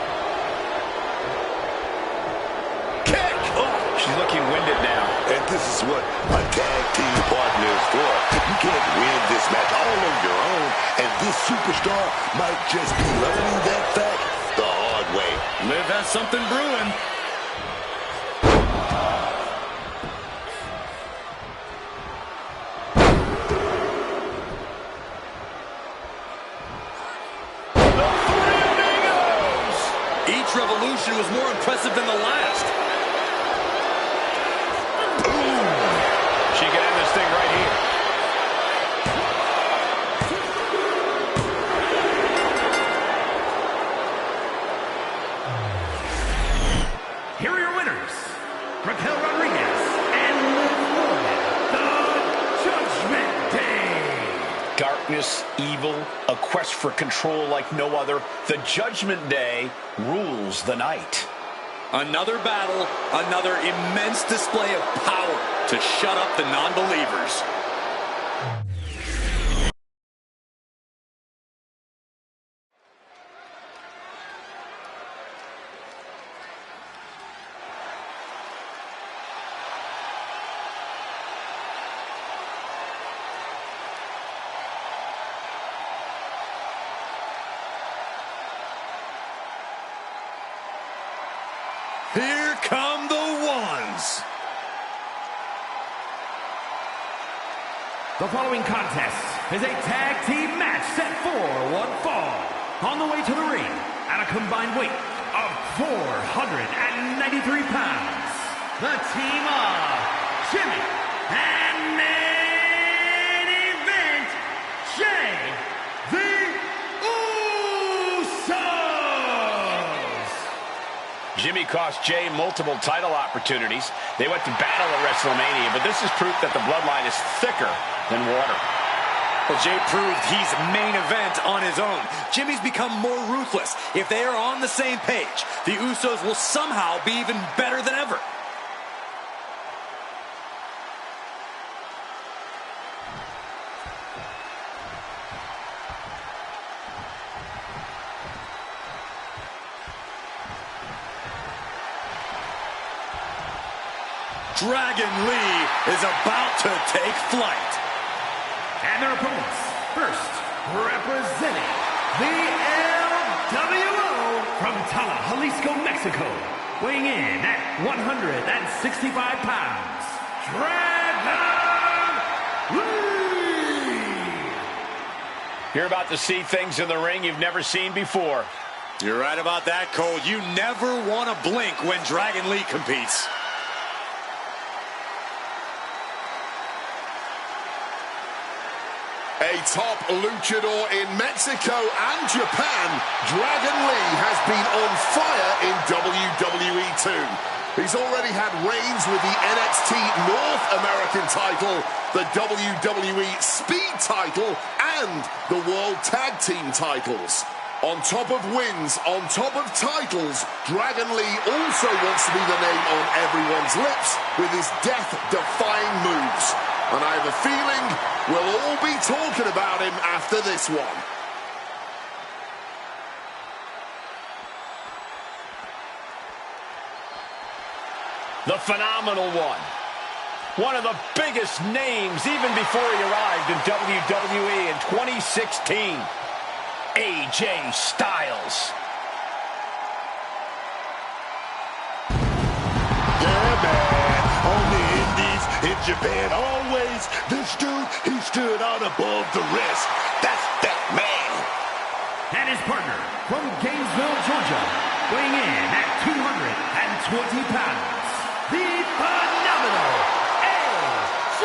Kick. Oh, she's looking winded now. And this is what a tag team partner is for. You can't win this match all on your own. And this superstar might just be learning that fact the hard way. Liv has something brewing. Each revolution was more impressive than the last. Ooh. She can end this thing right here. Here are your winners, Raquel Rodriguez and Liv Morgan, the Judgment Day. Darkness, evil, a quest for control like no other. The Judgment Day rules the night. Another battle, another immense display of power to shut up the non-believers. Here come the ones. The following contest is a tag team match set for one fall. On the way to the ring at a combined weight of 493 pounds, the team of Jimmy and main event Jay the Usos. Jimmy cost Jay multiple title opportunities. They went to battle at WrestleMania, but this is proof that the bloodline is thicker than water. Well, Jay proved he's main event on his own. Jimmy's become more ruthless. If they are on the same page, the Usos will somehow be even better than ever. Dragon Lee is about to take flight. And their opponents, first, representing the LWO from Tala, Jalisco, Mexico, weighing in at 165 pounds, Dragon Lee! You're about to see things in the ring you've never seen before. You're right about that, Cole. You never want to blink when Dragon Lee competes. A top luchador in Mexico and Japan, Dragon Lee has been on fire in WWE too. He's already had reigns with the NXT North American title, the WWE Speed title, and the World Tag Team titles. On top of wins, on top of titles, Dragon Lee also wants to be the name on everyone's lips with his death-defying moves. And I have a feeling we'll all be talking about him after this one. The phenomenal one. One of the biggest names even before he arrived in WWE in 2016. AJ Styles. Yeah, man. On the Indies, in Japan, always, this dude, he stood out above the rest. That's that man. And his partner from Gainesville, Georgia, weighing in at 220 pounds, the phenomenal AJ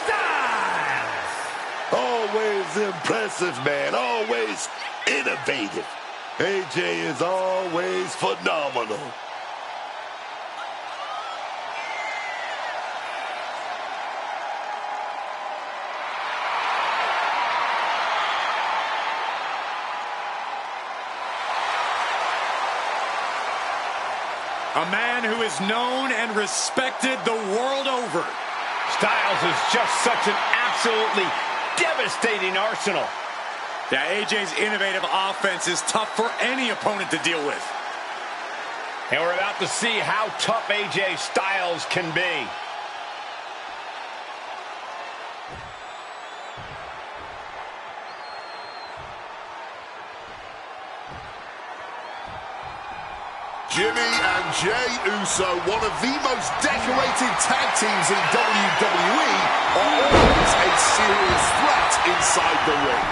Styles. Always impressive, man. Always innovative. AJ is always phenomenal. A man who is known and respected the world over. Styles is just such an absolutely devastating arsenal. Yeah, AJ's innovative offense is tough for any opponent to deal with. And we're about to see how tough AJ Styles can be. Jimmy and Jey Uso, one of the most decorated tag teams in WWE, are always a serious threat inside the ring.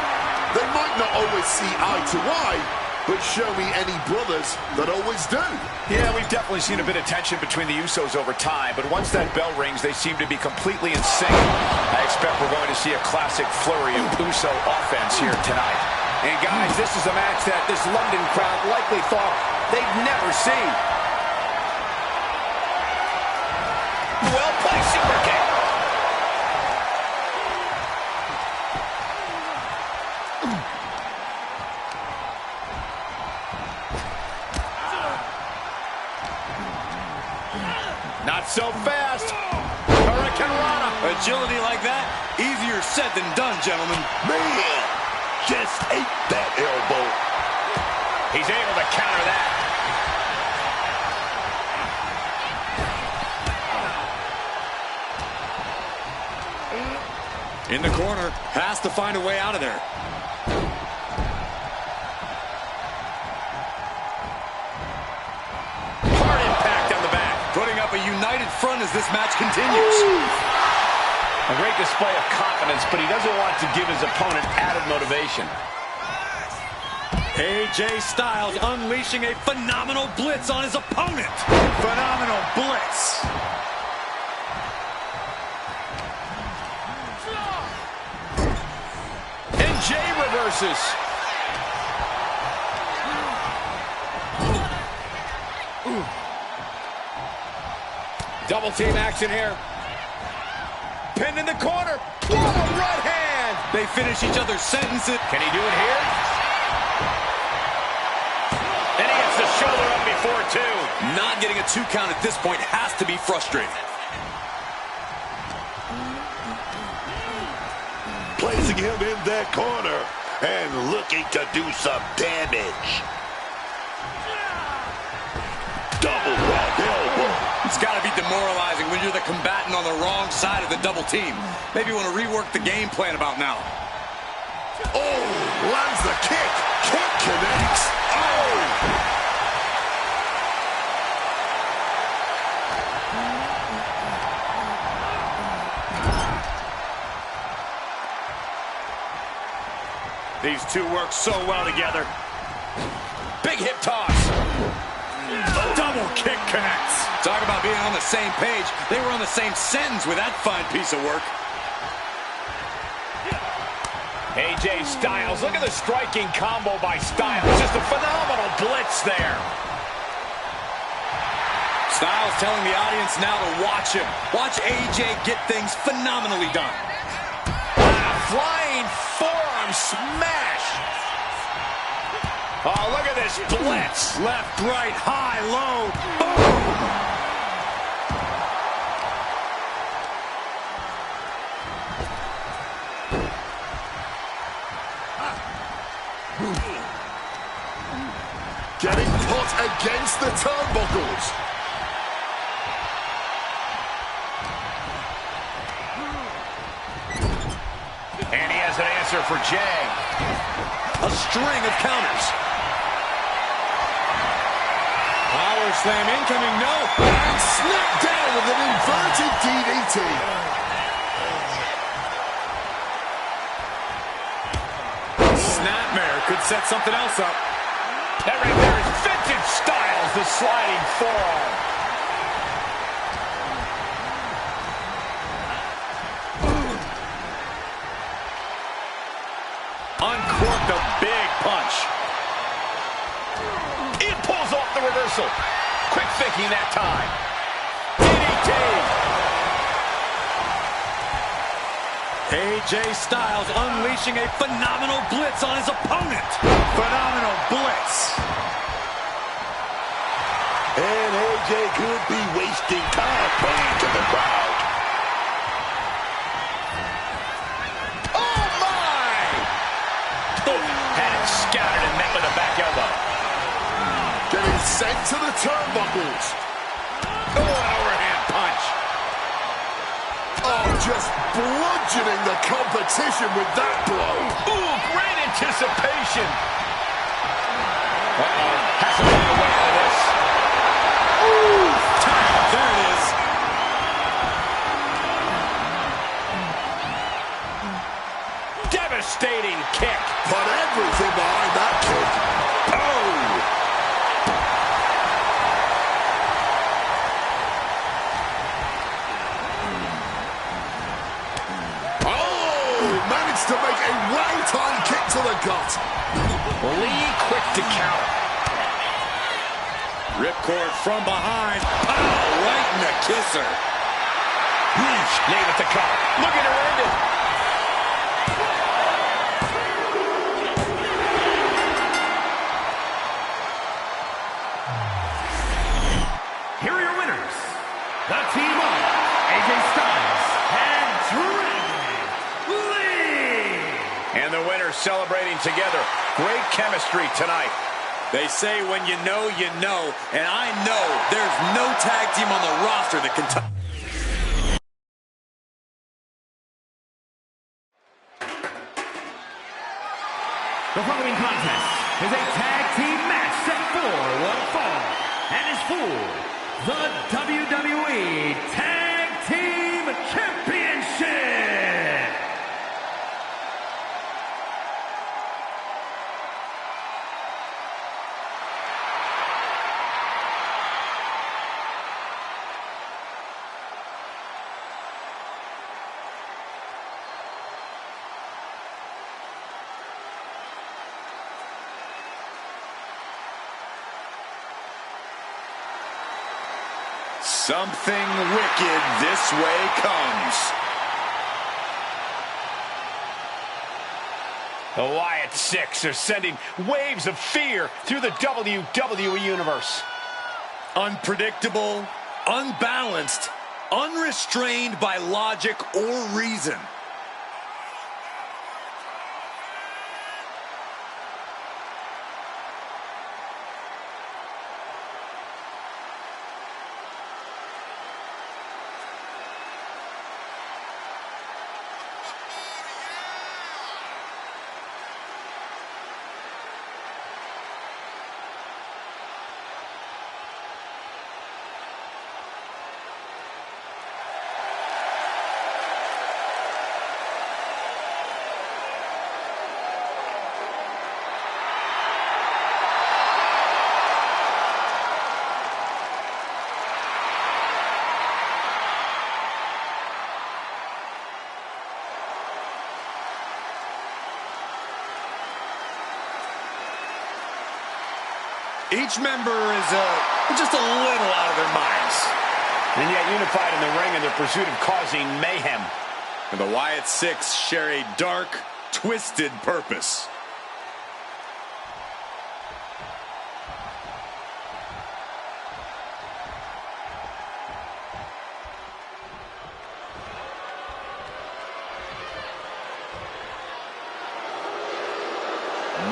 They might not always see eye to eye, but show me any brothers that always do. Yeah, we've definitely seen a bit of tension between the Usos over time, but once that bell rings, they seem to be completely in sync. I expect we're going to see a classic flurry of Uso offense here tonight. And guys, this is a match that this London crowd likely thought they'd never see. Well-placed super kick. Not so fast. Hurricane Rana. Agility like that, easier said than done, gentlemen. Man, just ate that elbow. He's able to counter that. In the corner, has to find a way out of there. Hard impact on the back. Putting up a united front as this match continues. A great display of confidence, but he doesn't want to give his opponent added motivation. AJ Styles unleashing a phenomenal blitz on his opponent. Phenomenal blitz. And Jey reverses. Double team action here. Pinned in the corner. What a right hand. They finish each other's sentences. Can he do it here? And he gets the shoulder up before two. Not getting a 2 count at this point has to be frustrating. Placing him in that corner and looking to do some damage. Double back elbow. It's got to be demoralizing when you're the combatant on the wrong side of the double team. Maybe you want to rework the game plan about now. Oh, lands the kick. Kick connects. Oh! These two work so well together. Big hip toss. Double kick connects. Talk about being on the same page. They were on the same sentence with that fine piece of work. AJ Styles, look at the striking combo by Styles. Just a phenomenal blitz there. Styles telling the audience now to watch him. Watch AJ get things phenomenally done. Flying forearm smash. Oh, look at this blitz. Left, right, high, low. Boom. Getting put against the turnbuckles. And he has an answer for Jay. A string of counters. Power slam incoming, no. And snapped down with an inverted DDT. Snapmare could set something else up. That right there is vintage Styles, the sliding forearm. Uncorked a big punch. He pulls off the reversal. Quick thinking that time. DDT. AJ Styles unleashing a phenomenal blitz on his opponent. Phenomenal blitz. And AJ could be wasting time playing to the crowd. Oh, my! Oh, had it scouted and met with a back elbow. Getting sent to the turnbuckles. Oh, an overhand punch. Oh, just bludgeoning the competition with that blow. Ooh, great anticipation. Uh-oh, has to make a way out of this. Ooh, time. There it is. Devastating kick. Put everything behind that kick. Oh! Managed to make a well-timed kick to the gut. Lee quick to counter. Ripcord from behind. Pow, right in the kisser. Knee with the cover. Looking to end it. Here are your winners. The team of AJ Styles and Dragon Lee. And the winners celebrating together. Great chemistry tonight. They say when you know, and I know there's no tag team on the roster that can touch. The following contest is a tag team match set for one fall and is for the WWE Tag Team Championship. Something wicked this way comes. The Wyatt Six are sending waves of fear through the WWE Universe. Unpredictable, unbalanced, unrestrained by logic or reason. Each member is just a little out of their minds. And yet unified in the ring in their pursuit of causing mayhem. And the Wyatt Six share a dark, twisted purpose.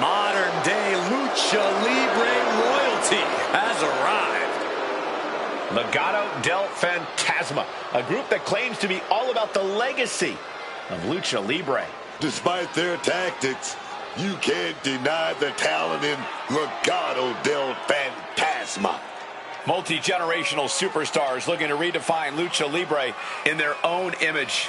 Modern-day Lucha Libre royalty has arrived. Legado del Fantasma, a group that claims to be all about the legacy of Lucha Libre. Despite their tactics, you can't deny the talent in Legado del Fantasma. Multi-generational superstars looking to redefine Lucha Libre in their own image.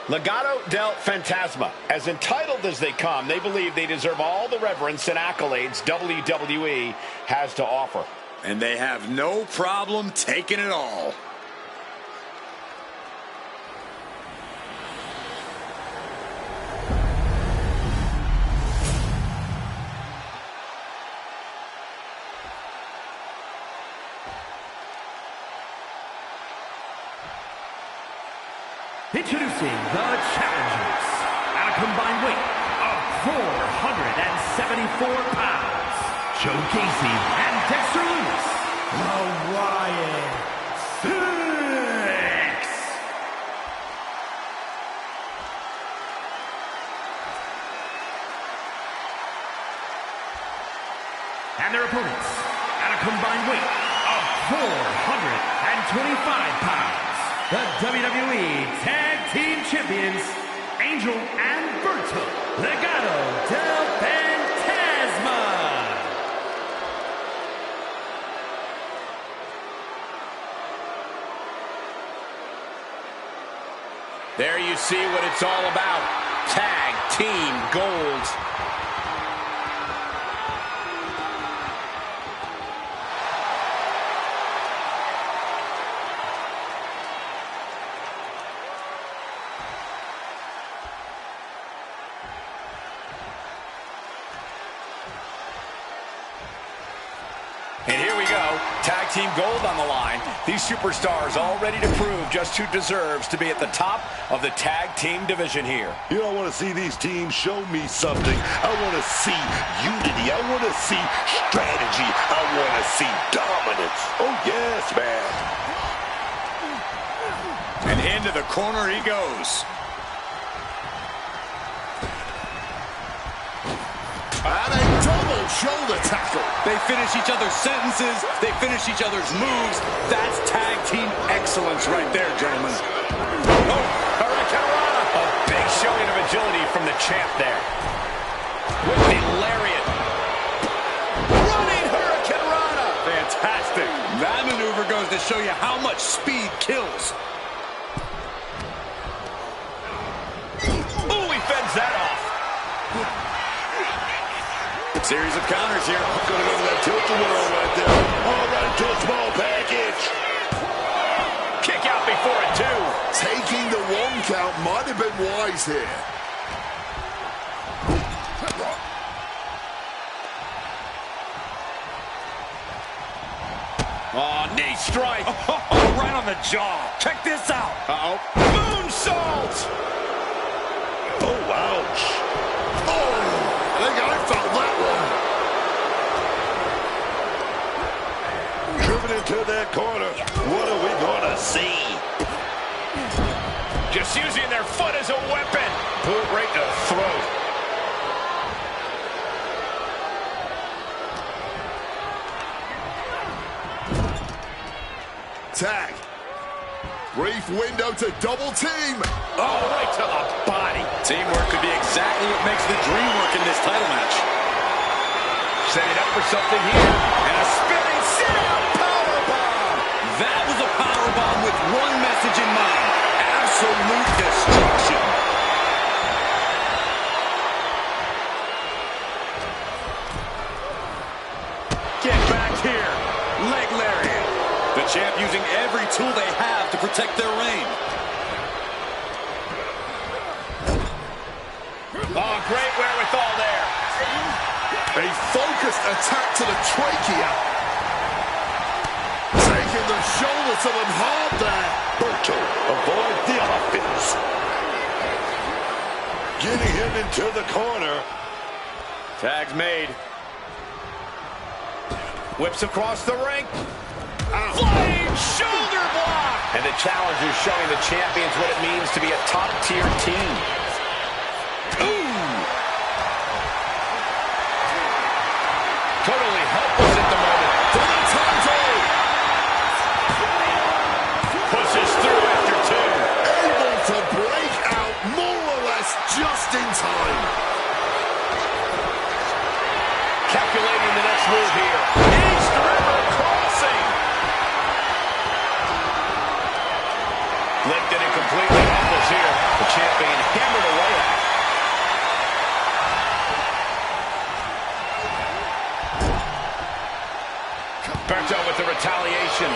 Legado del Fantasma, as entitled as they come, they believe they deserve all the reverence and accolades WWE has to offer. And they have no problem taking it all. Introducing the challengers at a combined weight of 474 pounds, Joe Gacy and Dexter Lewis, the Wyatt Six. And their opponents at a combined weight of 425 pounds. The WWE Tag Team Champions, Angel and Berto, Legado del Fantasma. There you see what it's all about. Tag Team Gold. And here we go, Tag Team Gold on the line. These superstars all ready to prove just who deserves to be at the top of the Tag Team division here. You know, I want to see these teams show me something. I want to see unity. I want to see strategy. I want to see dominance. Oh, yes, man. And into the corner he goes. And a double shoulder tackle. They finish each other's sentences. They finish each other's moves. That's tag team excellence right there, gentlemen. Oh, Hurricanrana. A big showing of agility from the champ there. With the lariat. Running Hurricanrana. Fantastic. That maneuver goes to show you how much speed kills. Ooh, he fends that off. Series of counters here. Gonna go to that tilt-a-whirl right there. All right to a small package. Kick out before a 2. Taking the 1 count might have been wise here. Oh, knee strike. Oh, right on the jaw. Check this out. Uh-oh. Moonsault. Oh, ouch. Oh, I think I felt that one. Driven into that corner. What are we gonna see? Just using their foot as a weapon. Boot right to the throat. Tag. Brief window to double team. Oh, right to the body. Teamwork could be exactly what makes the dream work in this title match. Setting up for something here. And a spinning sit-out powerbomb. That was a powerbomb with one message in mind. Absolute destruction. Get back here. Leg lariat. The champ using every tool they have to protect their reign. Oh, great wherewithal there. A focused attack to the trachea. Taking the shoulder to them hard there. Berto, avoid the offense. Getting him into the corner. Tag's made. Whips across the ring. Flying shoulder block. And the challenger showing the champions what it means to be a top-tier team. Ooh. Totally helpless at the moment. For the title. Pushes through after 2. Able to break out more or less just in time. Calculating the next move here. East River crossing. Lifted and completely helpless here. The champion hammered away at it. Berto with the retaliation.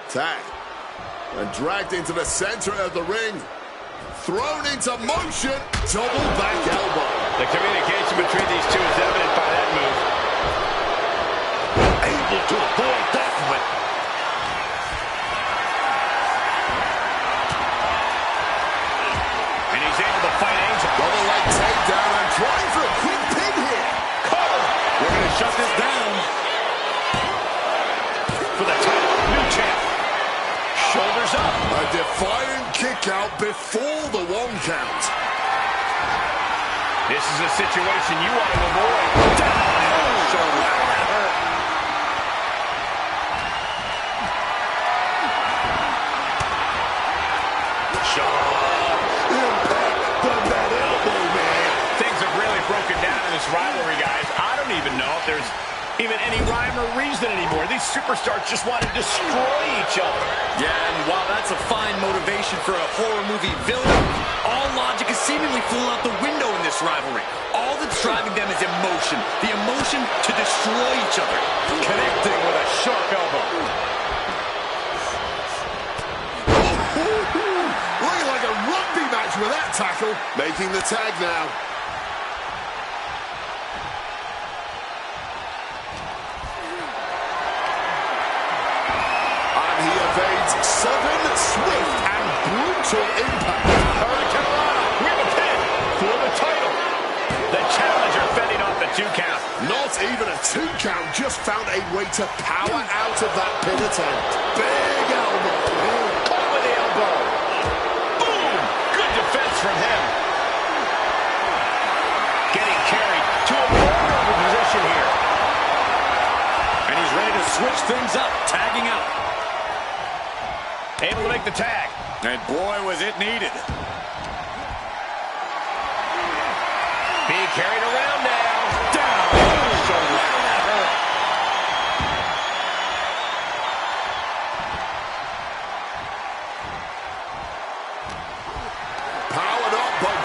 Tag. And dragged into the center of the ring. Thrown into motion. Double back elbow. The communication between these two is evident by that move. Able to avoid that one. And he's able to fight Angel. Double leg takedown and trying for a quick pin here. Cover. We're going to shut this down. For the title. New champ. Shoulders up. A defiant kick out before the 1 count. This is a situation you want to avoid. Down. Shoulder. That hurt. Impact from that elbow, man. Things have really broken down in this rivalry, guys. I don't even know if there's even any rhyme or reason anymore. These superstars just want to destroy each other. Yeah, and while that's a fine motivation for a horror movie villain, all logic is seemingly flown out the window in this rivalry. All that's driving them is emotion. The emotion to destroy each other. Connecting with a sharp elbow. Looking like a rugby match with that tackle. Making the tag now. And he evades sudden, swift, and brutal impact. Hurricane Rana. We have a pin for the title. The challenger fending off the 2 count. Not even a 2 count, just found a way to power out of that pin attempt. Big elbow. Caught with the elbow. Boom. Good defense from him. Getting carried to a vulnerable position here. And he's ready to switch things up, tagging out. Able to make the tag. And boy, was it needed. Being carried around now. Down. Shoulder. That hurt.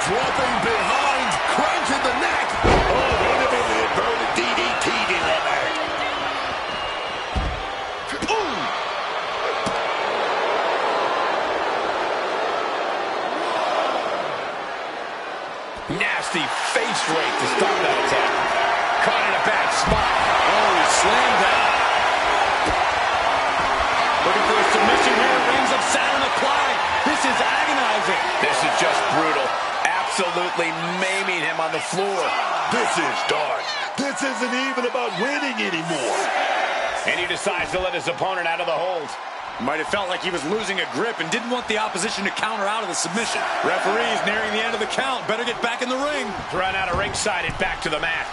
dropping behind, cranking the neck. Oh, hit him in the inverted DDT, delivered. Nasty face rake to stop that attack. Caught in a bad spot. Oh, he slammed down. Looking for a submission here. Rings of Saturn applied. This is agonizing. This is just brutal. Absolutely maiming him on the floor. This is dark. This isn't even about winning anymore. And he decides to let his opponent out of the hold. Might have felt like he was losing a grip and didn't want the opposition to counter out of the submission. Referee's nearing the end of the count. Better get back in the ring. Run out of ringside and back to the mat.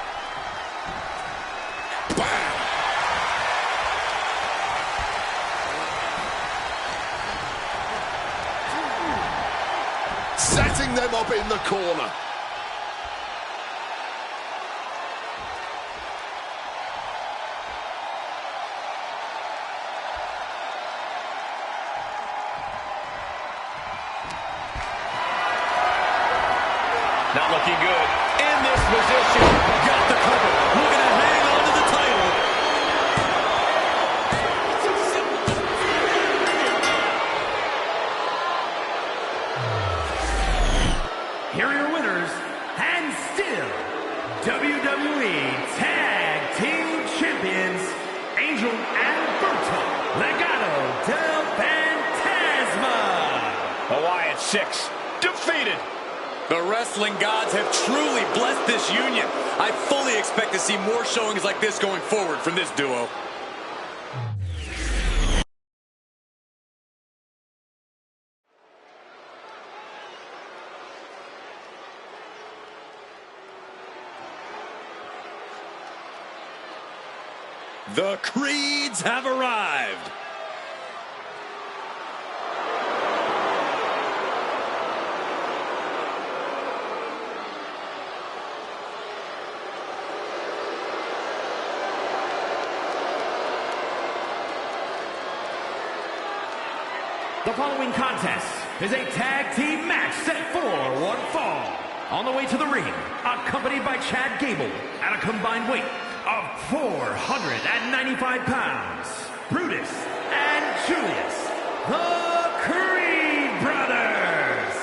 Setting them up in the corner. Not looking good. In this position. Got the cover. Looking to hang on to the title. Here are your winners, and still WWE Tag Team Champions, Angel and Berto Legado del Fantasma. Hawaiian 6 defeated. The wrestling gods have truly blessed this union. I fully expect to see more showings like this going forward from this duo. The Creeds have arrived. The following contest is a tag team match set for one fall. On the way to the ring, accompanied by Chad Gable at a combined weight of 495 pounds, Brutus and Julius, the Creed Brothers.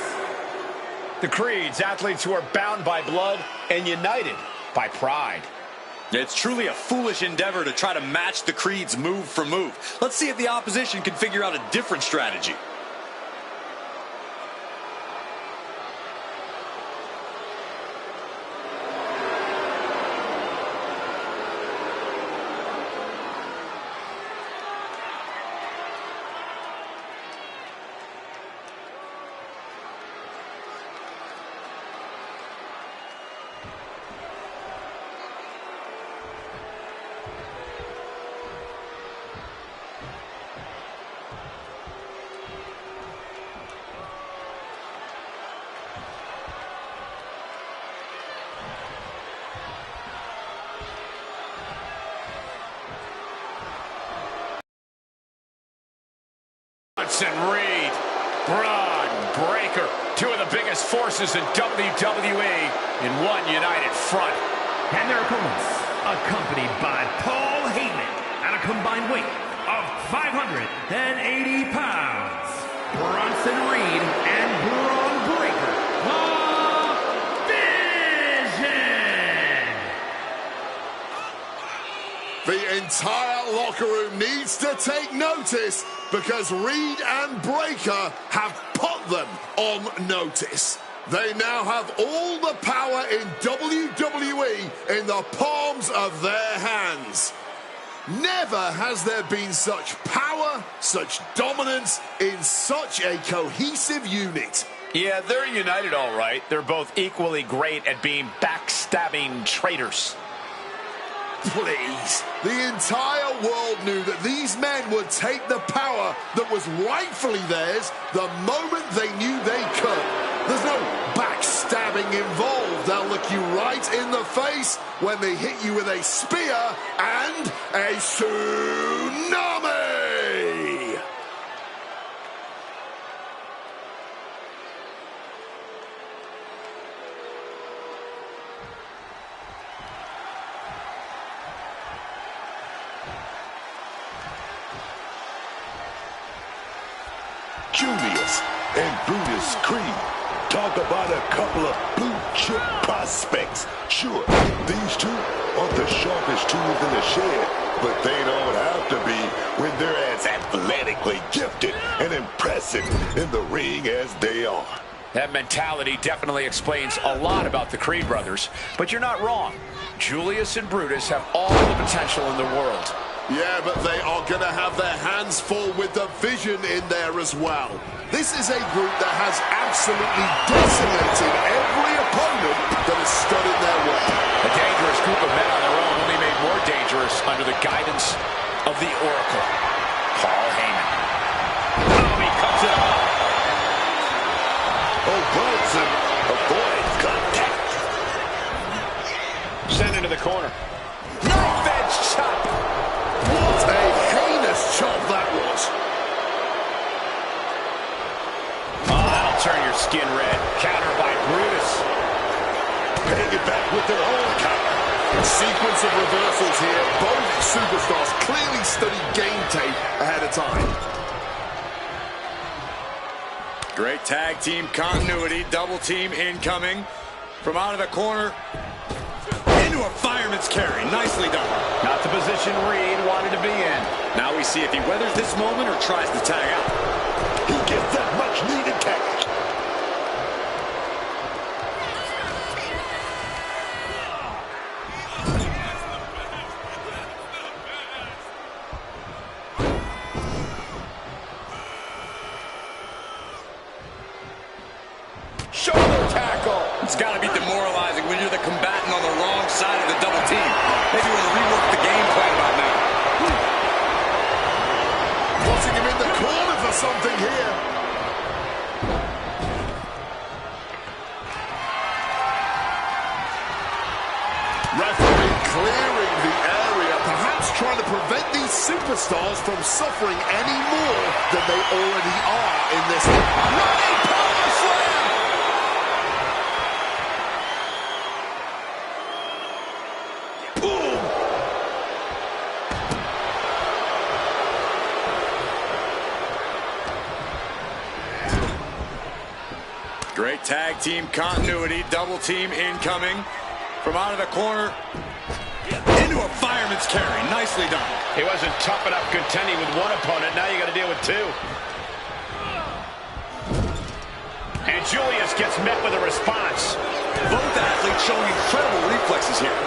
The Creeds, athletes who are bound by blood and united by pride. It's truly a foolish endeavor to try to match the Creeds move for move. Let's see if the opposition can figure out a different strategy. Reed, Braun Breaker, two of the biggest forces in WWE in one united front. And their opponents, accompanied by Paul Heyman at a combined weight of 580 pounds, Bronson Reed and Braun Breaker, the Vision! The entire locker room needs to take notice because Reed and Breaker have put them on notice. They now have all the power in WWE in the palms of their hands. Never has there been such power, such dominance in such a cohesive unit. Yeah, they're united all right. They're both equally great at being backstabbing traitors. Please. The entire world knew that these men would take the power that was rightfully theirs the moment they knew they could. There's no backstabbing involved. They'll look you right in the face when they hit you with a spear and a tsunami. Julius and Brutus Creed. Talk about a couple of blue-chip prospects. Sure, these two aren't the sharpest tools in the shed, but they don't have to be when they're as athletically gifted and impressive in the ring as they are. That mentality definitely explains a lot about the Creed brothers, but you're not wrong. Julius and Brutus have all the potential in the world. Yeah, but they are going to have their hands full with the vision in there as well. This is a group that has absolutely decimated every opponent that has stood in their way. A dangerous group of men on their own, only made more dangerous under the guidance of the Oracle, Paul Heyman. Oh, he cuts it off. Oh, Bronson avoids contact. Sent into the corner. Knife edge chop. What a heinous chop that was. Oh, that'll turn your skin red. Counter by Brutus. Paying it back with their own counter. A sequence of reversals here. Both superstars clearly studied game tape ahead of time. Great tag team continuity. Double team incoming. From out of the corner. Into a fireman's carry. Nicely done. Not the position Reed wanted to be in. Now we see if he weathers this moment or tries to tag out. He gets that much-needed tag. Shoulder tackle. It's got to be demoralizing when you're the combatant on the wrong side of the double team. Maybe want to rework the game plan by now. Putting him in the corner for something here. Referee clearing the area, perhaps trying to prevent these superstars from suffering any more than they already are in this. Running power slam! Great tag team continuity. Double team incoming. From out of the corner. Into a fireman's carry. Nicely done. He wasn't tough enough contending with one opponent. Now you got to deal with two. And Julius gets met with a response. Both athletes showing incredible reflexes here.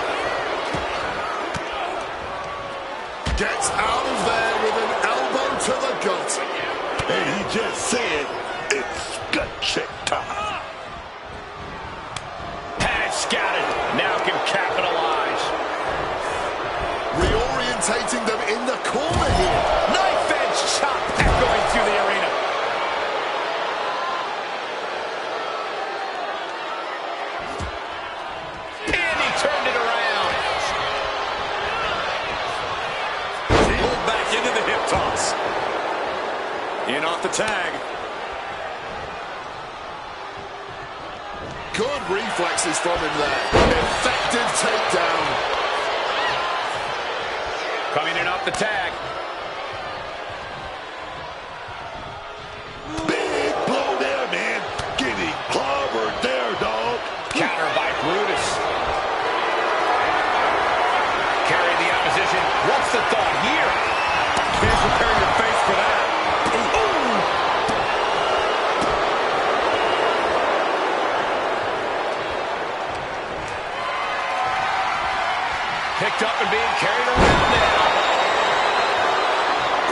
Gets out of there with an elbow to the gut. And he just said, it's gut check time. Had it scouted. Now can capitalize. Reorientating them in the corner here. Knife edge chop echoing through the arena. And he turned it around. Pulled back into the hip toss. In off the tag. Good reflexes from him there. Effective takedown. Coming in off the tag. Big blow there, man. Getting clobbered there, dog. Counter by Brutus. Carry the opposition. What's the thought here? Can't prepare your face for that. Picked up and being carried around now.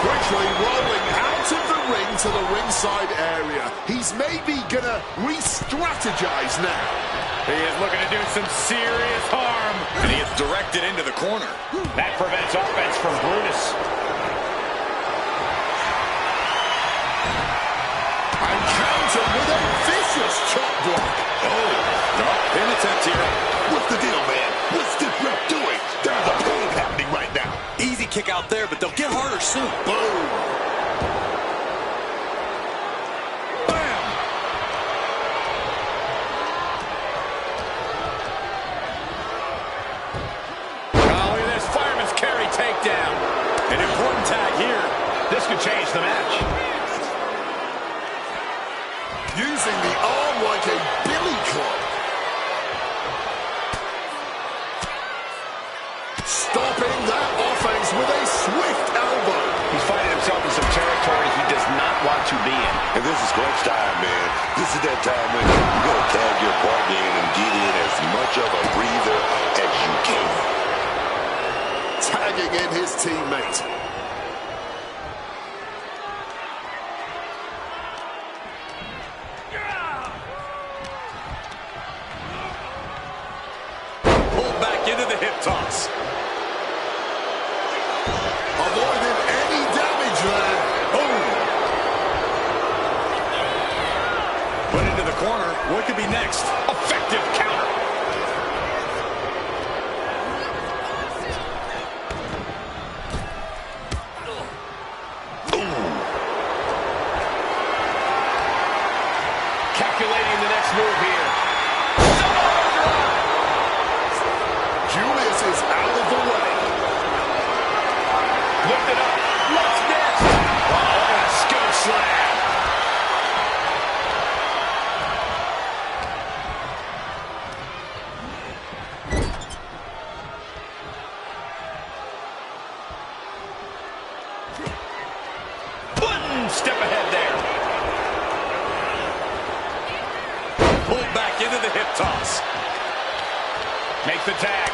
Quickly rolling out of the ring to the ringside area. He's maybe gonna re-strategize now. He is looking to do some serious harm. And he is directed into the corner. That prevents offense from Brutus. And countered with a vicious chop block. Oh, No, pin attempt here. what's the deal, man? What's this ref doing? There's a pain happening right now. Easy kick out there, but they'll get harder soon. Boom. Bam! Oh, look at this fireman's carry takedown. An important tag here. This could change the match. Using the arm like a billy club. Stopping that offense with a swift elbow. He's finding himself in some territory he does not want to be in. And this is crunch time, man. This is that time when you gotta tag your partner in and get in as much of a breather as you can. Tagging in his teammate. Pulled back into the hip toss. Avoiding any damage there. Boom. Put into the corner. What could be next? Effective counter. Calculating the next move here. Julius is out of the way. Lift it up. What's next? Oh, and a scoop slam. One step ahead there. Pulled back into the hip toss. Makes the tag.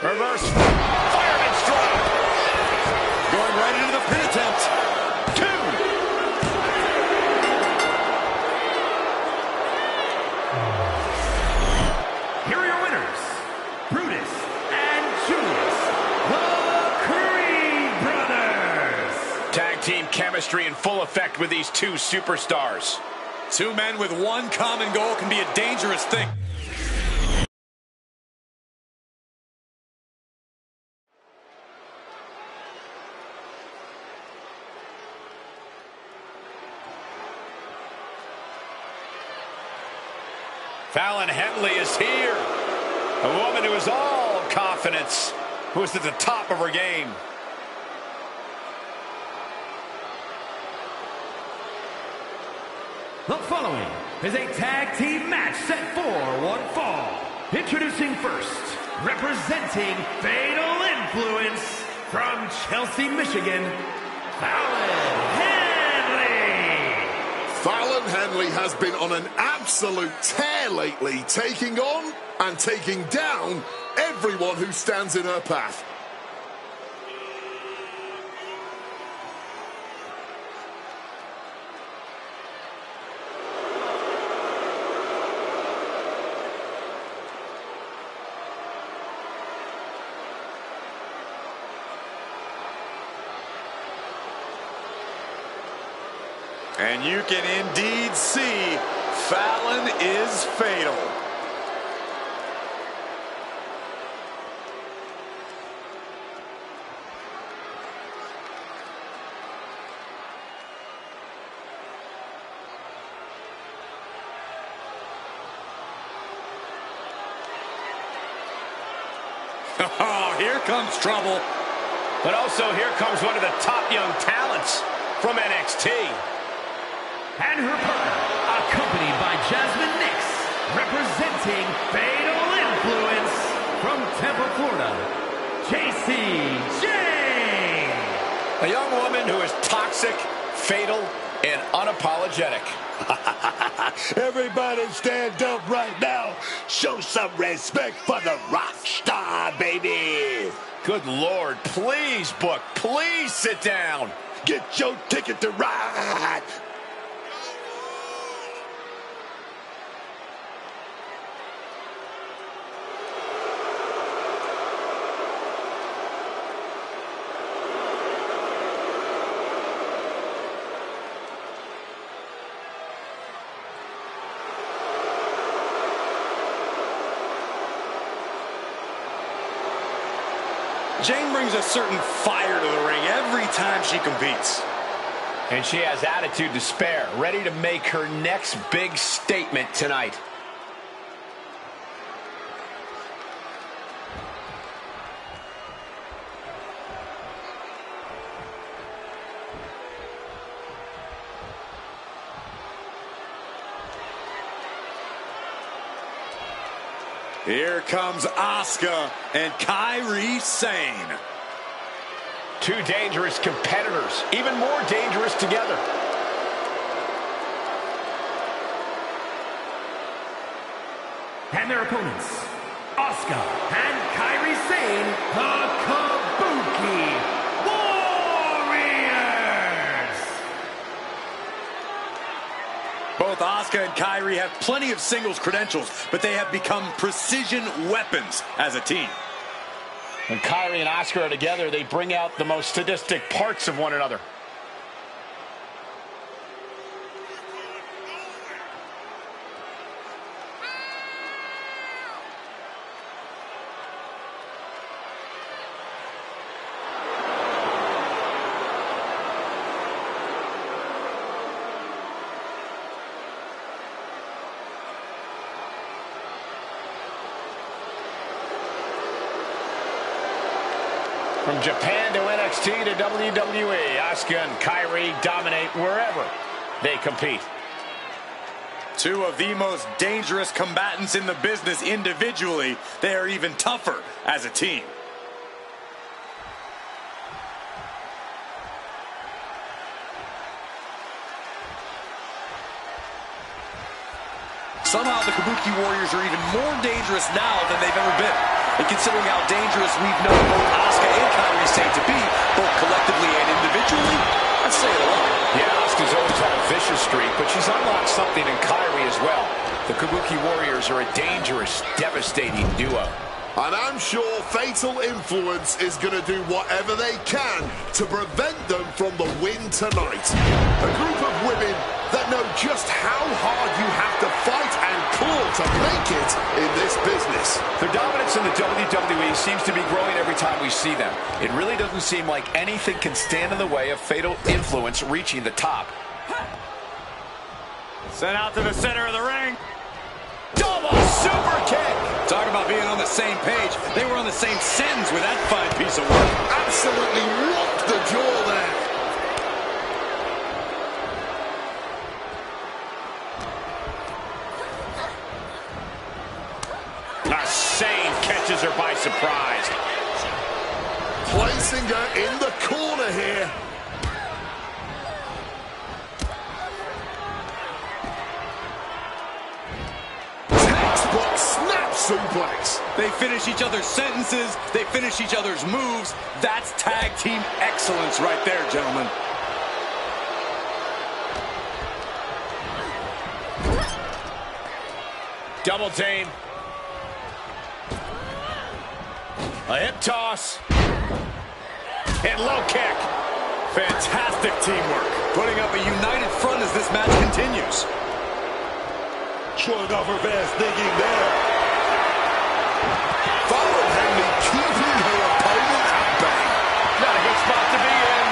Reverse fireman strike. Going right into the pin attempt. 2. Here are your winners, Brutus and Julius, the Creed Brothers. Tag team chemistry in full effect with these two superstars. Two men with one common goal can be a dangerous thing. Fallon Henley is here. A woman who is all confidence, who is at the top of her game. The following is a tag team match set for one fall. Introducing first, representing Fatal Influence from Chelsea, Michigan, Fallon Henley. Fallon Henley has been on an absolute tear lately, taking on and taking down everyone who stands in her path. And you can indeed see Fallon is fatal. Oh, here comes trouble. But also here comes one of the top young talents from NXT. And her partner, accompanied by Jasmine Nix, representing Fatal Influence from Tampa, Florida, JC Jane. A young woman who is toxic, fatal, and unapologetic. Everybody stand up right now. Show some respect for the rock star, baby. Good Lord, please, Book. Please sit down. Get your ticket to ride. Jane brings a certain fire to the ring every time she competes. And she has attitude to spare, ready to make her next big statement tonight. Here comes Asuka and Kairi Sane. Two dangerous competitors, even more dangerous together. And their opponents, Asuka and Kairi Sane, the Kabuki Warriors! Both Asuka and Kairi have plenty of singles credentials, but they have become precision weapons as a team. When Kairi and Asuka are together, they bring out the most sadistic parts of one another. From Japan to NXT to WWE, Asuka and Kairi dominate wherever they compete. Two of the most dangerous combatants in the business individually. They are even tougher as a team. Somehow the Kabuki Warriors are even more dangerous now than they've ever been. And considering how dangerous we've known both Asuka and Kairi Sane to be, both collectively and individually, I'd say it a lot. Yeah, Asuka's always had a vicious streak, but she's unlocked something in Kairi as well. The Kabuki Warriors are a dangerous, devastating duo. And I'm sure Fatal Influence is going to do whatever they can to prevent them from the win tonight. A group of women that know just how hard you have to fight and claw to make it in this business. Their dominance in the WWE seems to be growing every time we see them. It really doesn't seem like anything can stand in the way of Fatal Influence reaching the top. Sent out to the center of the ring. Double super kick! Talk about being on the same page. They were on the same sentence with that fine piece of work. Absolutely rocked the jaw there. Sane catches her by surprise. Placing her in the corner here. Textbook snap suplex. They finish each other's sentences. They finish each other's moves. That's tag team excellence right there, gentlemen. Double team. A hip toss. And low kick. Fantastic teamwork. Putting up a united front as this match continues. Showing off her fast thinking there. Follow Henry keeping her opponent at bay. Not a good spot to be in.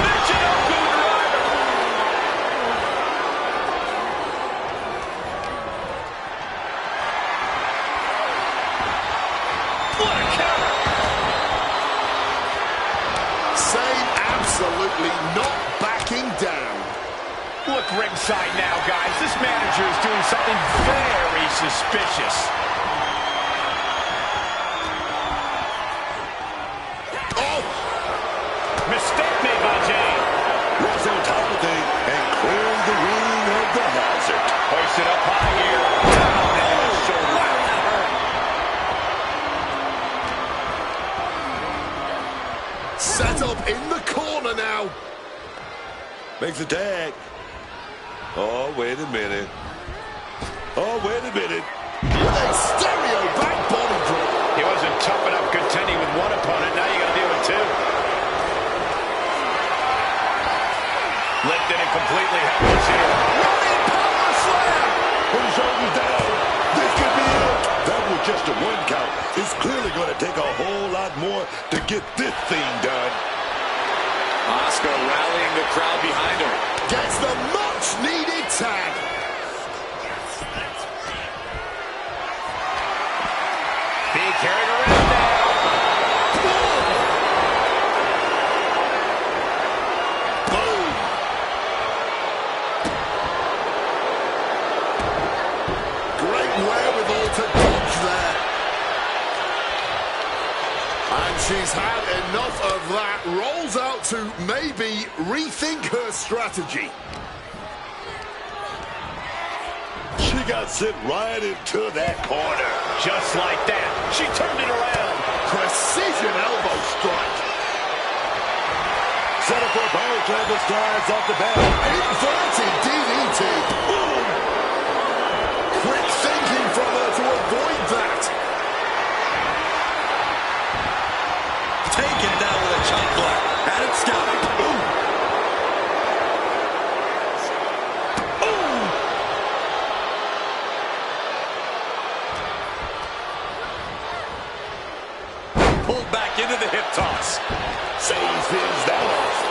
Michinoku driver. What a counter. Sane absolutely not backing down. Look ringside now, guys. This manager is doing something very suspicious. Oh! Mistake made by Jane. Was on top of things and clearing the ring of the hazard. Hoisted up high here. Down and a shoulder. Set up in the corner now. Makes a tag. Oh, wait a minute. Oh, wait a minute. With a stereo back body drop. He wasn't tough enough contending with one opponent. Now you got to deal with two. Lifted and completely helpless here. Running power slam. Put his shoulders down. This could be it. That was just a one count. It's clearly going to take a whole lot more to get this thing done. Asuka rallying the crowd behind her. Gets the much-needed tag. Being carried around now. Boom. Great wherewithal to dodge She's had enough of that. Rolls out to maybe rethink her strategy. She got sent right into that corner. Just like that, she turned it around. Precision elbow strike. Set up for a power slam that slides off the back. Inverted DDT. Boom. Quick thinking from her to avoid that. Taken down with a chop block. Had it scouted. Boom. Pulled back into the hip toss. Saves fins that off.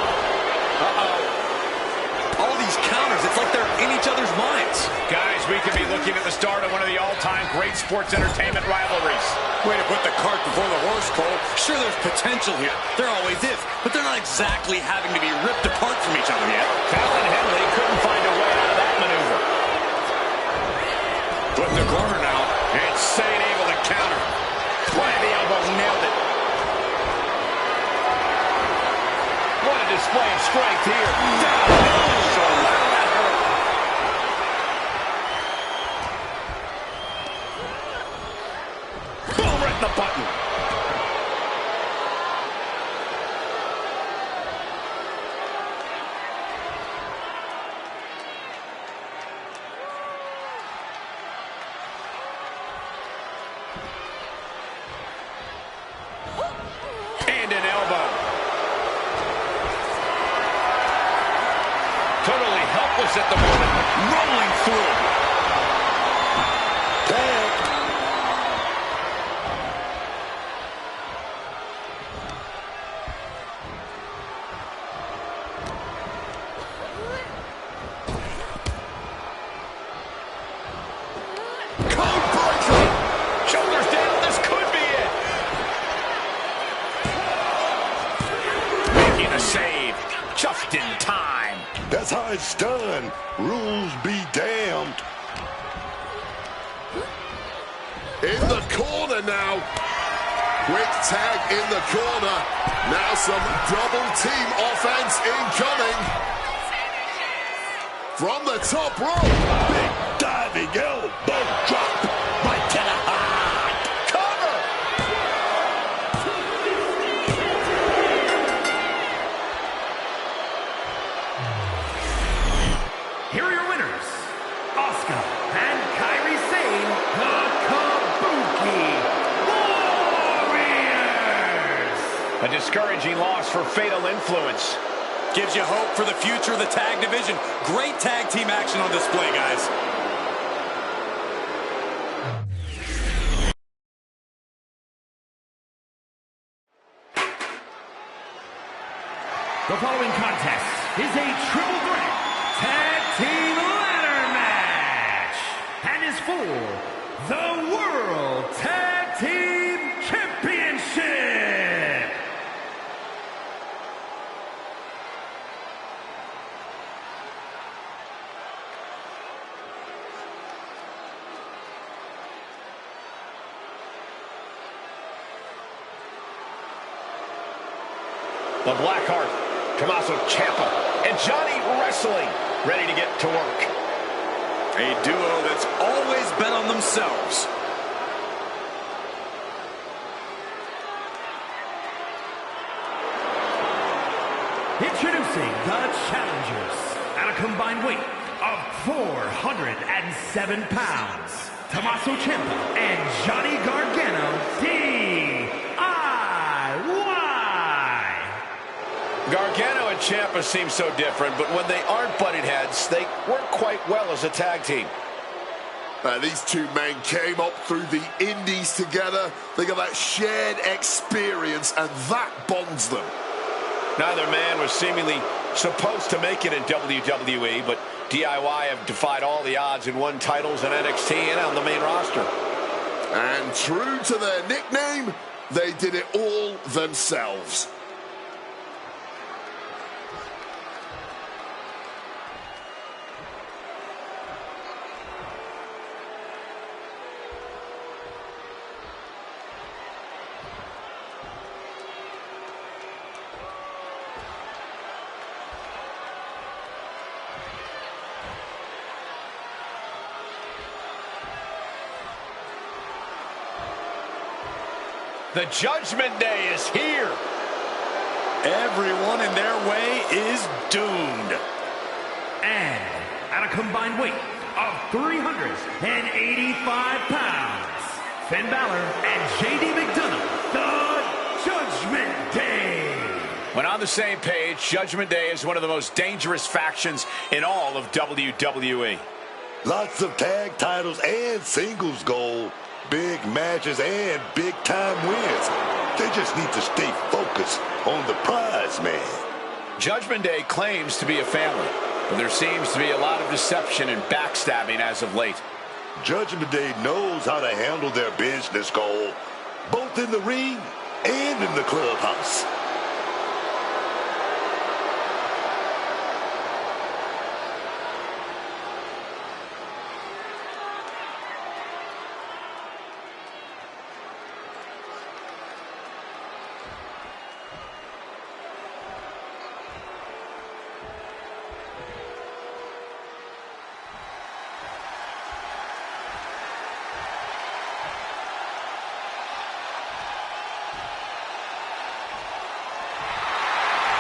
All these counters, it's like they're in each other's minds. Guys, we could be looking at the start of one of the all-time great sports entertainment rivalries. Way to put the cart before the horse, Cole. Sure, there's potential here. There always is. But they're not exactly having to be ripped apart from each other yet. Fallon Henley couldn't find a way out of that maneuver. Put in the corner now. Insane able to counter. Right, the elbow nailed it. What a display of strength here. Down. So wow, that hurt. Boom, right in the button. And an elbow. Totally helpless at the moment. Rolling through. Tag. Code breaker. Shoulders down. This could be it. Making a save. Just in time. That's how it's done. Rules be damned. In the corner now. Quick tag in the corner. Now some double team offense incoming. From the top rope. Big diving elbow drop. Right to the heart. Cover. Here are your winners, Asuka and Kairi Sane, the Kabuki Warriors. A discouraging loss for Fatal Influence. Gives you hope for the future of the tag division. Great tag team action on display, guys. The following contest is a triple threat tag team ladder match and is for the World Tag Team Championship. The Blackheart, Tommaso Ciampa, and Johnny Wrestling ready to get to work. A duo that's always bet on themselves. Introducing the challengers at a combined weight of 407 pounds, Tommaso Ciampa and Johnny Gargano, DIY. Gargano and Ciampa seem so different, but when they aren't butting heads, they work quite well as a tag team. These two men came up through the indies together. They got that shared experience, and that bonds them. Neither man was seemingly supposed to make it in WWE, but DIY have defied all the odds and won titles in NXT and on the main roster. And true to their nickname, they did it all themselves. The Judgment Day is here. Everyone in their way is doomed. And at a combined weight of 385 pounds, Finn Balor and JD McDonough, the Judgment Day. When on the same page, Judgment Day is one of the most dangerous factions in all of WWE. Lots of tag titles and singles gold. Big matches and big-time wins. They just need to stay focused on the prize, man. Judgment Day claims to be a family, but there seems to be a lot of deception and backstabbing as of late. Judgment Day knows how to handle their business, Cole, both in the ring and in the clubhouse.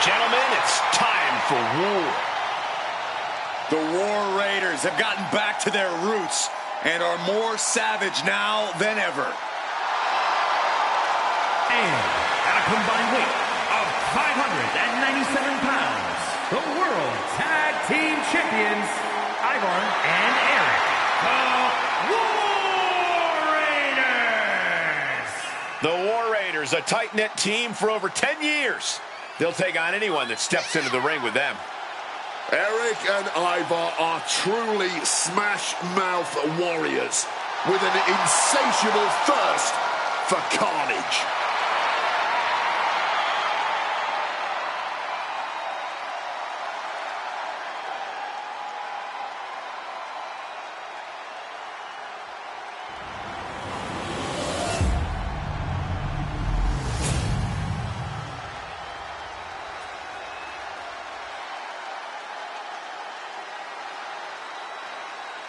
Gentlemen, it's time for war. The War Raiders have gotten back to their roots and are more savage now than ever. And at a combined weight of 597 pounds, the World Tag Team Champions, Ivar and Eric, the War Raiders. The War Raiders, a tight-knit team for over 10 years. They'll take on anyone that steps into the ring with them. Eric and Ivar are truly smash-mouth warriors with an insatiable thirst for carnage.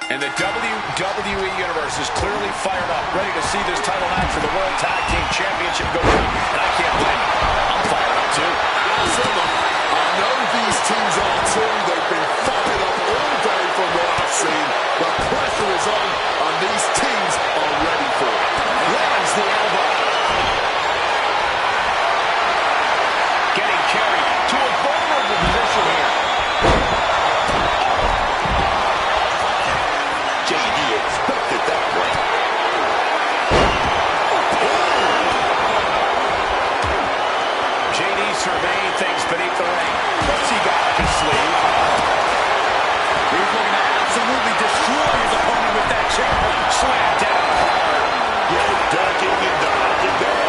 And the WWE Universe is clearly fired up, ready to see this title match for the World Tag Team Championship go down. And I can't blame you. I'm fired up too. I know these teams are too. They've been fired up all day from what I've seen. The pressure is on, and these teams are ready for it. Lands the elbow. Getting carried to a vulnerable position here. JD expected that one. JD surveying things beneath the ring. What's he got up his sleeve? He's looking to absolutely destroy his opponent with that chair. Slam down hard. Yeah, ducking and dodging there.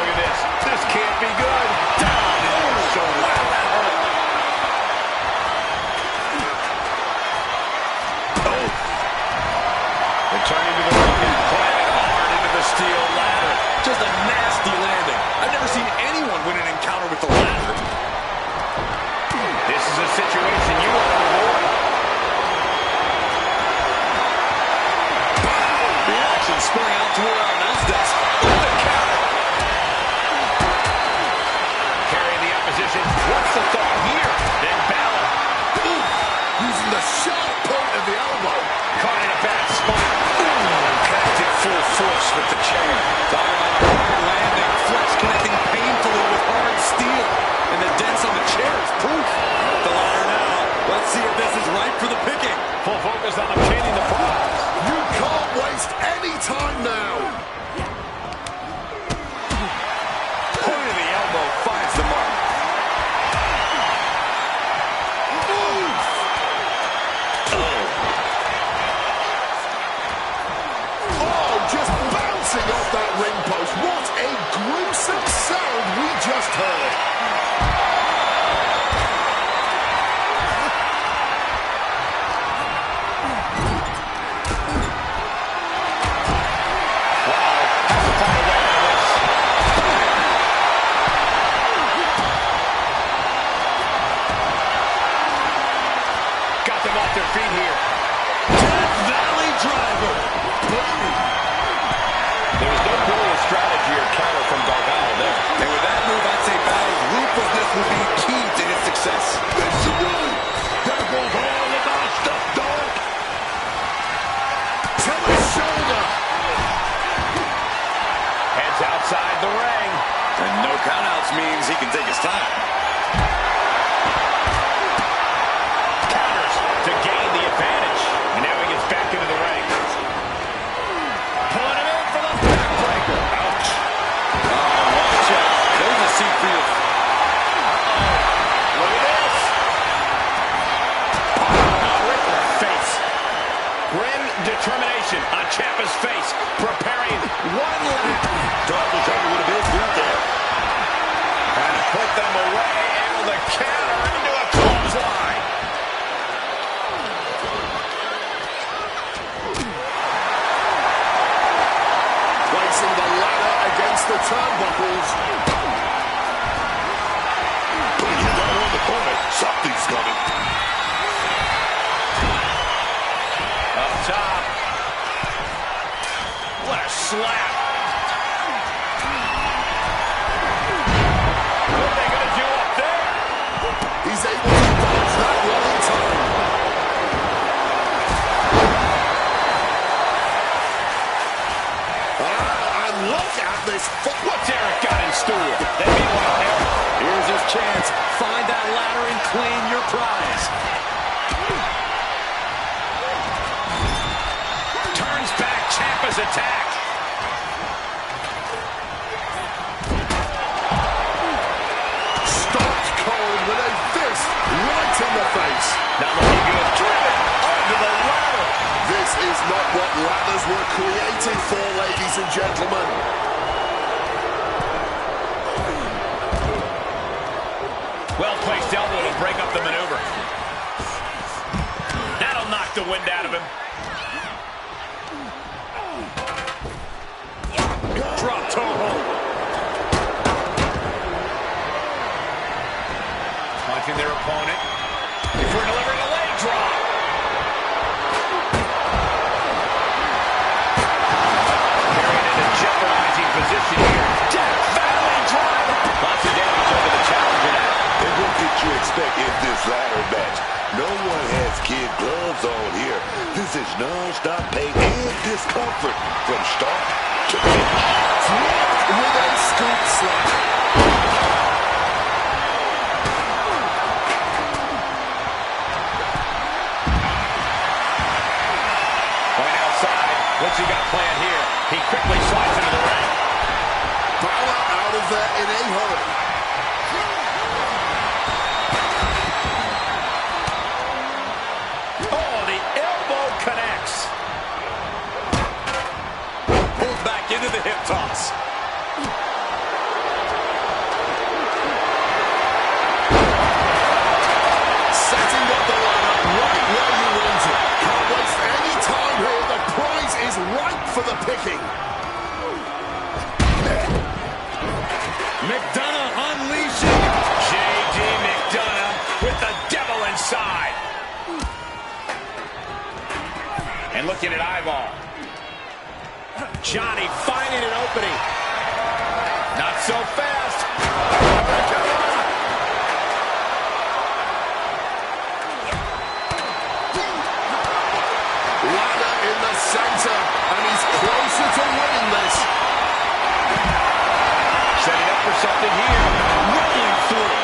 Look at this. This can't be good. Down in the shoulder. Returning to the ring and climbing hard into the steel ladder. Just a nasty landing. I've never seen anyone win an encounter with the ladder. This is a situation you want to avoid. The action spilling out toward our announce desk. With the counter. Carrying the opposition. What's the thought here? Then Balor. Using the sharp point of the elbow. Caught in a bad spot. Connected full force with the chair. Talking about a hard landing. Flex connecting painfully with hard steel. And the dents on the chair is proof. The ladder now. Let's see if this is right for the picking. Full focus on obtaining the prize. You can't waste any time now. Point of the elbow finds the mark. Oh, just bouncing off that ring post. What a gruesome sound we just heard. Got them off their feet here. Death Valley Driver. perhaps means he can take his time. Counters to gain the advantage. And now he gets back into the ring. Pulling him in for the backbreaker. Ouch. Oh, watch out. There's a seat for you. Look at this. Oh, right to the face. Grim determination on Ciampa's face. Preparing one lap. Darby would have been good there. Trying to put them away. Able to counter into a clothesline. Placing the ladder against the turnbuckles. Putting you down on the corner. Something's coming. Up top. What a slap. What are they going to do up there? He's able to dodge that one in time. And look at this. What's Eric got in store? They meanwhile, Eric. Here's his chance. Find that ladder and claim your prize. Turns back Ciampa's attack. Stopped cold with a fist right in the face. Not looking good. Driven under the ladder. This is not what ladders were created for, ladies and gentlemen. Well-placed elbow to break up the maneuver. That'll knock the wind out of him. Drop toe hold. Punching their opponent. Before delivering a leg drop. Carrying into jeopardizing position here. Death Valley driver. Lots of damage over the challenger now. And what did you expect in this ladder match? No one has kid gloves on here. This is non-stop pain and discomfort from start to finish. With a scoop slap. Point outside. What's he got planned here? He quickly slides into the ring. Power out of there in a hurry. Oh, the elbow connects. Pulled back into the hip toss. Setting up the ladder right where you want it. Can't waste any time here. The prize is ripe for the picking. McDonough unleashing. J.D. McDonough with the devil inside. And looking at eyeball. Johnny finding an opening. Not so fast. Ladder in the center, and he's closer to winning this. Setting up for something here. Rolling through.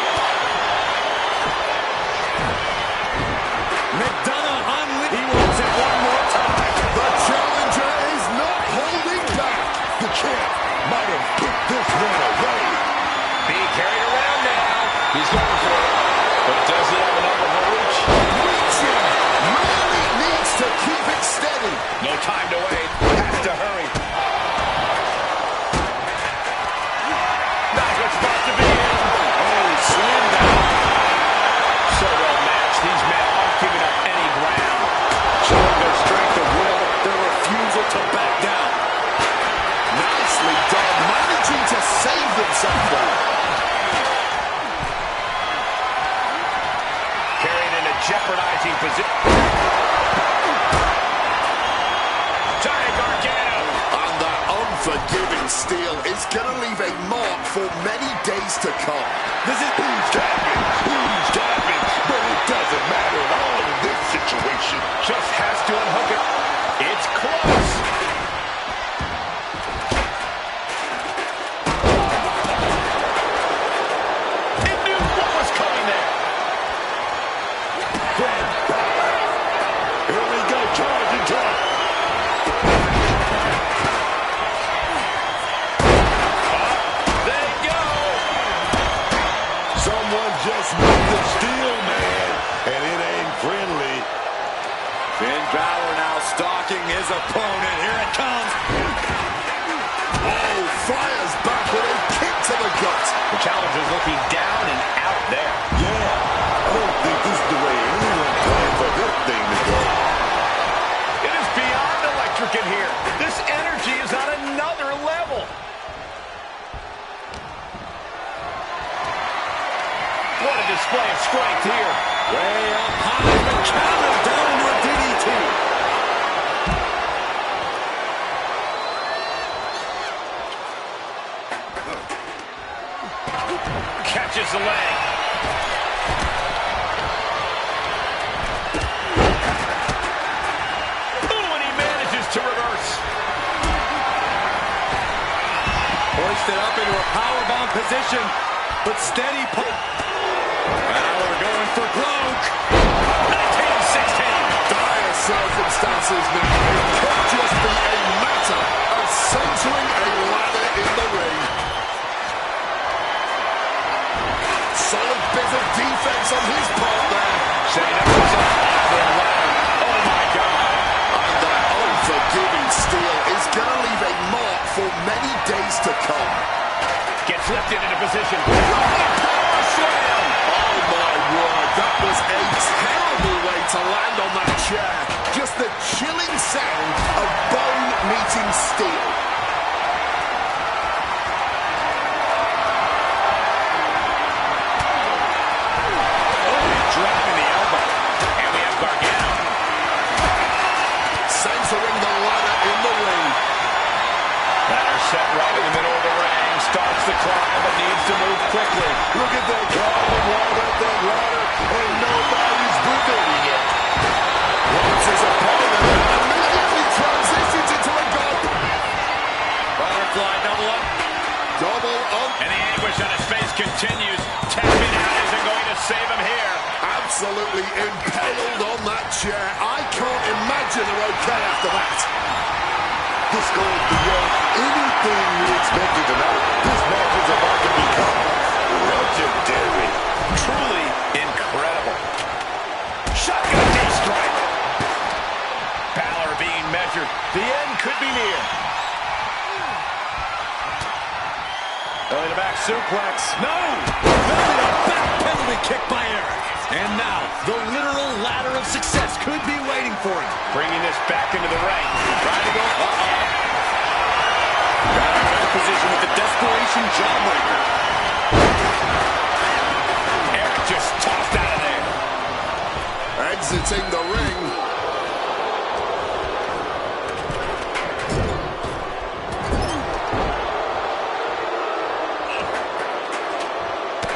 McDonough unleashing. He wants it one more time. The challenger is not holding back. The champ might have put this one away. Being carried around now. He's going for it. But does he have enough of a reach? Reaching. Really needs to keep it steady. No time to wait. Has to hurry. Not a good spot to be in. Oh, slammed down. So well matched. These men aren't giving up any ground. Showing their strength of will, their refusal to back down. Nicely done, managing to save themselves there. Carrying in a jeopardizing position. Johnny Gargano. And that unforgiving steel is going to leave a mark for many days to come. This is who's tapping, but it doesn't matter at all in this situation. Just has to unhook it. It's close. strength here. Way up high, the counter down to a DDT. Catches the leg. Oh, and he manages to reverse. Hoisted up into a powerbomb position, but steady pull. Balor going for broke. 1916. Dire circumstances now. It could just be a matter of centering a ladder in the ring. Solid bit of defense on his part there. Setting up himself for a ladder. Oh, my God. And that unforgiving steel is going to leave a mark for many days to come. Gets lifted into position. Power slam. Oh my word, that was a terrible way to land on that chair. Just the chilling sound of bone meeting steel. Dropping the elbow. And we have Gargano. Centering the ladder in the ring. Ladder set right in the middle of the ring. Starts the climb, but needs to move quickly. Look at that climbing right up that ladder, and nobody's brigading it. Once his opponent immediately transitions into a god. Butterfly double up. Double up. And the anguish on his face continues. Tapping out isn't going to save him here. Absolutely impaled on that chair. I can't imagine they're okay after that. This goes beyond anything we expected tonight. This match is about to become legendary. Truly incredible. Shotgun knee strike. Balor being measured. The end could be near. Belly to back suplex. No! Belly to back penalty kick by Eric. And now, the literal ladder of success could be waiting for him. Bringing this back into the ring. Trying to go. Got him in position with the desperation jawbreaker. Eric just tossed out of there. Exiting the ring.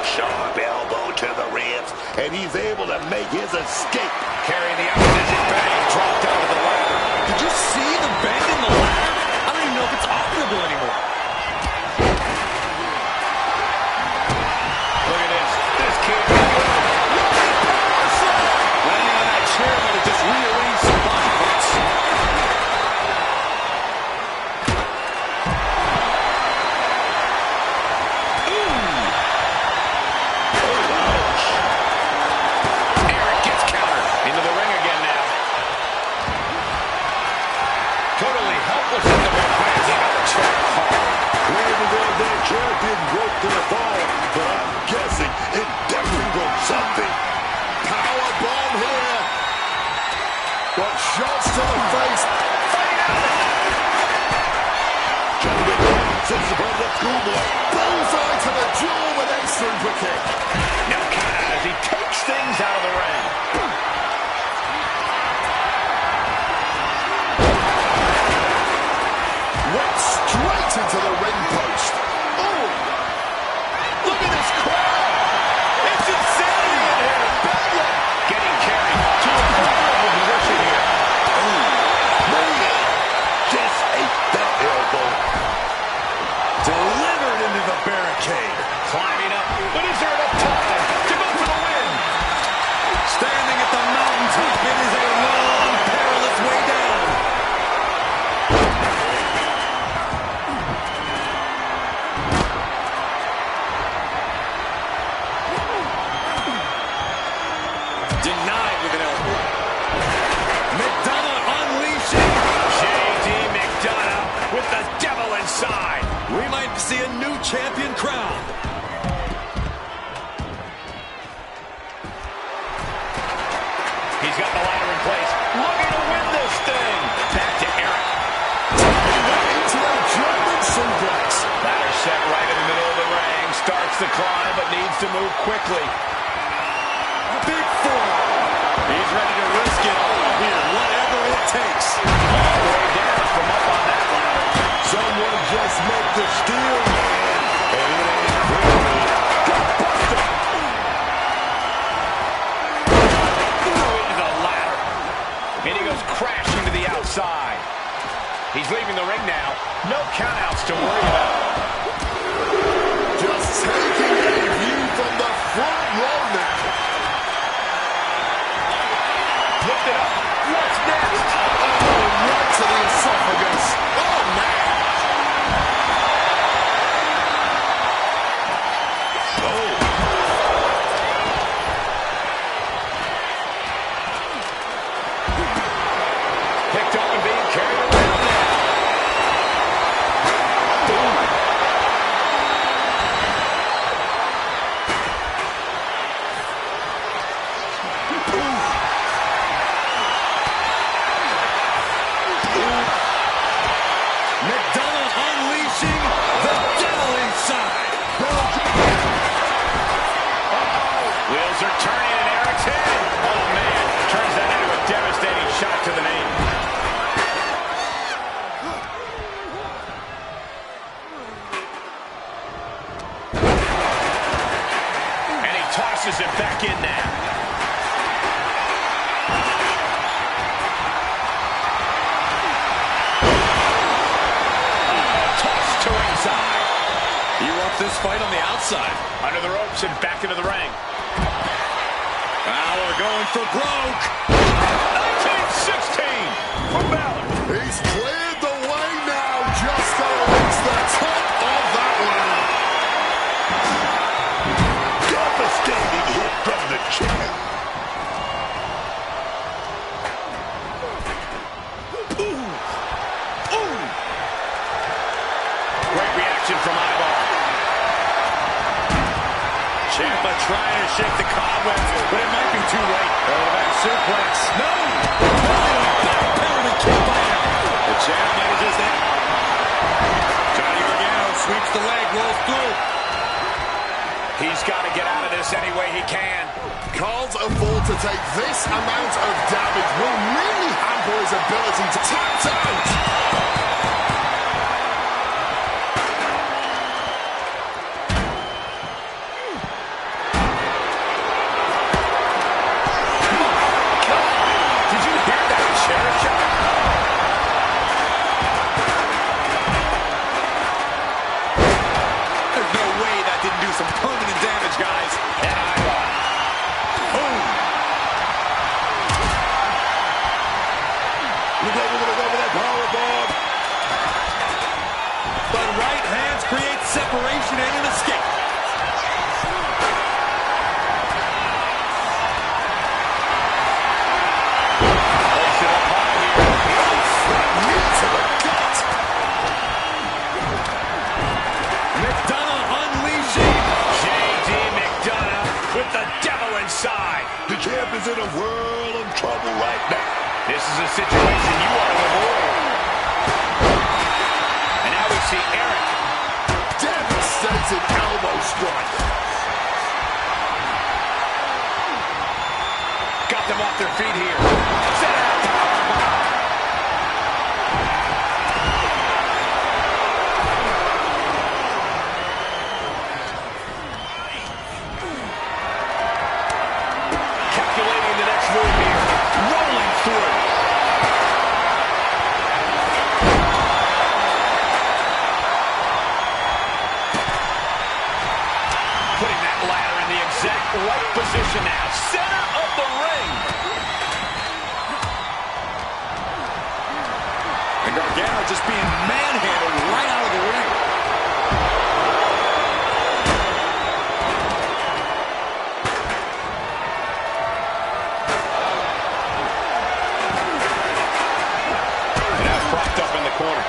Sharp elbow to the ribs, and he's able to make his escape. Carrying the opposition back. Dropped out of the ladder. Did you see the bend in the ladder? I don't even know if it's operable anymore. Look at this. This can't be good. Landing on that chair might have just rearranged some body parts. Eric gets countered. Into the ring again now. Totally helpless in the ring. Glancing on the chair hard. That chair didn't work to the fall, but I'm guessing it definitely broke something. Power bomb here. But shots to the face. Sits above the schoolboy. Bullseye to the jaw with a super kick. No count out as he takes things out of the ring. Went straight into the ring post. Oh! Look at this crowd. It's insanity in here. Bedlam. Getting carried to a vulnerable position here. Man, just ate that elbow. Delivered into the barricade. Climbing up. But is there enough time to go for the win? Standing at the mountaintop, it is a long, perilous way down. Denied with an elbow. McDonough unleashing. J.D. McDonough with the devil inside. We might see a new champion crowned. He's got the ladder in place. Looking to win this thing. Back to Eric. Into a German suplex. Ladder set right in the middle of the ring. Starts the climb, but needs to move quickly. is ready to risk it all here, whatever it takes. All the way down from up on that ladder. Someone just met the steel man, and it ain't pretty. Gutbuster! Into the ladder. And he goes crashing to the outside. He's leaving the ring now. No countouts to worry about. Just taking a view from the front row now. Lift it up. What's next? Oh, right to the esophagus. Oh, man. Picked up and being carried around now. McDonough unleashing the devil inside. Wheels are turning in Eric's head. Oh, man. Turns that into a devastating shot to the knee. And he tosses it back in now. Toss to inside. He wants this fight on the outside. Under the ropes and back into the ring. Balor going for broke. 1916 from Balor. He's cleared the way now. Just gotta reach the top of that ladder. Devastating hit from the champ. Great reaction from Eyeball. Ciampa trying to shake the cobwebs, but it might be too late. Back suplex. No! Back penalty kick by him. The champ might have just hit. Johnny Gargano sweeps the leg, rolls through. He's got to get out of this any way he can. Can't afford to take this amount of damage. Will really hamper his ability to tap out. Did you hear that chair shot? There's no way that didn't do some permanent damage, guys. And Eyeball. Boom. We're gonna go with that powerbomb. But right hands create separation and an escape. Place it up high here. Knee to the gut. McDonough unleashing. J.D. McDonough with the devil inside. The champ is in a world of trouble right now. This is a situation you want to avoid. And now we see Eric. Devastating elbow strike. Got them off their feet here. Set out. Calculating the next move here. Rolling through. Putting that ladder in the exact right position now. Center of the ring. And Gargano just being manhandled right out of the ring. And now propped up in the corner.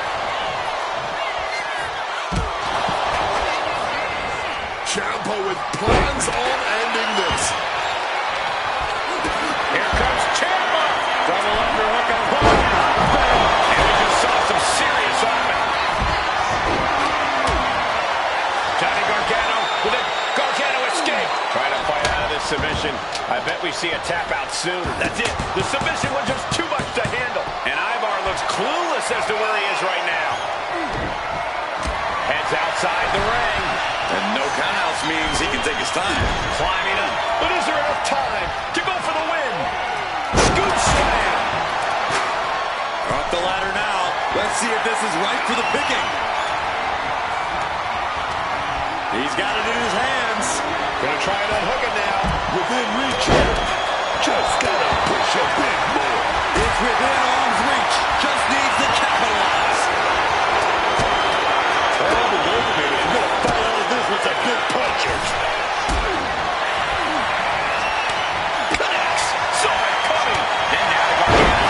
Ciampa with plans on ending this. Here comes Ciampa. Double underhook on Gargano. And we just saw some serious offense. Johnny Gargano with a Gargano escape. Trying to fight out of this submission. I bet bet we see a tap out soon. That's it. The submission was just too much to handle. And Ivar looks clueless as to where he is right now. Heads outside the ring. And no countouts means he can take his time. Climbing up. But is there enough time to go for the win? Scoop slam. Up the ladder now. Let's see if this is right for the picking. He's got it in his hands. Gonna try and unhook it now. Within reach here. Just gotta push a bit more. It's within arm's reach. Just needs to capitalize. Oh, wait a minute. You're gonna fall out of this with some good punches. Connects. Saw it coming. And now the Gargano.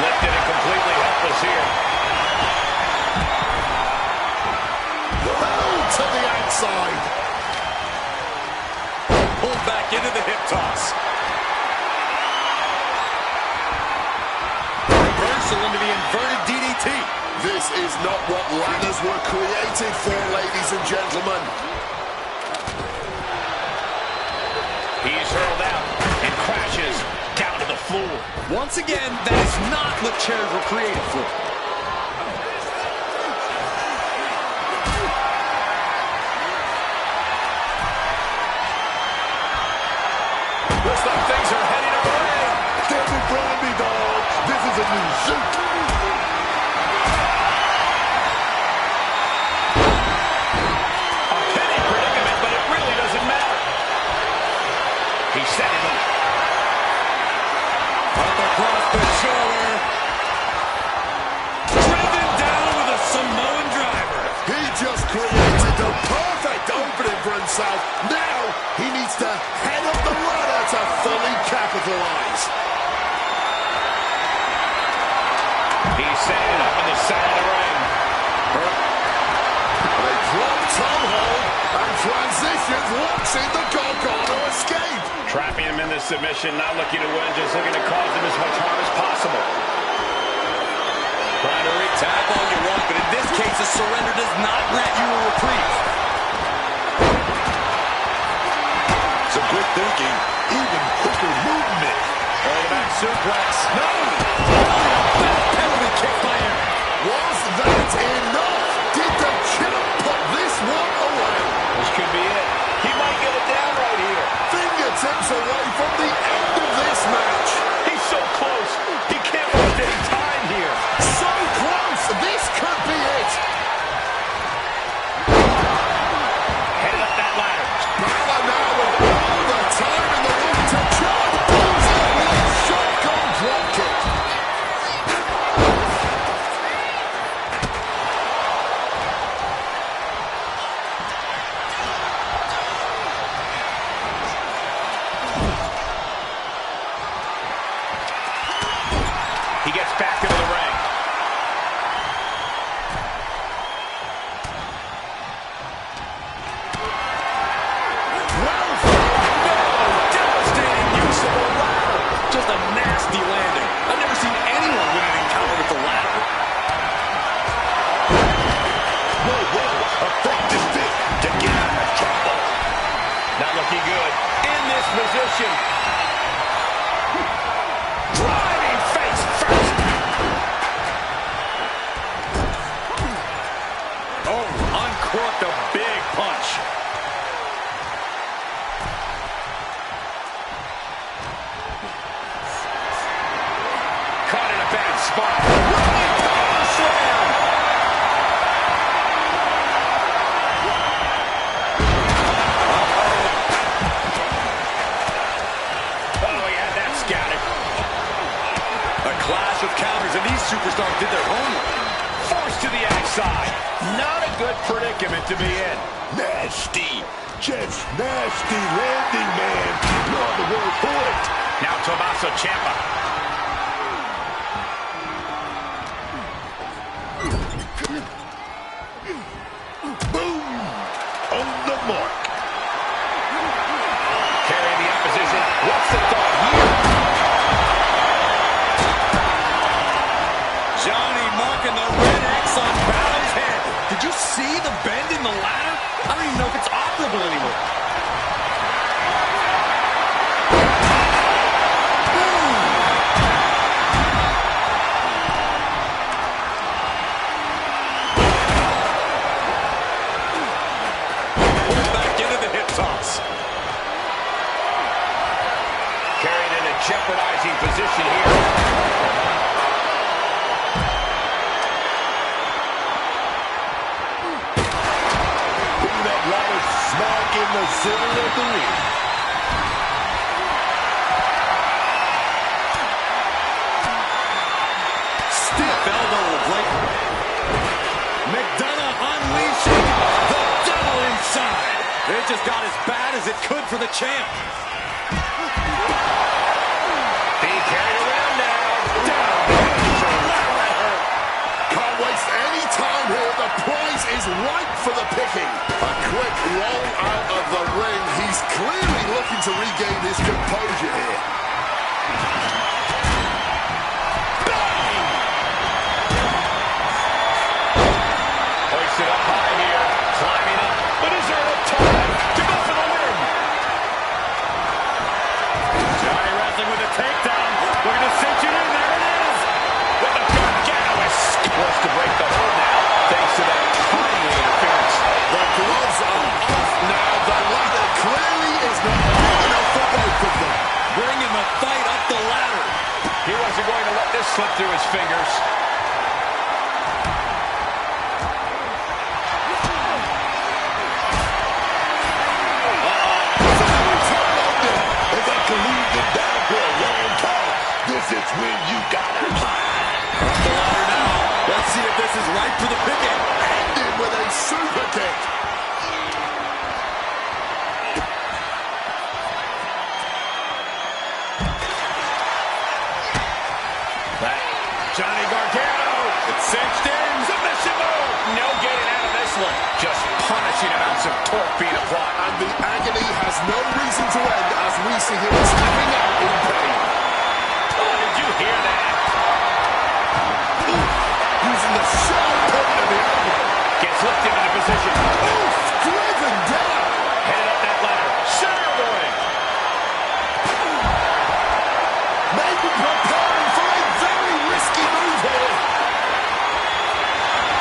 Lifted and completely helpless here. To the outside. Pulled back into the hip toss. Reversal into the inverted DDT. This is not what ladders were created for, ladies and gentlemen. He's hurled out and crashes down to the floor. Once again, that is not what chairs were created for. Looks like things are heading away. Stand in front of me, dog. This is a new suit. A penny predicament, but it really doesn't matter. He's setting them. Up across the shoulder. Driven down with a Samoan driver. He just created the perfect opening for himself. Now he needs to head up the ladder to fully capitalize. He's setting it up in the center of the ring. They drop Tom hold and transitions, locks in the Gargano escape. Trapping him in this submission, not looking to win, just looking to cause him as much harm as possible. Trying to tap all you want, but in this case, a surrender does not grant you a reprieve. Some quick thinking, even quicker movement. Back suplex. No! Penalty kick by him. Was that enough? Did the champ put this one away? This could be it. He might get it down right here. Fingertips away from the end of this match. He's so close. He can't waste any time here. So close. This could be it. Headed up that ladder. Balor now with all the time in the world to charge. Pulls out with a shotgun drop kick. He gets back into the ring. Devastating use of the ladder. Just a nasty landing. I've never seen anyone win an encounter with the ladder. Effective fit to get out of trouble. Not looking good. In this position. Driving face first. Oh, uncorked a big punch. Caught in a bad spot. Running power slam. Oh, he had that scouted. A clash of counters, and these superstars did their homework. Forced to the outside. Not a good predicament to be in. Nasty. Just nasty landing, man. No other word for it. Now Tommaso Ciampa. Boom. On the mark. Carrying the opposition. What's the thought here? Johnny marking the red X on Balor's head. Did you see the bend in the ladder? I don't even know if it's operable anymore. center of the ring. Stiff elbow of Blake. McDonough unleashing the devil inside. It just got as bad as it could for the champ. Being carried around now. Down. Can't waste any time here. The prize is ripe for the picking. A quick roll out of the ring. He's clearly looking to regain his composure here. Hoisted up high here. Climbing up. But is there enough time to go for the win? Johnny wrestling with a takedown. Looking to cinch it in. There it is. With the Gargano was to break the hold now, thanks to that timely interference. The gloves are off now. The ladder clearly is not high enough for both of them. Bringing the fight up the ladder. He wasn't going to let this slip through his fingers. If I can leave it down for a long time, this is when you gotta climb. Up the ladder now. Let's see if this is right for the picking. Ended with a super kick. Johnny Gargano. It's cinched in. Submission move. No getting out of this one. Just punishing amounts of torque being applied. And the agony has no reason to end as we see him tapping out in pain. Oh, did you hear that? Using the sharp point of the elbow. Gets lifted into position. Oof, driven down. Headed up that ladder. Center of the ring. Maybe preparing for a very risky move here.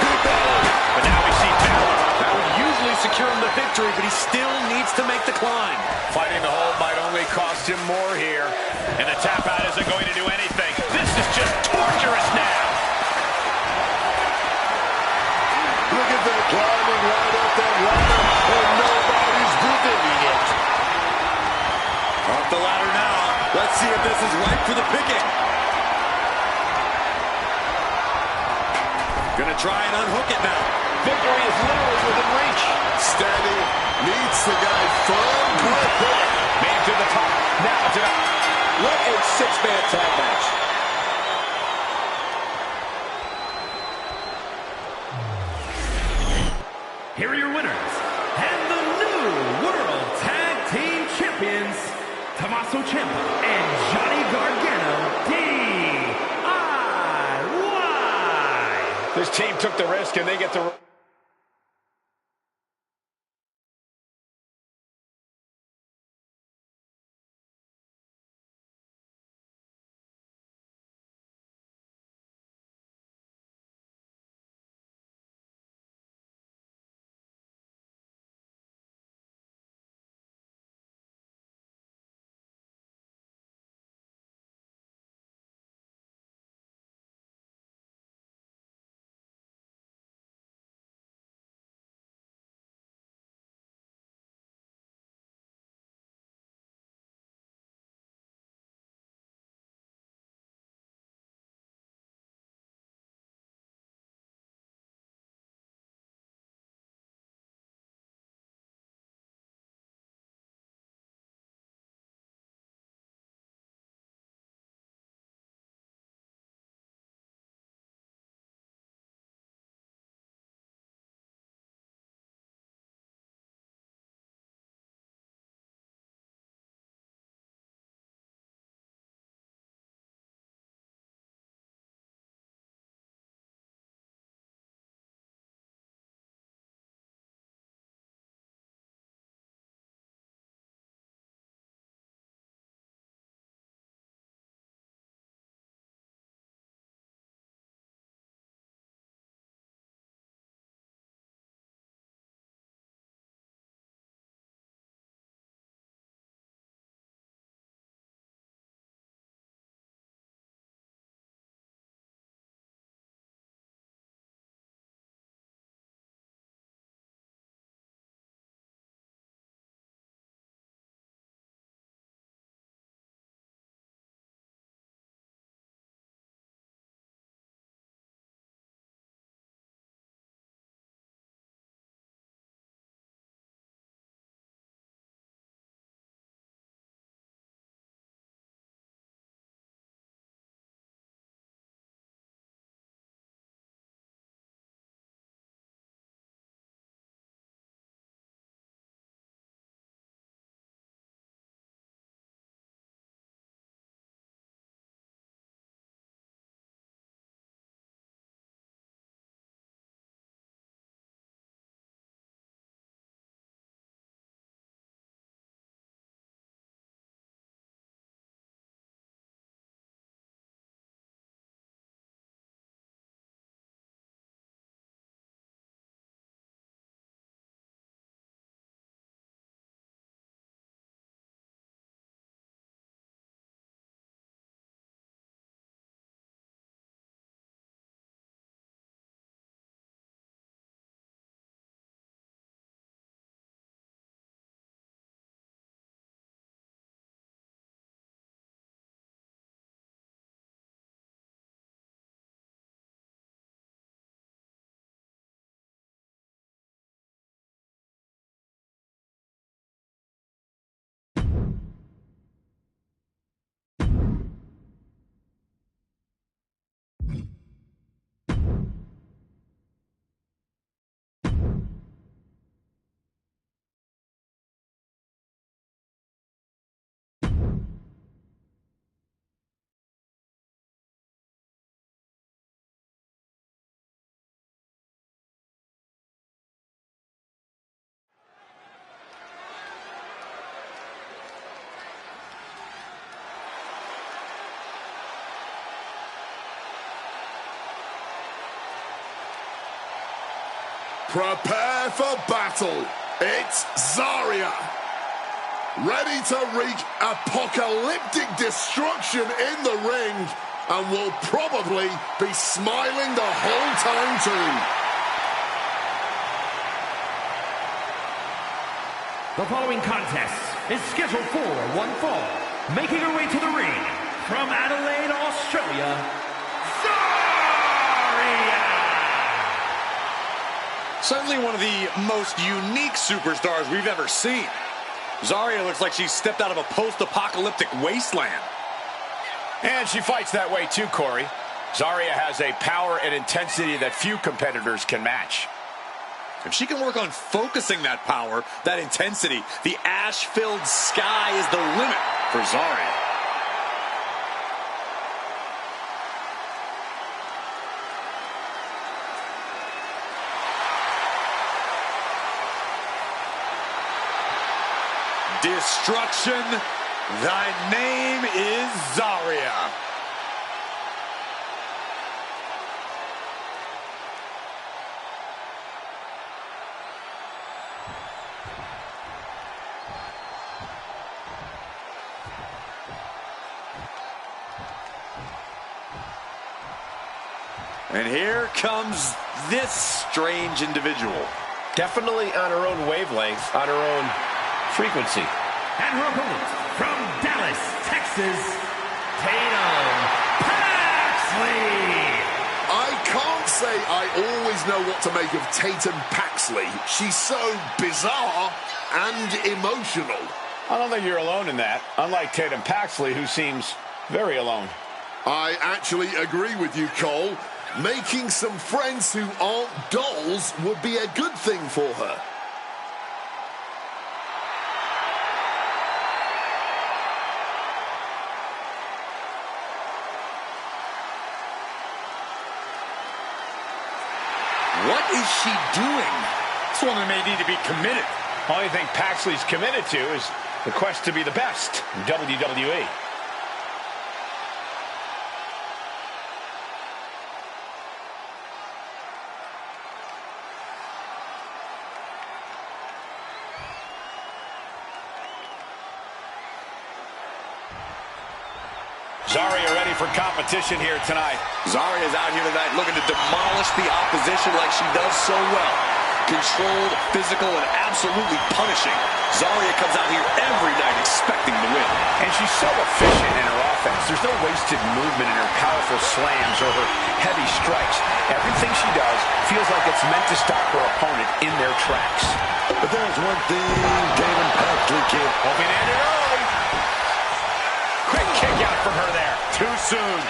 Good battle. But now we see Balor. That would usually secure him the victory, but he still needs to make the climb. Fighting the hold might only cost him more here. And the tap out isn't going to do anything. This is just torturous now. Look at that climbing right up that ladder, and nobody's preventing it. Up the ladder now. Let's see if this is right for the picking. Gonna try and unhook it now. Victory is literally within reach. Steady. Needs to go firm grip here. Made it to the top. Now to the... What a six-man tag match. Here are your winners, and the new World Tag Team Champions, Tommaso Ciampa and Johnny Gargano, DIY. This team took the risk and they get the... Prepare for battle. It's Zarya. Ready to wreak apocalyptic destruction in the ring, and will probably be smiling the whole time too. The following contest is scheduled for one fall. Making her way to the ring from Adelaide, Australia, Zarya! Certainly one of the most unique superstars we've ever seen. Zarya looks like she stepped out of a post-apocalyptic wasteland. And she fights that way too, Corey. Zarya has a power and intensity that few competitors can match. If she can work on focusing that power, that intensity, the ash-filled sky is the limit for Zarya. Destruction, thy name is Zarya. And here comes this strange individual. Definitely on her own wavelength, on her own frequency. And her opponent from Dallas, Texas, Tatum Paxley. I can't say I always know what to make of Tatum Paxley. She's so bizarre and emotional. I don't think you're alone in that, unlike Tatum Paxley, who seems very alone. I actually agree with you, Cole. Making some friends who aren't dolls would be a good thing for her. What is she doing? This woman may need to be committed. Only thing Paxley's committed to is the quest to be the best in WWE. Zarya ready for competition here tonight. Zarya's out here tonight looking to demolish the opposition like she does so well. Controlled, physical, and absolutely punishing. Zarya comes out here every night expecting to win. And she's so efficient in her offense. There's no wasted movement in her powerful slams or her heavy strikes. Everything she does feels like it's meant to stop her opponent in their tracks. But there's one thing Tatum Paxley can't. Hoping to end it early. Quick kick out from her there. Too soon.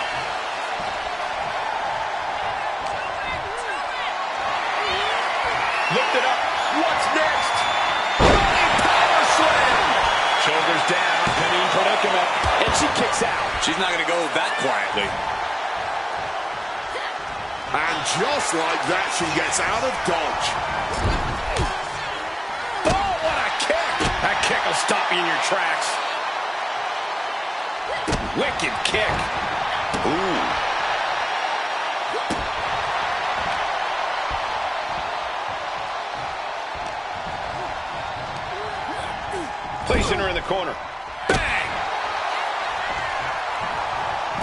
Lift it up. What's next? Running power slam. Shoulders down, pinning predicament, and she kicks out. She's not going to go that quietly. And just like that, she gets out of dodge. Oh, what a kick. That kick will stop you in your tracks. Wicked kick. Ooh. Placing her in the corner. Bang!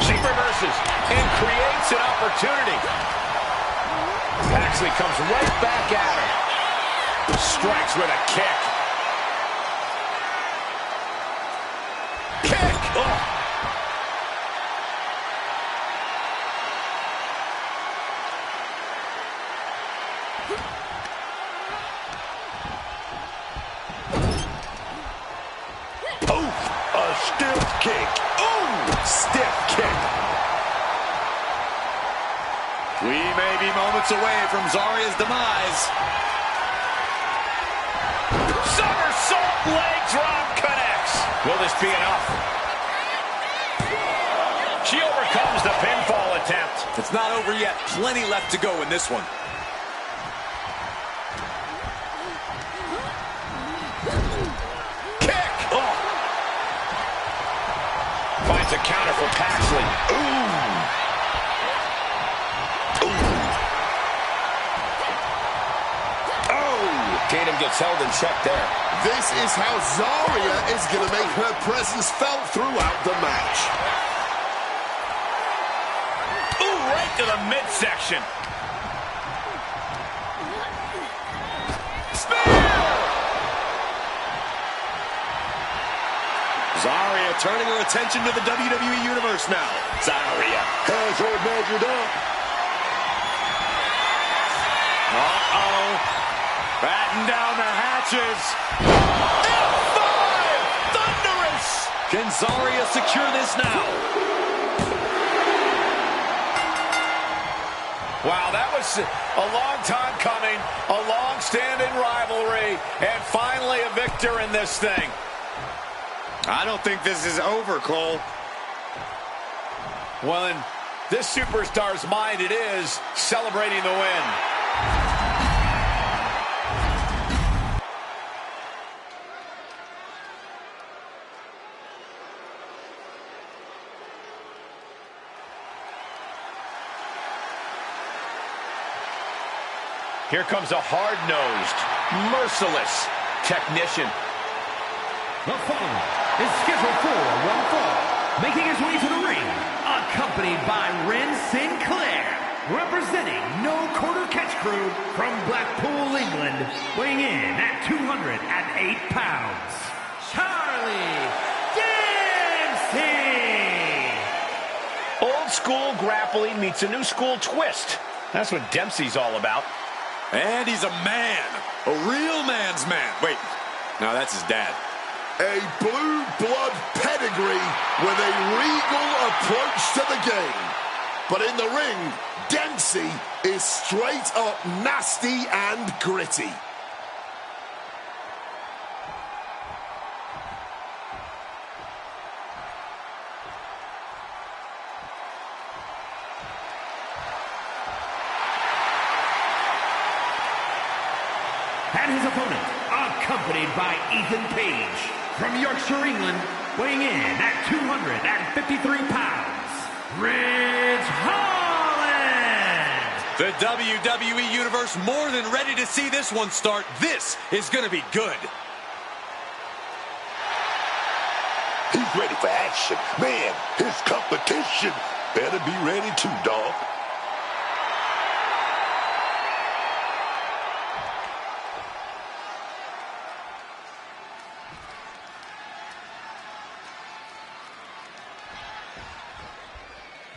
She reverses and creates an opportunity. Paxley comes right back at her. Strikes with a kick. Kick! Oh. Stiff kick. Ooh! Stiff kick. We may be moments away from Zarya's demise. Somersault leg drop connects. Will this be enough? She overcomes the pinfall attempt. It's not over yet. Plenty left to go in this one. Finds a counter for Paxley. Ooh. Ooh. momentum gets held in check there. This is how Zarya is going to make her presence felt throughout the match. Ooh, right to the midsection. Zarya turning her attention to the WWE Universe now. Zarya has her measured up. Uh-oh. Batten down the hatches. F5! Thunderous! Can Zarya secure this now? Wow, that was a long time coming, a long-standing rivalry, and finally a victor in this thing. I don't think this is over, Cole. Well, in this superstar's mind, it is celebrating the win. Here comes a hard-nosed, merciless technician. The following is scheduled for one fall, making his way to the ring, accompanied by Ren Sinclair, representing No Quarter Catch Crew from Blackpool, England, weighing in at 208 pounds, Charlie Dempsey! Old school grappling meets a new school twist. That's what Dempsey's all about. And he's a man. A real man's man. Wait, no, that's his dad. A blue blood pedigree with a regal approach to the game. But in the ring, Dempsey is straight up nasty and gritty. And his opponent, accompanied by Ethan Page, from Yorkshire, England, weighing in at 253 pounds, Ridge Holland! The WWE Universe more than ready to see this one start. This is going to be good. He's ready for action. Man, his competition better be ready too, dog.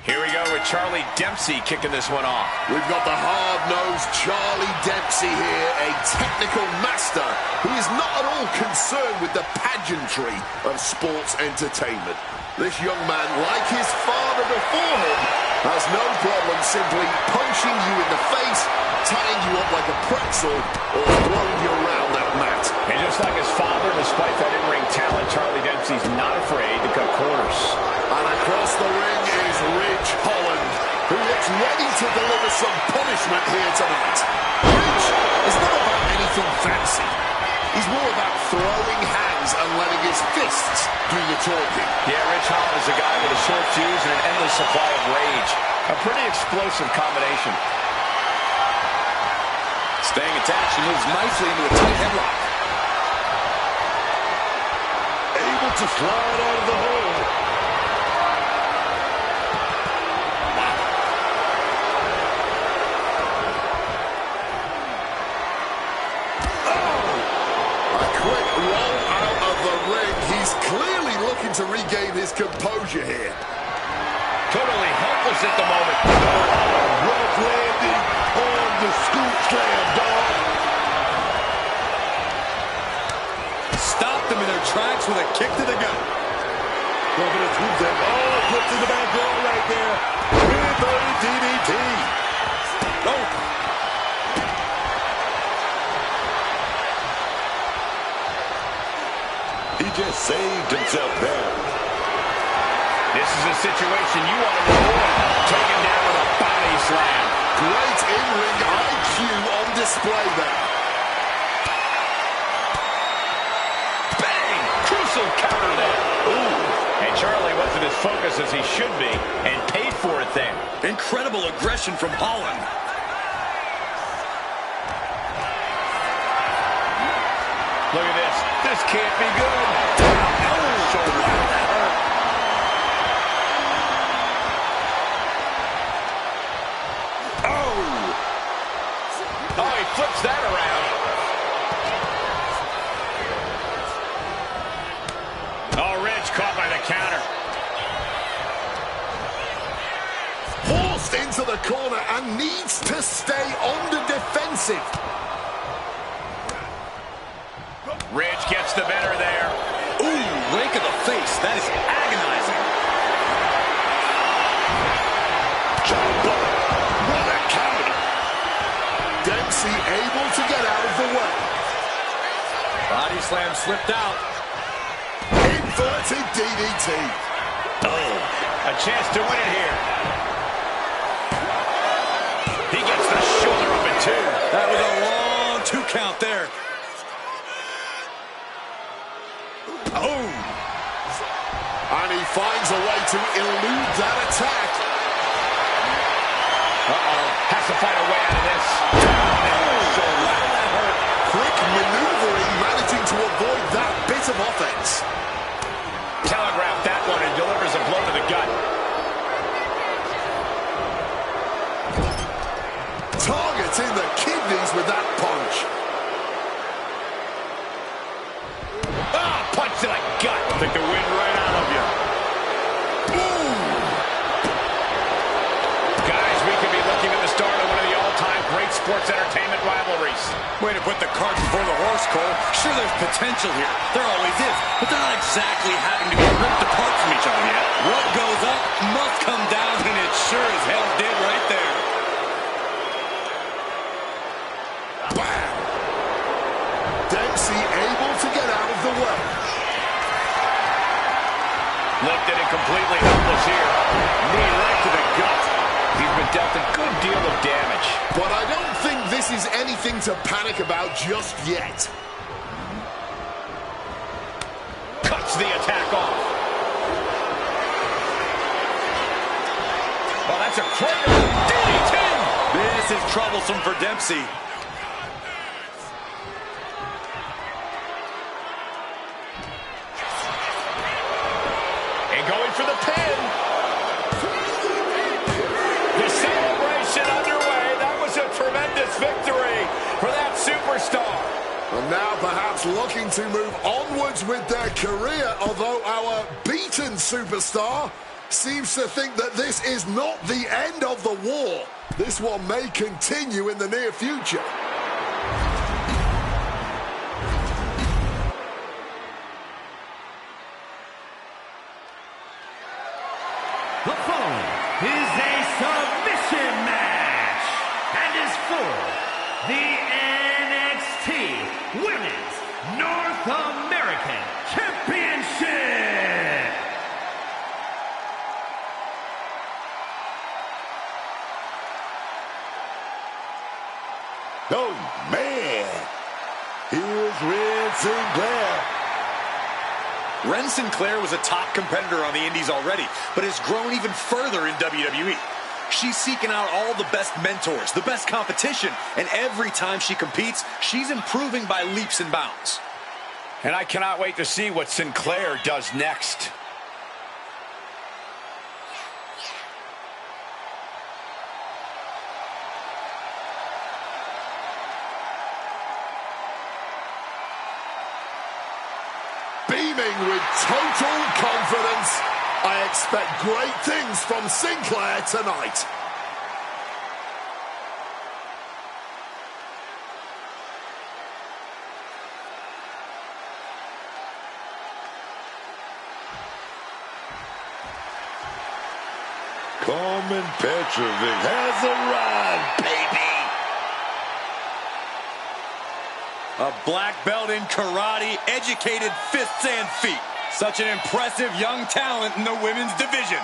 Here we go with Charlie Dempsey kicking this one off. We've got the hard-nosed Charlie Dempsey here, a technical master who is not at all concerned with the pageantry of sports entertainment. This young man, like his father before him, has no problem simply punching you in the face, tying you up like a pretzel, or throwing you around that mat. And just like his father, despite that in-ring talent, Charlie Dempsey's not afraid to cut corners. And across the ring is Ridge Holland, who looks ready to deliver some punishment here tonight. Ridge is not about anything fancy. He's more about throwing hands and letting his fists do the talking. Yeah, Ridge Holland is a guy with a short fuse and an endless supply of rage. A pretty explosive combination. Staying attached, he moves nicely into a tight headlock. Able to slide out of the hole. Clearly looking to regain his composure here. Totally helpless at the moment. Rough landing on the scoop slam, dog. Stopped them in their tracks with a kick to the gut. Looking at Tuesday. Oh, flipped in the back door right there. With a DDT. Oh. He just saved himself there. This is a situation you want to avoid. Taken down with a body slam. Great in-ring IQ on display there. Bang! Crucial counter there. Ooh. And Charlie wasn't as focused as he should be and paid for it there. Incredible aggression from Holland. Look at this. This can't be good. Oh, shoulder. That hurt. Oh, he flips that around. Oh, Ridge caught by the counter. Forced into the corner and needs to stay on the defensive. Ridge gets the better there. Ooh, rake of the face. That is agonizing. What a counter. Dempsey able to get out of the way. Body slam slipped out. Inverted DDT. Oh, a chance to win it here. He gets the shoulder up at 2. That was a long 2 count there. Oh. And he finds a way to elude that attack. Has to find a way out of this. Quick maneuvering, managing to avoid that bit of offense. Telegraphed that one and delivers a blow to the gut. Targeting the kidneys with that punch. Punch to the gut. Take the wind right out of you. Guys, we could be looking at the start of one of the all-time great sports entertainment rivalries. Way to put the cart before the horse, Cole. Sure, there's potential here. There always is. But they're not exactly having to be ripped apart from each other yet. What goes up must come down, and it sure as hell did right there. Bam! Dempsey able to get out of the way. Lifted and completely helpless here. Knee right to the gut. He's been dealt a good deal of damage. But I don't think this is anything to panic about just yet. Cuts the attack off. Well, that's a crater. DDT. This is troublesome for Dempsey. And going for the pin. The celebration underway. That was a tremendous victory for that superstar. And now perhaps looking to move onwards with their career, although our beaten superstar seems to think that this is not the end of the war. This one may continue in the near future. The following is a submission match and is for the NXT Women's North American Championship. Oh, man. Here's Red Sinclair. Ren Sinclair was a top competitor on the Indies already, but has grown even further in WWE. She's seeking out all the best mentors, the best competition, and every time she competes, she's improving by leaps and bounds. And I cannot wait to see what Sinclair does next. Beaming with total confidence, I expect great things from Sinclair tonight. Coleman Petrovic has arrived, baby. A black belt in karate, educated fists and feet. Such an impressive young talent in the women's division.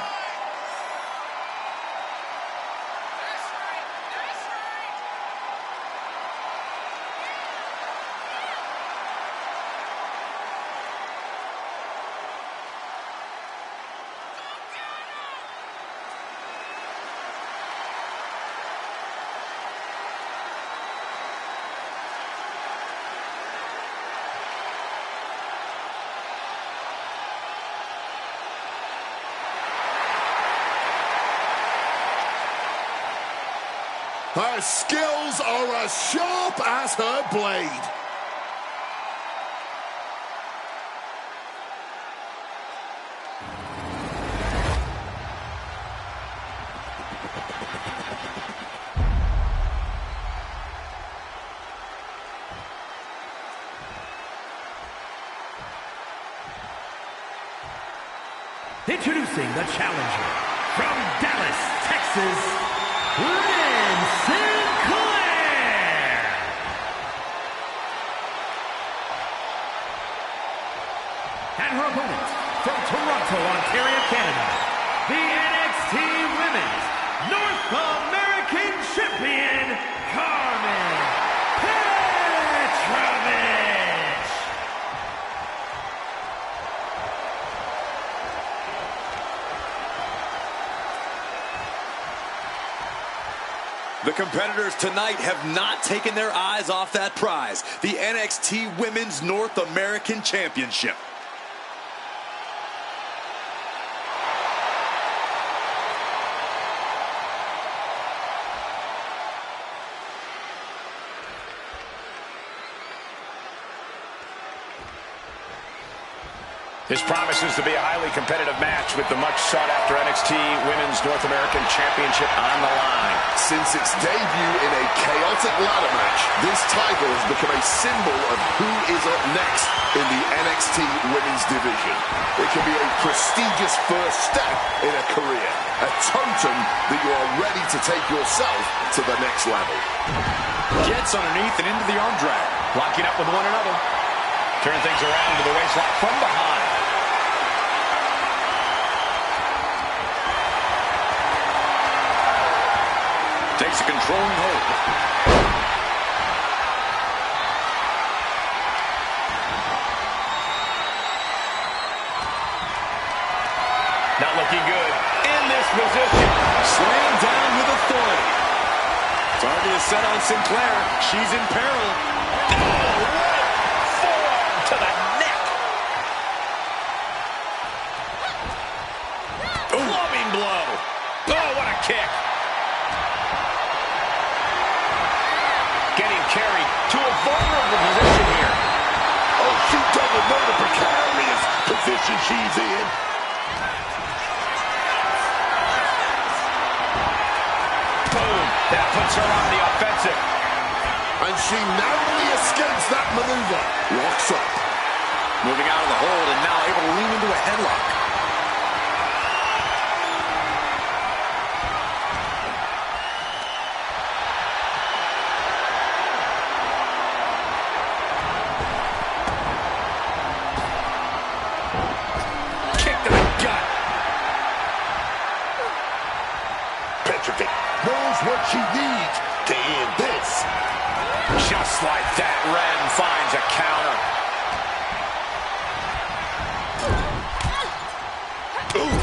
Her skills are as sharp as her blade. Introducing the challenger from Dallas, Texas, Lynn Sinclair. And her opponent from Toronto, Ontario, Canada, the NXT Women's North American Champion, Carmen Petrovich. The competitors tonight have not taken their eyes off that prize, the NXT Women's North American Championship. This promises to be a highly competitive match with the much sought-after NXT Women's North American Championship on the line. Since its debut in a chaotic ladder match, this title has become a symbol of who is up next in the NXT Women's division. It can be a prestigious first step in a career, a totem that you are ready to take yourself to the next level. Gets underneath and into the arm drag. Locking up with one another. Turn things around to the waistlock from behind. Takes a controlling hold. Not looking good in this position. Slammed down with authority. Target is set on Sinclair. She's in peril. Forearm to the neck. Clubbing blow. Oh, what a kick. Getting carried to a vulnerable position here. Oh, she doesn't know the precarious position she's in. Boom. That puts her on the offensive. And she narrowly escapes that maneuver. Locks up. Moving out of the hold and now able to lean into a headlock. Kick to the gut. Petrovic knows what she needs to end this. Just like that, Ren finds a counter. Ooh.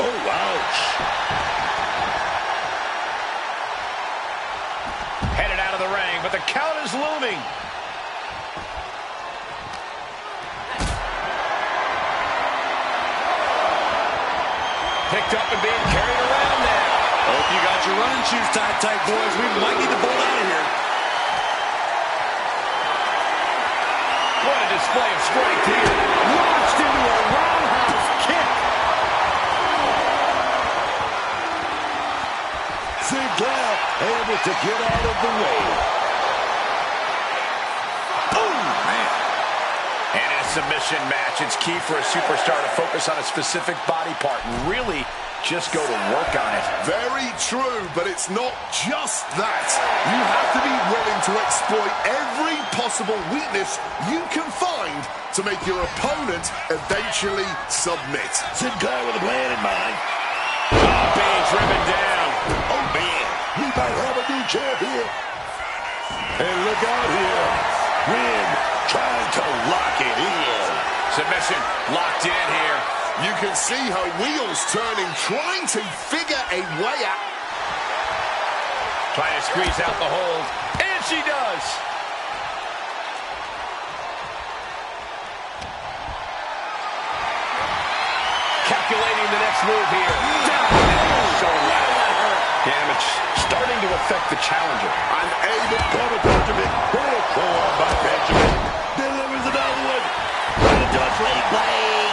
Oh, ouch. Headed out of the ring, but the count is looming. Picked up and being carried around now. Hope you got your running shoes tied tight, boys. We might need to bolt out of here. What a display of strength here. Launched into a roundhouse kick. Sinclair able to get out of the way. Oh, man. And in a submission match, it's key for a superstar to focus on a specific body part and really just go to work on it. Very true, but it's not just that. You have to be willing to exploit every possible weakness you can find to make your opponent eventually submit. Sinclair with a plan in mind. Oh, being driven down. Oh, man. We might have a new champion. And look out here. Win trying to lock it in. Submission locked in here. You can see her wheels turning, trying to figure a way out. Trying to squeeze out the hold. And she does. calculating the next move here. Damage starting to affect the challenger. Unable to Benjamin. Great form by Benjamin. Delivers another one. Right into a slave blade.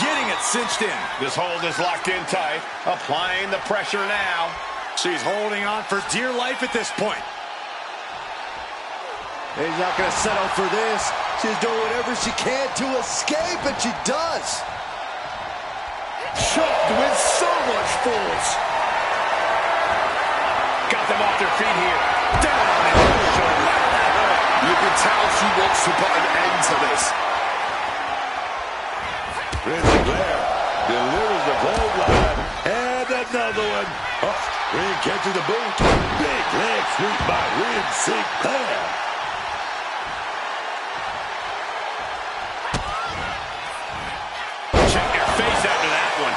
Getting it cinched in. This hold is locked in tight. Applying the pressure now. She's holding on for dear life at this point. He's not going to settle for this. She's doing whatever she can to escape, and she does. Chopped with so much force. Got them off their feet here. Down and shoulder. You can tell she wants to put an end to this. Lindsay Blair delivers the clothesline. And another one. Oh, Ring catches the boot. Big leg sweep by Lindsay Blair. Check your face after that one.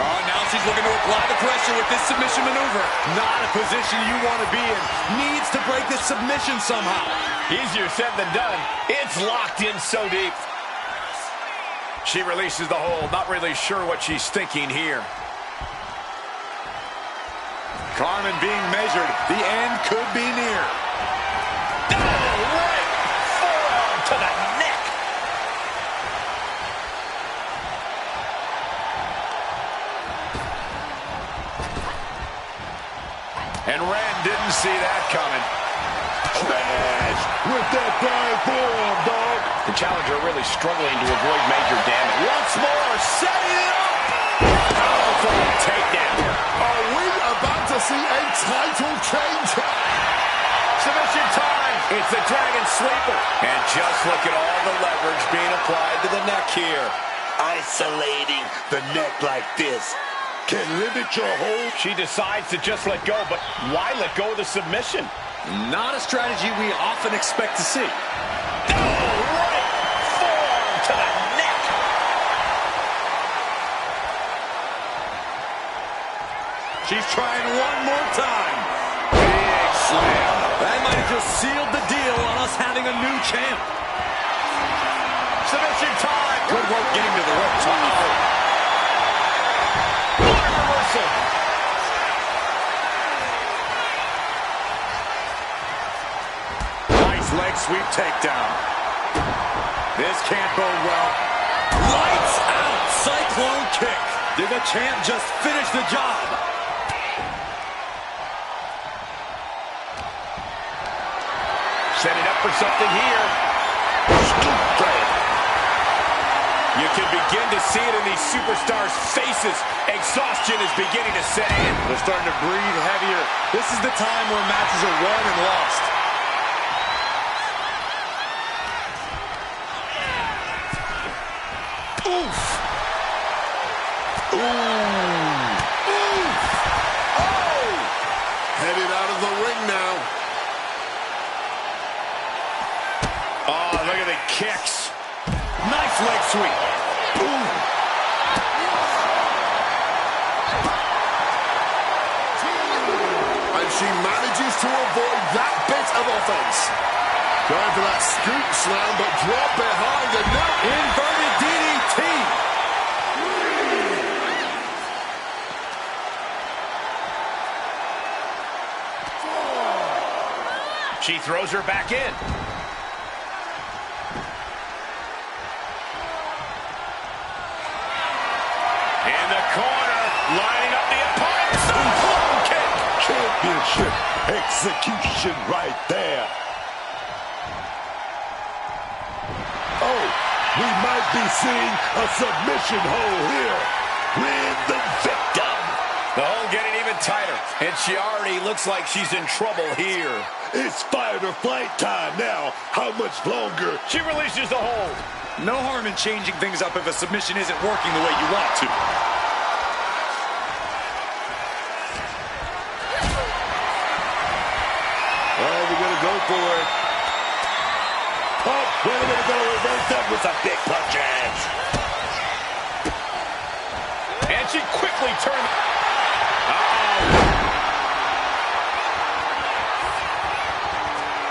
Oh, now she's looking to apply the pressure with this submission maneuver. Not a position you want to be in. Needs to break this submission somehow. Easier said than done. It's locked in so deep. She releases the hold, not really sure what she's thinking here. Carmen being measured. The end could be near. Right forearm to the neck. And Ren didn't see that coming. Smash with that flying forearm, dog. The challenger really struggling to avoid major damage. Once more, setting it up. Powerful takedown. Are we about to see a title change? Submission time. It's the Dragon Sleeper. And just look at all the leverage being applied to the neck here. Isolating the neck like this can limit your hold. She decides to just let go, but why let go of the submission? Not a strategy we often expect to see. Right forearm to the neck. She's trying one more time. Big slam. That might have just sealed the deal on us having a new champ. Submission time. Good work getting to the ropes. What a reversal. Nice leg sweep takedown. This can't bode well. Lights out. Cyclone kick. Did the champ just finish the job? Setting up for something here. You can begin to see it in these superstars' faces. Exhaustion is beginning to set in. They're starting to breathe heavier. This is the time where matches are won and lost. Oof. Ooh. Oof. Oh. Headed out of the ring now. Oh, look at the kicks. Nice leg sweep. Boom. And she manages to avoid that bit of offense. Going for that scoop slam, but drop behind the net. Inverted DDT. She throws her back in. In the corner, lining up the opponent. Boom kick. Championship execution right there. Oh, we might be seeing a submission hold here. Win the victim. The hold getting even tighter, and she already looks like she's in trouble here. It's fight or flight time now. How much longer? She releases the hold. No harm in changing things up if a submission isn't working the way you want to. Well, we're going to go for it. Oh, wait a minute, going to reverse that with some big punches. She quickly turned.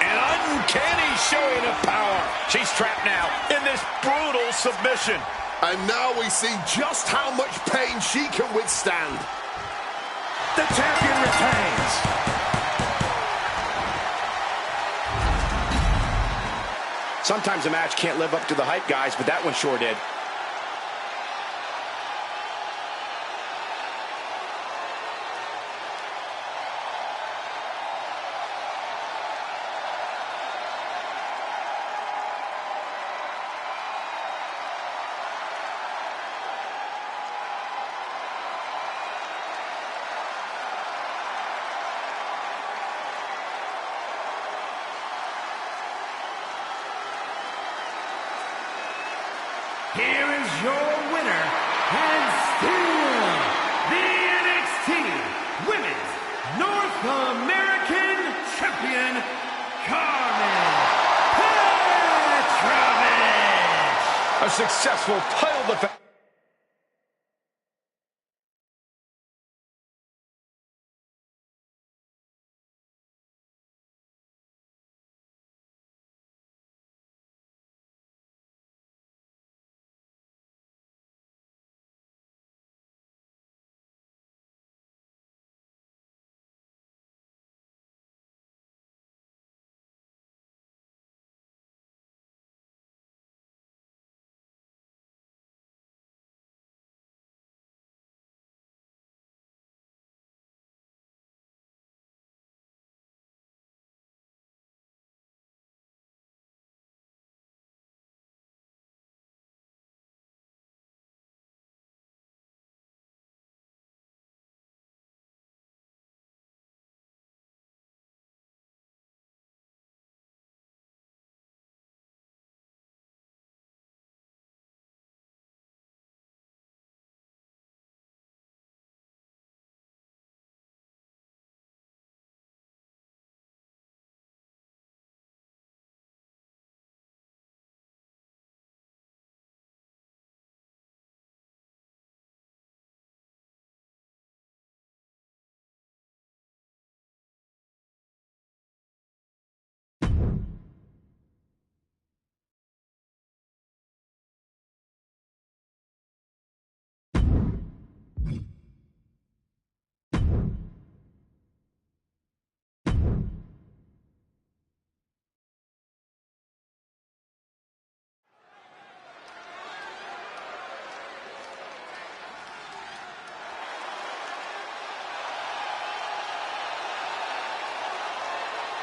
An uncanny showing of power. She's trapped now in this brutal submission. And now we see just how much pain she can withstand. The champion retains. Sometimes a match can't live up to the hype, guys, but that one sure did. Here is your winner, and still the NXT Women's North American Champion, Carmen Petrovich. A successful title defense.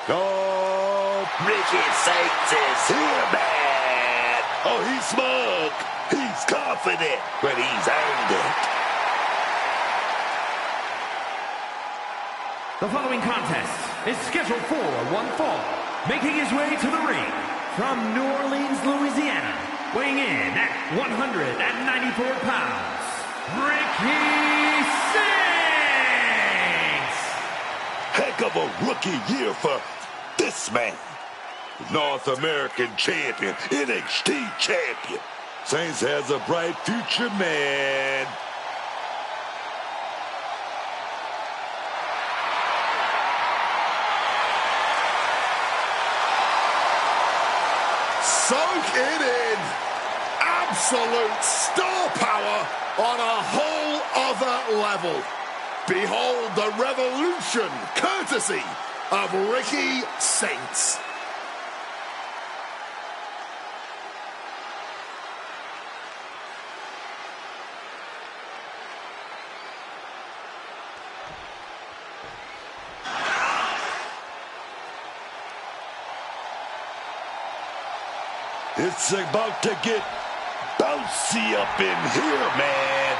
Oh, Ricky Saints is here, man. Oh, he's smug. He's confident, but he's earned it. The following contest is scheduled for one fall. Making his way to the ring from New Orleans, Louisiana, weighing in at 194 pounds, Ricky Saints! Heck of a rookie year for this man. North American champion, NXT champion. Saints has a bright future, man. Soak it in. Absolute star power on a whole other level. Behold the revolution, courtesy of Ricky Saints. It's about to get bouncy up in here, man.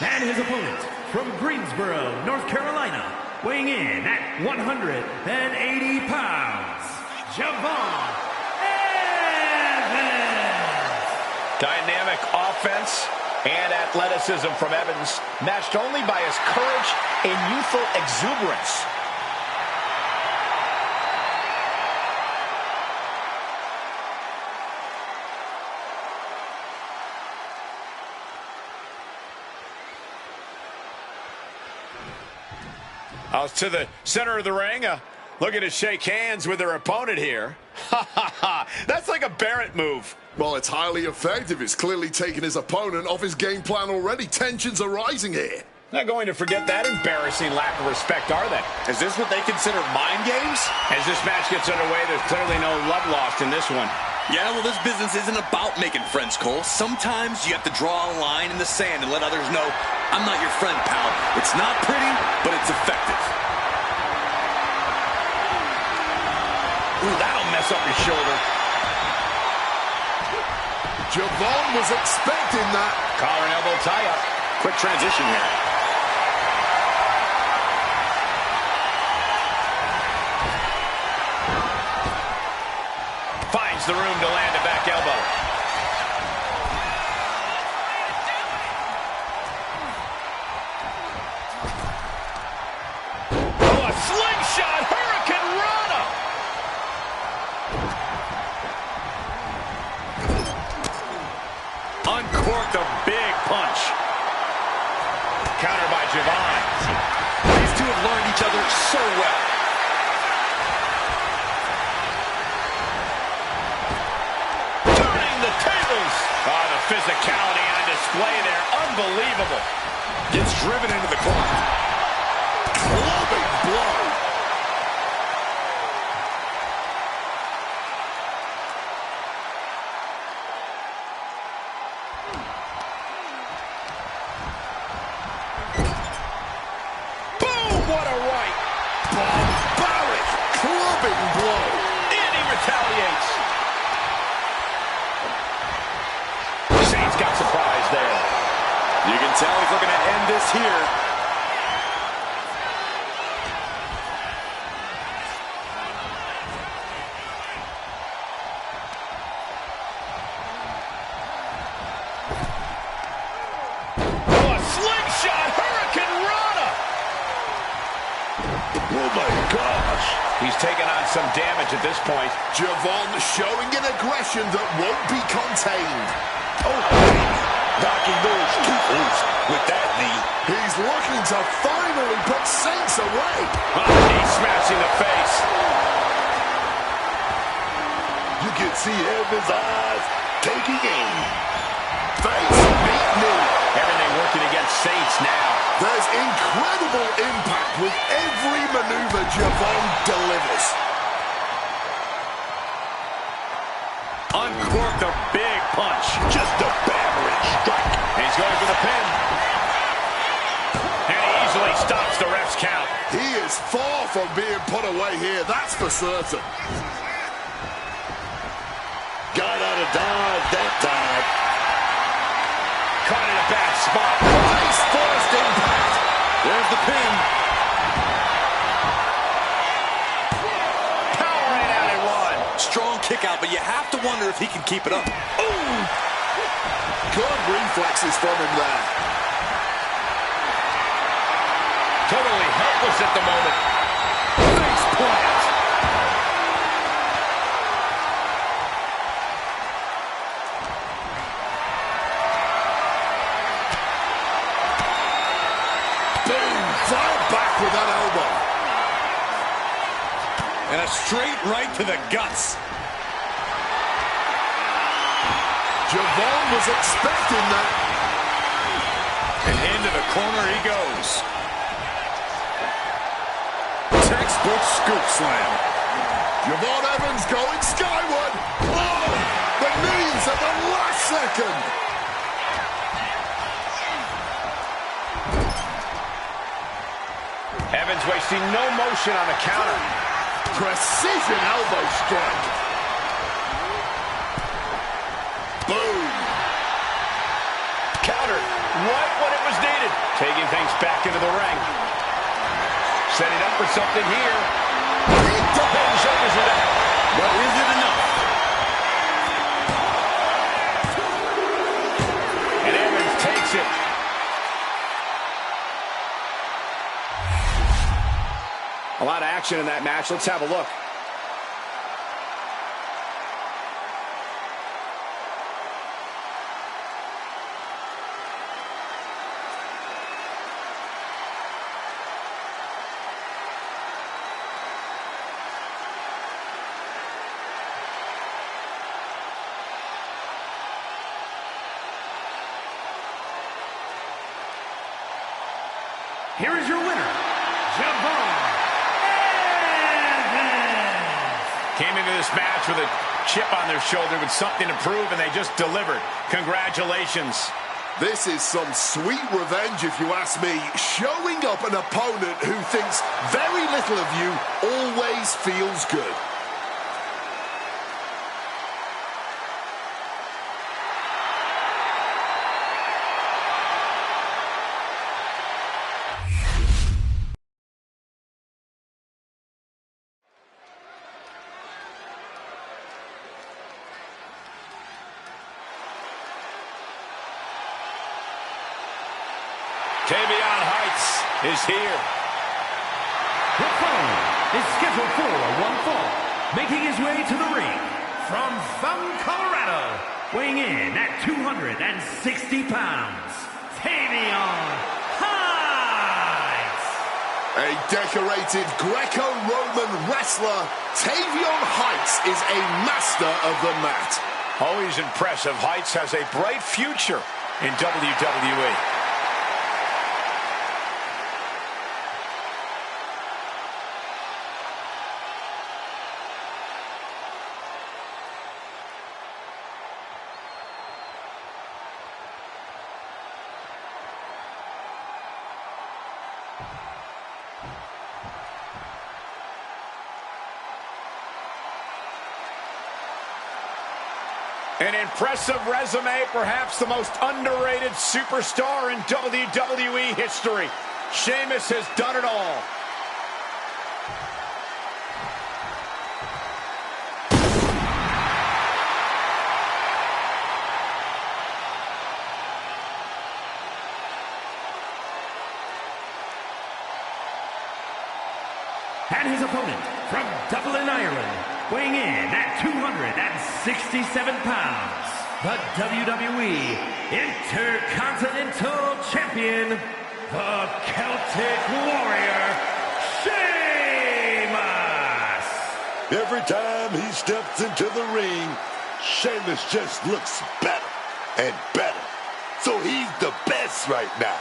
And his opponent from Greensboro, North Carolina, weighing in at 180 pounds, Javon offense and athleticism from Evans, matched only by his courage and youthful exuberance. Out to the center of the ring, looking to shake hands with their opponent here. Ha ha ha, that's like a Barrett move. Well, it's highly effective. It's clearly taken his opponent off his game plan already. Tensions are rising here. Not going to forget that embarrassing lack of respect, are they? Is this what they consider mind games? As this match gets underway, there's clearly no love lost in this one. Yeah, well, this business isn't about making friends, Cole. Sometimes you have to draw a line in the sand and let others know, I'm not your friend, pal. It's not pretty, but it's effective. Ooh, that'll mess up your shoulder. Javon was expecting that. Collar and elbow tie-up. Quick transition here. Finds the room to land a back elbow. Oh, a slingshot Hurricane Rana! Uncorked a big punch. Counter by Javon. These two have learned each other so well. Turning the tables. Oh, the physicality on display there. Unbelievable. Gets driven into the corner. Clubbing blow. What a right. Barbaric clubbing blow. And he retaliates. Saints got surprised there. You can tell he's looking to end this here. Oh, a slingshot Hurricane Rana. Oh my gosh. He's taking on some damage at this point. Javon showing an aggression that won't be contained. Oh, baby. Knocking those teeth with that knee. He's looking to finally put Saints away. Oh, knee smashing the face. You can see Evans' eyes taking aim. Face, meet knee. Everything working against Saints now. There's incredible impact with every maneuver Javon delivers. Uncorked a big punch. Just a battering strike. And he's going for the pin. And he easily stops the ref's count. He is far from being put away here, that's for certain. Got out of dodge that time. Caught in a bad spot. Face first impact. There's the pin. Powering out at one. Strong kick out, but you have to wonder if he can keep it up. Ooh. Good reflexes from him there. Totally helpless at the moment. Face plant. Boom. Fired back with that elbow. And a straight right to the guts. Javon was expecting that. And into the corner he goes. Textbook scoop slam. Javon Evans going skyward. Oh, the knees at the last second. Evans wasting no motion on the counter. Precision elbow strike. Boom. Countered right when it was needed. Taking things back into the ring. Setting up for something here. Head and shoulders it out. But is it enough? action in that match. Let's have a look. Here is your winner, Javon Evans. Came into this match with a chip on their shoulder with something to prove, and they just delivered. Congratulations. This is some sweet revenge, if you ask me. Showing up an opponent who thinks very little of you always feels good. Tavion Heights is here. The following is scheduled for one fall, making his way to the ring from Fountain, Colorado, weighing in at 260 pounds, Tavion Heights. A decorated Greco-Roman wrestler, Tavion Heights is a master of the mat. Always impressive. Heights has a bright future in WWE. An impressive resume, perhaps the most underrated superstar in WWE history. Sheamus has done it all. And his opponent from Dublin, Ireland, weighing in at 267 pounds, the WWE Intercontinental Champion, the Celtic Warrior, Sheamus! Every time he steps into the ring, Sheamus just looks better and better. So he's the best right now.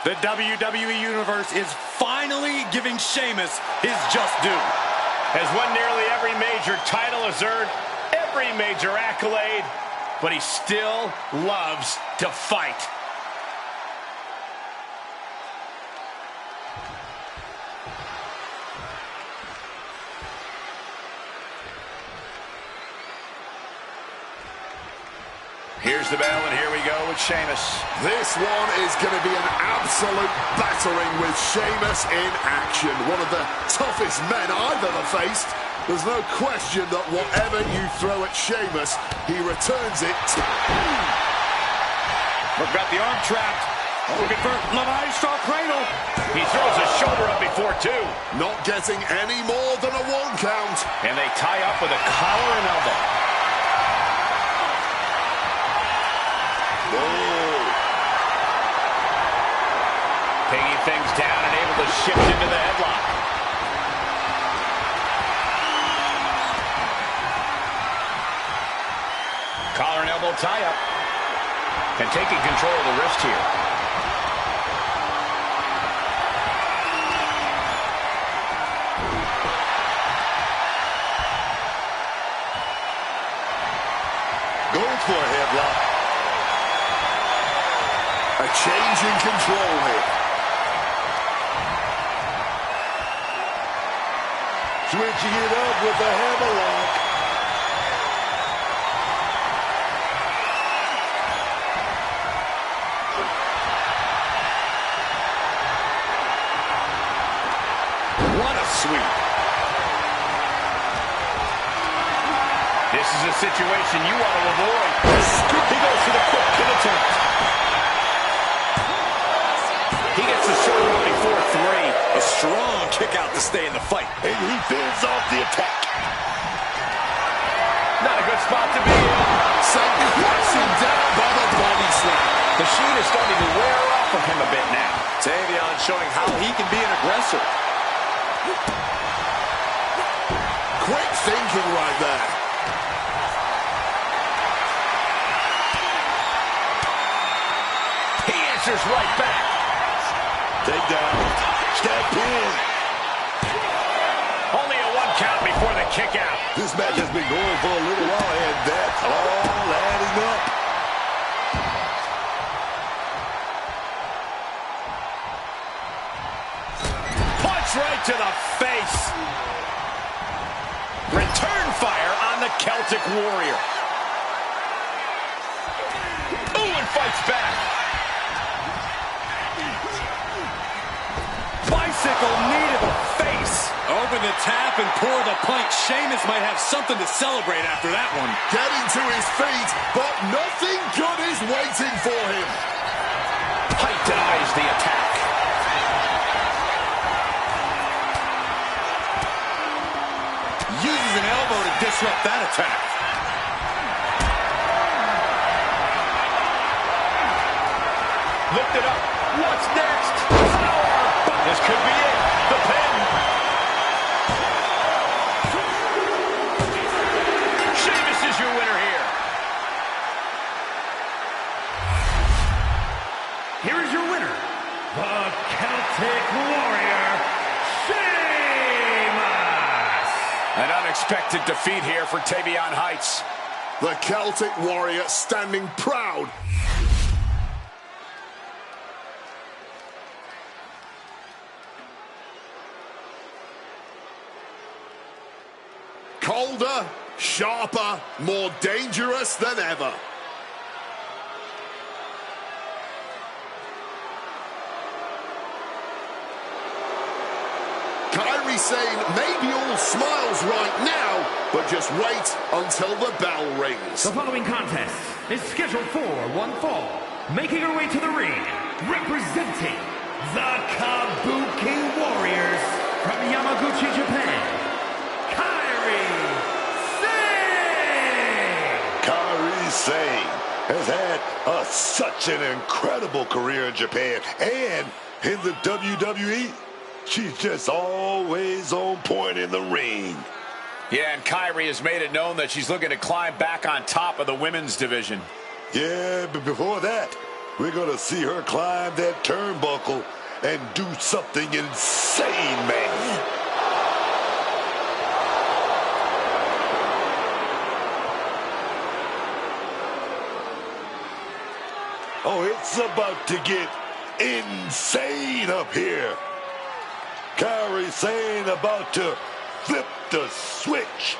The WWE Universe is finally giving Sheamus his just due. Has won nearly every major title, has earned every major accolade, but he still loves to fight. Here's the bell, and here we go with Sheamus. This one is going to be an absolute battering with Sheamus in action. One of the toughest men I've ever faced. There's no question that whatever you throw at Sheamus, he returns it. We've got the arm trapped. Looking for La Maestro Cradle. He throws his shoulder up before two. Not getting any more than a 1 count. And they tie up with a collar and elbow. Taking things down and able to shift into the headlock. Collar and elbow tie-up. And taking control of the wrist here. Going for a headlock. A change in control here. Switching it up with a hammerlock. What a sweep. This is a situation you want to avoid. He goes for the quick pin attempt. A strong kick out to stay in the fight. And he fends off the attack. Not a good spot to be in. Satan crashing down by the body slam. The sheet is starting to wear off of him a bit now. Tavion showing how he can be an aggressor. Quick thinking right there. He answers right back. Take down. Step in. Only a 1 count before the kick out. This match has been going for a little while, and that's all adding up. Punch right to the face. Return fire on the Celtic Warrior. Ooh, and fights back. Bicycle knee to the face. Open the tap and pour the pint. Sheamus might have something to celebrate after that one. Getting to his feet, but nothing good is waiting for him. Height denies the attack. Uses an elbow to disrupt that attack. Lift it up. What's next? Power. This could be it. The pin. Sheamus is your winner here. Here is your winner, the Celtic Warrior, Sheamus! An unexpected defeat here for Tavion Heights. The Celtic Warrior standing proud. Colder, sharper, more dangerous than ever. Kairi saying maybe all smiles right now, but just wait until the bell rings. The following contest is scheduled for one fall. Making her way to the ring, representing the Kabuki Warriors from Yamaguchi, Japan, Kairi Sane! Kairi Sane has had such an incredible career in Japan and in the WWE. She's just always on point in the ring. Yeah, and Kairi has made it known that she's looking to climb back on top of the women's division. Yeah, but before that, we're going to see her climb that turnbuckle and do something insane, man. Oh, it's about to get insane up here. Kairi Sane about to flip the switch.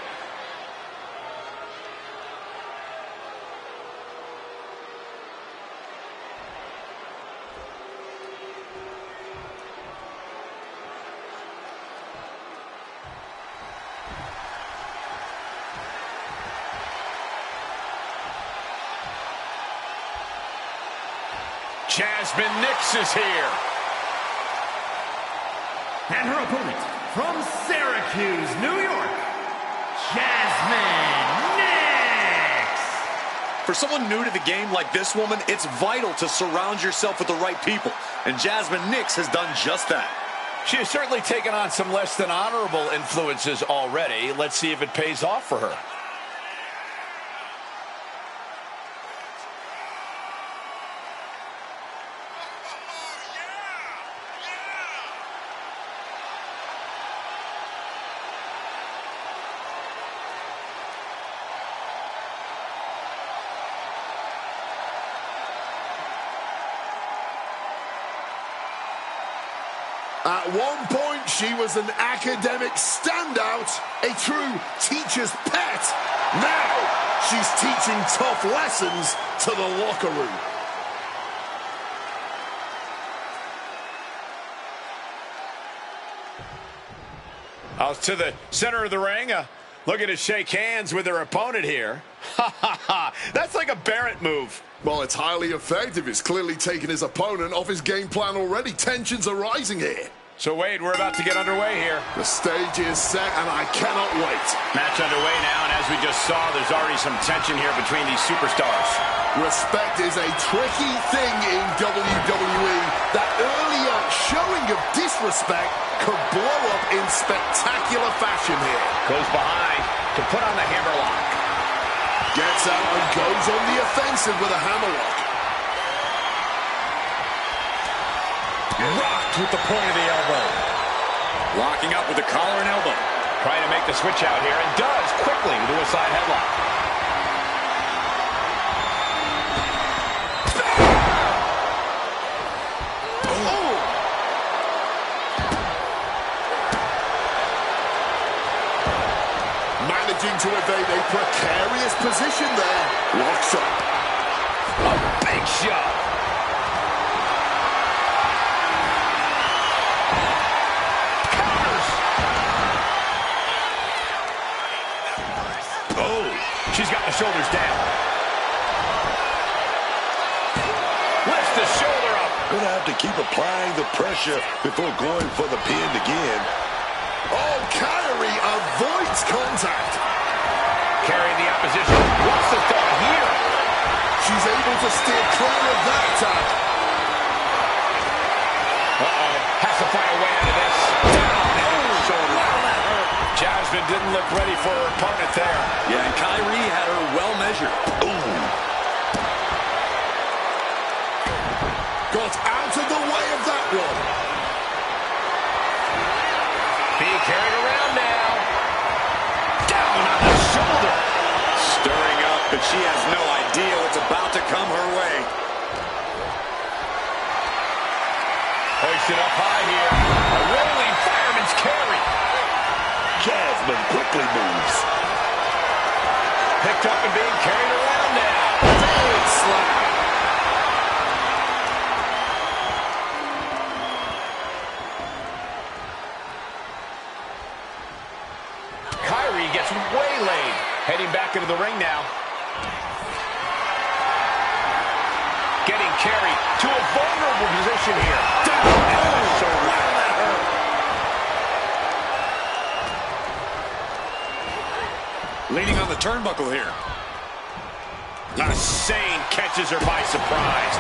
Jasmine Nix is here. And her opponent, from Syracuse, New York, Jasmine Nix! For someone new to the game like this woman, it's vital to surround yourself with the right people. And Jasmine Nix has done just that. She has certainly taken on some less than honorable influences already. Let's see if it pays off for her. At one point, she was an academic standout, a true teacher's pet. Now, she's teaching tough lessons to the locker room. Out to the center of the ring, looking to shake hands with her opponent here. Ha ha ha, that's like a Barrett move. Well, it's highly effective. It's clearly taken his opponent off his game plan already. Tensions are rising here. So, Wade, we're about to get underway here. The stage is set, and I cannot wait. Match underway now, and as we just saw, there's already some tension here between these superstars. Respect is a tricky thing in WWE. That earlier showing of disrespect could blow up in spectacular fashion here. Goes behind to put on the hammerlock. Gets out and goes on the offensive with a hammerlock. Rocked with the point of the elbow. Locking up with the collar and elbow. Trying to make the switch out here, and does quickly to a side headlock. Oh. Managing to evade a precarious position there. Locks up. A big shot. She's got the shoulders down. Lifts the shoulder up. Gonna have to keep applying the pressure before going for the pin again. Oh, Kyrie avoids contact. Carrying the opposition. What's the thought here? She's able to steer clear of that attack. Uh-oh. Has to find a way out of this. Down in the shoulder. Wow, that hurt. Jasmine didn't look ready for her opponent there. Yeah, and Kyrie had her well measured. Ooh. Got out of the way of that one. Being carried around now. Down on the shoulder. Stirring up, but she has no idea what's about to come her way. Hoisted up high here. A rolling fireman's carry. Jasmine quickly moves. Picked up and being carried around now. Big slap. Kyrie gets waylaid. Heading back into the ring now. Getting carried to a vulnerable position here. Down on the shoulder. Wow, that hurt. Leaning on the turnbuckle here. Insane catches her by surprise.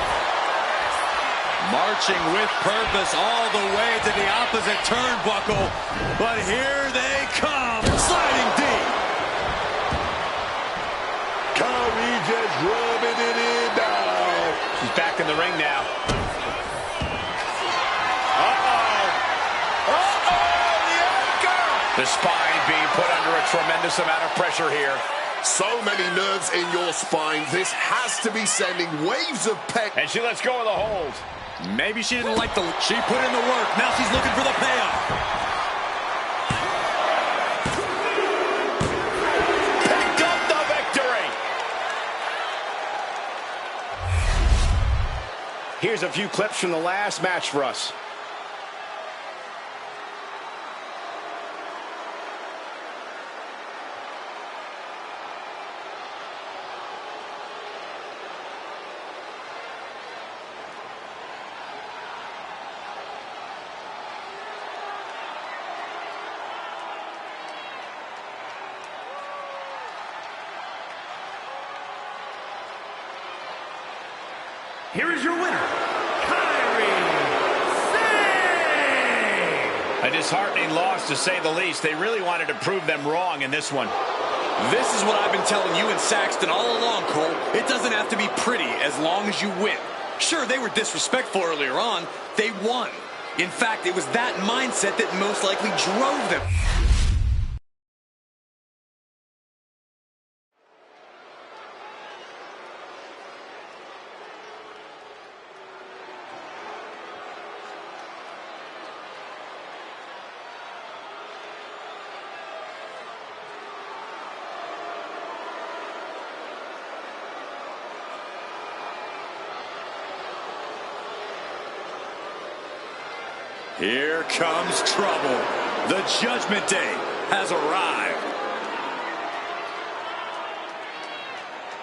Marching with purpose all the way to the opposite turnbuckle. But here they come. Sliding deep. Kyrie just rubbing it in now. She's back in the ring now. The anchor! The spine being put under a tremendous amount of pressure here. So many nerves in your spine. This has to be sending waves of pain. And she lets go of the hold. Maybe she didn't like the... She put in the work. Now she's looking for the payoff. Picked up the victory. Here's a few clips from the last match for us. Here is your winner, Kyrie Sane! A disheartening loss, to say the least. They really wanted to prove them wrong in this one. This is what I've been telling you and Saxton all along, Cole. It doesn't have to be pretty as long as you win. Sure, they were disrespectful earlier on. They won. In fact, it was that mindset that most likely drove them. Here comes trouble. The Judgment Day has arrived.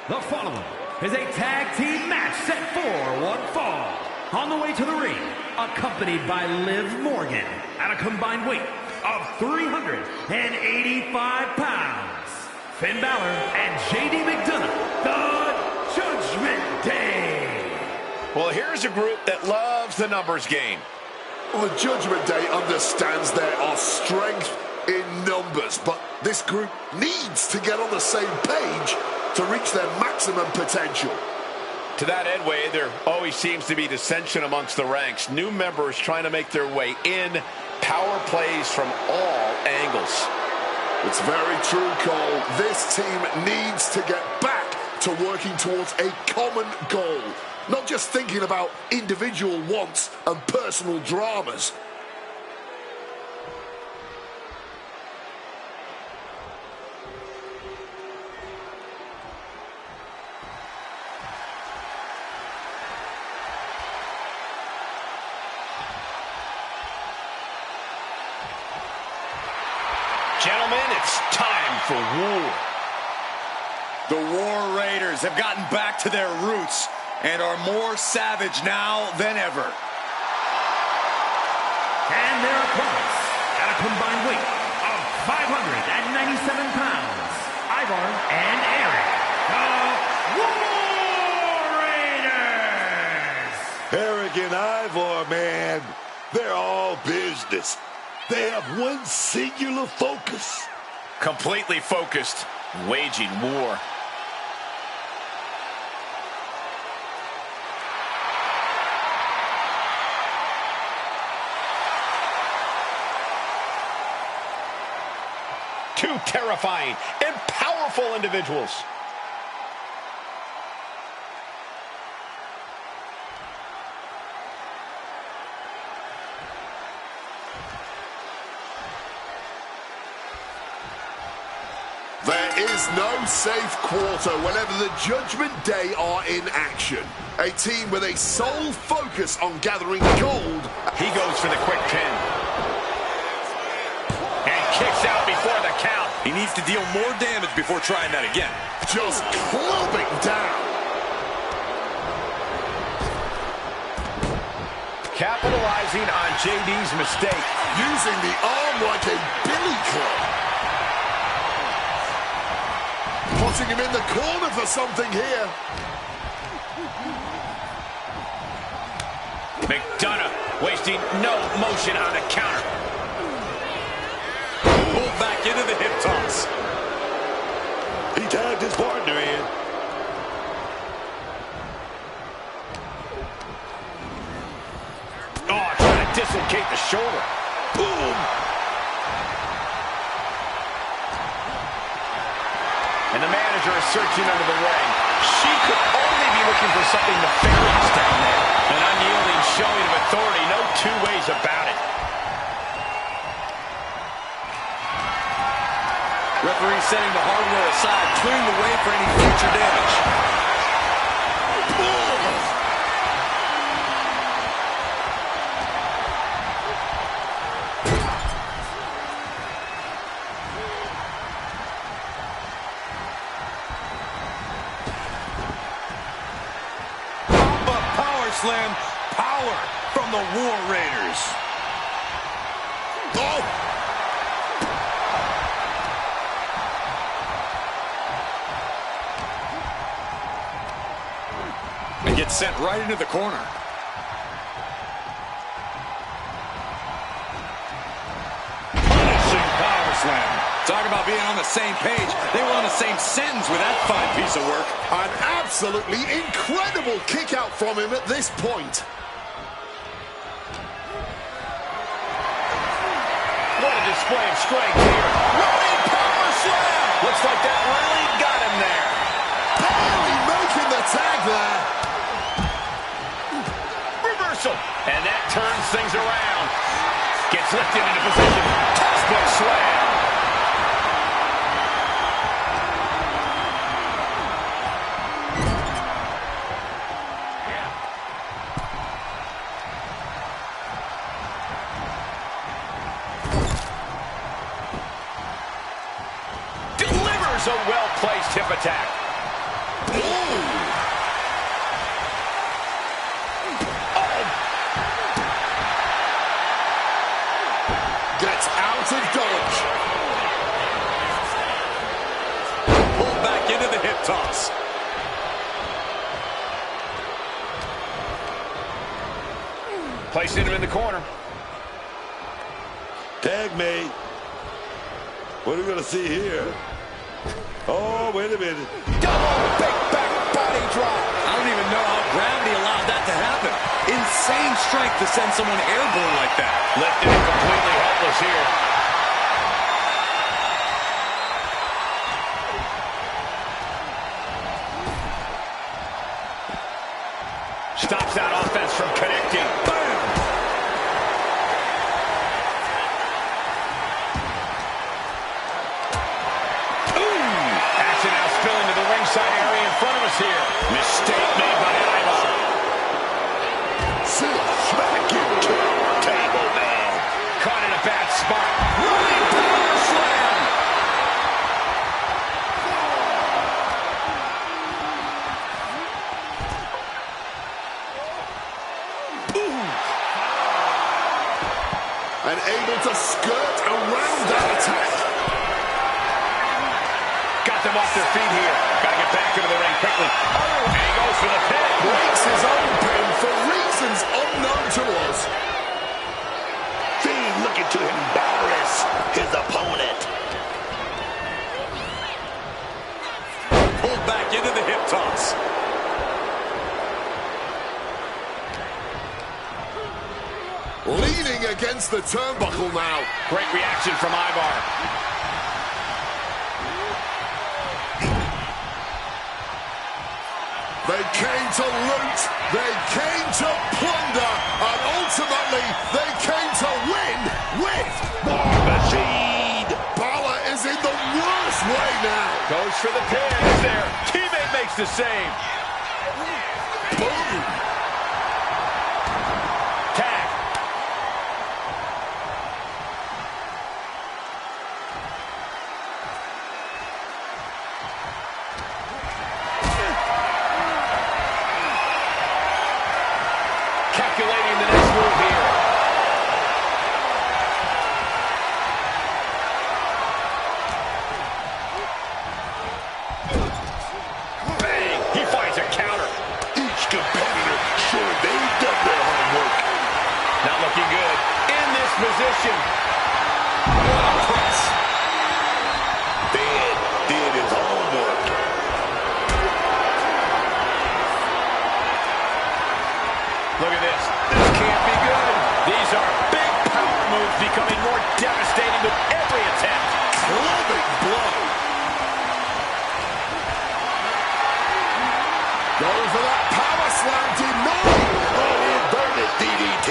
The following is a tag team match set for one fall. On the way to the ring, accompanied by Liv Morgan at a combined weight of 385 pounds, Finn Balor and JD McDonough, the Judgment Day. Well, here's a group that loves the numbers game. Well, the Judgment Day understands there are strength in numbers, but this group needs to get on the same page to reach their maximum potential. To that end, Wade, there always seems to be dissension amongst the ranks. New members trying to make their way in, power plays from all angles. It's very true, Cole. This team needs to get back to working towards a common goal. Not just thinking about individual wants and personal dramas. Gentlemen, it's time for war. The War Raiders have gotten back to their roots and are more savage now than ever. And their opponents, at a combined weight of 597 pounds, Ivar and Eric, the War Raiders! Eric and Ivar, man, they're all business. They have one singular focus. Completely focused, waging war. Two terrifying and powerful individuals. There is no safe quarter whenever the Judgment Day are in action. A team with a sole focus on gathering gold. He goes for the quick pin. And kicks out before the count. He needs to deal more damage before trying that again. Just clubbing down. Capitalizing on JD's mistake. Using the arm like a billy club. Putting him in the corner for something here. McDonough wasting no motion on the counter. Pulled back into the hip toss. He tagged his partner in. Oh, trying to dislocate the shoulder. Boom! And the manager is searching under the ring. She could only be looking for something nefarious down there. An unyielding showing of authority, no two ways about it. Referee setting the hardware aside, clearing the way for any future damage. Slam, power from the War Raiders. Oh! And gets sent right into the corner. Punishing power slam. Talk about being on the same page. They were on the same sentence with that fine piece of work. An absolutely incredible kick out from him at this point. What a display of strength here. Running power slam. Looks like that really got him there. Barely making the tag there. Reversal. And that turns things around. Gets lifted into position. Textbook slam. A well-placed hip attack. Oh, to dodge. Pulled back into the hip toss. Placing him in the corner. Tag made. What are we going to see here? Oh, wait a minute. Double big back body drop. I don't even know how gravity allowed that to happen. Insane strength to send someone airborne like that. Lifted and completely helpless here. Stops that offense from connecting. Bam! Action now spilling to the ringside area in front of us here. Mistake made by Ivar. Smack into the table, man. Caught in a bad spot. Running power slam. And able to skirt around that attack. Got them off their feet here. Got to get back into the ring quickly. Oh, and he goes for the pin. Breaks his own pin for reasons unknown to us. Fiend looking to embarrass his opponent. Pulled back into the hip toss. Leaning against the turnbuckle now. Great reaction from Ivar. They came to loot, they came to plunder, and ultimately they came to win with War Machine. Balor is in the worst way now. Goes for the pin. He's there. Teammate makes the save. Boom. Tag. Calculating the next move here. Bang! He finds a counter. Each competitor sure they've done their homework. Not looking good. In this position. Press. Finn did his homework. Look at this. This can't be good. These are big power moves becoming more devastating with every attempt. Clubbing blow. Going for that power slam denied. Oh, inverted DDT.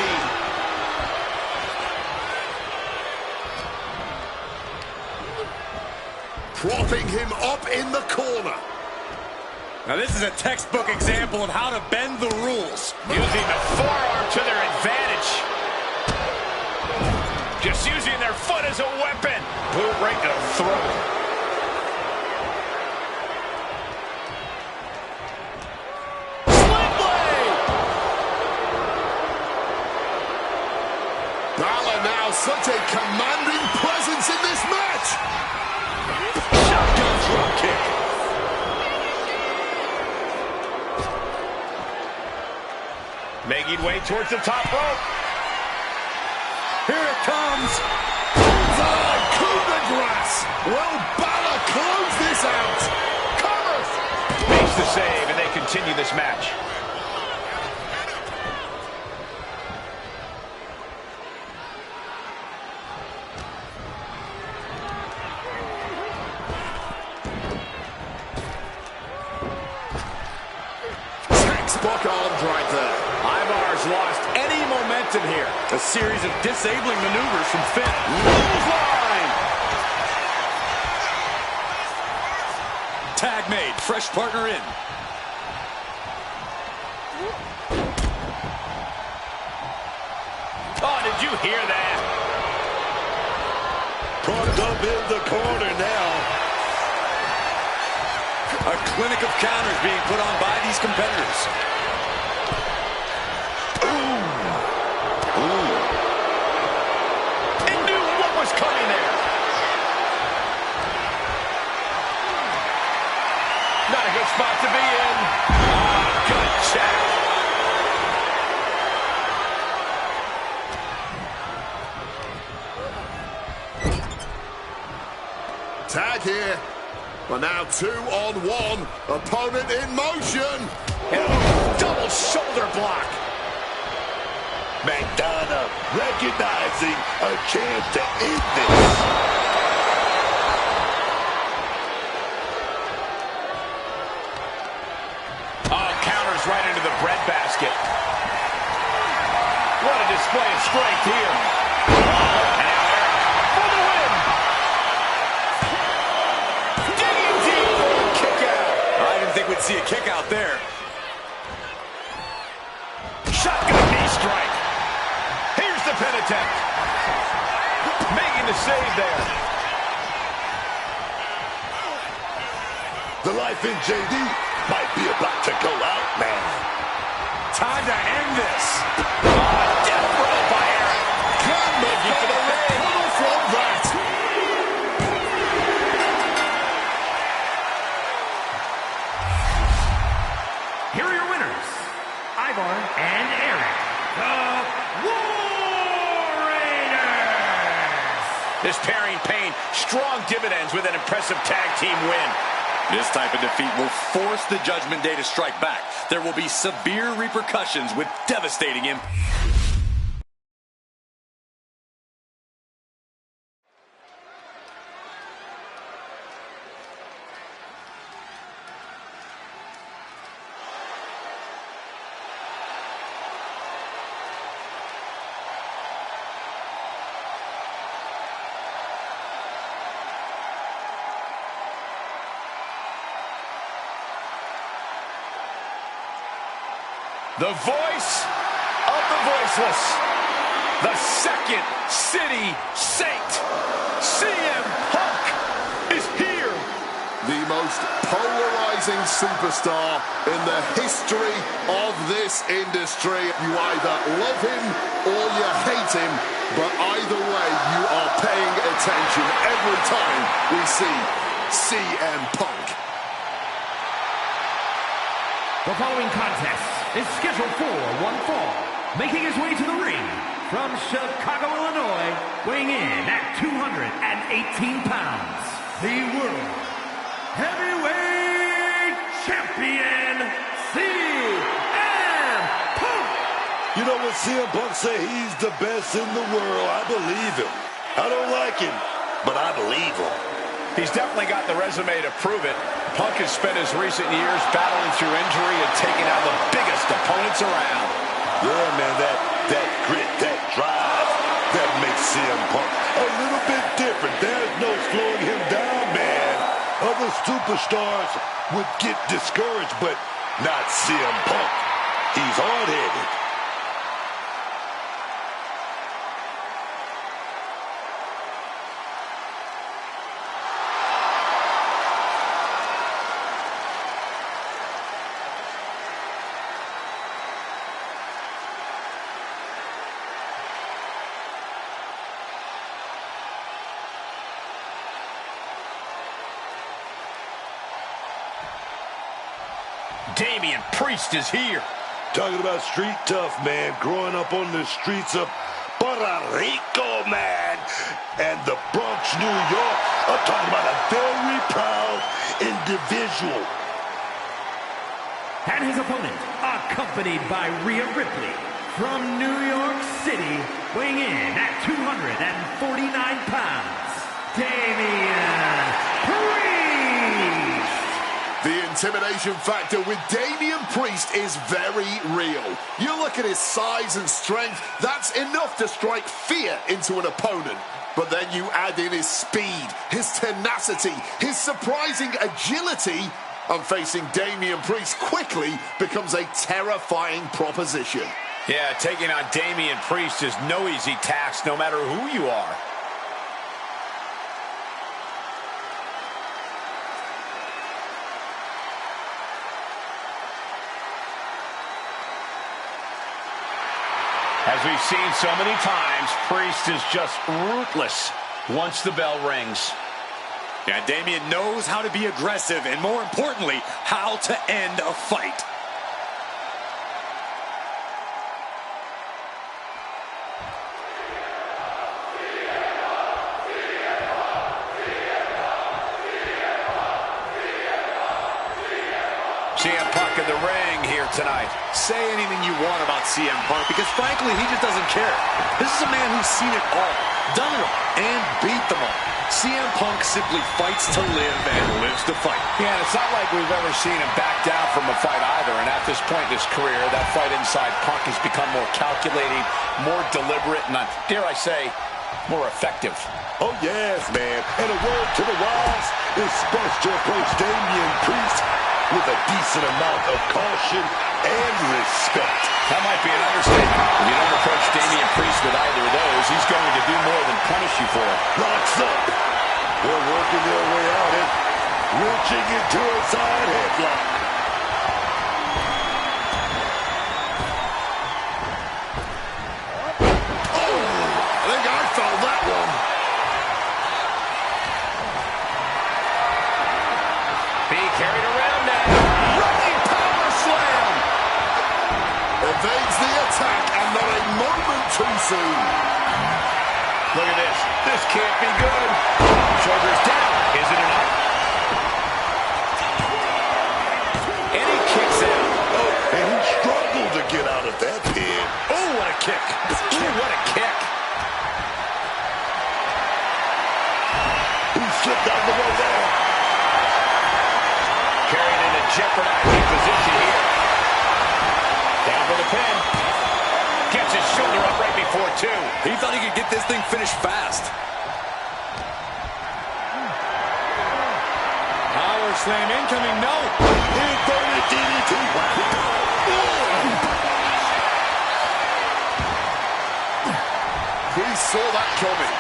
Propping him up in the corner. Now this is a textbook example of how to bend the rules. Using the forearm to their advantage. Just using their foot as a weapon. Boot right to the throat. Sling blade! Balor now such a commanding presence in this match. Shotgun drop kick. Making way towards the top rope. Here it comes. Bullseye, coup de grace. Will Balor close this out? Covers. Makes the save, and they continue this match. Textbook arm right there. Ivar's lost any momentum here. A series of disabling maneuvers from Finn. Clothesline! Tag made. Fresh partner in. Oh, did you hear that? Propped up in the corner now. A clinic of counters being put on by these competitors. He knew what was coming there. Not a good spot to be in. Oh, good check. Tag here. But now 2-on-1. Opponent in motion. And double shoulder block. McDonough recognizing a chance to end this. Oh, counters right into the breadbasket. What a display of strength here. And now Eric for the win. Digging deep for a kick out. I didn't think we'd see a kick out there. Shotgun knee strike. Here's the pin attempt. Making the save there. The life in JD might be about to go out, man. Time to end this. Death roll by Eric. Can Looking for the win. pull from that. Here are your winners, Ivar and Eric, the War Raiders. This pairing paying strong dividends with an impressive tag team win. This type of defeat will force the Judgment Day to strike back. There will be severe repercussions with devastating impact. The voice of the voiceless. The Second City Saint. CM Punk is here. The most polarizing superstar in the history of this industry. You either love him or you hate him, but either way, you are paying attention every time we see CM Punk. The following contest is scheduled for one fall. Making his way to the ring from Chicago, Illinois, weighing in at 218 pounds, the World Heavyweight Champion, CM Punk! You know what CM Punk say? He's the best in the world. I believe him. I don't like him, but I believe him. He's definitely got the resume to prove it. Punk has spent his recent years battling through injury and taking out the biggest opponents around. Yeah, man, that grit, that drive, that makes CM Punk a little bit different. There's no slowing him down, man. Other superstars would get discouraged, but not CM Punk. He's hard-headed. Damian Priest is here. Talking about street tough, man. Growing up on the streets of Puerto Rico, man. And the Bronx, New York. I'm talking about a very proud individual. And his opponent, accompanied by Rhea Ripley from New York City, weighing in at 249 pounds, Damian Priest. The intimidation factor with Damian Priest is very real. You look at his size and strength, that's enough to strike fear into an opponent. But then you add in his speed, his tenacity, his surprising agility, and facing Damian Priest quickly becomes a terrifying proposition. Yeah, taking on Damian Priest is no easy task, no matter who you are. As we've seen so many times, Priest is just ruthless. once the bell rings. Yeah, Damian knows how to be aggressive and, more importantly, how to end a fight. CM Punk in the ring here tonight. Say anything you want about CM Punk, because frankly, he just doesn't care. This is a man who's seen it all, done it all, and beat them all. CM Punk simply fights to live and lives to fight. Yeah, and it's not like we've ever seen him back down from a fight either. And at this point in his career, that fight inside Punk has become more calculating, more deliberate, and dare I say, more effective. Oh, yes, man. And a word to the wise, it's best to approach Damian Priest with a decent amount of caution and respect. That might be an understatement. If you don't approach Damian Priest with either of those, he's going to do more than punish you for it. Locks up. They're working their way out and wrenching into a side headlock. Oh, I think I felt that one. Being carried around now. Running power slam. Evades the attack and not a moment too soon. Look at this. This can't be good. Shoulders down. Is it enough? And he kicks out. Oh, and he struggled to get out of that pin. Oh, what a kick. Ooh, what a kick. He slipped out of the way there. Carried in a jeopardizing position here. Down for the pin. Gets his shoulder up right before two. He thought he could get this thing finished fast. Power slam incoming, no. Inverted DDT. He saw that coming.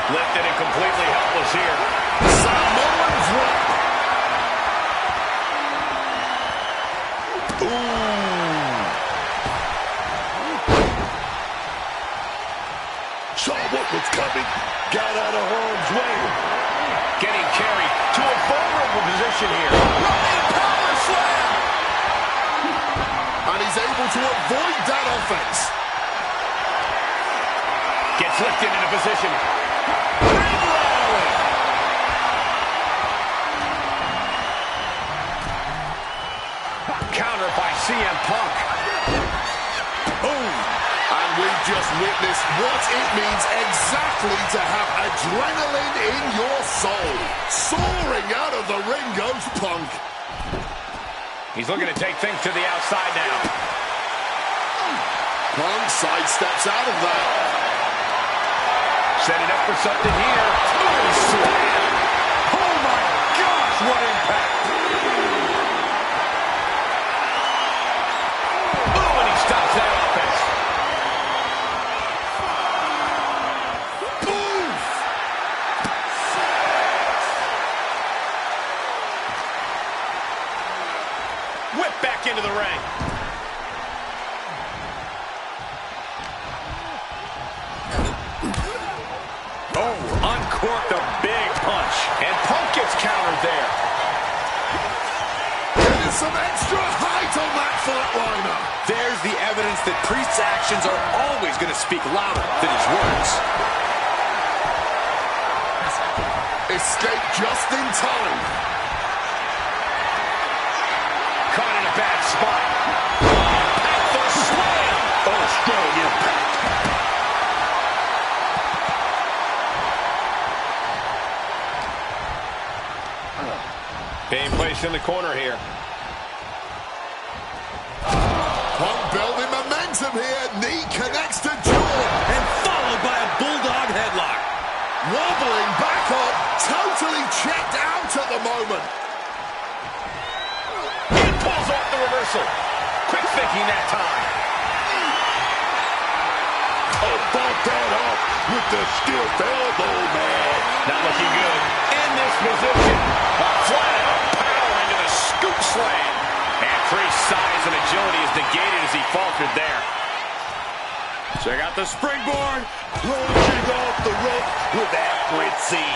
Lifted and completely helpless here. Samoan drop. Saw what was coming. Got out of harm's way. Getting carried to a vulnerable position here. Running power slam. And he's able to avoid that offense. Gets lifted into position. Counter by CM Punk. Boom. And we've just witnessed what it means exactly to have adrenaline in your soul. Soaring out of the ring goes Punk. He's looking to take things to the outside now. Punk sidesteps out of that. Setting up for something here. Oh, slam. Oh my gosh, what impact. Oh, and he stops that offense. Whip back into the ring. Oh, uncorked a big punch. And Punk gets countered there. Getting some extra height on that flatliner. There's the evidence that Priest's actions are always going to speak louder than his words. Escape just in time. Caught in a bad spot. Impact the slam. Oh, strong impact. Being placed in the corner here. Punk building momentum here. Knee connects to jaw. And followed by a bulldog headlock. Wobbling back up. Totally checked out at the moment. He pulls off the reversal. Quick thinking that time. Oh, bump that off with the stiff elbow, man. Not looking good. In this position. A flat out power into the scoop slam. And Priest's size and agility is negated as he faltered there. Check out the springboard. Launching off the rope with accuracy.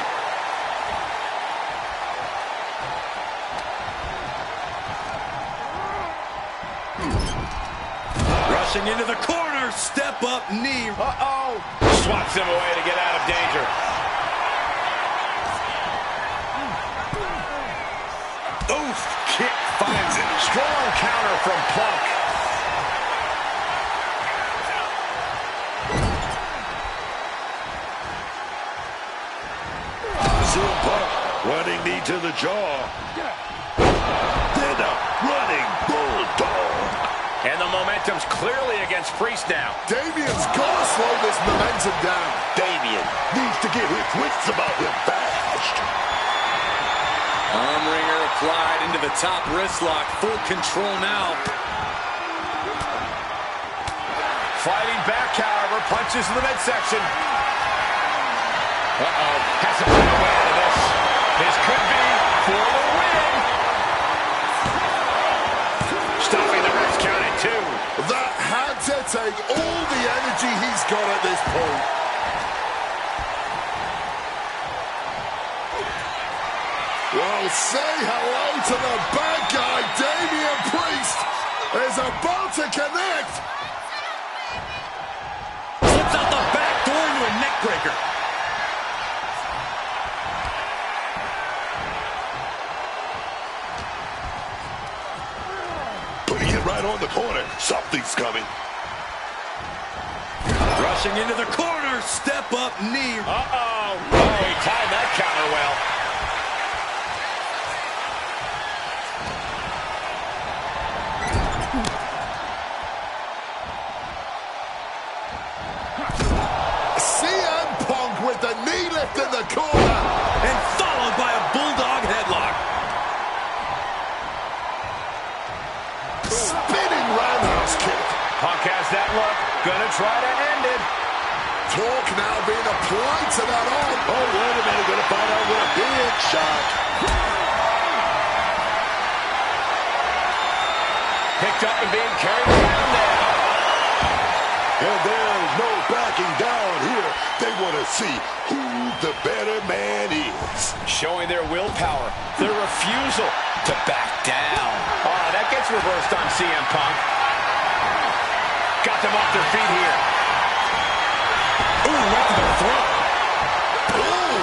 Rushing into the corner. Step up knee. Uh-oh. Swats him away to get out of danger. Oof. Kick finds it. Strong counter from Punk. CM Punk running knee to the jaw. Then a running bulldog. And the momentum's clearly against Priest now. Damien's got to slow this momentum down. Damien needs to get his wits about him fast. Arm wringer applied into the top wrist lock. Full control now. Fighting back, however, punches in the midsection. Uh-oh, has to find a way out of this. This could be for the win. Stopping the ref's count at 2. That had to take all the energy he's got at this point. Well, say hello to the bad guy. Damian Priest is about to connect. Slips out the back door into a neck breaker. Putting it right on the corner. Something's coming. Rushing into the corner. Step up knee. Uh-oh. Oh, he timed that counter well. CM Punk with the knee lift in the corner. And followed by a bulldog headlock. Spinning roundhouse kick. Punk has that look. Gonna try to end it. Talk now being applied to that arm. Oh, wait a minute. Gonna find out with a big shot. Picked up and being carried around there. And there's no backing down here. They want to see who the better man is. Showing their willpower, their refusal to back down. Oh, that gets reversed on CM Punk. Got them off their feet here. Ooh, right to the throat. Ooh.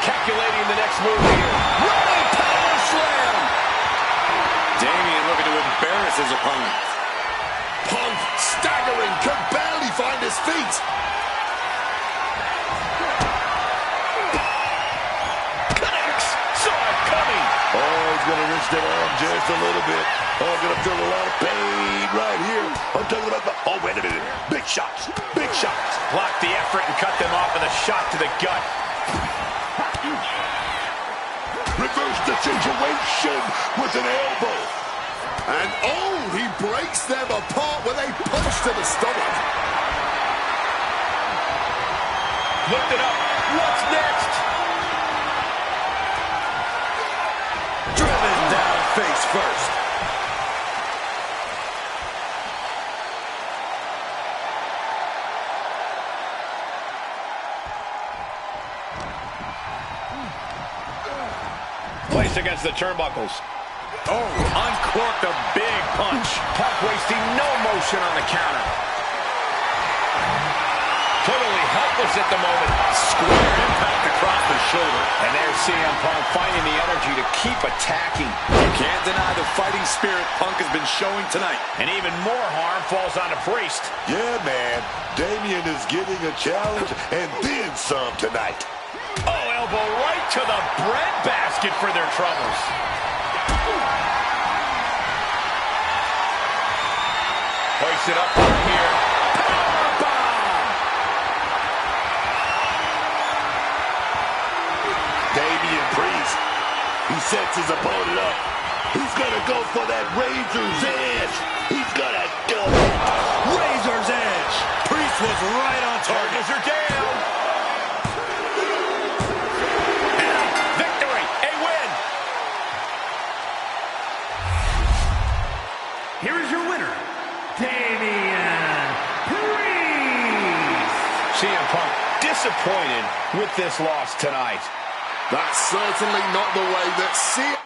Calculating the next move here. Running power slam. Damien looking to embarrass his opponent. Punk staggering, could barely find his feet. Connects. Saw it coming. Oh, he's going to wrench that arm just a little bit. Oh, going to feel a lot of pain right here. I'm talking about the... Oh, wait a minute. Big shots. Big shots. Blocked the effort and cut them off with a shot to the gut. Reverse the situation with an elbow. And oh, he breaks them apart with a punch to the stomach. Looked it up. What's next? Driven down face first. Placed against the turnbuckles. Oh, uncorked a big punch. Punk wasting no motion on the counter. Totally helpless at the moment. Square impact across the shoulder. And there's CM Punk finding the energy to keep attacking. You can't deny the fighting spirit Punk has been showing tonight. And even more harm falls on the Priest. Yeah, man. Damien is getting a challenge and then some tonight. Oh, elbow right to the breadbasket for their troubles. Hoist it up right here. Powerbomb! Damien Priest. He sets his opponent up. He's going to go for that Razor's Edge. He's going to do it. Razor's Edge. Priest was right on target. Charges are down. And victory, a win. here is your winner, Damian Priest. CM Punk disappointed with this loss tonight. That's certainly not the way that CM...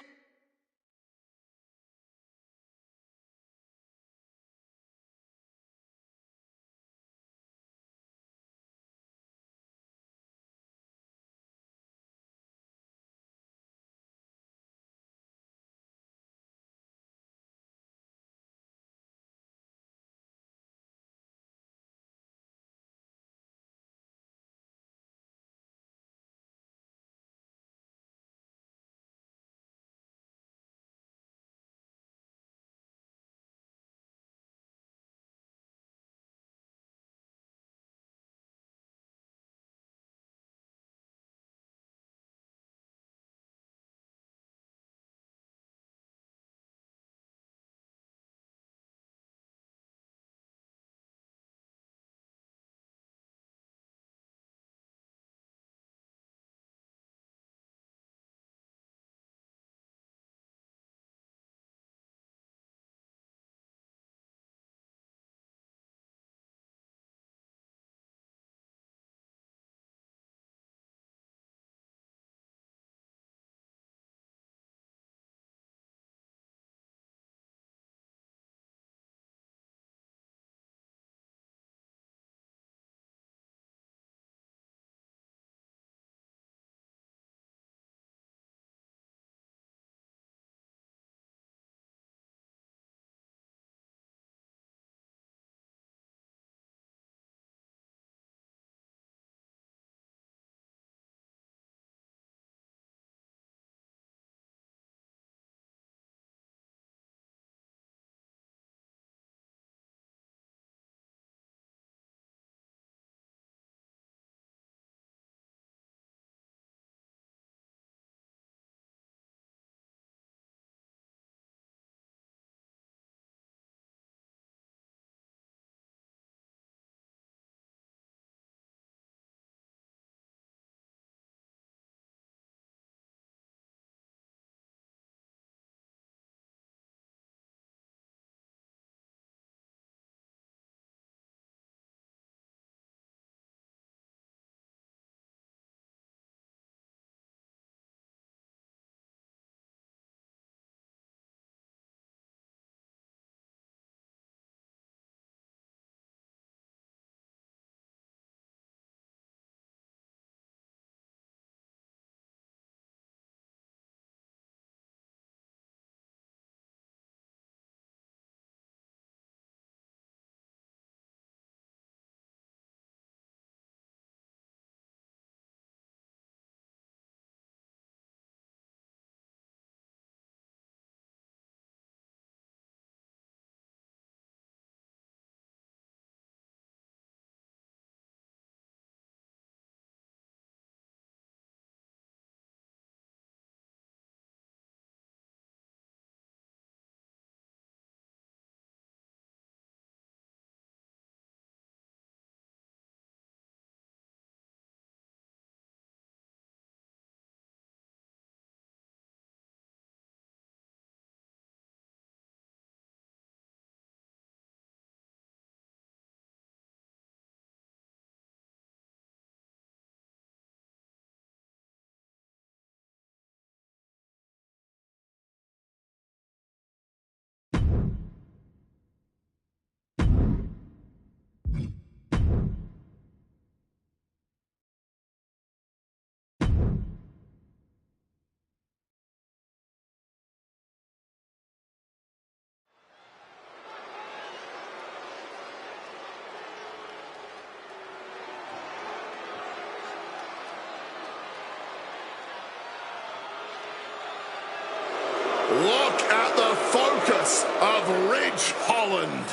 Look at the focus of Ridge Holland.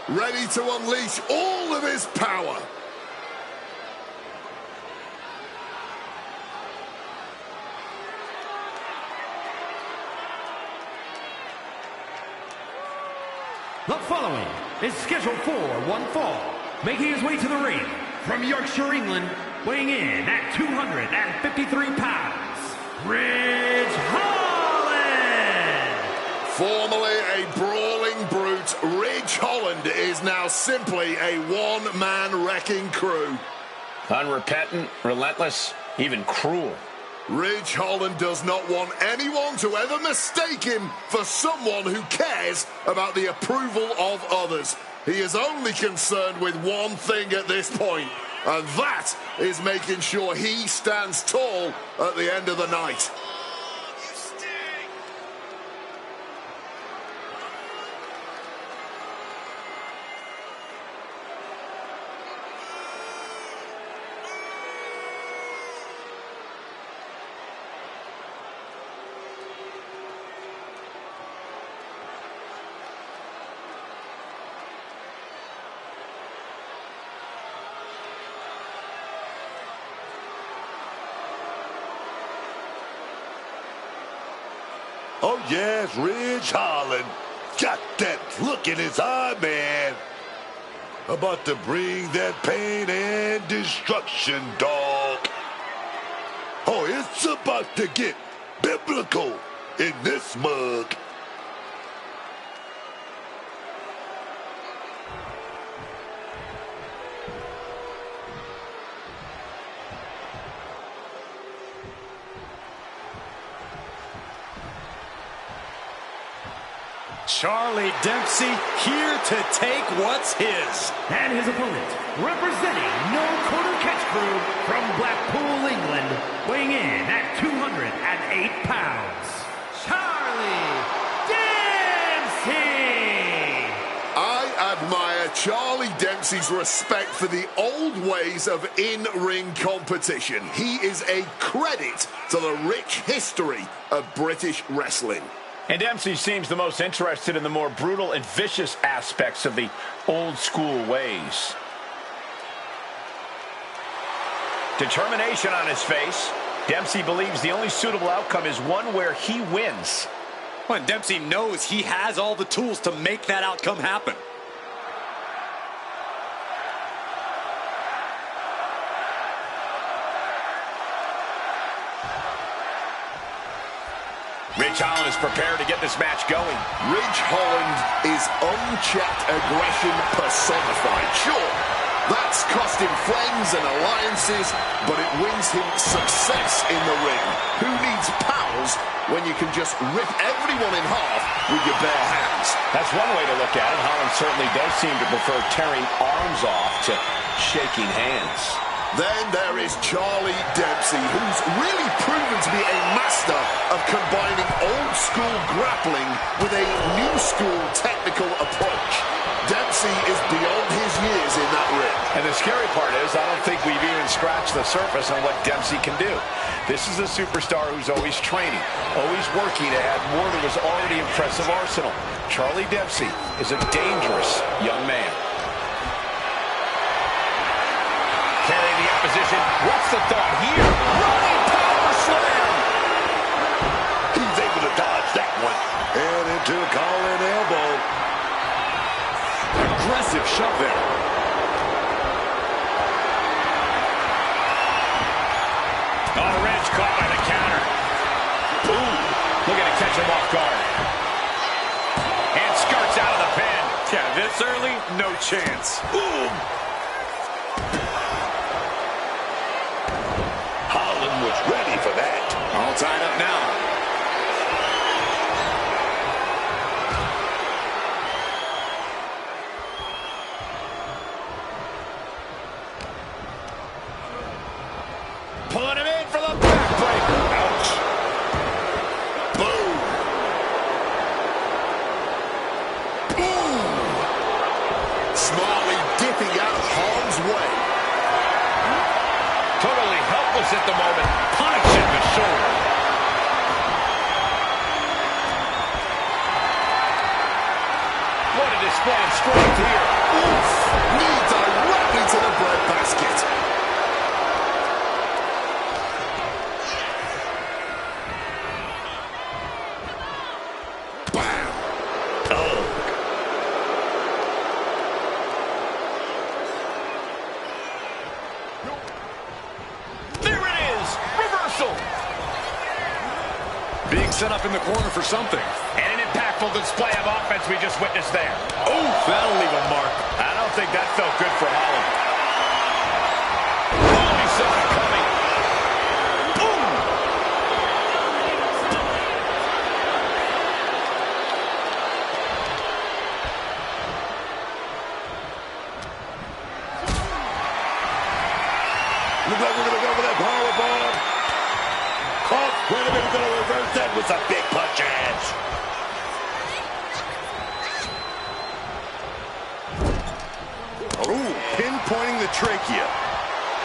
Ready to unleash all of his power. The following is scheduled for one fall, making his way to the ring from Yorkshire, England, weighing in at 253 pounds, Ridge Holland! Formerly a brawling brute, Ridge Holland is now simply a one-man wrecking crew. Unrepentant, relentless, even cruel. Ridge Holland does not want anyone to ever mistake him for someone who cares about the approval of others. He is only concerned with one thing at this point, and that is making sure he stands tall at the end of the night. Oh, yes, Ridge Holland. Got that look in his eye, man. About to bring that pain and destruction, dog. Oh, it's about to get biblical in this mug. Charlie Dempsey here to take what's his. And his opponent, representing No Quarter Catch Crew from Blackpool, England, weighing in at 208 pounds, Charlie Dempsey! I admire Charlie Dempsey's respect for the old ways of in-ring competition. He is a credit to the rich history of British wrestling. And Dempsey seems the most interested in the more brutal and vicious aspects of the old school ways. Determination on his face. Dempsey believes the only suitable outcome is one where he wins. Well, and Dempsey knows he has all the tools to make that outcome happen. Ridge Holland is prepared to get this match going. Ridge Holland is unchecked aggression personified. Sure, that's cost him friends and alliances, but it wins him success in the ring. Who needs pals when you can just rip everyone in half with your bare hands? That's one way to look at it. Holland certainly does seem to prefer tearing arms off to shaking hands. Then there is Charlie Dempsey, who's really proven to be a master of combining old-school grappling with a new-school technical approach. Dempsey is beyond his years in that ring. And the scary part is, I don't think we've even scratched the surface on what Dempsey can do. This is a superstar who's always training, always working to add more to his already impressive arsenal. Charlie Dempsey is a dangerous young man. Carrying the opposition. What's the thought here? Running power slam! He's able to dodge that one. And into a collar and elbow. Aggressive shove there. Oh, Ridge caught by the counter. Ooh, looking to catch him off guard. And skirts out of the pin. Yeah, this early, no chance. Boom! Holland was ready for that. All tied up now. Pulling him in for the backbreaker. Ouch. Boom! Boom! Smartly dipping out of harm's way. Totally helpless at the moment. Punishing the shoulder. What a display of strength here. Oof! Knee directly to the breadbasket. Bam! Oh! There it is. Reversal. Being set up in the corner for something. And an impact impactful display of offense we just witnessed there. Oh, that'll leave a mark. I don't think that felt good for Holland. Oh, he saw it coming. Boom! Looks like we're going to go for that powerbomb. Oh, wait a minute, we're going to reverse that with some big punches. Ooh, pinpointing the trachea.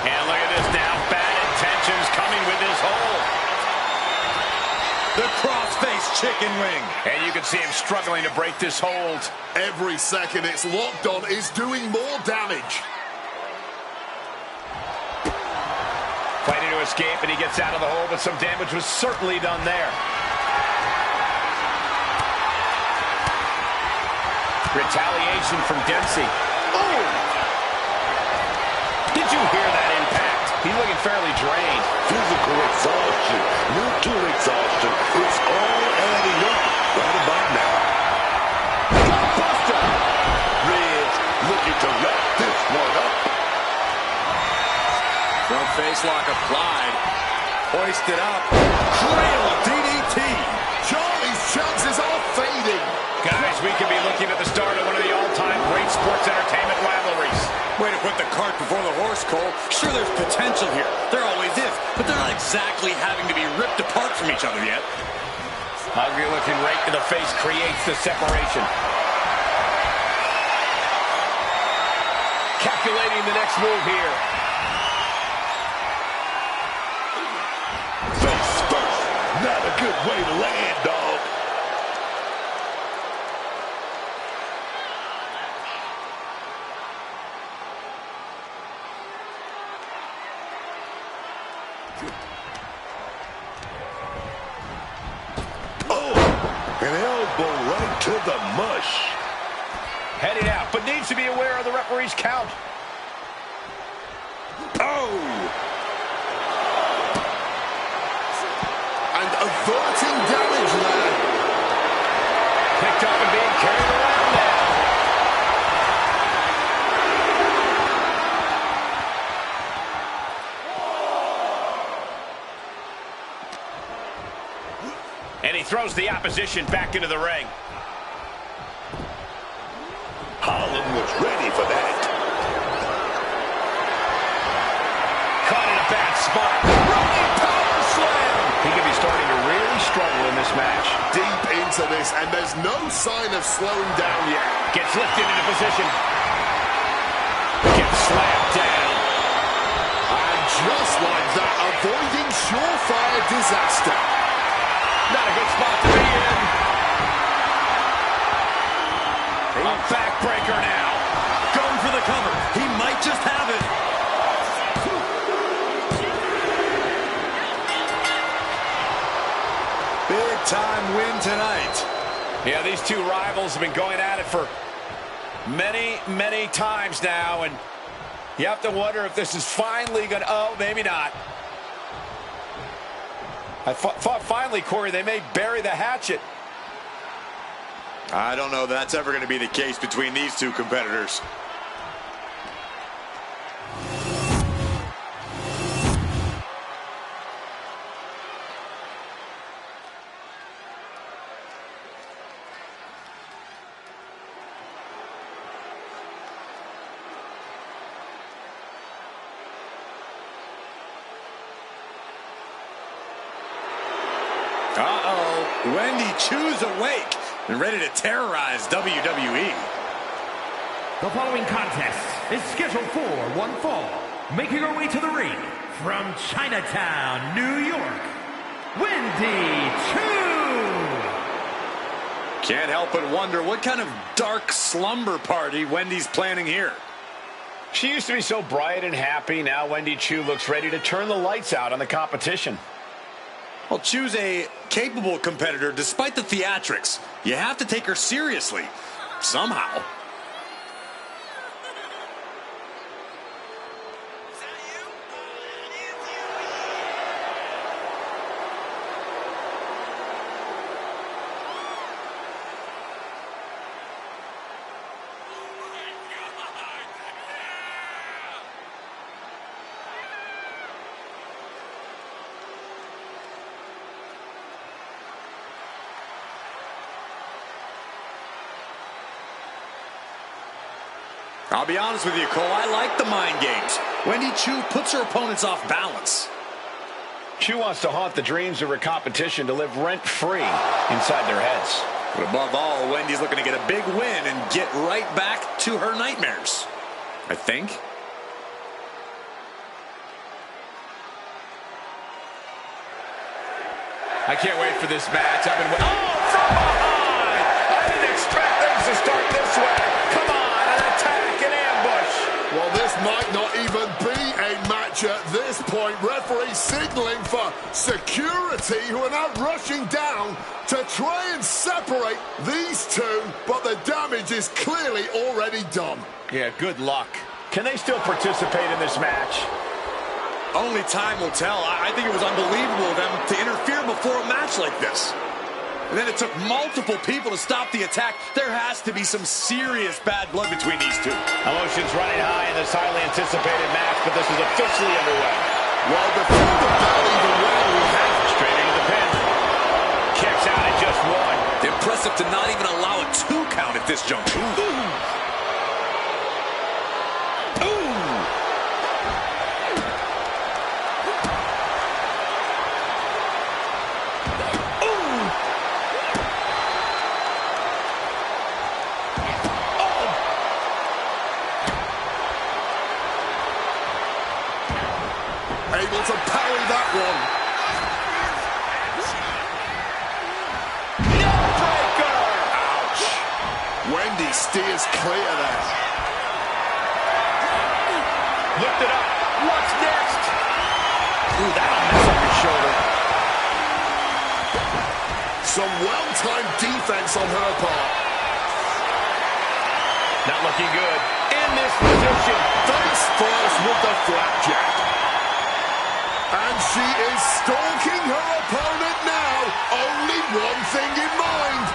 And look at this now. Bad intentions coming with this hold. The crossface chicken wing. And you can see him struggling to break this hold. Every second it's locked on is doing more damage. Fighting to escape, and he gets out of the hole, but some damage was certainly done there. Retaliation from Dempsey. Oh! Did you hear that impact? He's looking fairly drained. Physical exhaustion, mental exhaustion. It's all adding up right about now. Gutbuster! Ridge looking to wrap this one up. Front face lock applied. Hoisted up. Cradle DDT. Charlie's chances are fading. Guys, we could be looking at the start of one of the all-time great sports entertainment rivalries. Way to put the cart before the horse, Cole. Sure, there's potential here. There always is. But they're not exactly having to be ripped apart from each other yet. Ugly looking right in the face creates the separation. Calculating the next move here. Face first, not a good way to land, dog. Oh, an elbow right to the mush. Heading out, but needs to be aware of the referee's count. Oh! And averting damage there. Picked up and being carried around now. And he throws the opposition back into the ring. Holland was ready for that. Caught in a bad spot. Running power slam. He could be starting to really struggle in this match. Deep into this, and there's no sign of slowing down yet. Gets lifted into position. Gets slammed down. And just like that, avoiding surefire disaster. Not a good spot to be in. A backbreaker now. Going for the cover. He might just have it. Big time win tonight. Yeah, these two rivals have been going at it for many, many times now, and you have to wonder if this is finally going to... Oh, maybe not. I thought finally, Corey, they may bury the hatchet. I don't know that's ever going to be the case between these two competitors. Uh-oh. Wendy Chu's awake and ready to terrorize WWE. The following contest is scheduled for one fall. Making her way to the ring from Chinatown, New York, Wendy Chu. Can't help but wonder what kind of dark slumber party Wendy's planning here. She used to be so bright and happy. Now Wendy Chu looks ready to turn the lights out on the competition. Well, Chu's a capable competitor despite the theatrics. You have to take her seriously, somehow. I'll be honest with you, Cole, I like the mind games. Wendy Choo puts her opponents off balance. Choo wants to haunt the dreams of her competition to live rent-free inside their heads. But above all, Wendy's looking to get a big win and get right back to her nightmares, I think. I can't wait for this match. I've been waiting. Oh, from behind! I didn't expect things to start this way. Come on, an attack, an ambush. Well, this might not even be a match at this point. Referee signaling for security, who are now rushing down to try and separate these two, but the damage is clearly already done. Yeah, good luck. Can they still participate in this match? Only time will tell. I think it was unbelievable of them to interfere before a match like this. And then it took multiple people to stop the attack. There has to be some serious bad blood between these two. Emotions running high in this highly anticipated match, but this is officially underway. Well, before the bell even rang, we have straight into the pin. Kicks out at just one. Impressive to not even allow a 2 count at this juncture. able to parry that one. Neckbreaker! Ouch. Wendy steers clear there. Lift it up. What's next? Ooh, that'll mess up your shoulder. Some well-timed defense on her part. Not looking good. In this position. Face first with the flapjack. And she is stalking her opponent now. Only one thing in mind.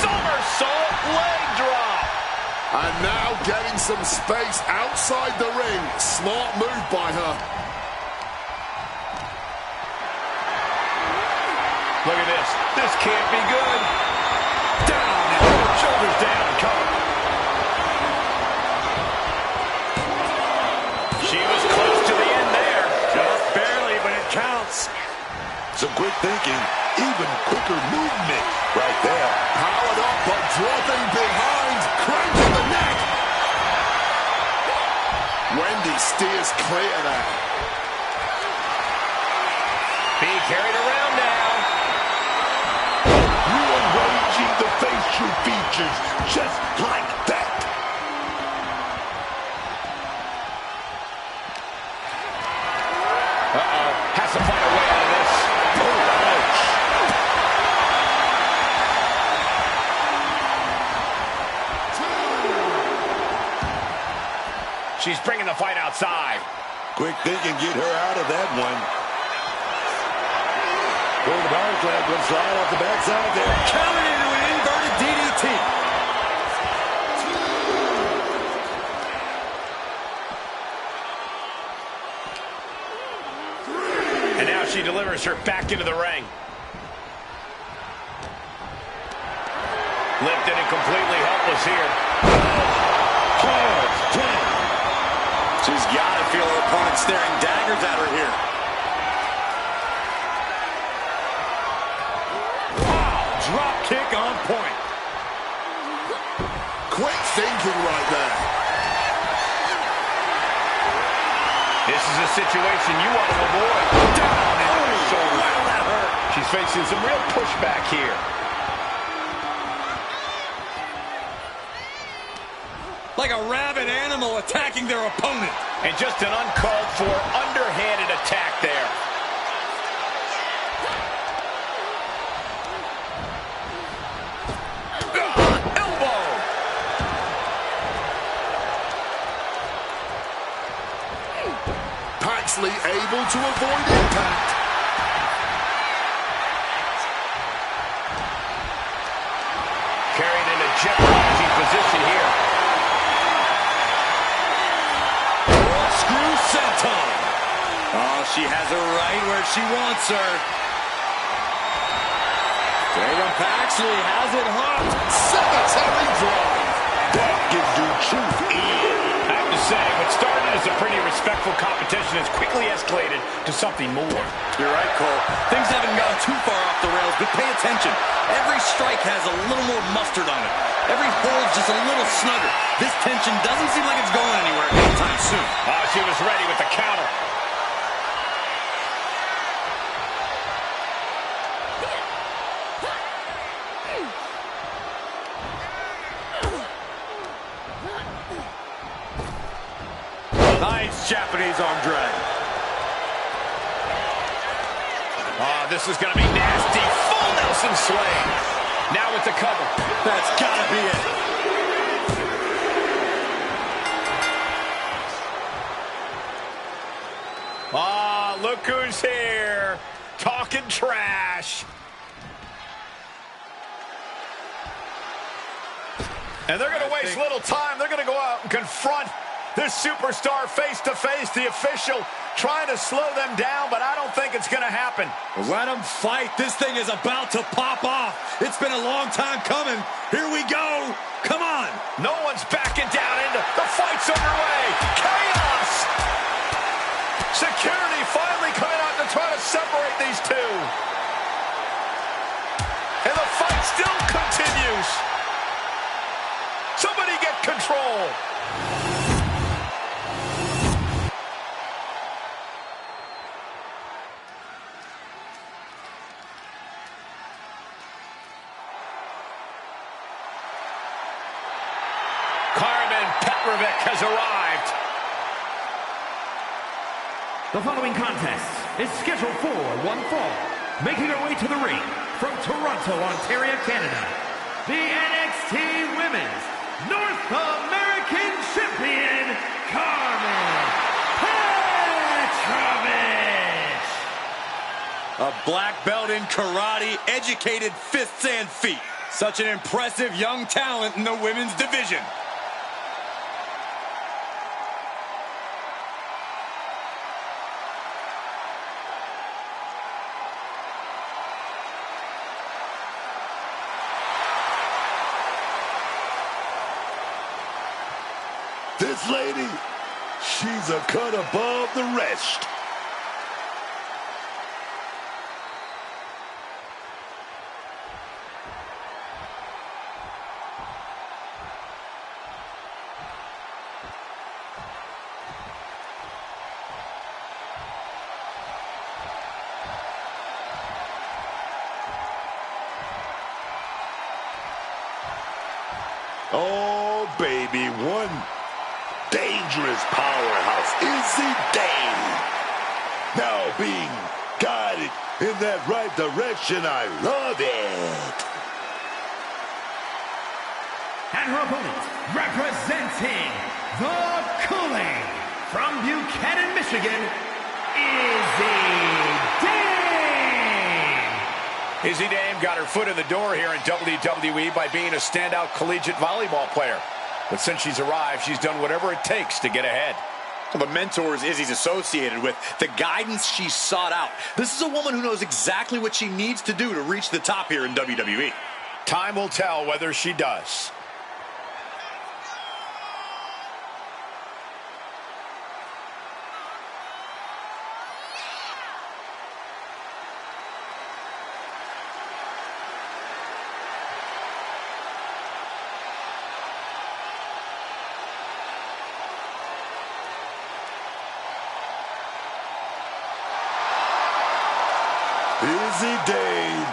Somersault leg drop. And now getting some space outside the ring. Smart move by her. Look at this. This can't be good. Down and shoulders down. Cover. She was close to the end there. Just barely, but it counts. Some quick thinking, even quicker movement right there. Powered up, but dropping behind. Cranking the neck. Wendy steers clear there. Being carried around now. Rearranging the facial features just like that. Uh-oh. Has to find a way out of this. Oh, ouch. She's bringing the fight outside. Quick thinking, get her out of that one. Go to the power slam, one slide off the backside there. Counted into an inverted DDT. And now she delivers her back into the ring. Lifted and completely helpless here. She's got to feel her opponent staring daggers at her here. Drop kick on point. Quick thinking right there. This is a situation you want to avoid. Down into the shoulder. Wow, that hurt. She's facing some real pushback here. Like a rabid animal attacking their opponent. And just an uncalled for, underhanded attack there. Elbow. Paxley able to avoid impact. Carried in a jeopardizing position here. Screw senton. Oh, she has her right where she wants her. Tatum Paxley has it hooked. Cemetery drive. That gives you truth in. situation has quickly escalated to something more. You're right, Cole. Things haven't gone too far off the rails, but pay attention. Every strike has a little more mustard on it. Every hold's just a little snugger. This tension doesn't seem like it's going anywhere anytime soon. Oh, she was ready with the counter. Nice Japanese arm drag. Oh, this is going to be nasty. Full Nelson slam. Now with the cover. That's got to be it. Ah, look who's here. Talking trash. And they're going to waste little time. They're going to go out and confront this superstar face-to-face, the official trying to slow them down, but I don't think it's going to happen. Let them fight. This thing is about to pop off. It's been a long time coming. Here we go. Come on. No one's backing down into the fight's underway. Chaos. Security finally coming out to try to separate these two. And the fight still continues. Somebody get control. Has arrived. The following contest is scheduled for one fall. Making her way to the ring from Toronto, Ontario, Canada, the NXT Women's North American Champion, Carmen Petrovich. A black belt in karate, educated fists and feet. Such an impressive young talent in the women's division. This lady, she's a cut above the rest. Oh, baby, one dangerous powerhouse. Izzy Dane. Now being guided in that right direction. I love it. And her opponent, representing the Cooling from Buchanan, Michigan, Izzy Dane. Izzy Dane got her foot in the door here in WWE by being a standout collegiate volleyball player. But since she's arrived, she's done whatever it takes to get ahead. Well, the mentors Izzy's associated with, the guidance she sought out. This is a woman who knows exactly what she needs to do to reach the top here in WWE. Time will tell whether she does. Izzy Dane,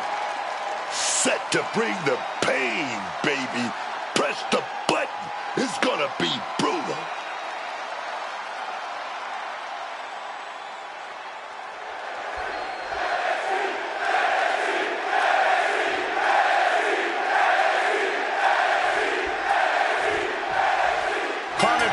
set to bring the pain, baby. Press the button. It's gonna be brutal.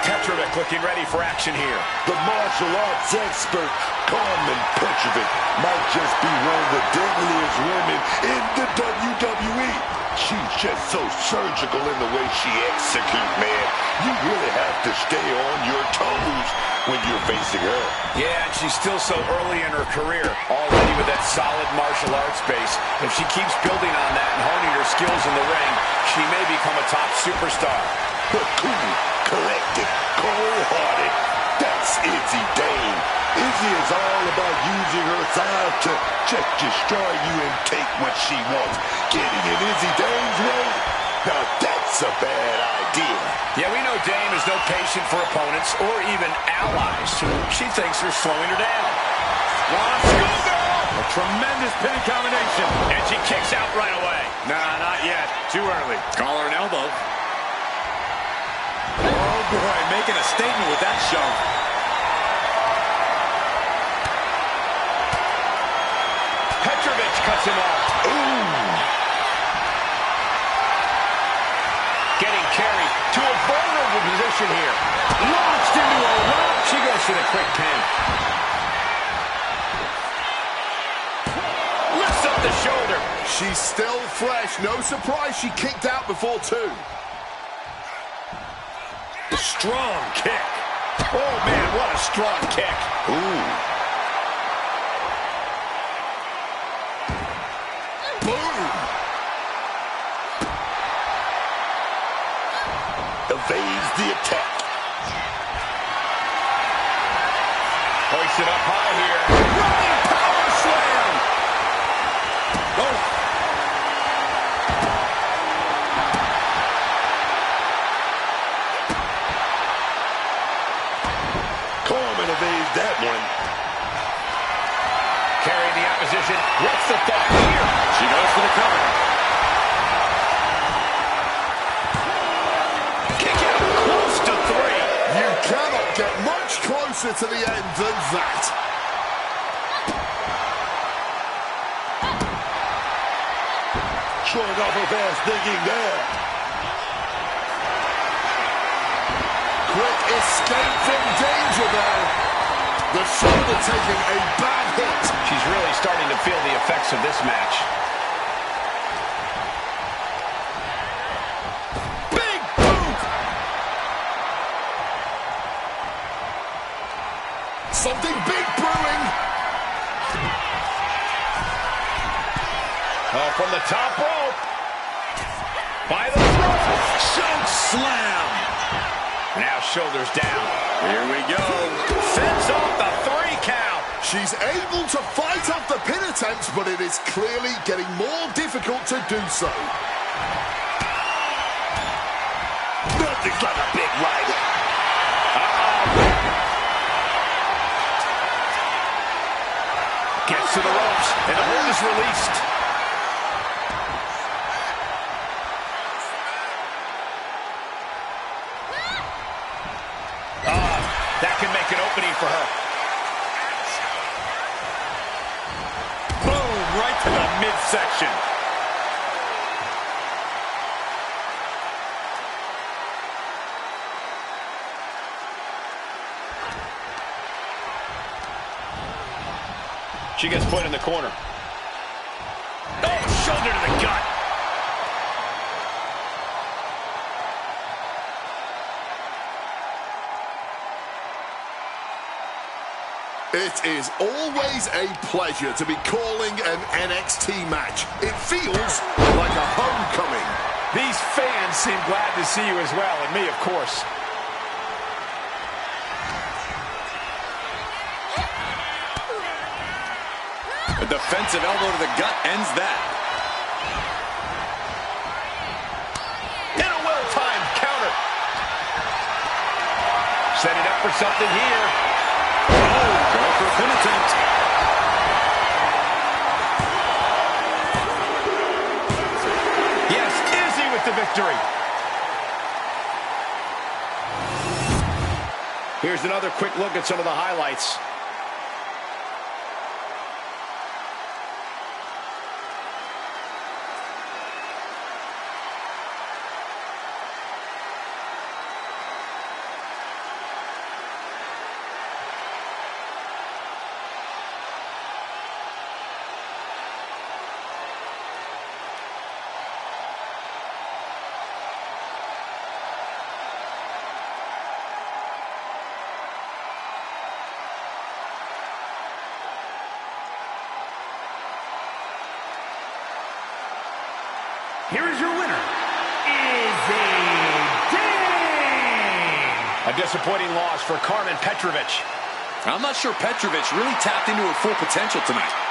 Petrovich looking ready for action here. The martial arts expert, Carmen Petrovich, might just be one of the deadliest women in the WWE. She's just so surgical in the way she executes, man. You really have to stay on your toes when you're facing her. Yeah, and she's still so early in her career, already with that solid martial arts base. If she keeps building on that and honing her skills in the ring, she may become a top superstar. But cool, collected, cold-hearted. That's Izzy Dane. Izzy is all about using her size to just destroy you and take what she wants. Getting in Izzy Dame's way? Now that's a bad idea. Yeah, we know Dame has no patience for opponents or even allies who she thinks are slowing her down. A tremendous pinning combination. And she kicks out right away. Nah, not yet. Too early. Call her an elbow. Oh, boy, making a statement with that shove. Petrovic cuts him off. Ooh. Getting carried to a vulnerable position here. Launched into a rope. She goes for the quick pin. Lifts up the shoulder. She's still fresh. No surprise she kicked out before two. Strong kick. Oh, man, what a strong kick. Ooh. Boom. Evades the attack. Hoisted up high here. Running power slam. Oh. Coleman evades that one. Carrying the opposition. What's the thought here? She goes for the cover. Kick out close to three. You cannot get much closer to the end than that. Showing off her fast thinking there. Quick escape from danger there. The shoulder taking a bad hit. She's really starting to feel the effects of this match. Big boot. Something big brewing. Oh, from the top rope. By the throat. Choke slam. Now shoulders down. Here we go. Fends off the 3 count. She's able to fight off the pin attempts, but it is clearly getting more difficult to do so. Nothing's like a big rider. Gets to the ropes, and the hold is released. That can make an opening for her. Boom, right to the midsection. She gets put in the corner. Oh, shoulder to the gut. It is always a pleasure to be calling an NXT match. It feels like a homecoming. These fans seem glad to see you as well, and me, of course. A defensive elbow to the gut ends that. And a well-timed counter. Setting up for something here. Going for a pin attempt. Yes, Izzy with the victory. Here's another quick look at some of the highlights. Here is your winner, Izzy Dame. A disappointing loss for Carmen Petrovic. I'm not sure Petrovic really tapped into her full potential tonight.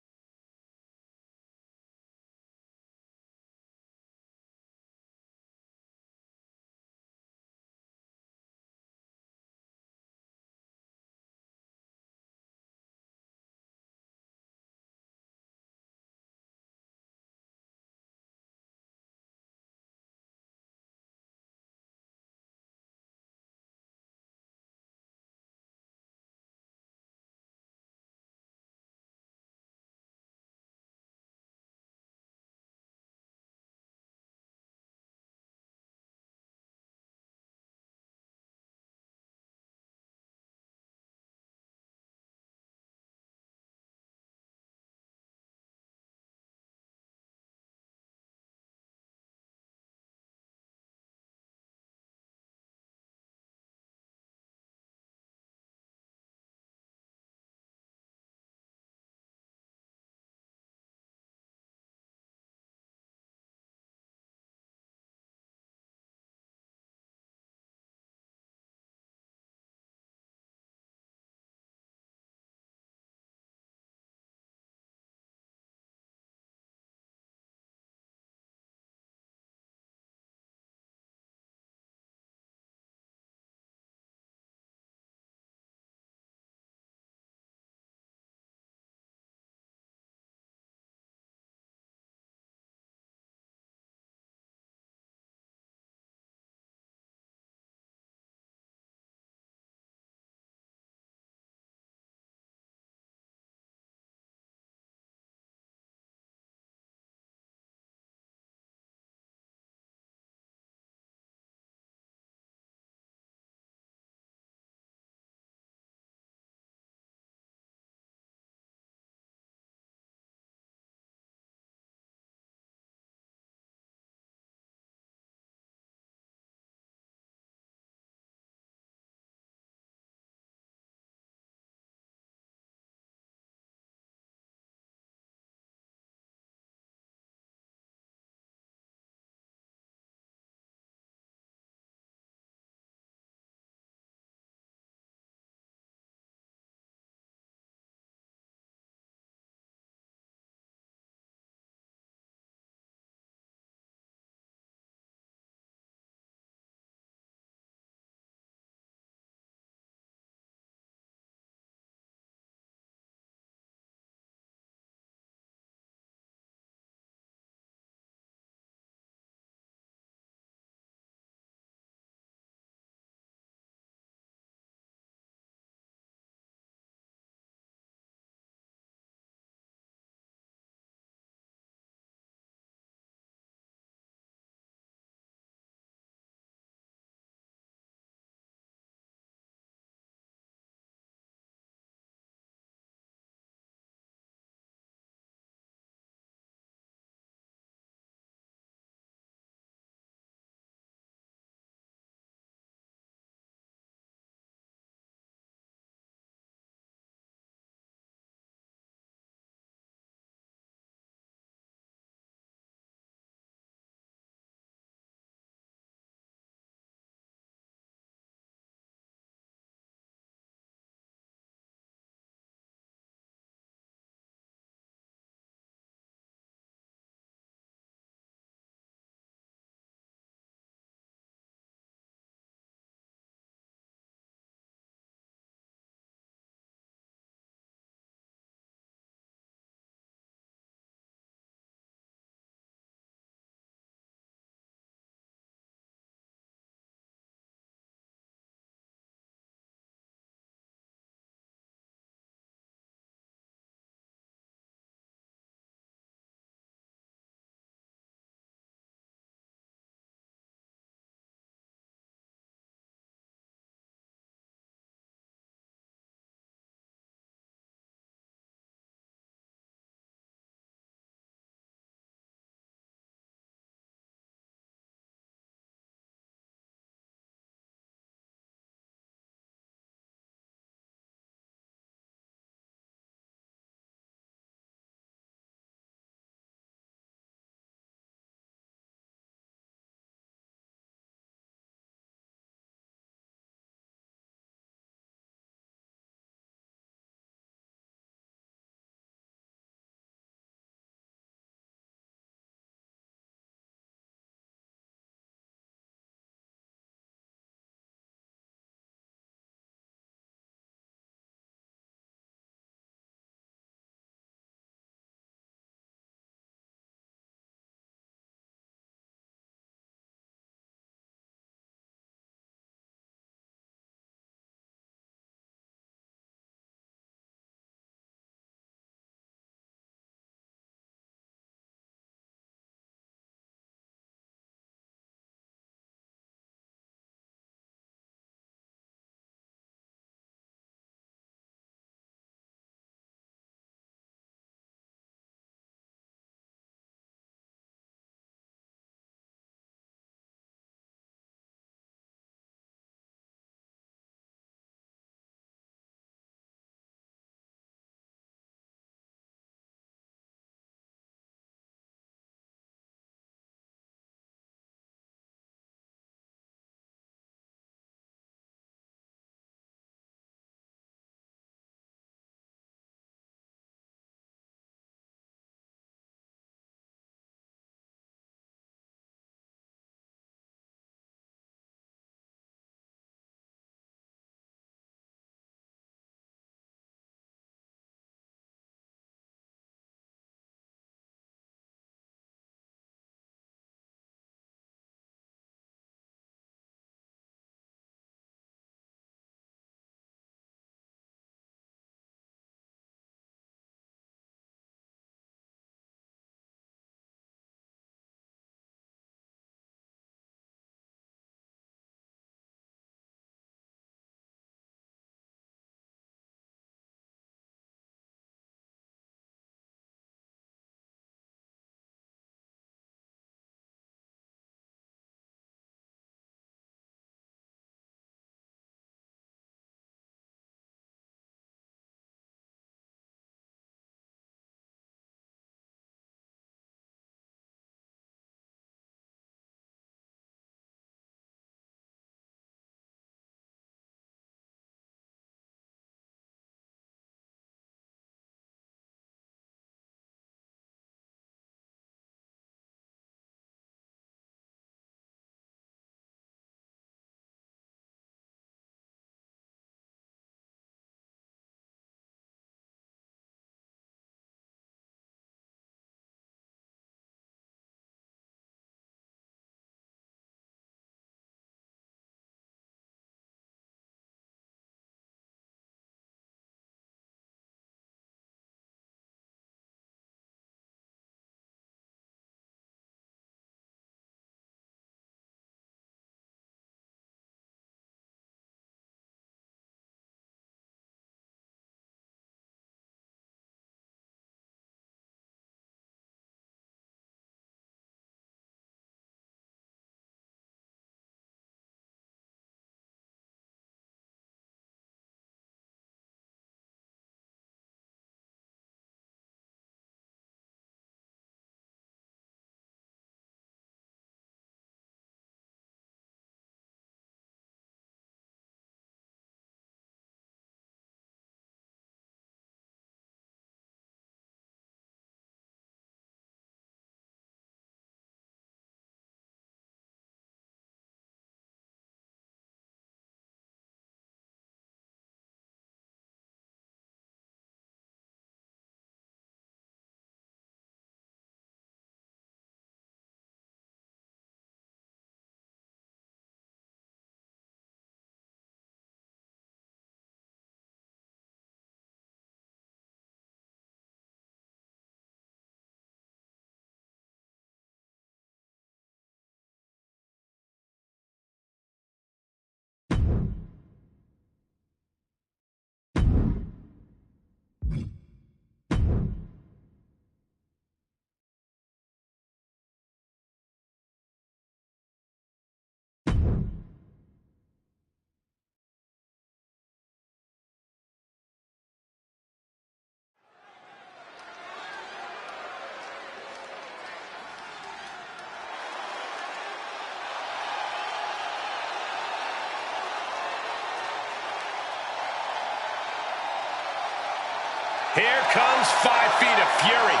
Here comes 5 feet of fury.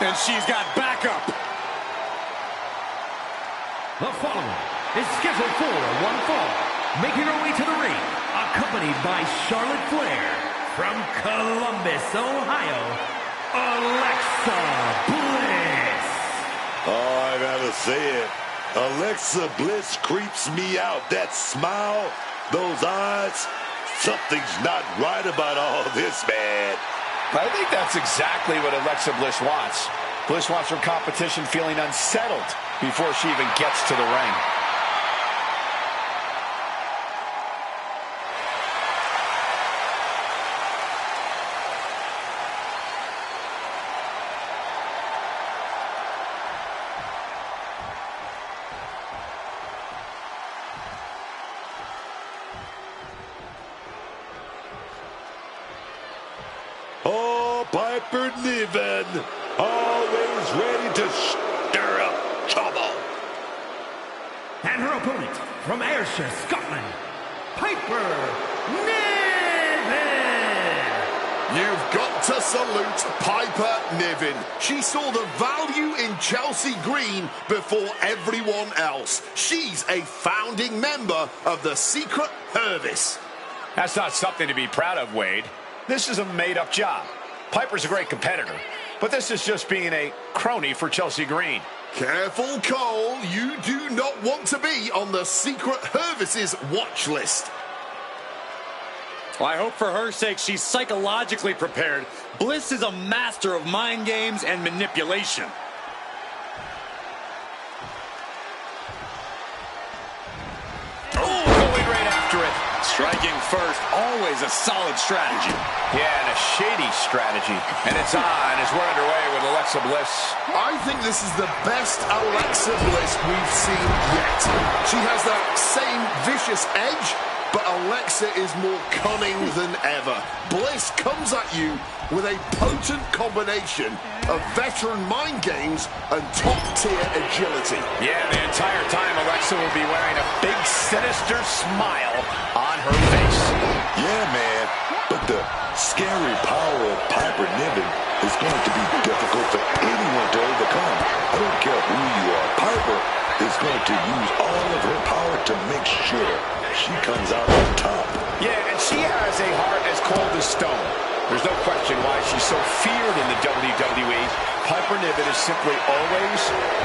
And she's got backup. The following is scheduled for one fall. Making her way to the ring, accompanied by Charlotte Flair. From Columbus, Ohio, Alexa Bliss. Oh, I gotta say it. Alexa Bliss creeps me out. That smile, those eyes, something's not right about all this, man. I think that's exactly what Alexa Bliss wants. Bliss wants her competition feeling unsettled before she even gets to the ring. Oh, Piper Niven, always ready to stir up trouble. And her opponent from Ayrshire, Scotland, Piper Niven. You've got to salute Piper Niven. She saw the value in Chelsea Green before everyone else. She's a founding member of the Secret Service. That's not something to be proud of, Wade. This is a made-up job. Piper's a great competitor, but this is just being a crony for Chelsea Green. Careful, Cole. You do not want to be on the Secret Service's watch list. Well, I hope for her sake she's psychologically prepared. Bliss is a master of mind games and manipulation. Oh, going right after it. Striking first, always a solid strategy. Yeah, and a shady strategy. And it's on as we're underway with Alexa Bliss. I think this is the best Alexa Bliss we've seen yet. She has that same vicious edge, but Alexa is more cunning than ever. Bliss comes at you with a potent combination of veteran mind games and top-tier agility. Yeah, the entire time Alexa will be wearing a big, sinister smile on her face. Yeah, man, but the scary power of Piper Niven is going to be difficult for anyone to overcome. I don't care who you are. Piper is going to use all of her power to make sure she comes out on top. Yeah, and she has a heart as cold as stone. There's no question why she's so feared in the WWE. Piper Niven is simply always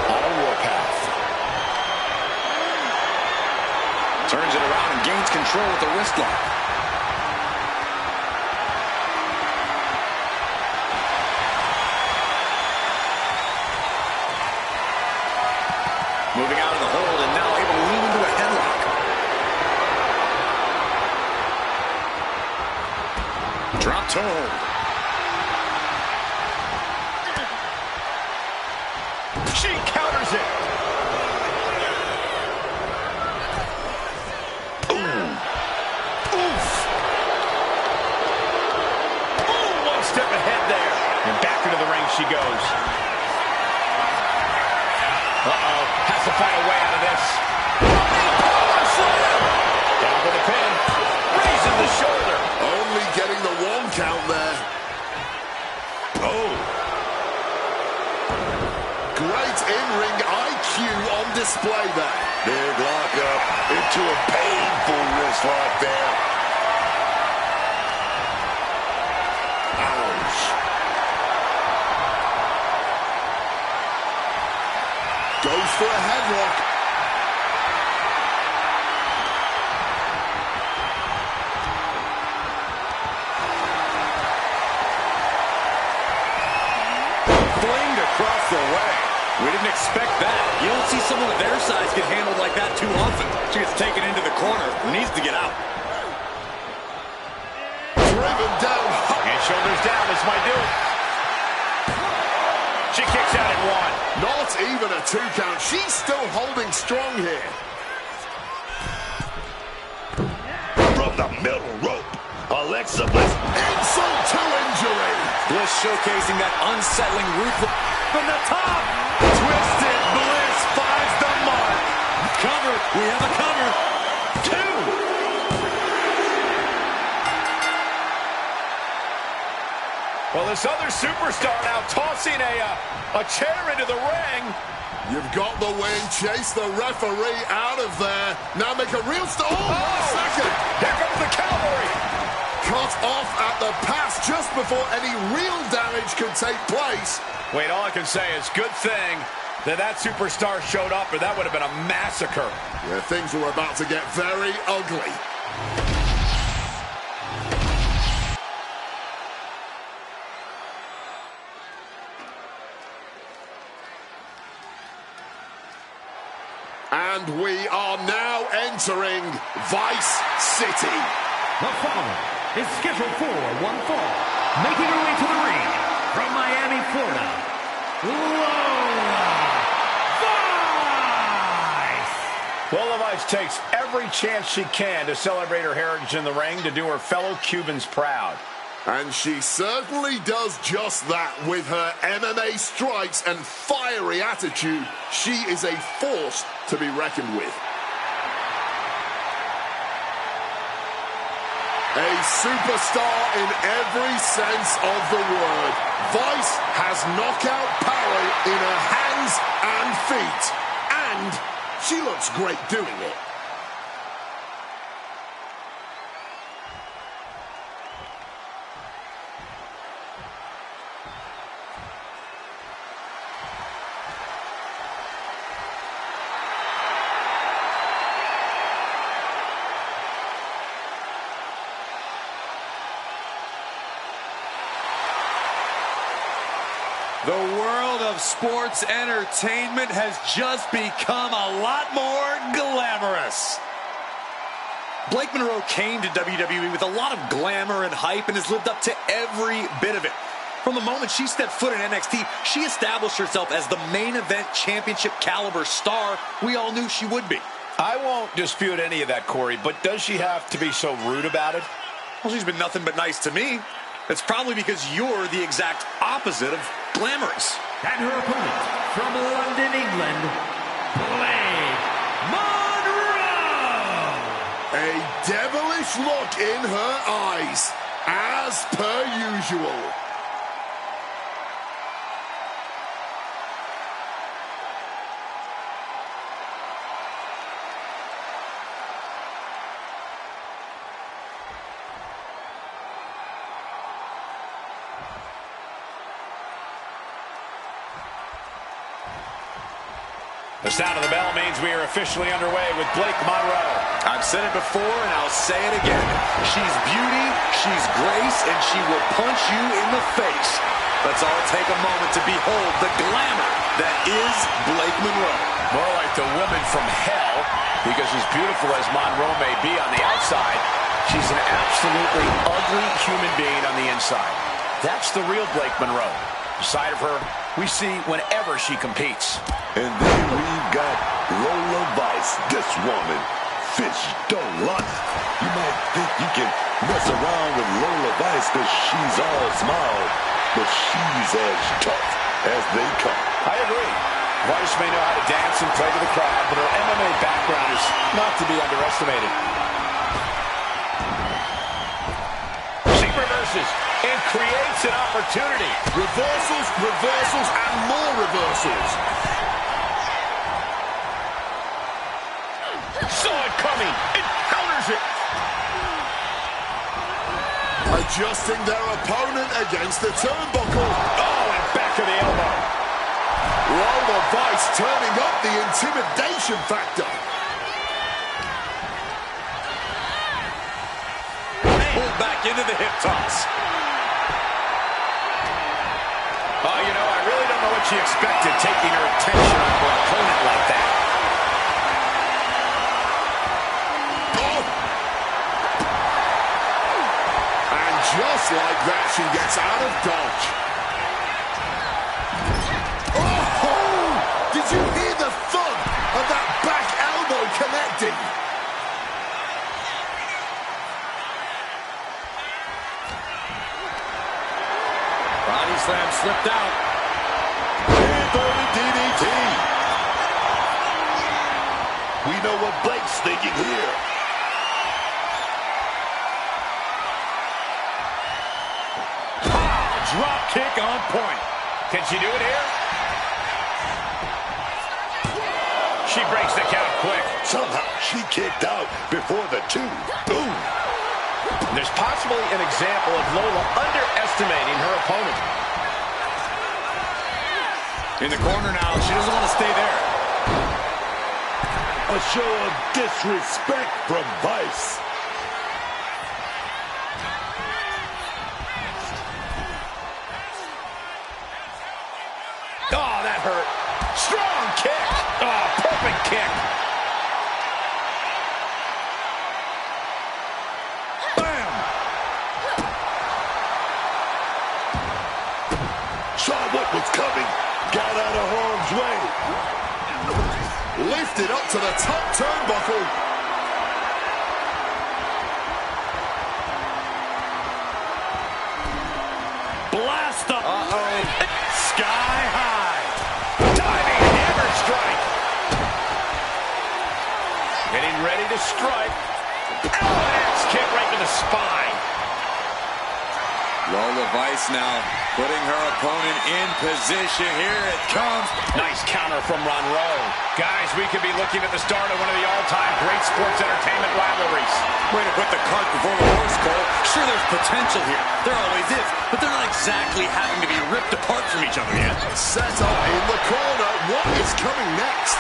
on a warpath. Turns it around and gains control with the wrist lock. Moving out of the hold and now able to lean into a headlock. Drop toe hold. She counters it. One step ahead there. And back into the ring she goes. Uh-oh. Has to find a way out of this. Down for the pin. Raises the shoulder. Only getting the 1 count there. Oh, Great in-ring IQ on display there. big lockup into a painful wrist lock there. Ouch. Goes for a headlock. Flinged across the way. We didn't expect that. You don't see someone of their size get handled like that too often. She gets taken into the corner. Needs to get out. Driven down. And shoulders down. This might do it. She kicks out at 1. Not even a 2 count. She's still holding strong here. From the middle rope, Alexa Bliss. Insult to injury. Bliss showcasing that unsettling ruthless from the top. Twisted Bliss finds the mark. Cover. We have a cover. 2. Well, this other superstar now tossing a chair into the ring. You've got the win. Chase the referee out of there. Now make a real start. Oh, what a second. Here comes the cavalry. Cut off at the pass just before any real damage could take place. Wait, all I can say is good thing that superstar showed up, or that would have been a massacre. Yeah, things were about to get very ugly. And we are now entering Vice City. The following is scheduled for one fall, making her way to the ring from Miami, Florida, Lola Vice! Lola Vice takes every chance she can to celebrate her heritage in the ring, to do her fellow Cubans proud. And she certainly does just that with her MMA strikes and fiery attitude. She is a force to be reckoned with. A superstar in every sense of the word. Vice has knockout power in her hands and feet. And she looks great doing it. The world of sports entertainment has just become a lot more glamorous. Blake Monroe came to WWE with a lot of glamour and hype and has lived up to every bit of it. From the moment she stepped foot in NXT, she established herself as the main event championship caliber star we all knew she would be. I won't dispute any of that, Corey, but does she have to be so rude about it? Well, she's been nothing but nice to me. It's probably because you're the exact opposite of glamorous. And her opponent from London, England, Blake Monroe! A devilish look in her eyes, as per usual. The sound of the bell means we are officially underway with Blake Monroe. I've said it before, and I'll say it again. She's beauty, she's grace, and she will punch you in the face. Let's all take a moment to behold the glamour that is Blake Monroe. More like the woman from hell, because as beautiful as Monroe may be on the outside, she's an absolutely ugly human being on the inside. That's the real Blake Monroe. The side of her we see whenever she competes. And then we've got Lola Vice, this woman. Fish don't lie. You might think you can mess around with Lola Vice because she's all smile, but she's as tough as they come. I agree. Vice may know how to dance and play to the crowd, but her MMA background is not to be underestimated. She reverses and creates an opportunity. Reversals, reversals, and more reversals. Saw it coming. It counters it. Adjusting their opponent against the turnbuckle. Oh, and back of the elbow. Lola Vice turning up the intimidation factor. Pulled back into the hip toss. You know, I really don't know what she expected, taking her attention off her opponent like that. And just like that, she gets out of dodge. Oh! Did you hear the thud of that back elbow connecting? Body slam slipped out. DDT. We know what Blake's thinking here. Drop Can she do it here? She breaks the count quick. Somehow she kicked out before the 2. Ooh. There's possibly an example of Lola underestimating her opponent. In the corner now, she doesn't want to stay there. A show of disrespect from Vice. Oh, that hurt. Strong kick. Oh, perfect kick. Bam! Saw what was coming. Got out of harm's way. Lifted up to the top turnbuckle. Blast up. Sky high. Diving hammer strike. Getting ready to strike. Axe kick right to the spine. Lola Vice now putting her opponent in position. Here it comes. Nice counter from Monroe. Guys, we could be looking at the start of one of the all-time great sports entertainment rivalries. Way to put the cart before the horse, Cole. Sure, there's potential here. There always is. But they're not exactly having to be ripped apart from each other yet. Set up in the corner. What is coming next?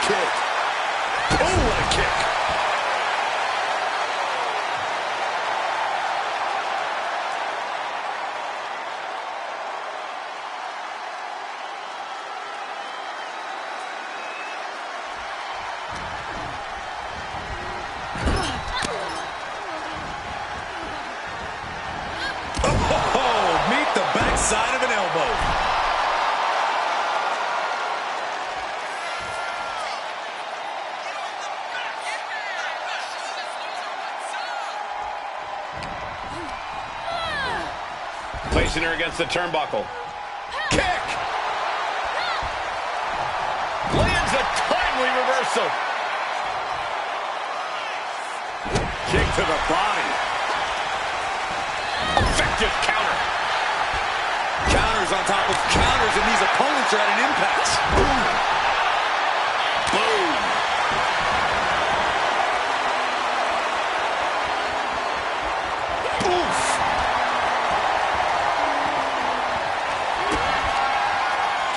Kick. Oh, what a kick. Oh, meet the backside of an elbow. Placing her against the turnbuckle. Kick! Lands a timely reversal. Kick to the body. Effective counter. Counters on top of counters, and these opponents are at an impasse. Boom. Boom. Oof.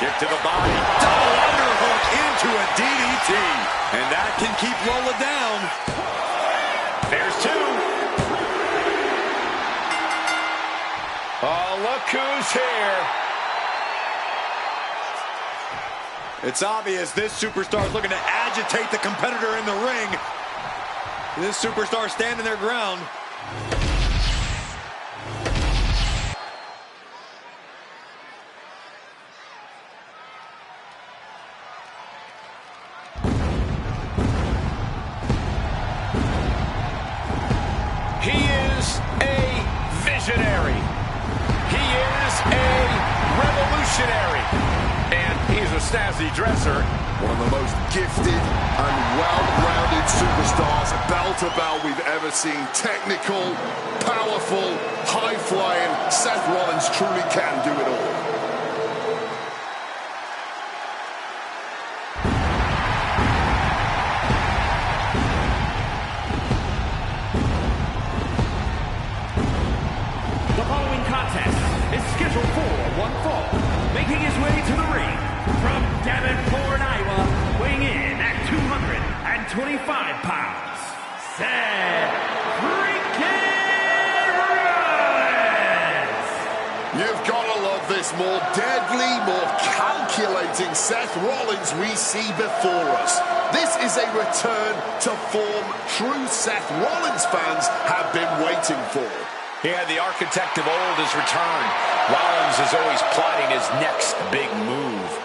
Kick to the body. Double underhook into a DDT. And that can keep Lola down. There's 2. Oh, look who's here. It's obvious this superstar is looking to agitate the competitor in the ring. This superstar standing their ground. He is a visionary. He is a revolutionary. And he's a snazzy dresser. One of the most gifted and well-rounded superstars, bell to bell, we've ever seen. Technical, powerful, high-flying. Seth Rollins truly can do it all. The following contest is scheduled for one fall. Making his way to the ring from Davenport, Iowa, weighing in at 225 pounds, Seth freaking Rollins! You've got to love this more deadly, more calculating Seth Rollins we see before us. This is a return to form true Seth Rollins fans have been waiting for. Yeah, the architect of old has returned. Rollins is always plotting his next big move.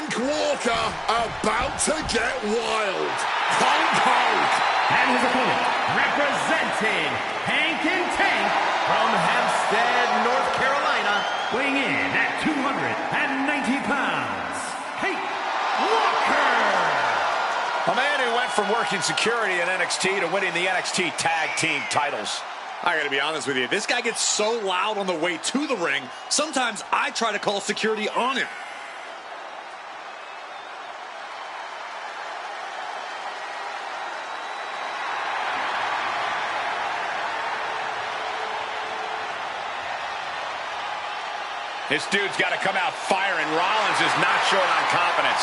Tank Walker about to get wild. Honk. And his opponent, representing Hank and Tank from Hempstead, North Carolina, weighing in at 290 pounds, Hank Walker. A man who went from working security in NXT to winning the NXT Tag Team titles. I gotta be honest with you, this guy gets so loud on the way to the ring, sometimes I try to call security on him. This dude's got to come out firing. Rollins is not short on confidence.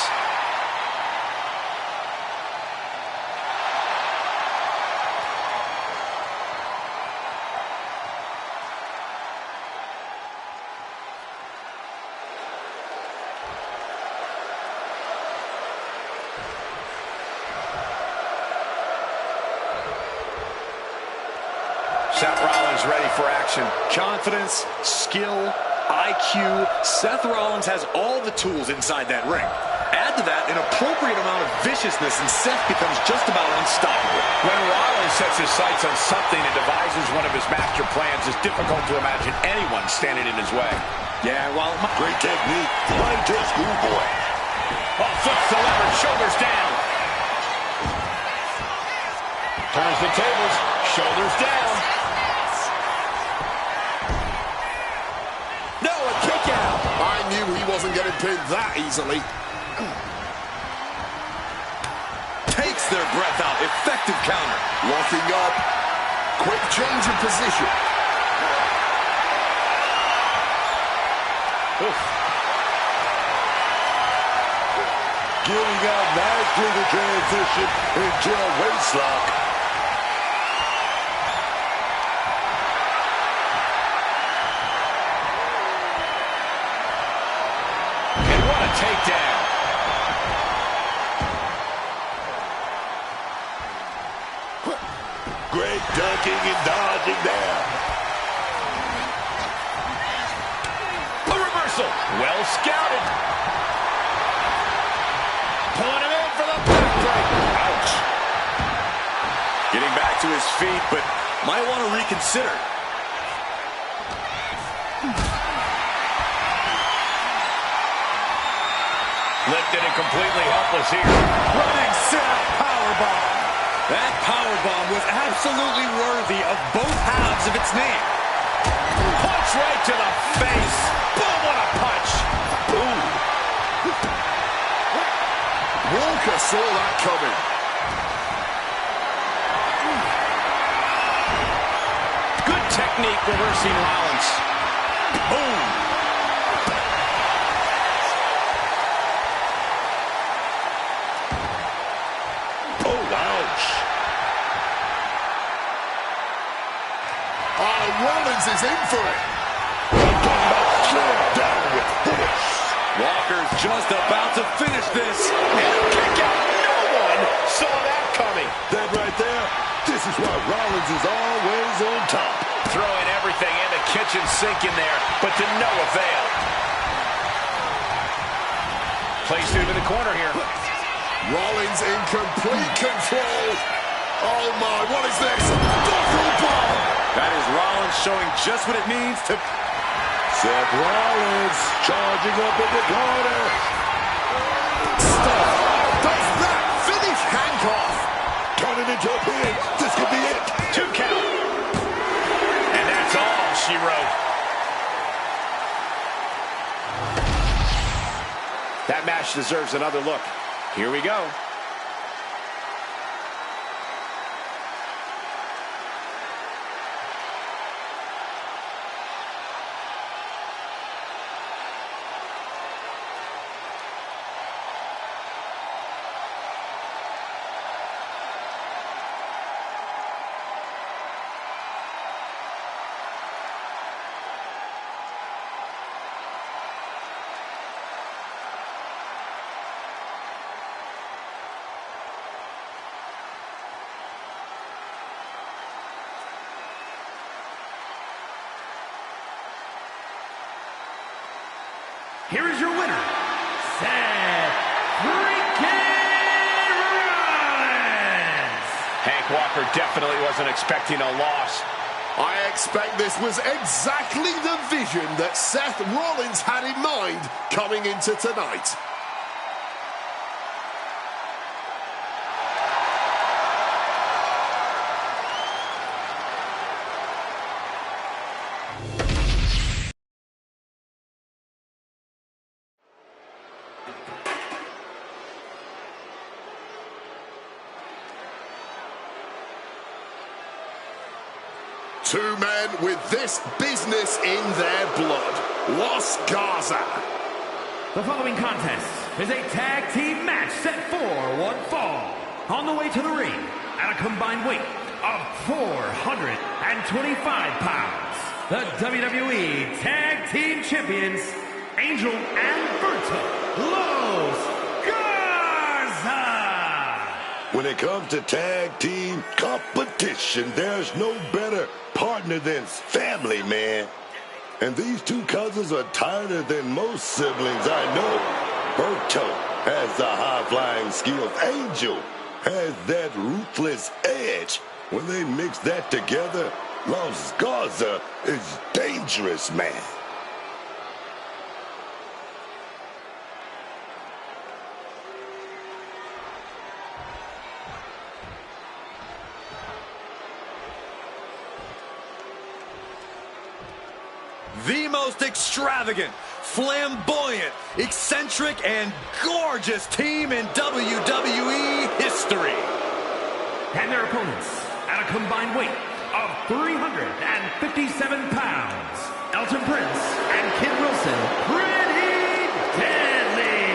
Seth Rollins ready for action. Confidence, skill, IQ. Seth Rollins has all the tools inside that ring. Add to that an appropriate amount of viciousness and Seth becomes just about unstoppable. When Rollins sets his sights on something and devises one of his master plans, it's difficult to imagine anyone standing in his way. Yeah, well, Great technique. Flying to a schoolboy. Oh, flips the lever, shoulders down. Turns the tables, shoulders down. No, a kick out. I knew he wasn't getting pinned that easily. takes their breath out. Effective counter. Locking up. Quick change of position. Oof. Getting out nicely to transition into a waistlock. And what a takedown. Great ducking and dodging there. A reversal. Well scouted. Pulling him in for the backbreak. Ouch. Getting back to his feet, but might want to reconsider. Lifted and completely helpless here. Running sit-out powerbomb. That powerbomb was absolutely worthy of both halves of its name. Punch right to the face. Boom, what a punch. Ooh. Walker saw that coming. Good technique reversing Rollins. Boom. Rollins is in for it. Walker's just about to finish this. And a kick out. No one saw that coming. That right there, this is why Rollins is always on top. Throwing everything in the kitchen sink in there, but to no avail. Placed into the corner here. Rollins in complete control. Oh my, what is this? Buckle bomb. That is Rollins showing just what it means to... Seth Rollins charging up in the corner. Stop. Does that finish Hancock? Turning into a pin. This could be it. 2 count. And that's all she wrote. That match deserves another look. Here we go. Here is your winner, Seth freaking Rollins. Hank Walker definitely wasn't expecting a loss. I expect this was exactly the vision that Seth Rollins had in mind coming into tonight. Two men with this business in their blood. Los Garza. The following contest is a tag team match set for one fall. On the way to the ring at a combined weight of 425 pounds. The WWE Tag Team Champions, Angel and Berto Los Garza. When it comes to tag team competition, there's no better partner than family, man. And these two cousins are tighter than most siblings I know. Berto has the high-flying skills. Angel has that ruthless edge. When they mix that together, Los Garza is dangerous, man. The most extravagant, flamboyant, eccentric, and gorgeous team in WWE history. And their opponents at a combined weight of 357 pounds. Elton Prince and Kid Wilson, pretty deadly.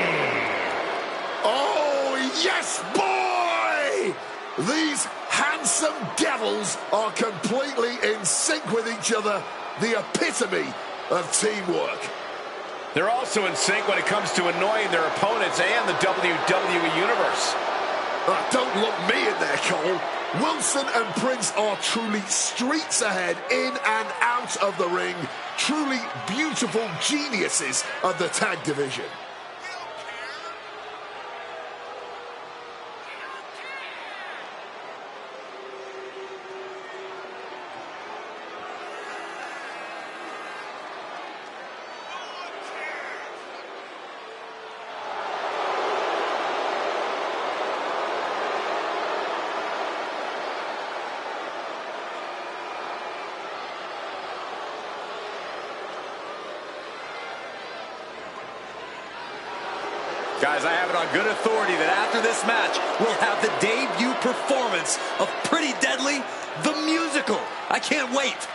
Oh, yes, boy! These handsome devils are completely in sync with each other. The epitome of teamwork. They're also in sync when it comes to annoying their opponents and the WWE Universe. Don't look me in there, Cole. Wilson and Prince are truly streets ahead, in and out of the ring. Truly beautiful geniuses of the tag division. Guys, I have it on good authority that after this match, we'll have the debut performance of Pretty Deadly, the musical. I can't wait.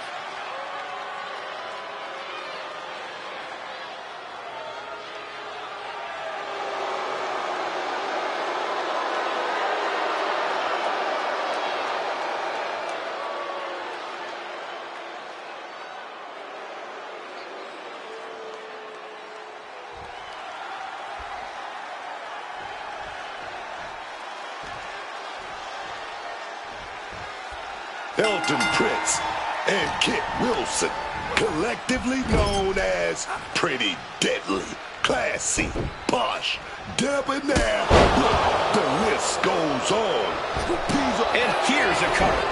Elton Prince and Kit Wilson, collectively known as Pretty Deadly, Classy, Posh, Debonair. Look, the list goes on. And here's a cover.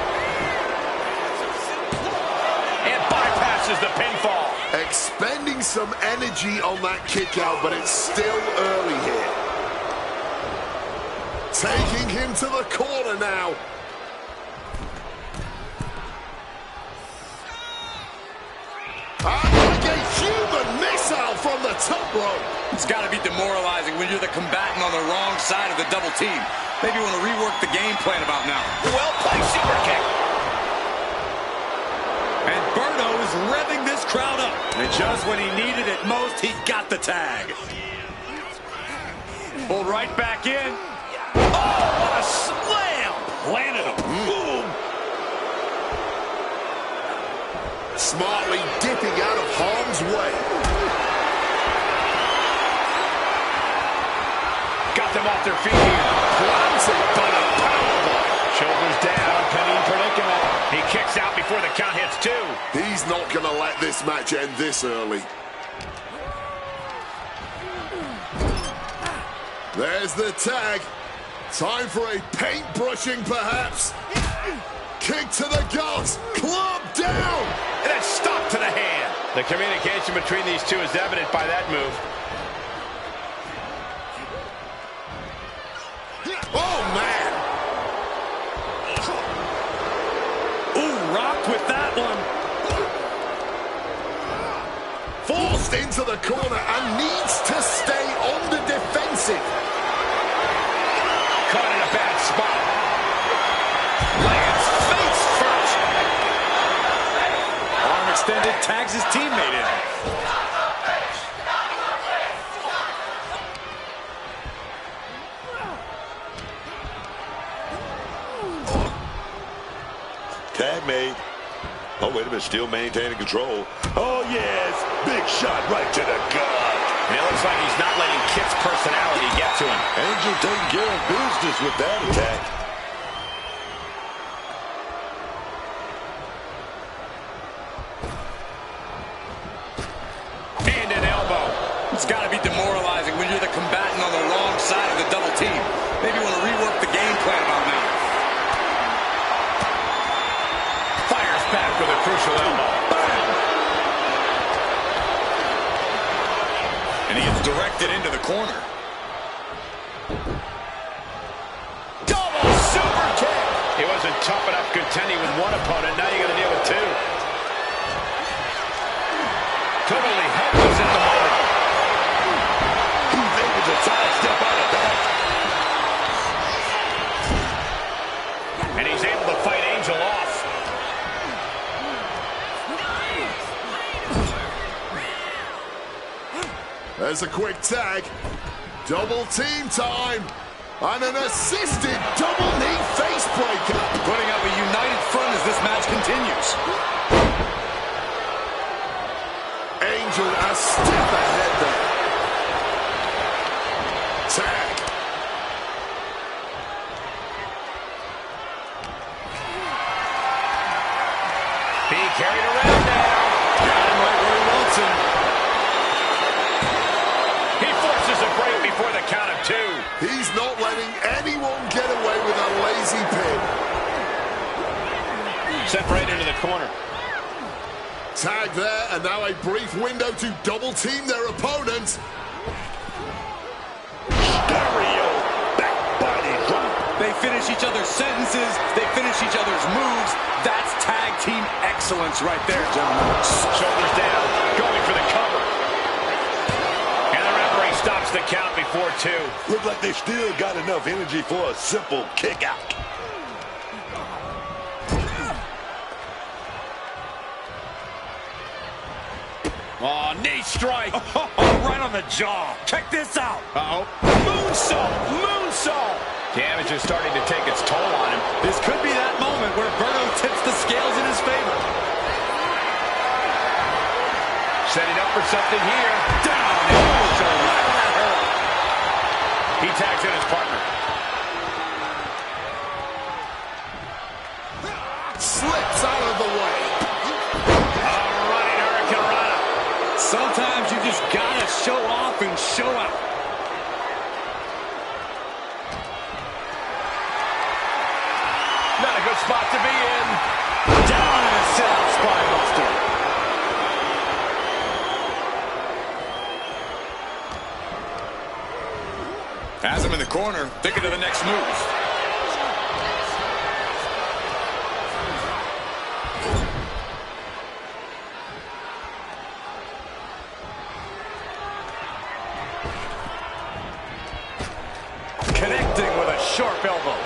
And bypasses the pinfall. Expending some energy on that kick out, but it's still early here. Taking him to the corner now. Like a human missile from the top rope. It's got to be demoralizing when you're the combatant on the wrong side of the double team. Maybe you want to rework the game plan about now. Well-placed super kick. And Berto is revving this crowd up. And just when he needed it most, he got the tag. Pulled right back in. Oh, what a slam! Landed him. Boom! Smartly dipping out of harm's way. Got them off their feet here. Planted by the powerbomb. Shoulders down, penny predicament. He kicks out before the count hits two. He's not going to let this match end this early. There's the tag. Time for a paintbrushing, perhaps. Kick to the gut. Club down. And a stop to the hand. The communication between these two is evident by that move. Oh, man. Ooh, rocked with that one. Forced into the corner and needs to stay on the defensive. Caught in a bad spot. Lands face first. Arm extended, tags his teammate in. Tag made. Oh, wait a minute, still maintaining control. Oh, yes, big shot right to the gut. And it looks like he's not letting Kit's personality get to him. Angel taking care of business with that attack. And an elbow. It's got to be demoralizing when you're the combatant on the wrong side of the double team. Maybe you want to rework the game plan on that. Fires back with a crucial elbow. Bam! And he gets directed into the corner. Double super kick. He wasn't tough enough contending with one opponent. Now you got to deal with two. Totally helpless at the moment. He's able to sidestep out of that. And he's able to fight Angel off. There's a quick tag. Double team time. And an assisted double knee face breaker. Putting up a united front as this match continues. Angel a step ahead there. Tag. Being carried around now. Got him right where he wants him. He forces a break before the count of two. He's not letting anyone get away with a lazy pin. Sent right into the corner. Tag there, and now a brief window to double team their opponent. Stereo back body drop. They finish each other's sentences. They finish each other's moves. That's tag team excellence right there, gentlemen. Shoulders down, going for the cover. And the referee stops the count before two. Look like they still got enough energy for a simple kick out. Oh, knee strike. Right on the jaw. Check this out. Uh-oh. Moonsault. Moonsault. Damage is starting to take its toll on him. This could be that moment where Berto tips the scales in his favor. Setting up for something here. Down. Oh, that hurt. He tags in his partner. Slips out of the way. Running Hurricane Rana. Sometimes you just gotta show off and show out. Not a good spot to be in. Down in a sit-out spinebuster. Has him in the corner, thinking of the next move. Connecting with a sharp elbow.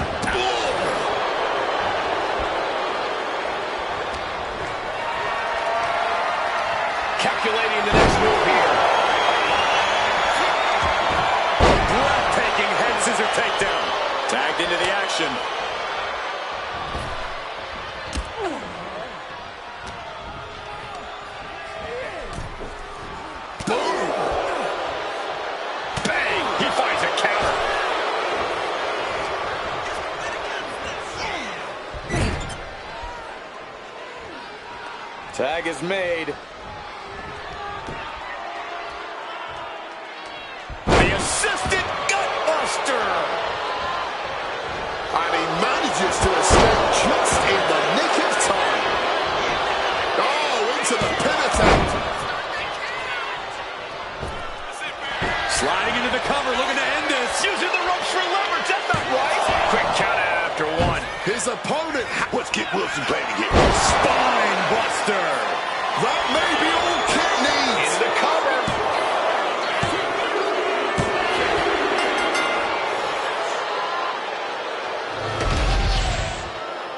Calculating the next move here. Breathtaking head scissor takedown. Tagged into the action. Boom. Bang. He finds a counter. Tag is made. The assisted gutbuster. And he manages to escape just in the nick of time. Oh, into the pin attempt. Sliding into the cover, looking to end this. Using the ropes for leverage. That's not right. Quick count out after one. His opponent. What's Kit Wilson planning here? Spine buster. That may be all Kit needs. Into the cover.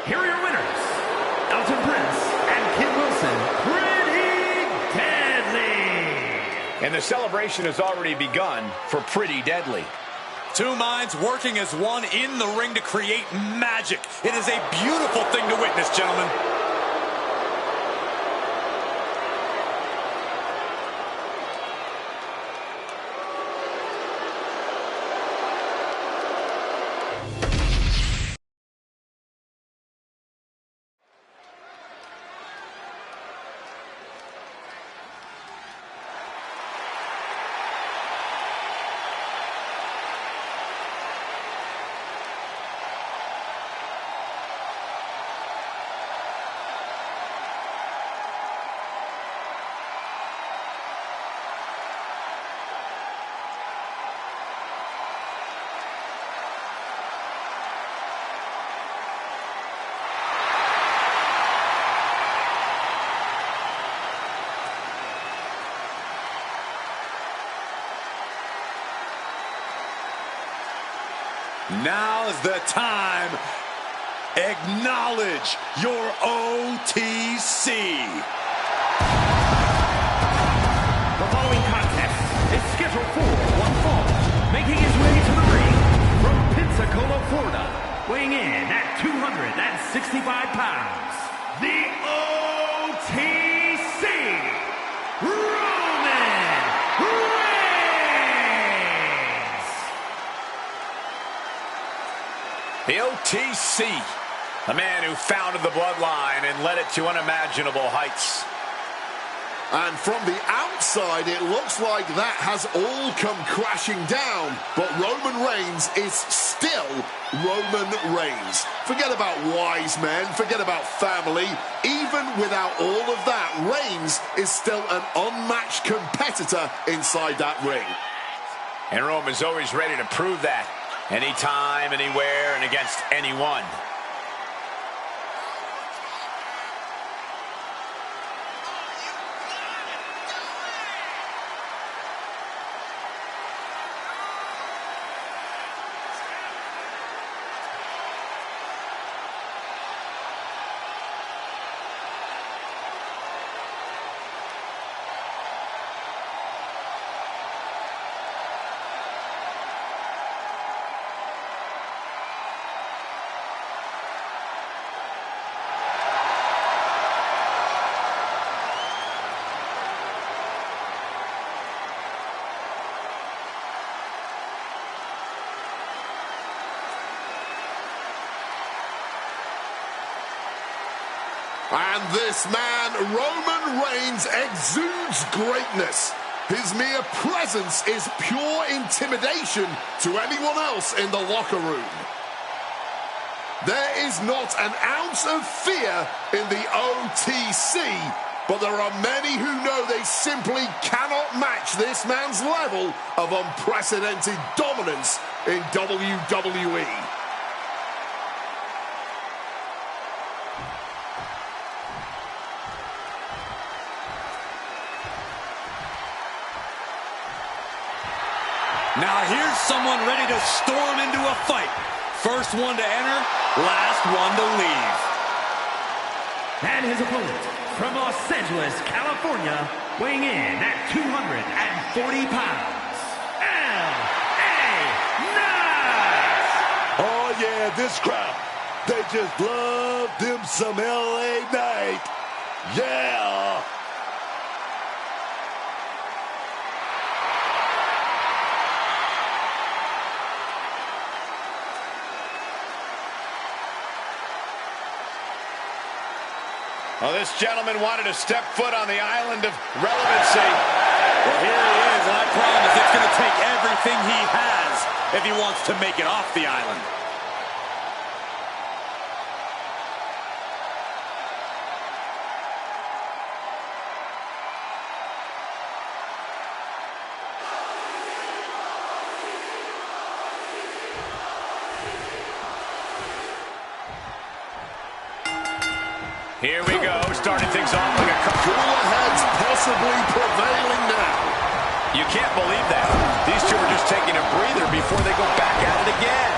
Here are your winners, Elton Prince and Kit Wilson. Pretty Deadly. And the celebration has already begun for Pretty Deadly. Two minds working as one in the ring to create magic. It is a beautiful thing to witness, gentlemen. Now's the time. Acknowledge your OTC. The following contest is scheduled for one fall. Making his way to the ring from Pensacola, Florida, weighing in at 265 pounds, the OTC, Roman Reigns. The OTC, the man who founded the bloodline and led it to unimaginable heights. And from the outside, it looks like that has all come crashing down. But Roman Reigns is still Roman Reigns. Forget about wise men, forget about family. Even without all of that, Reigns is still an unmatched competitor inside that ring. And Roman's always ready to prove that. Anytime, anywhere, and against anyone. And this man, Roman Reigns, exudes greatness. His mere presence is pure intimidation to anyone else in the locker room. There is not an ounce of fear in the OTC, but there are many who know they simply cannot match this man's level of unprecedented dominance in WWE. Now here's someone ready to storm into a fight. First one to enter, last one to leave. And his opponent from Los Angeles, California, weighing in at 240 pounds, L.A. Knight. Oh, yeah, this crowd, they just love them some L.A. Knight. Yeah. Well, this gentleman wanted to step foot on the island of relevancy. Well, here he is, and I promise it's going to take everything he has if he wants to make it off the island. Here we go, starting things off like a Cooler heads possibly prevailing now. You can't believe that. These two are just taking a breather before they go back at it again.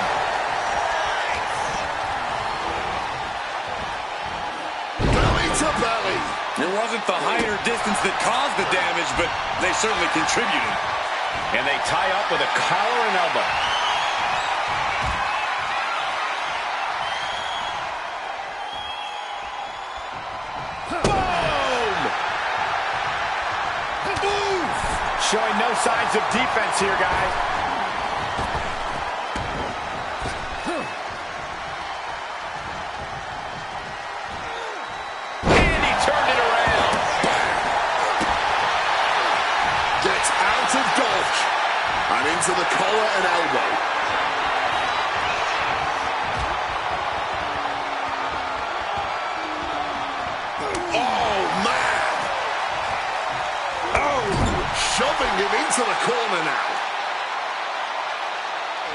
Belly to belly. It wasn't the height or distance that caused the damage, but they certainly contributed. And they tie up with a collar and elbow. Showing no signs of defense here, guys. And he turned it around. Gets out of dodge. And into the collar and elbow. Shoving him into the corner now.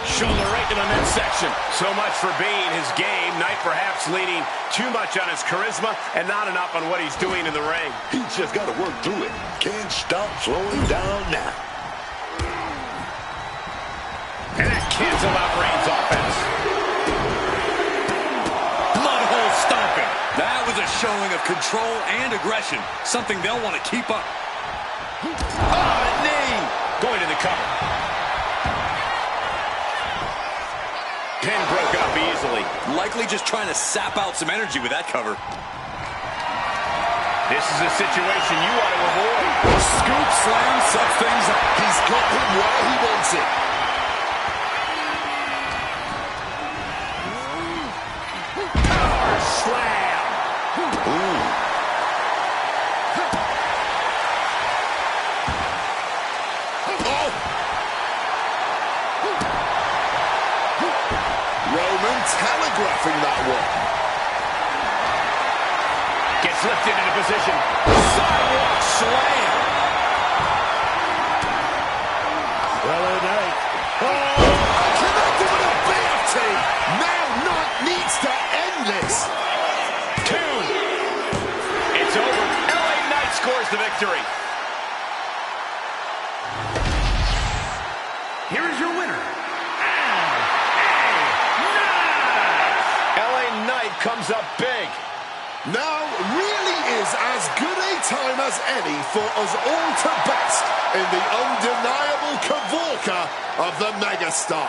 Shoulder right to the midsection. So much for being his game. Knight perhaps leaning too much on his charisma and not enough on what he's doing in the ring. He's just got to work through it. Can't stop slowing down now. And that cancels out Reigns' offense. Bloodhole stomping. That was a showing of control and aggression. Something they'll want to keep up. Oh, a knee! Going to the cover. Pin broke up easily. Likely just trying to sap out some energy with that cover. This is a situation you want to avoid. Scoop slam sets things up. He's got him where he wants it. Power slam. Ooh. Roman telegraphing that one. Gets lifted into position. Sidewalk slam. Well, Knight. Connected with a BFT. Now Knight needs to end this. 2. It's over. LA Knight scores the victory. Here is your winner, Knight comes up big. Now really is as good a time as any for us all to bask in the undeniable cavalcade of the megastar.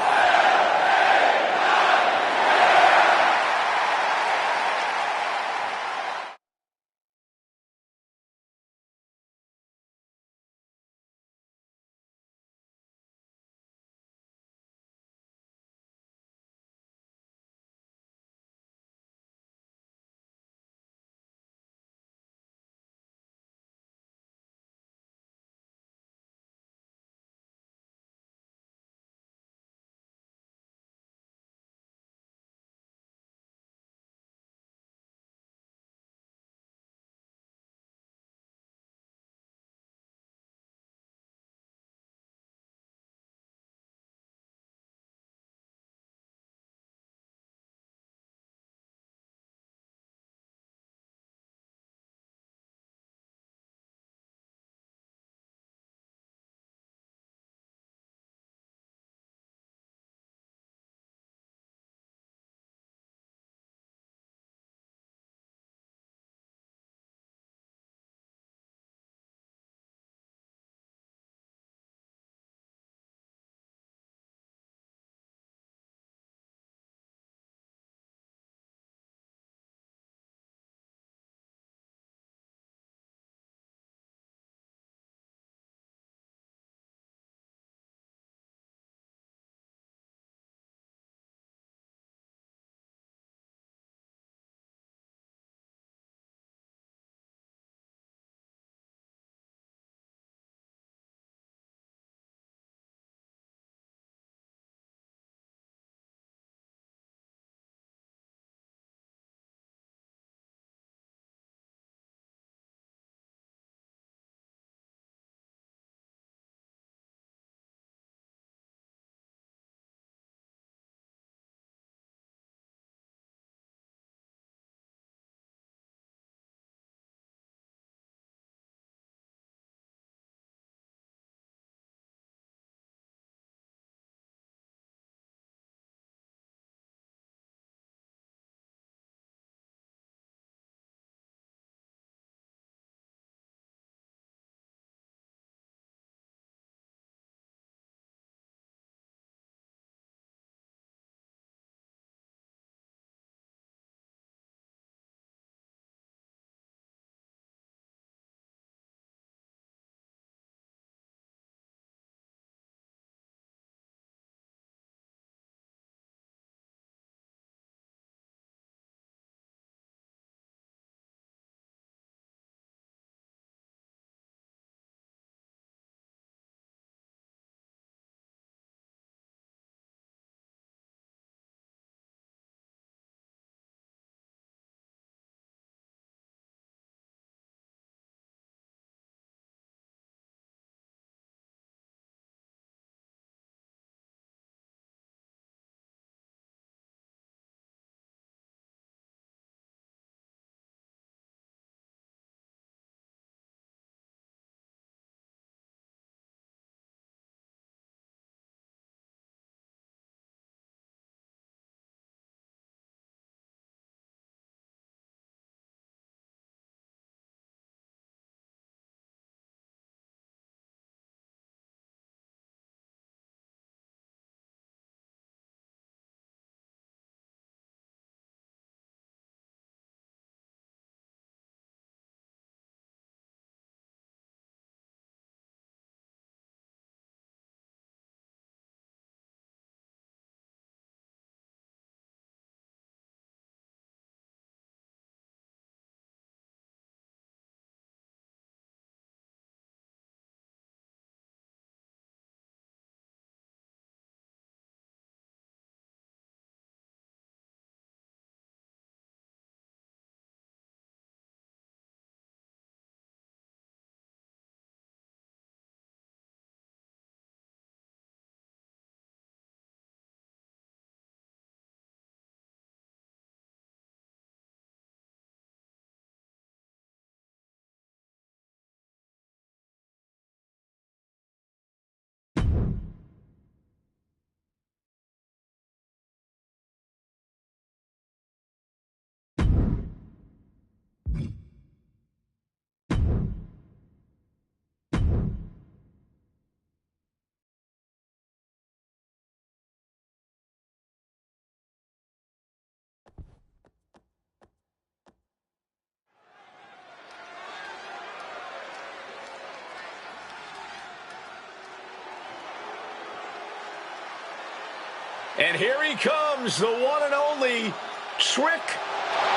And here he comes, the one and only Trick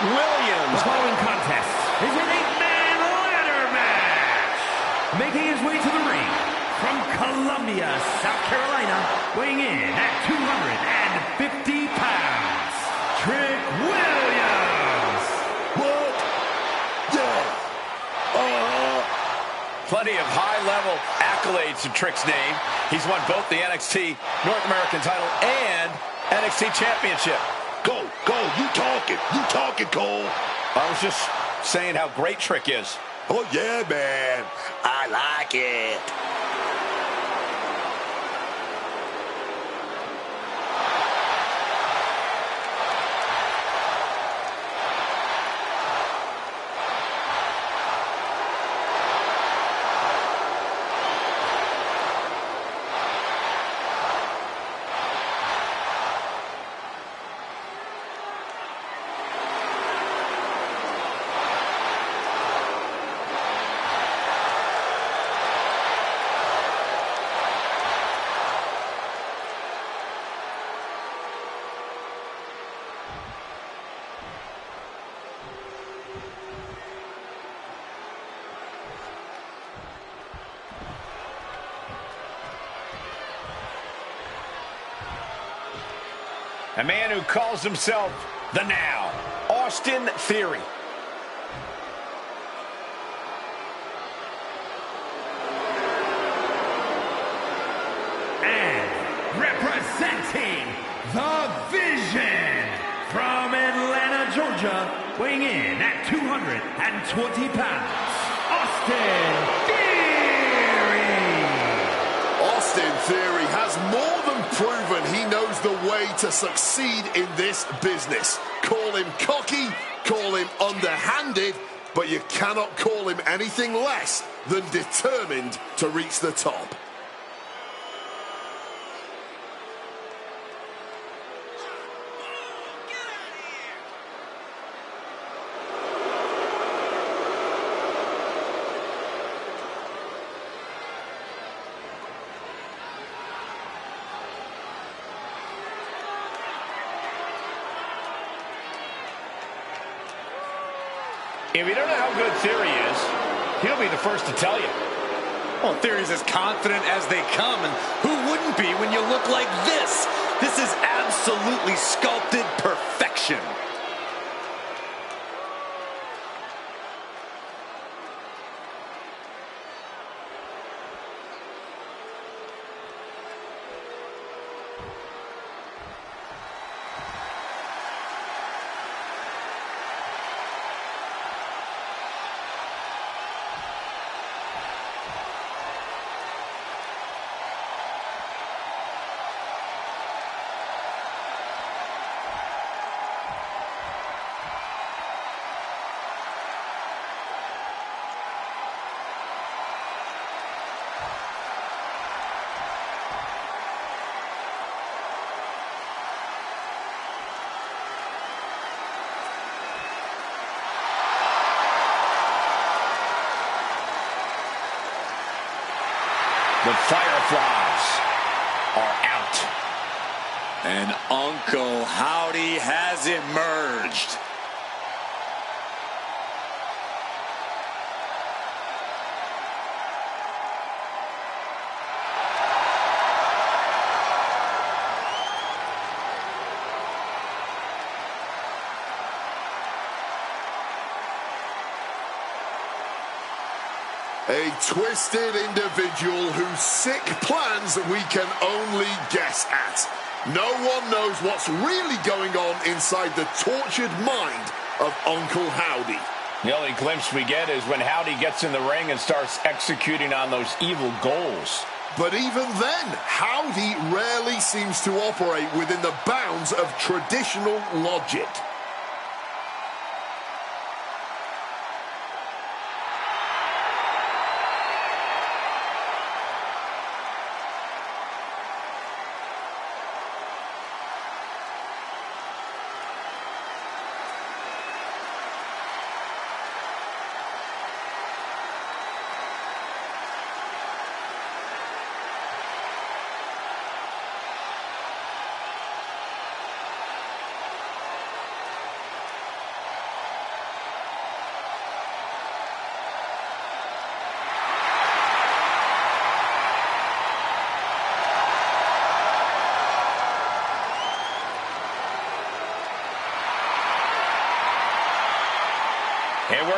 Williams. The following contest is an 8-man ladder match. Making his way to the ring from Columbia, South Carolina, weighing in at 250 pounds, Trick Williams. What? Yeah. Plenty of high-level accolades to Trick's name. He's won both the NXT North American title and NXT Championship. Go. You talking, Cole. I was just saying how great Trick is. Oh, yeah, man. I like it. A man who calls himself the Now, Austin Theory. And representing the Vision from Atlanta, Georgia, weighing in at 220 pounds, Austin Theory. Austin Theory has more than proven he knows the way to succeed in this business. Call him cocky, call him underhanded, but you cannot call him anything less than determined to reach the top. If you don't know how good Theory is, he'll be the first to tell you. Well, Theory's as confident as they come, and who wouldn't be when you look like this? This is absolutely sculpted perfection. The Fireflies are out. And Uncle Howdy has emerged. A twisted individual whose sick plans we can only guess at. No one knows what's really going on inside the tortured mind of Uncle Howdy. The only glimpse we get is when Howdy gets in the ring and starts executing on those evil goals. But even then, Howdy rarely seems to operate within the bounds of traditional logic.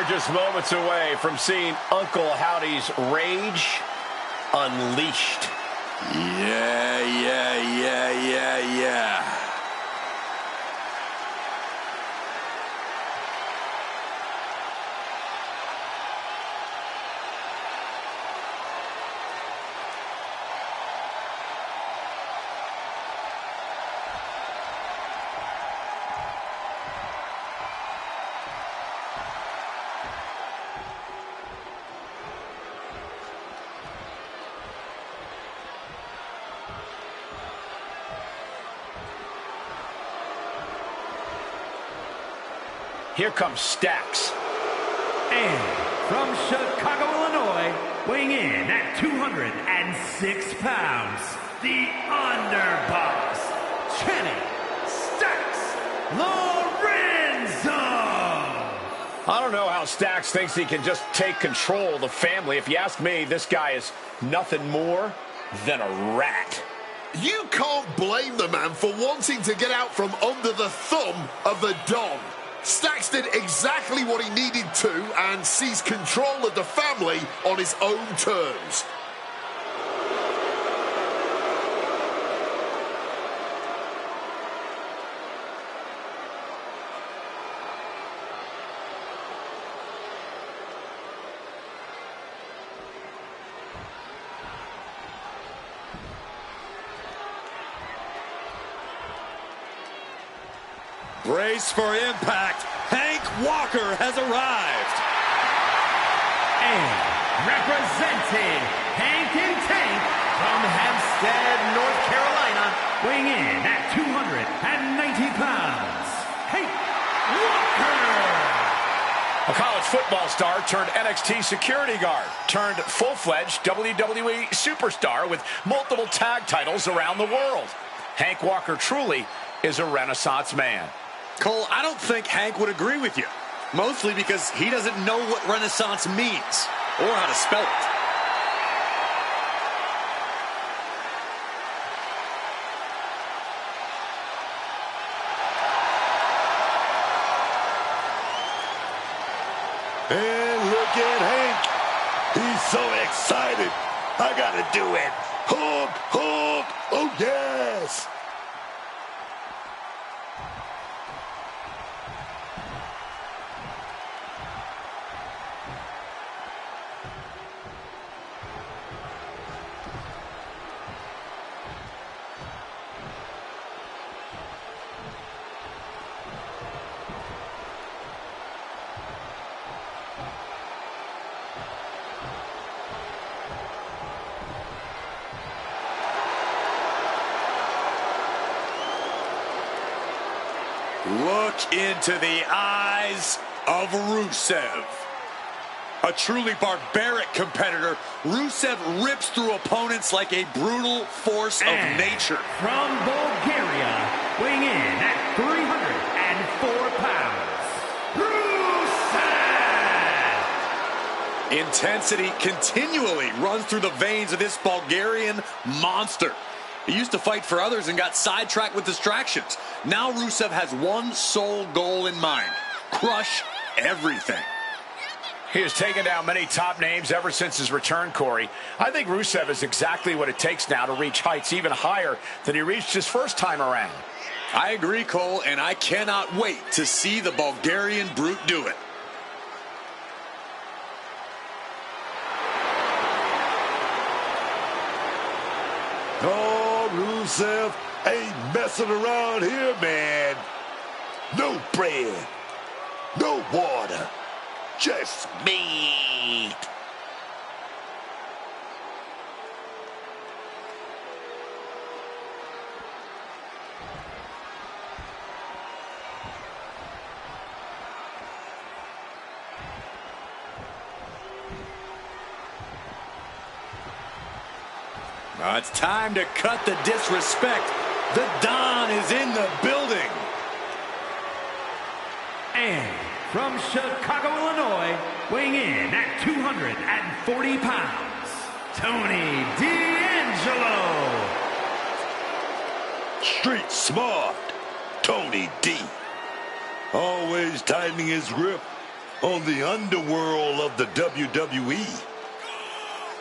are just moments away from seeing Uncle Howdy's rage unleashed. Yeah. Here comes Stacks. And from Chicago, Illinois, weighing in at 206 pounds, the Underboss, Channing Stacks Lorenzo. I don't know how Stacks thinks he can just take control of the family. If you ask me, this guy is nothing more than a rat. You can't blame the man for wanting to get out from under the thumb of the Don. Stacks did exactly what he needed to and seized control of the family on his own terms. Brace for impact. Hank Walker has arrived. And representing Hank and Tank from Hempstead, North Carolina, weighing in at 290 pounds, Hank Walker. A college football star turned NXT security guard, turned full-fledged WWE superstar with multiple tag titles around the world. Hank Walker truly is a Renaissance man. Cole, I don't think Hank would agree with you. Mostly because he doesn't know what Renaissance means or how to spell it. And look at Hank. He's so excited. I gotta do it. Hook, hook. Oh, yes. Look into the eyes of Rusev. A truly barbaric competitor, Rusev rips through opponents like a brutal force of nature. From Bulgaria, weighing in at 304 pounds, Rusev! Intensity continually runs through the veins of this Bulgarian monster. He used to fight for others and got sidetracked with distractions. Now Rusev has one sole goal in mind: crush everything. He has taken down many top names ever since his return, Corey. I think Rusev is exactly what it takes now to reach heights even higher than he reached his first time around. I agree, Cole, and I cannot wait to see the Bulgarian brute do it. Oh, Rusev ain't messing around here, man. No bread, no water, just meat. It's time to cut the disrespect. The Don is in the building. And from Chicago, Illinois, weighing in at 240 pounds, Tony D'Angelo. Street smart, Tony D. Always tightening his grip on the underworld of the WWE.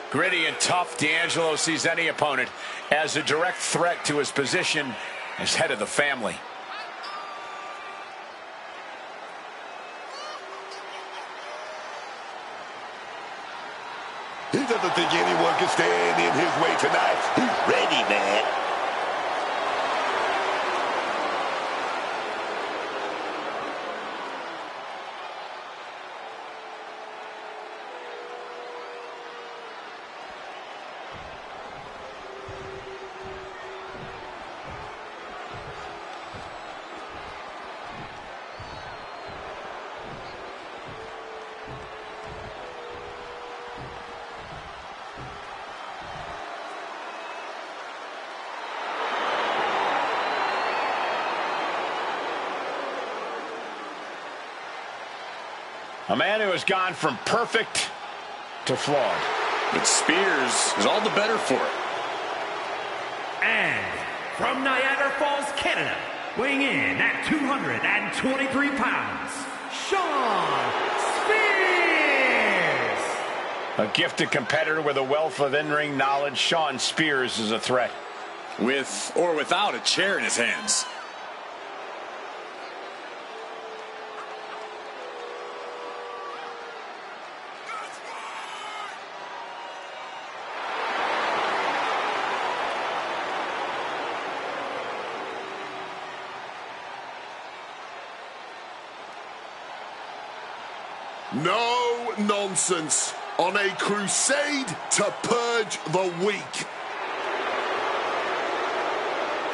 Gritty and tough, D'Angelo sees any opponent as a direct threat to his position as head of the family. He doesn't think anyone can stand in his way tonight. He's ready, man. A man who has gone from perfect to flawed. But Spears is all the better for it. And from Niagara Falls, Canada, weighing in at 223 pounds, Shawn Spears! A gifted competitor with a wealth of in-ring knowledge, Shawn Spears is a threat. With or without a chair in his hands. No nonsense. On a crusade to purge the weak.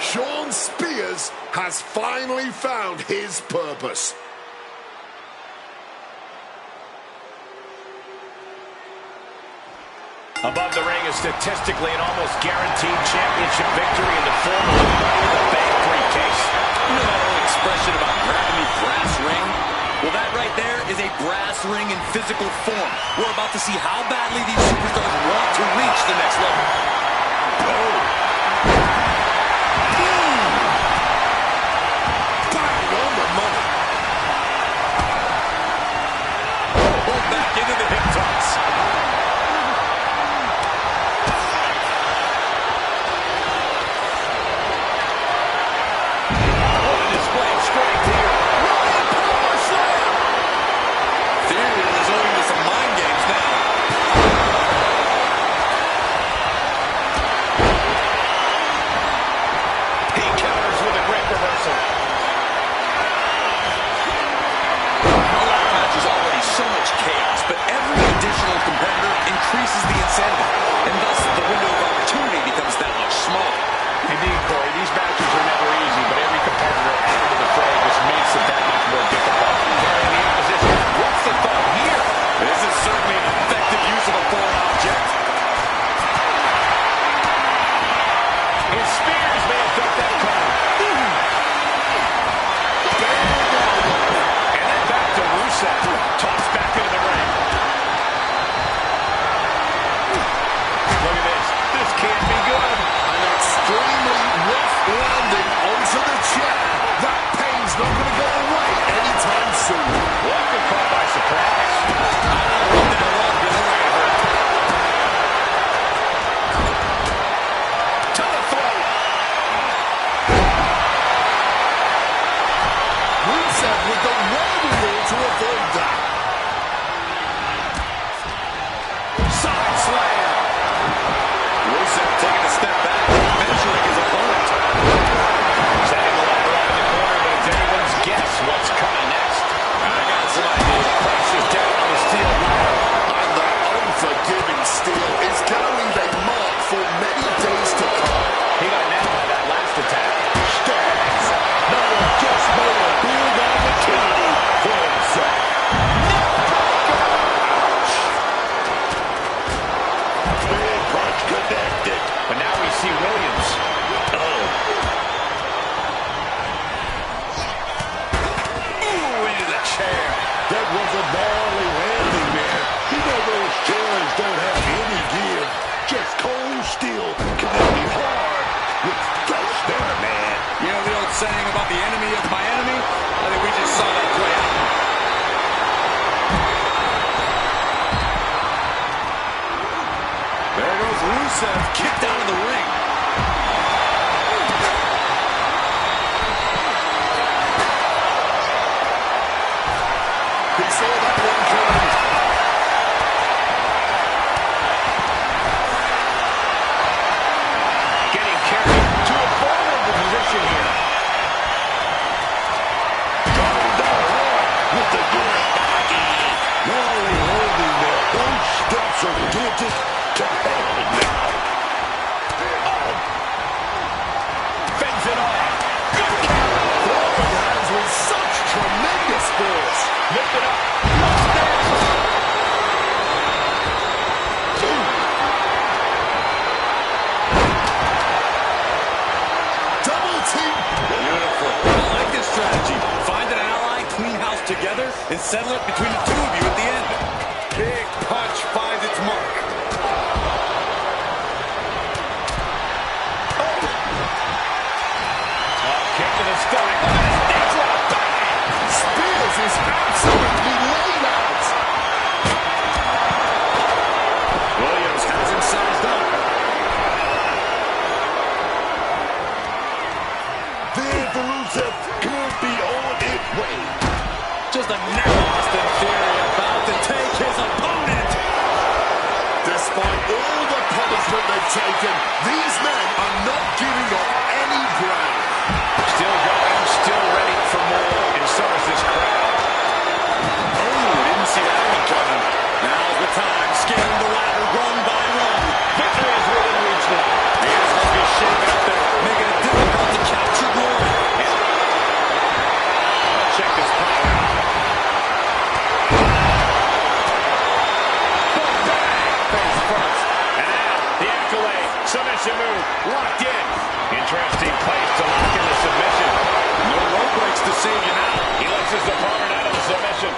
Shawn Spears has finally found his purpose. Above the ring is statistically an almost guaranteed championship victory in the form of a Money in the Bank briefcase. You know that old expression about grabbing the brass ring? Well, that right there is a brass ring in physical form. We're about to see how badly these superstars want to reach the next level. Bang on the money. Pulled back into the hip toss. What a display of strength here. Theory is owing to some mind games now. He counters with a great reversal. The ladder match is already so much chaos, but every additional competitor increases the insanity, and thus the window of opportunity becomes that much smaller. Indeed, Corey, these matches are never easy, but every competitor added to the fray just makes it that much more difficult. Carrying the opposition. What's the thought here? This is certainly an effective use of a foreign object. And Spears may have felt that coming. And then back to Rusev. Tossed back into the ring. Look at this. This can't be good. An extremely rough landing onto the chair. That pain's not going to go away anytime soon. Walker caught by surprise. To the throat. Rusev with the wherewithal to avoid that. Side slam. Rusev taking a step back, measuring his opponent. Setting the ladder up in the corner, but it's anyone's guess what's coming next. I got some ideas. Price is down on the steel ladder. And that unforgiving steel is going to leave a mark for many days to come. He got nailed by that last attack. Stacks. Now just made a big opportunity for himself. Big punch connected. But now we see Williams. Ooh, into the chair. That was a gnarly landing, man. You know those chairs don't have any give. Just cold steel connecting hard with flesh there, man. You know the old saying about the enemy of my enemy? I think we just saw that play out. Rusev kicked out of the ring. He saw that one coming. Getting carried to a vulnerable position here. With the good body. Not only holding there, those steps are digit to hell now. Fends it off. Throwing hands with such tremendous force. Lift it up. Double team. Beautiful. I like this strategy. Find an ally, clean house together, and settle it between the two of you at the end. Big punch finds its mark. Kick to the stomach. Knee drop. Bang. Spears is absolutely laid out. Williams has him sized up. Then the Rusev could be on its way. Just a narrow Austin Theory about to take his opponent. Despite all the punishment they've taken, these men are not giving up any ground. Still going, still ready for more, and so is this crowd. Oh, didn't see that one coming. Now's the time. Scaling the ladder rung by rung. Victory is within reach now. Here's going to be shaken up there, making it difficult to capture glory. Check this power out. Boom, bang. Face first. And now, the accolade. Submission move. Locked in. Interesting place to lock in the submission. No rope breaks to save you now. He lets his opponent out of the submission.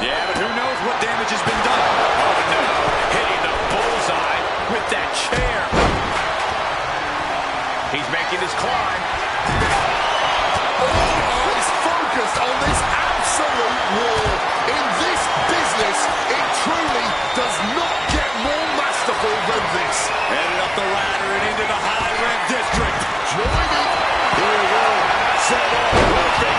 Yeah, but who knows what damage has been done. Oh, no. Hitting the bullseye with that chair. He's making his climb. All eyes focused on this absolute war. In this business, it truly does not get more masterful than this. Headed up the ladder and into the high red district. Joining. Here we go. Set up. Perfect.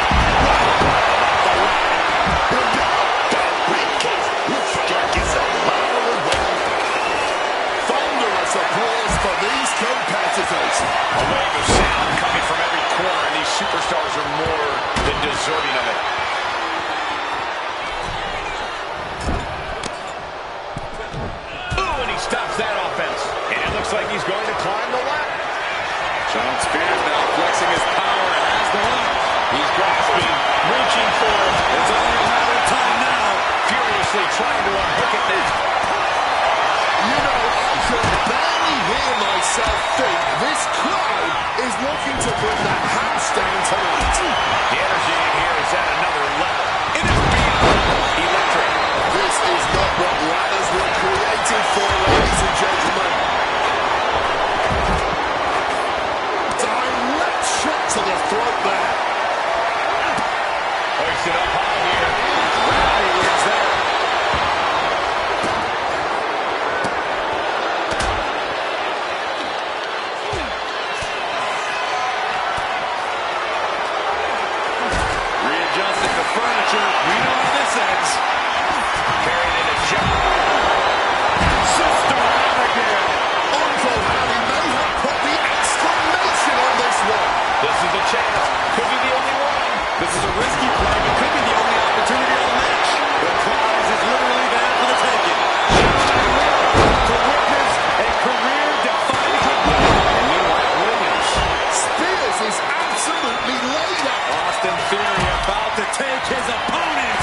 Thunderous applause for these competitors. A wave of sound coming from every corner, and these superstars are more than deserving of it. Ooh, and he stops that offense. And it looks like he's going to climb the ladder. John Spears now flexing his power and has the ladder. He's grasping, reaching for it. It's only a matter of time now. Furiously trying to unhook it now. You know, I can barely hear myself think this crowd is looking to bring that house down tonight. The energy in here is at another level. It is beyond electric. This is not what ladders were created for, ladies and gentlemen. Direct shot to the throat there. Hoisted up high here. Rally wins there. Readjusting the furniture. We know how this ends. Carried in a shot. Systematic here. Uncle Harry may have put the exclamation on this one. This is the chance. Could be the only one. This is a risky play, but could be the only opportunity of the match. The prize is literally there for the taking. To witness a career-defining goodbye. And meanwhile, Williams. Spears is absolutely laid out. Austin Theory about to take his opponent.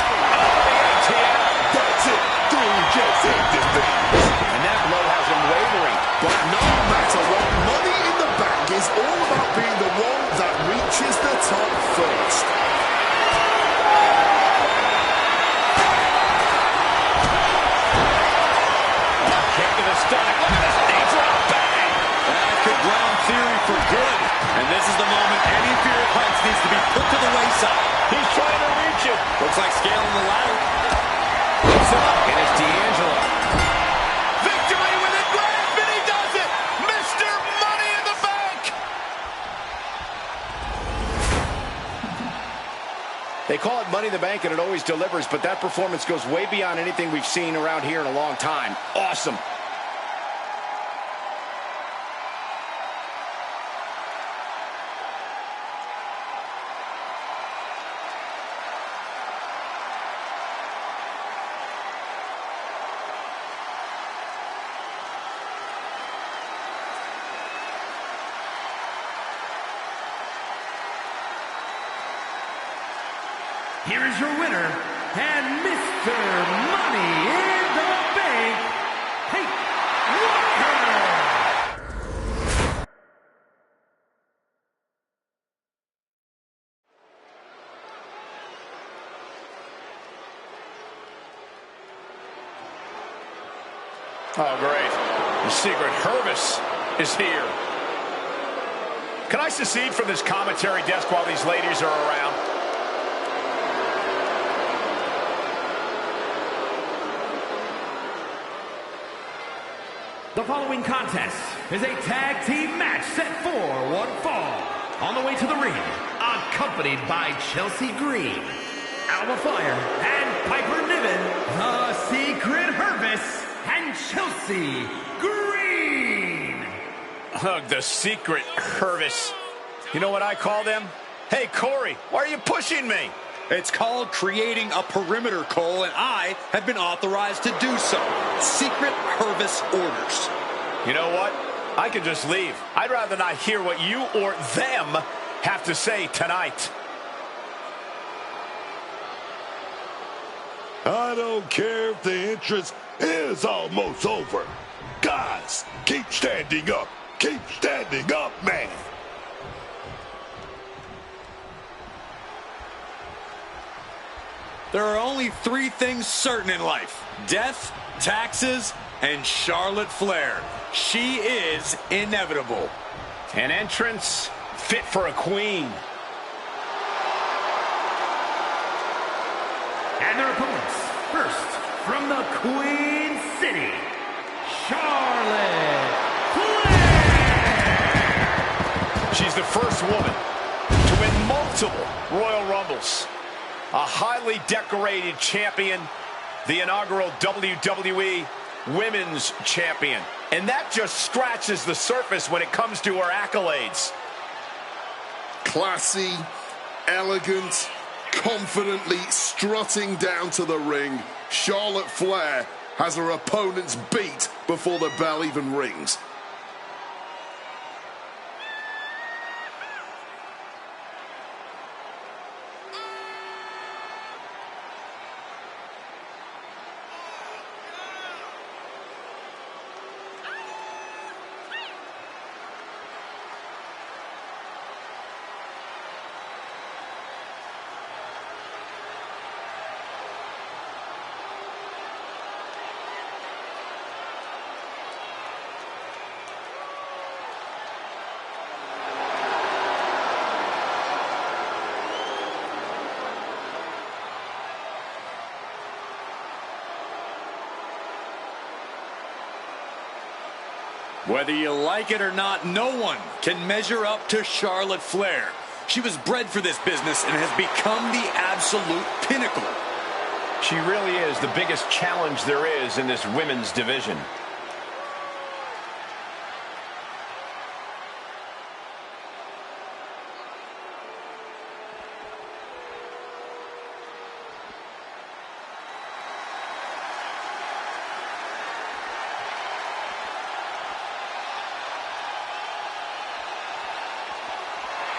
That's it. Three just ended things. And that blow has him wavering. But no matter what, Money in the Bank is all about being the one that reaches the top first. Kick to the stomach. Look at this knee drop. Bang. That could ground Theory for good. And this is the moment any fear of heights needs to be put to the wayside. He's trying to reach it. Looks like scaling the ladder. Looks up. And it's D'Angelo. Victory with a grasp, and he does it! They call it Money in the Bank, and it always delivers, but that performance goes way beyond anything we've seen around here in a long time. Awesome. Here is your winner, and Mr. Money in the Bank, Hank Walker! Oh, great. The Secret Hervis is here. Can I secede from this commentary desk while these ladies are around? The following contest is a tag team match set for one fall. On the way to the ring, accompanied by Chelsea Green, Alma Fire, and Piper Niven, the Secret Hervis, and Chelsea Green. The Secret Hervis. You know what I call them? Hey, Corey, why are you pushing me? It's called creating a perimeter, Cole, and I have been authorized to do so. Secret Hervis orders. You know what? I could just leave. I'd rather not hear what you or them have to say tonight. I don't care if the entrance is almost over. Guys, keep standing up. Keep standing up, man. There are only three things certain in life: death, taxes, and Charlotte Flair. She is inevitable. An entrance fit for a queen. And their opponents, first, from the Queen City, Charlotte Flair! She's the first woman to win multiple Royal Rumbles. A highly decorated champion, the inaugural WWE Women's Champion. And that just scratches the surface when it comes to her accolades. Classy, elegant, confidently strutting down to the ring, Charlotte Flair has her opponents beat before the bell even rings. Whether you like it or not, no one can measure up to Charlotte Flair. She was bred for this business and has become the absolute pinnacle. She really is the biggest challenge there is in this women's division.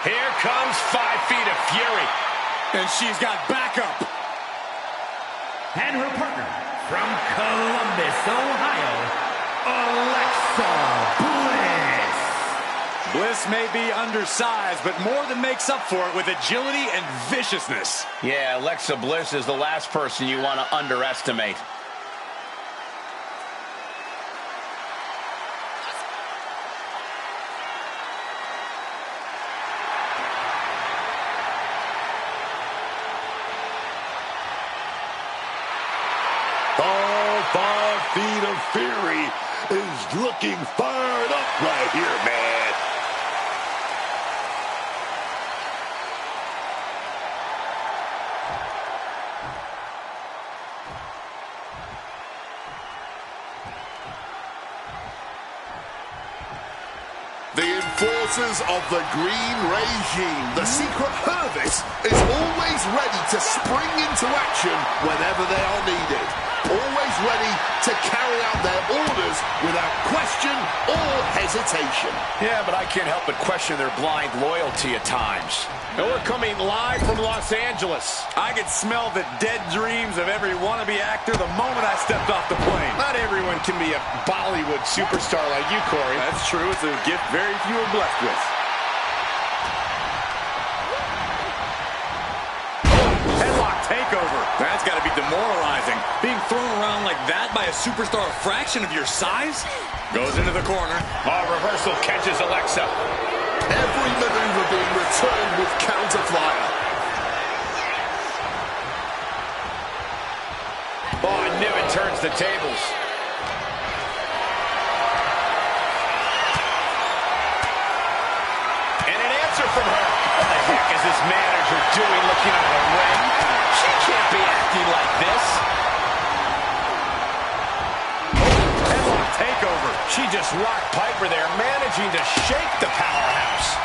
Here comes 5 feet of fury. And she's got backup. And her partner, from Columbus, Ohio, Alexa Bliss. Bliss may be undersized, but more than makes up for it with agility and viciousness. Yeah, Alexa Bliss is the last person you want to underestimate. All 5 feet of fury is looking fired up right here, man. The enforcers of the green regime. The secret service is always ready to spring into action whenever they are needed. Always ready to carry out their orders without question or hesitation. Yeah, but I can't help but question their blind loyalty at times. And we're coming live from Los Angeles. I could smell the dead dreams of every wannabe actor the moment I stepped off the plane. Not everyone can be a Bollywood superstar like you, Corey. That's true. It's a gift very few are blessed with. Headlock takeover. That's got to be demoralizing. Being thrown around like that by a superstar a fraction of your size? Goes into the corner. Oh, reversal catches Alexa. Every maneuver being returned with counter-flyer. Oh, I knew it turns the tables. And an answer from her. What the heck is this manager doing looking at the ring? She can't be acting like this. Headlock takeover. She just rocked Piper there, managing to shake the powerhouse.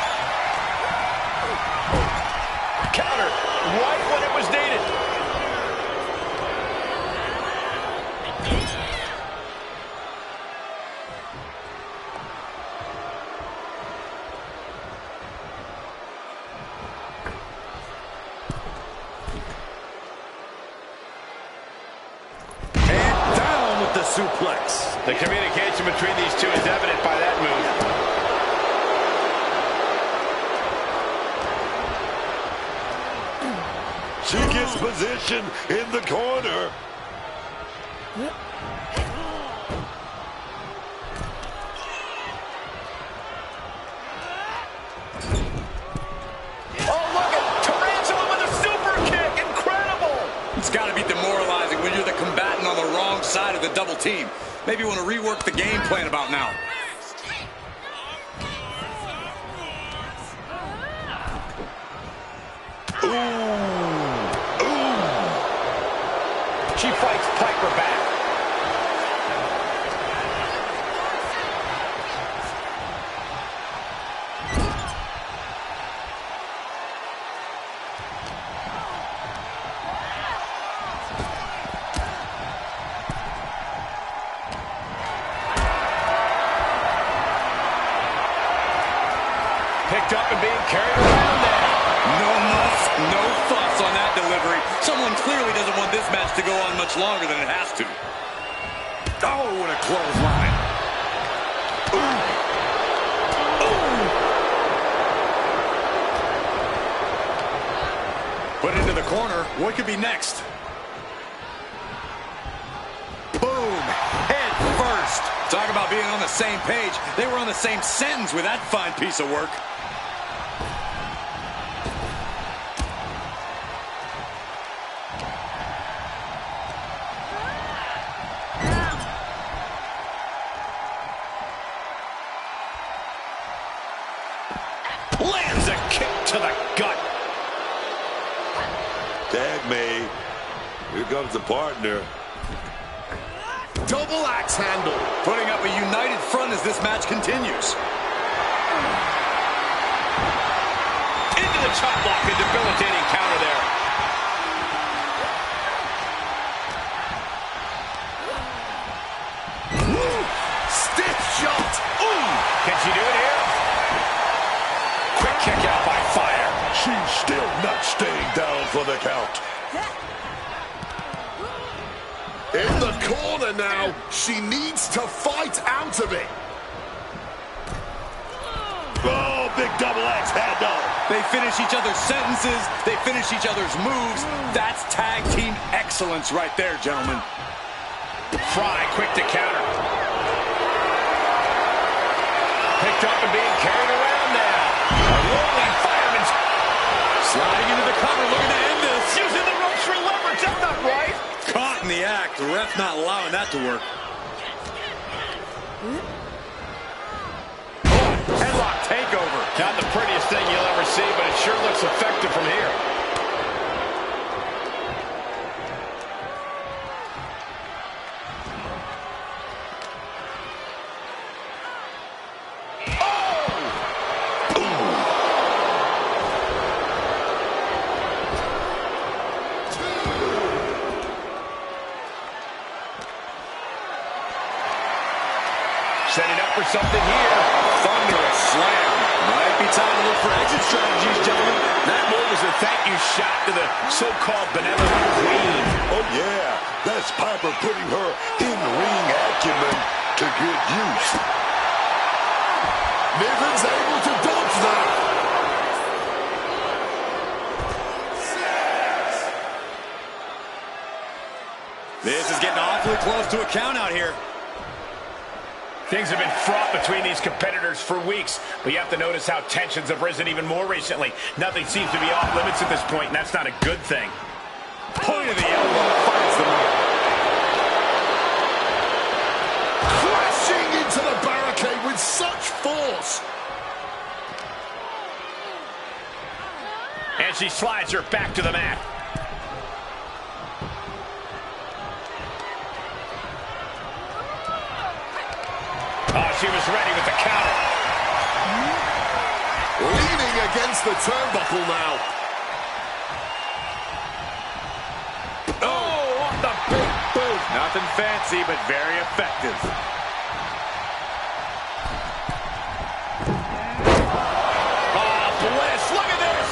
Counter right when it was needed. And down with the suplex. The communication between these two is evident by that move. She gets position in the corner. Oh, look at Tarantula with a super kick. Incredible. It's got to be demoralizing when you're the combatant on the wrong side of the double team. Maybe you want to rework the game plan about now. She fights Piper back. Picked up and being carried around there. No muss, no fuss on that delivery. Someone clearly doesn't want this match to go on much longer than it has to. Oh, what a clothesline. Put into the corner. What could be next? Boom. Head first. Talk about being on the same page. They were on the same sentence with that fine piece of work. Lands a kick to the gut. Tag made. Here comes the partner. Double axe handle. Putting up a united front as this match continues. Into the chop block, a debilitating counter there. Stiff shot. Ooh, can she do it here? Quick kick out by Fire. She's still not staying down for the count. In the corner now. She needs to fight out of it. Oh, big double axe handle. They finish each other's sentences. They finish each other's moves. That's tag team excellence right there, gentlemen. Fry quick to counter. Picked up and being carried around now. A rolling fireman's Sliding into the cover, looking to end this. using the ropes for leverage. That's not right. Caught in the act. The ref not allowing that to work. Headlock takeover. Not the prettiest thing you'll ever see, but it sure looks effective from here. Oh! you shot to the so-called benevolent queen. Oh, yeah. That's Piper putting her in-ring acumen to good use. Niven's able to dodge that. This is getting awfully close to a count out here. Things have been fraught between these competitors for weeks, but you have to notice how tensions have risen even more recently. Nothing seems to be off limits at this point, and that's not a good thing. Point of the elbow finds the mark. Crashing into the barricade with such force. And she slides her back to the mat. Oh, she was ready with the counter. Leaning against the turnbuckle now. Oh, what the big boot. Nothing fancy, but very effective. Oh, bliss. Look at this.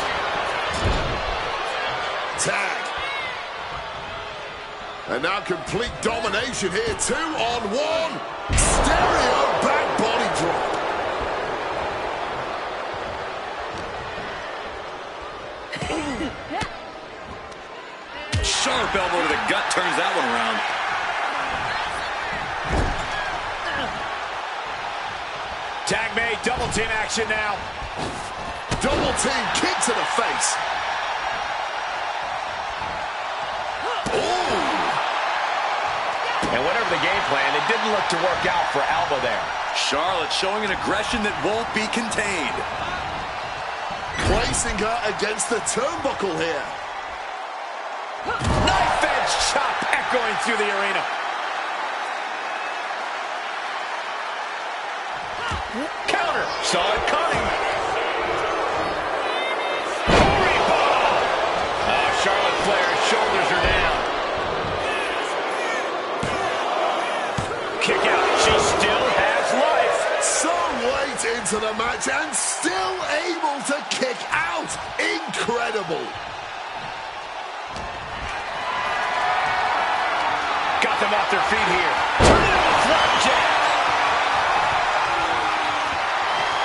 Tag. And now complete domination here. 2-on-1. Stereo back body drop. Sharp elbow to the gut turns that one around. Tag made, double team action now. Double team kick to the face. Oh! And whatever the game plan, it didn't look to work out for Alba there. Charlotte showing an aggression that won't be contained. Placing her against the turnbuckle here. Knife edge chop echoing through the arena. Counter. Saw it coming. Reebok. Charlotte Flair's shoulders are down. Kick out. She still has life. So late into the match and still able to kick out. Incredible. Got them off their feet here. Turn it into a flapjack.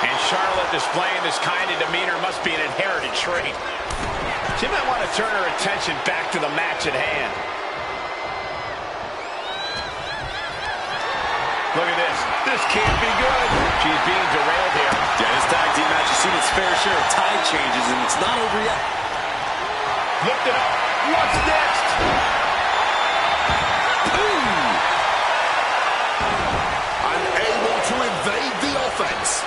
And Charlotte displaying this kind of demeanor must be an inherited trait. She might want to turn her attention back to the match at hand. Look at this. This can't be good. She's being derailed here. Yeah, this tag team match has seen its fair share of tide changes, and it's not over yet. Lift it up. What's next? Unable to evade the offense.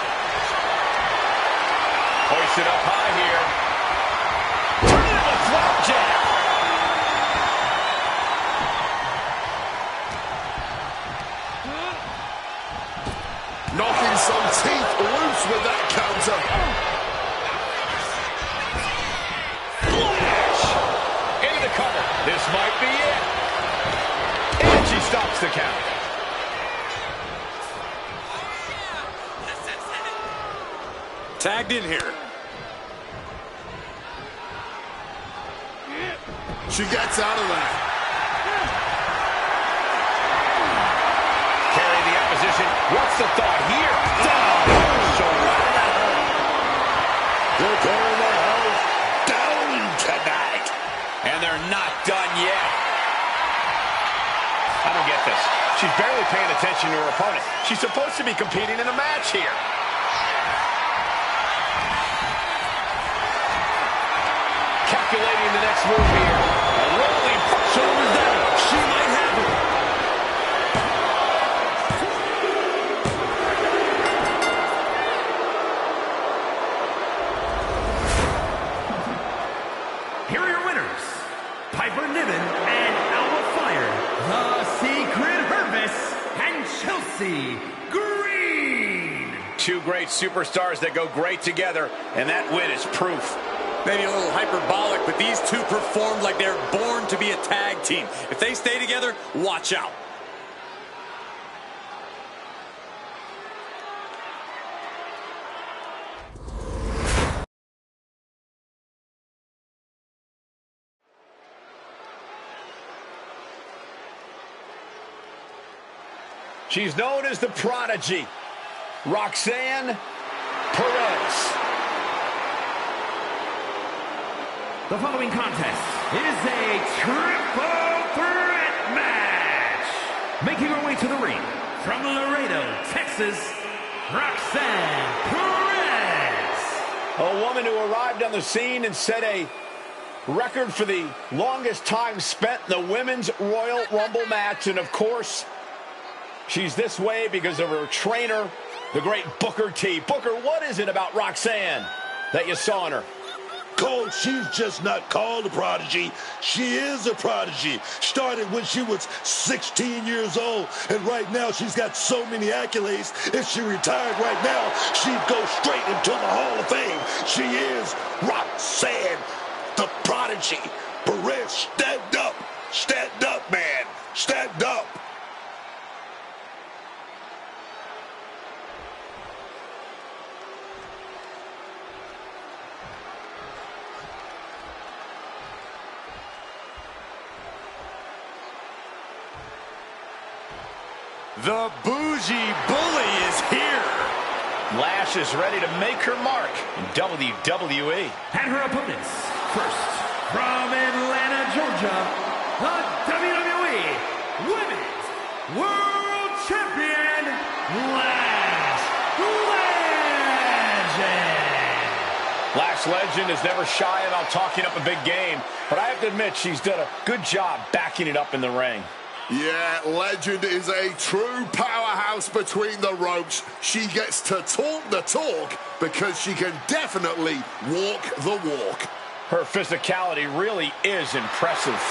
Hoisted up high here. Turn it into a flapjack. Knocking some teeth loose with that counter. Flash! Into the cover. This might be it. And she stops the count. Tagged in here. She gets out of that. Carry the opposition. What's the thought here? Down. Shoulder. They're tearing the house down tonight. And they're not done yet. I don't get this. She's barely paying attention to her opponent. She's supposed to be competing in a match here. Calculating the next move here. A rolling shoulders down. She might have it. Here are your winners, Piper Niven and Alba Fire, The Secret Hervis, and Chelsea Green. Two great superstars that go great together, and that win is proof. Maybe a little hyperbolic, but these two performed like they're born to be a tag team. If they stay together, watch out. She's known as the Prodigy, Roxanne Perez. The following contest is a triple threat match. Making her way to the ring from Laredo, Texas, Roxanne Perez. A woman who arrived on the scene and set a record for the longest time spent in the Women's Royal Rumble match. And of course, she's this way because of her trainer, the great Booker T. Booker, what is it about Roxanne that you saw in her? Cole, she's just not called a prodigy. She is a prodigy. Started when she was 16 years old, and right now she's got so many accolades. If she retired right now, she'd go straight into the Hall of Fame. She is Roxanne, the Prodigy. Perez, stand up. Stand up, man. Stand up. The Bougie Bully is here. Lash is ready to make her mark in WWE. And her opponents, first, from Atlanta, Georgia, the WWE Women's World Champion, Lash Legend. Lash Legend is never shy about talking up a big game, but I have to admit she's done a good job backing it up in the ring. Yeah, Legend is a true powerhouse between the ropes. She gets to talk the talk because she can definitely walk the walk. Her physicality really is impressive.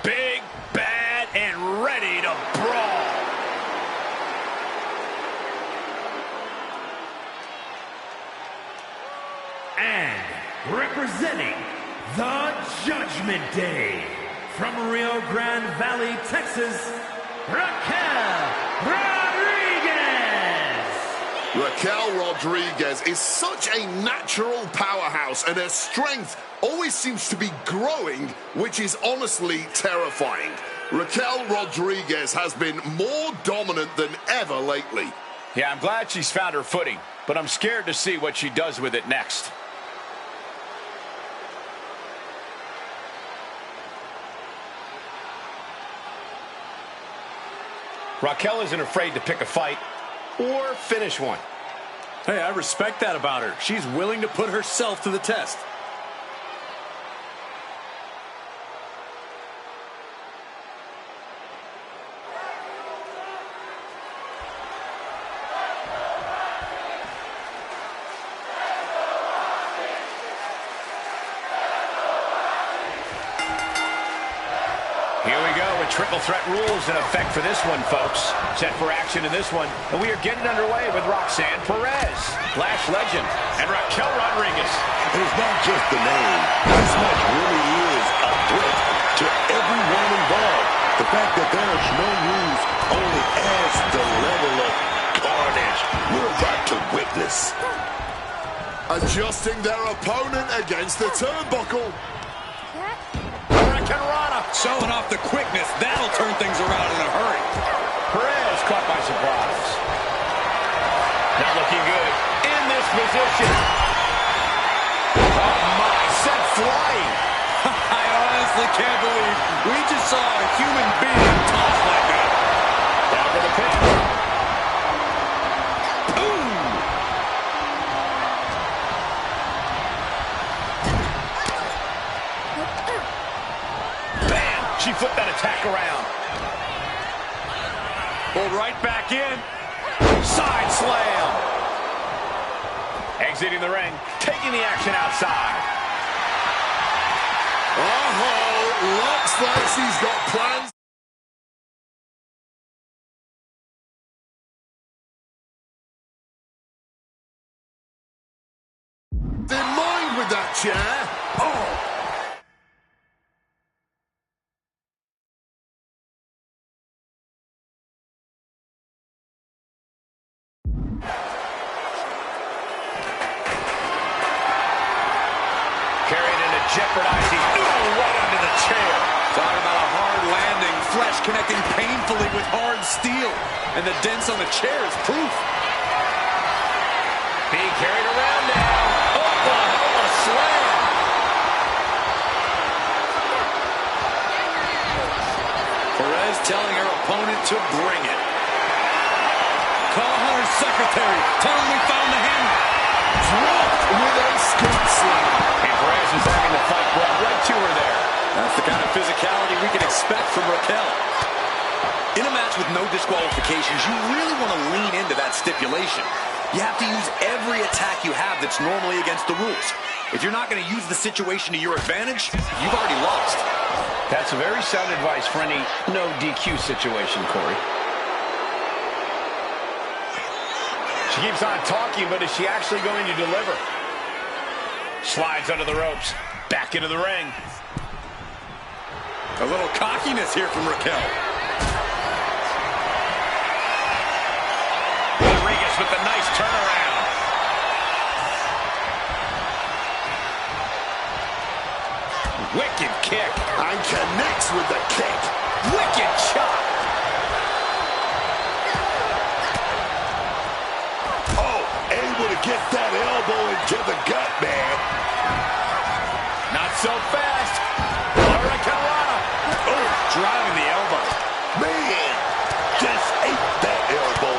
Big, bad, and ready to brawl. And representing the Judgment Day, from Rio Grande Valley, Texas, Raquel Rodriguez. Raquel Rodriguez is such a natural powerhouse, and her strength always seems to be growing, which is honestly terrifying. Raquel Rodriguez has been more dominant than ever lately. Yeah, I'm glad she's found her footing, but I'm scared to see what she does with it next. Raquel isn't afraid to pick a fight or finish one. Hey, I respect that about her. She's willing to put herself to the test. Here we go with triple threat rules in effect for this one, folks. Set for action in this one, and we are getting underway with Roxanne Perez, Lash Legend, and Raquel Rodriguez. It's not just the name. This match really is a threat to everyone involved. The fact that there's no rules only adds the level of carnage we're about to witness. Adjusting their opponent against the turnbuckle. Showing off the quickness. That'll turn things around in a hurry. Perez caught by surprise. Not looking good in this position. Oh my, set flying. I honestly can't believe we just saw a human being tossed like that. Down for the pin. She flipped that attack around. Pulled right back in. Side slam. Exiting the ring, taking the action outside. Looks like she's got plans. that chair. Oh! Jeopardizing. Ooh, right under the chair. Talking about a hard landing. Flesh connecting painfully with hard steel. And the dents on the chair is proof. Being carried around now. Oklahoma slam. Perez telling her opponent to bring it. Call Hunter's secretary. Tell him we found the hammer. Dropped with a scoop slam. And Perez is having the fight brought right to her there. That's the kind of physicality we can expect from Raquel. In a match with no disqualifications, you really want to lean into that stipulation. You have to use every attack you have that's normally against the rules. If you're not going to use the situation to your advantage, you've already lost. That's a very sound advice for any no DQ situation, Corey. She keeps on talking, but is she actually going to deliver? Slides under the ropes. Back into the ring. A little cockiness here from Raquel. Rodriguez with the nice turnaround. Wicked kick. And connects with the kick. Wicked shot. Oh, able to get that elbow into the gut, man. Not so fast. Hurricanrana. Oh, driving the elbow. Man, just ate that elbow.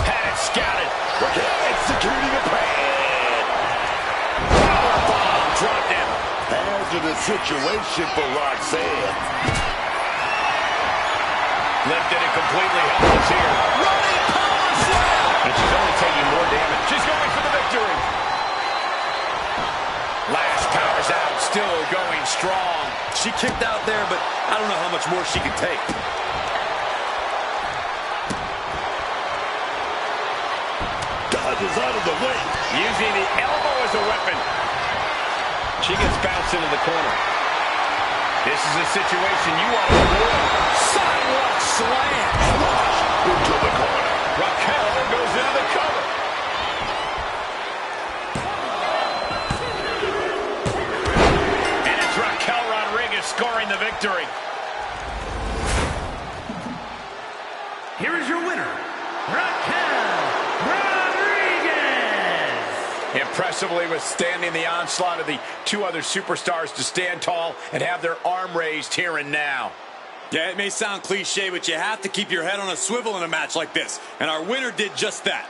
Had it scouted. Raquel executing a plan. Powerbomb dropped him. Hazardous situation for Roxanne. Lifted it completely helpless here. Running power slam. And she's only taking more damage. She's going for the victory. Last power's out, still going strong. She kicked out there, but I don't know how much more she can take. Dodges out of the way. Using the elbow as a weapon. She gets bounced into the corner. This is a situation you want to avoid. Sidewalk slam. Squash into the corner. Raquel goes into the cover. And it's Raquel Rodriguez scoring the victory. Here is your winner, Raquel Rodriguez. Impressively withstanding the onslaught of the two other superstars to stand tall and have their arm raised here and now. Yeah, it may sound cliche, but you have to keep your head on a swivel in a match like this. And our winner did just that.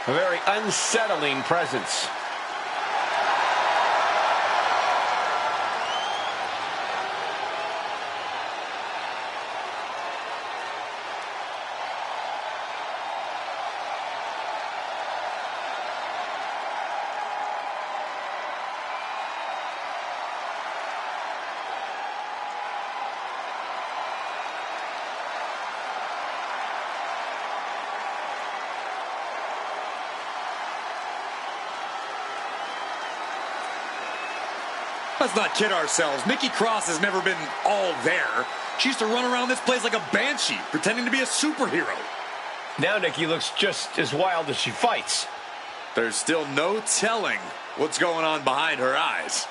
A very unsettling presence. Let's not kid ourselves. Nikki Cross has never been all there. She used to run around this place like a banshee, pretending to be a superhero. Now Nikki looks just as wild as she fights. There's still no telling what's going on behind her eyes.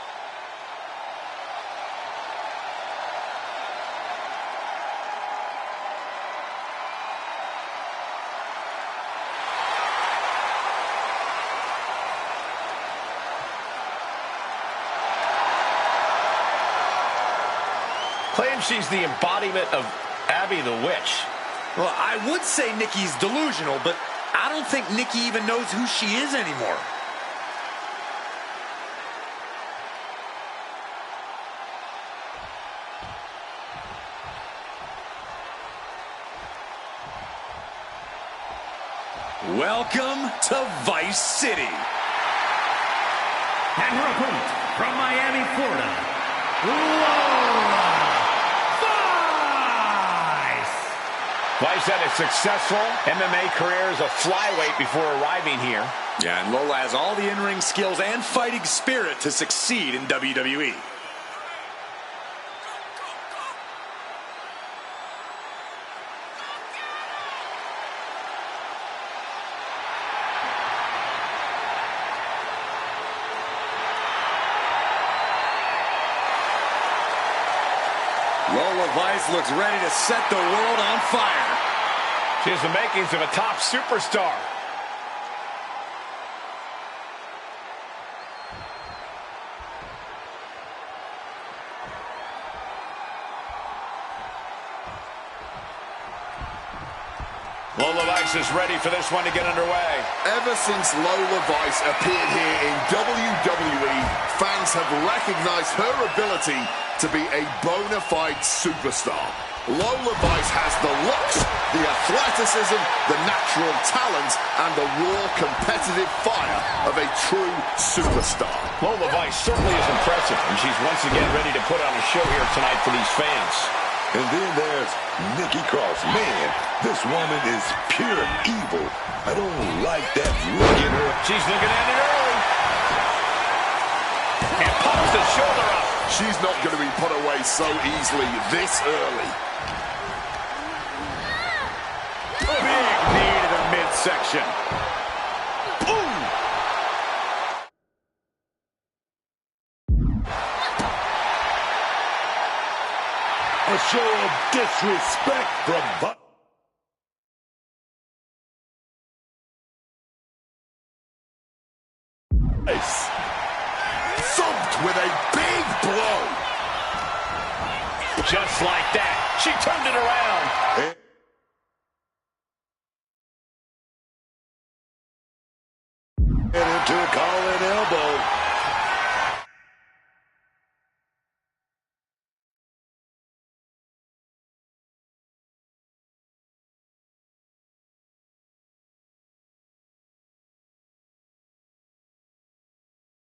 Claims she's the embodiment of Abby the Witch. Well, I would say Nikki's delusional, but I don't think Nikki even knows who she is anymore. Welcome to Vice City. And her opponent from Miami, Florida, Lola Vice had a successful MMA career as a flyweight before arriving here. Yeah, and Lola has all the in-ring skills and fighting spirit to succeed in WWE. Lola Vice looks ready to set the world on fire. She has the makings of a top superstar. Lola Vice is ready for this one to get underway. Ever since Lola Vice appeared here in WWE, fans have recognized her ability to be a bona fide superstar. Lola Vice has the looks, the athleticism, the natural talent, and the raw competitive fire of a true superstar. Lola Vice certainly is impressive, and she's once again ready to put on a show here tonight for these fans. And then there's Nikki Cross. Man, this woman is pure evil. I don't like that look in her. She's looking at it early. And pops the shoulder up. She's not going to be put away so easily this early. Big knee to the midsection. Boom! A show of disrespect from Vice. Thumped with a big blow. Just like that, she turned it around.